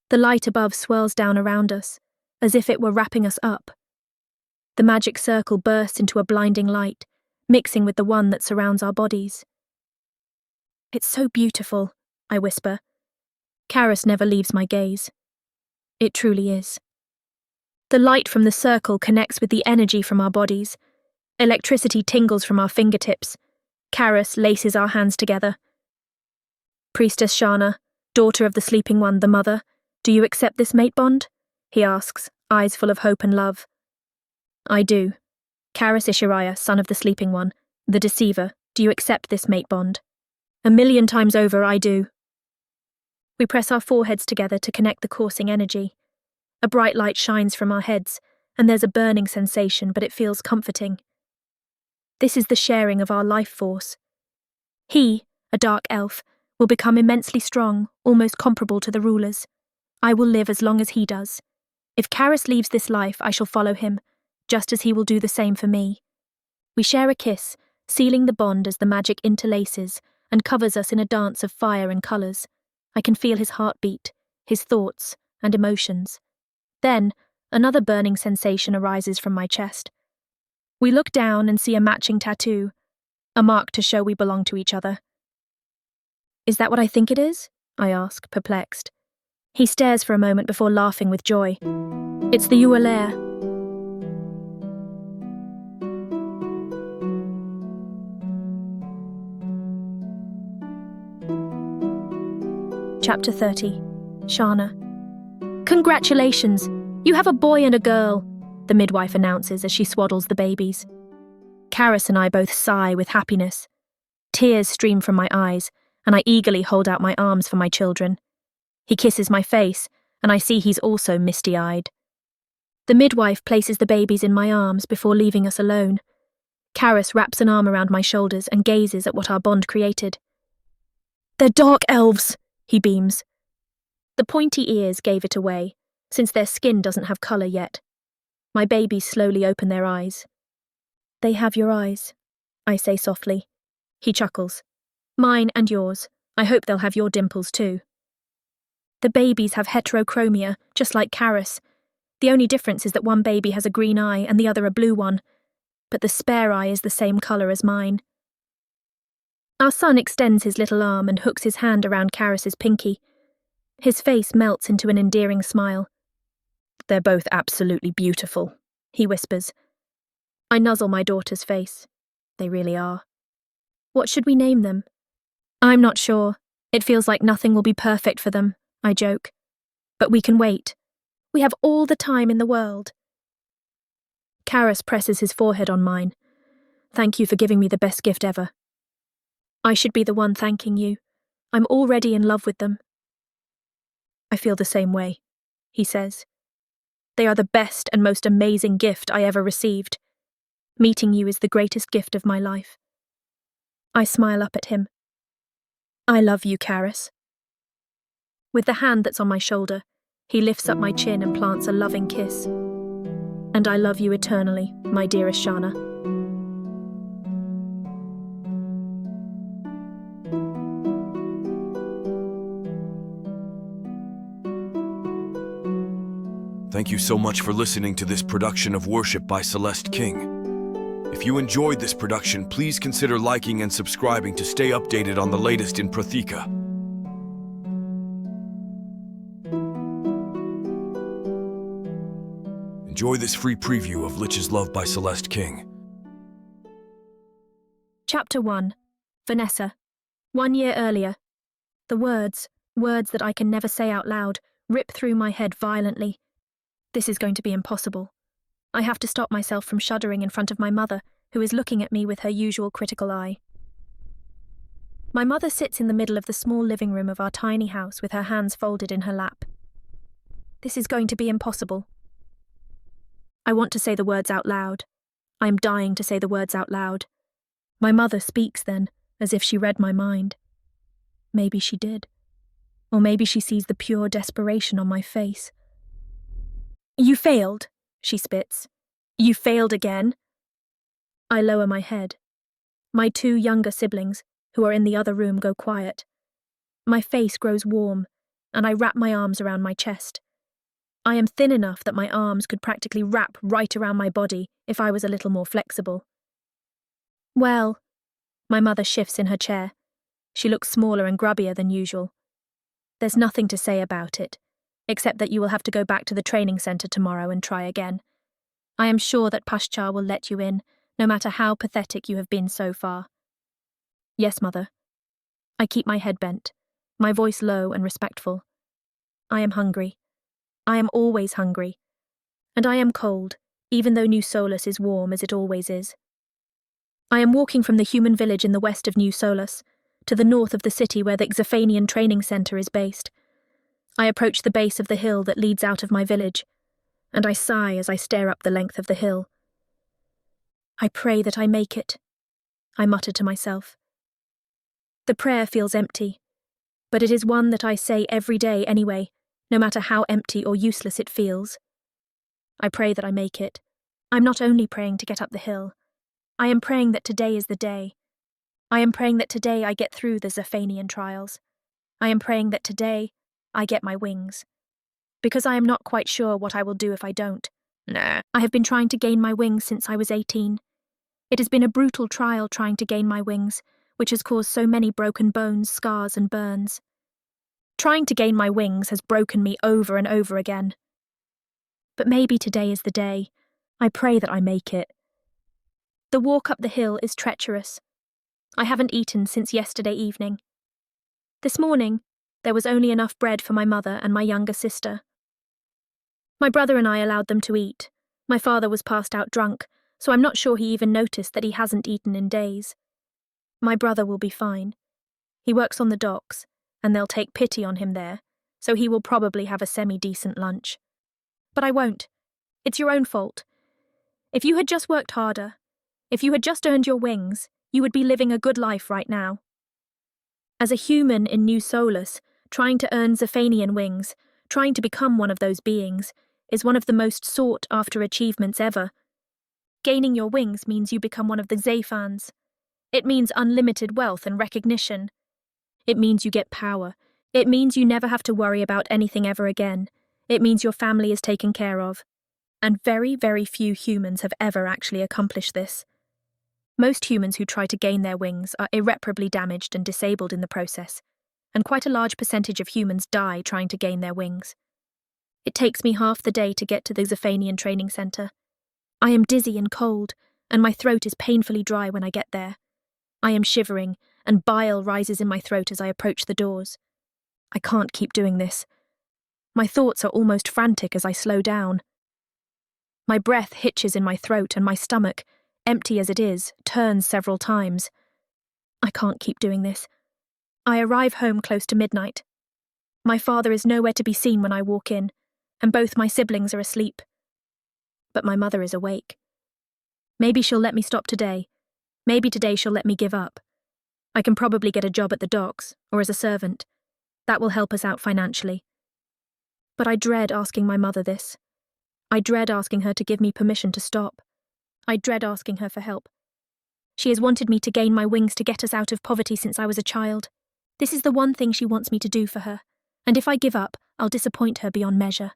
The light above swirls down around us, as if it were wrapping us up. The magic circle bursts into a blinding light, mixing with the one that surrounds our bodies. It's so beautiful, I whisper. Karis never leaves my gaze. It truly is. The light from the circle connects with the energy from our bodies. Electricity tingles from our fingertips. Karis laces our hands together. Priestess Shana, daughter of the sleeping one, the mother, do you accept this mate bond? He asks, eyes full of hope and love. I do. Karis Ishariah, son of the sleeping one, the deceiver, do you accept this mate bond? 1,000,000 times over, I do. We press our foreheads together to connect the coursing energy. A bright light shines from our heads, and there's a burning sensation, but it feels comforting. This is the sharing of our life force. He, a dark elf, will become immensely strong, almost comparable to the rulers. I will live as long as he does. If Karis leaves this life, I shall follow him, just as he will do the same for me. We share a kiss, sealing the bond as the magic interlaces and covers us in a dance of fire and colours. I can feel his heartbeat, his thoughts, and emotions. Then, another burning sensation arises from my chest. We look down and see a matching tattoo, a mark to show we belong to each other. Is that what I think it is? I ask, perplexed. He stares for a moment before laughing with joy. It's the Ualair. Chapter 30. Shana. Congratulations! You have a boy and a girl, the midwife announces as she swaddles the babies. Karis and I both sigh with happiness. Tears stream from my eyes, and I eagerly hold out my arms for my children. He kisses my face, and I see he's also misty-eyed. The midwife places the babies in my arms before leaving us alone. Karis wraps an arm around my shoulders and gazes at what our bond created. "They're dark elves," he beams. The pointy ears gave it away, since their skin doesn't have colour yet. My babies slowly open their eyes. "They have your eyes," I say softly. He chuckles. "Mine and yours. I hope they'll have your dimples too." The babies have heterochromia, just like Karis. The only difference is that one baby has a green eye and the other a blue one, but the spare eye is the same colour as mine. Our son extends his little arm and hooks his hand around Karis's pinky. His face melts into an endearing smile. "They're both absolutely beautiful," he whispers. I nuzzle my daughter's face. They really are. "What should we name them?" "I'm not sure. It feels like nothing will be perfect for them," I joke. "But we can wait. We have all the time in the world." Karis presses his forehead on mine. "Thank you for giving me the best gift ever." "I should be the one thanking you. I'm already in love with them." "I feel the same way," he says. "They are the best and most amazing gift I ever received. Meeting you is the greatest gift of my life." I smile up at him. "I love you, Karis." With the hand that's on my shoulder, he lifts up my chin and plants a loving kiss. "And I love you eternally, my dearest Shana." Thank you so much for listening to this production of Worship by Celeste King. If you enjoyed this production, please consider liking and subscribing to stay updated on the latest in Protheka. Enjoy this free preview of Lich's Love by Celeste King. Chapter 1. Vanessa. 1 year earlier. The words that I can never say out loud, rip through my head violently. This is going to be impossible. I have to stop myself from shuddering in front of my mother, who is looking at me with her usual critical eye. My mother sits in the middle of the small living room of our tiny house with her hands folded in her lap. This is going to be impossible. I want to say the words out loud. I am dying to say the words out loud. My mother speaks then, as if she read my mind. Maybe she did. Or maybe she sees the pure desperation on my face. "You failed," she spits. "You failed again." I lower my head. My 2 younger siblings, who are in the other room, go quiet. My face grows warm, and I wrap my arms around my chest. I am thin enough that my arms could practically wrap right around my body if I was a little more flexible. "Well," my mother shifts in her chair. She looks smaller and grubbier than usual. "There's nothing to say about it, except that you will have to go back to the training centre tomorrow and try again. I am sure that Pashchar will let you in, no matter how pathetic you have been so far." "Yes, Mother." I keep my head bent, my voice low and respectful. I am hungry. I am always hungry. And I am cold, even though New Solus is warm as it always is. I am walking from the human village in the west of New Solus, to the north of the city where the Xaphanian training centre is based. I approach the base of the hill that leads out of my village, and I sigh as I stare up the length of the hill. "I pray that I make it," I mutter to myself. The prayer feels empty, but it is one that I say every day anyway, no matter how empty or useless it feels. I pray that I make it. I'm not only praying to get up the hill. I am praying that today is the day. I am praying that today I get through the Xaphanian trials. I am praying that today I get my wings. Because I am not quite sure what I will do if I don't. I have been trying to gain my wings since I was 18. It has been a brutal trial trying to gain my wings, which has caused so many broken bones, scars, and burns. Trying to gain my wings has broken me over and over again. But maybe today is the day. I pray that I make it. The walk up the hill is treacherous. I haven't eaten since yesterday evening. This morning, there was only enough bread for my mother and my younger sister. My brother and I allowed them to eat. My father was passed out drunk, so I'm not sure he even noticed that he hasn't eaten in days. My brother will be fine. He works on the docks, and they'll take pity on him there, so he will probably have a semi-decent lunch. But I won't. It's your own fault. If you had just worked harder, if you had just earned your wings, you would be living a good life right now. As a human in New Solus, trying to earn Zephanian wings, trying to become one of those beings, is one of the most sought-after achievements ever. Gaining your wings means you become one of the Zephans. It means unlimited wealth and recognition. It means you get power. It means you never have to worry about anything ever again. It means your family is taken care of. And very, very few humans have ever actually accomplished this. Most humans who try to gain their wings are irreparably damaged and disabled in the process, and quite a large percentage of humans die trying to gain their wings. It takes me half the day to get to the Zephanian training center. I am dizzy and cold, and my throat is painfully dry when I get there. I am shivering, and bile rises in my throat as I approach the doors. I can't keep doing this. My thoughts are almost frantic as I slow down. My breath hitches in my throat, and my stomach, empty as it is, turns several times. I can't keep doing this. I arrive home close to midnight. My father is nowhere to be seen when I walk in, and both my siblings are asleep. But my mother is awake. Maybe she'll let me stop today. Maybe today she'll let me give up. I can probably get a job at the docks, or as a servant. That will help us out financially. But I dread asking my mother this. I dread asking her to give me permission to stop. I dread asking her for help. She has wanted me to gain my wings to get us out of poverty since I was a child. This is the one thing she wants me to do for her, and if I give up, I'll disappoint her beyond measure.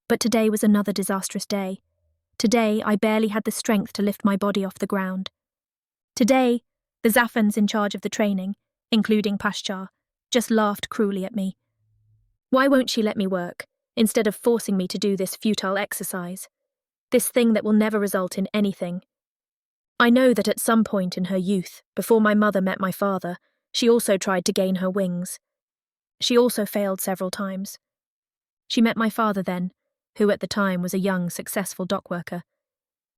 But today was another disastrous day. Today, I barely had the strength to lift my body off the ground. Today, the Zaphans in charge of the training, including Pashchar, just laughed cruelly at me. Why won't she let me work, instead of forcing me to do this futile exercise? This thing that will never result in anything. I know that at some point in her youth, before my mother met my father, she also tried to gain her wings. She also failed several times. She met my father then, who at the time was a young, successful dockworker.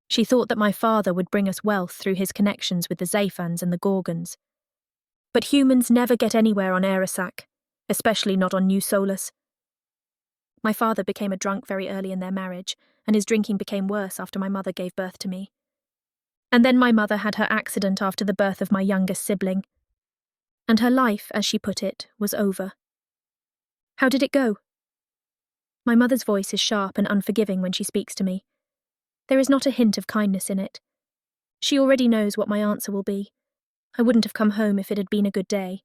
She thought that my father would bring us wealth through his connections with the Zephans and the Gorgons. But humans never get anywhere on Arasak, especially not on New Solus. My father became a drunk very early in their marriage, and his drinking became worse after my mother gave birth to me. And then my mother had her accident after the birth of my youngest sibling. And her life, as she put it, was over. How did it go? My mother's voice is sharp and unforgiving when she speaks to me. There is not a hint of kindness in it. She already knows what my answer will be. I wouldn't have come home if it had been a good day.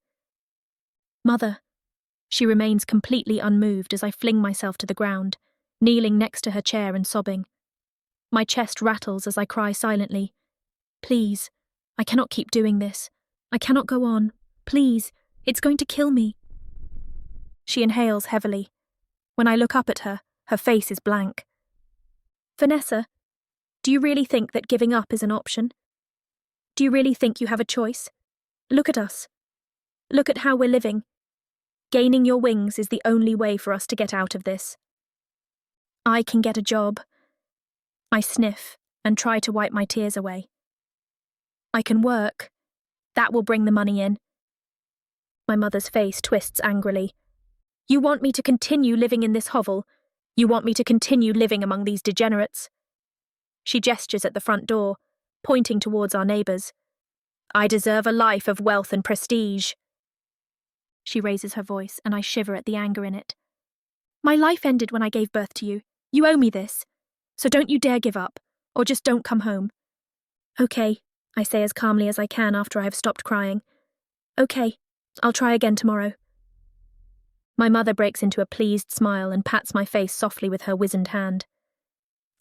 Mother. She remains completely unmoved as I fling myself to the ground, kneeling next to her chair and sobbing. My chest rattles as I cry silently. Please, I cannot keep doing this. I cannot go on. Please, it's going to kill me. She inhales heavily. When I look up at her, her face is blank. Vanessa, do you really think that giving up is an option? Do you really think you have a choice? Look at us. Look at how we're living. Gaining your wings is the only way for us to get out of this. I can get a job. I sniff and try to wipe my tears away. I can work. That will bring the money in. My mother's face twists angrily. You want me to continue living in this hovel? You want me to continue living among these degenerates? She gestures at the front door, pointing towards our neighbours. I deserve a life of wealth and prestige. She raises her voice, and I shiver at the anger in it. My life ended when I gave birth to you. You owe me this. So don't you dare give up, or just don't come home. Okay, I say as calmly as I can after I have stopped crying. Okay, I'll try again tomorrow. My mother breaks into a pleased smile and pats my face softly with her wizened hand.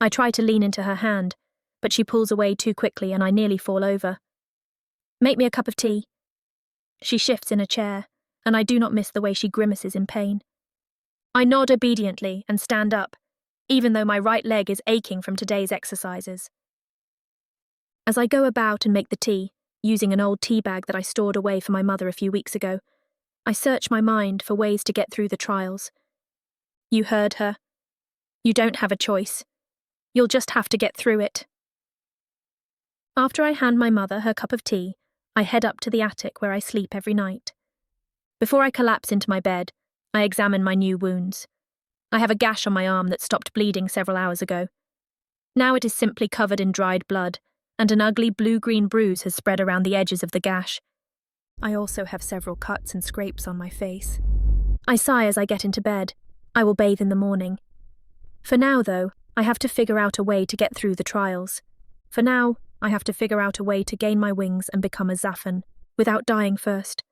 I try to lean into her hand, but she pulls away too quickly and I nearly fall over. Make me a cup of tea. She shifts in a chair, and I do not miss the way she grimaces in pain. I nod obediently and stand up, even though my right leg is aching from today's exercises. As I go about and make the tea, using an old tea bag that I stored away for my mother a few weeks ago, I search my mind for ways to get through the trials. You heard her. You don't have a choice. You'll just have to get through it. After I hand my mother her cup of tea, I head up to the attic where I sleep every night. Before I collapse into my bed, I examine my new wounds. I have a gash on my arm that stopped bleeding several hours ago. Now it is simply covered in dried blood, and an ugly blue-green bruise has spread around the edges of the gash. I also have several cuts and scrapes on my face. I sigh as I get into bed. I will bathe in the morning. For now, though, I have to figure out a way to get through the trials. For now, I have to figure out a way to gain my wings and become a Zaphon, without dying first.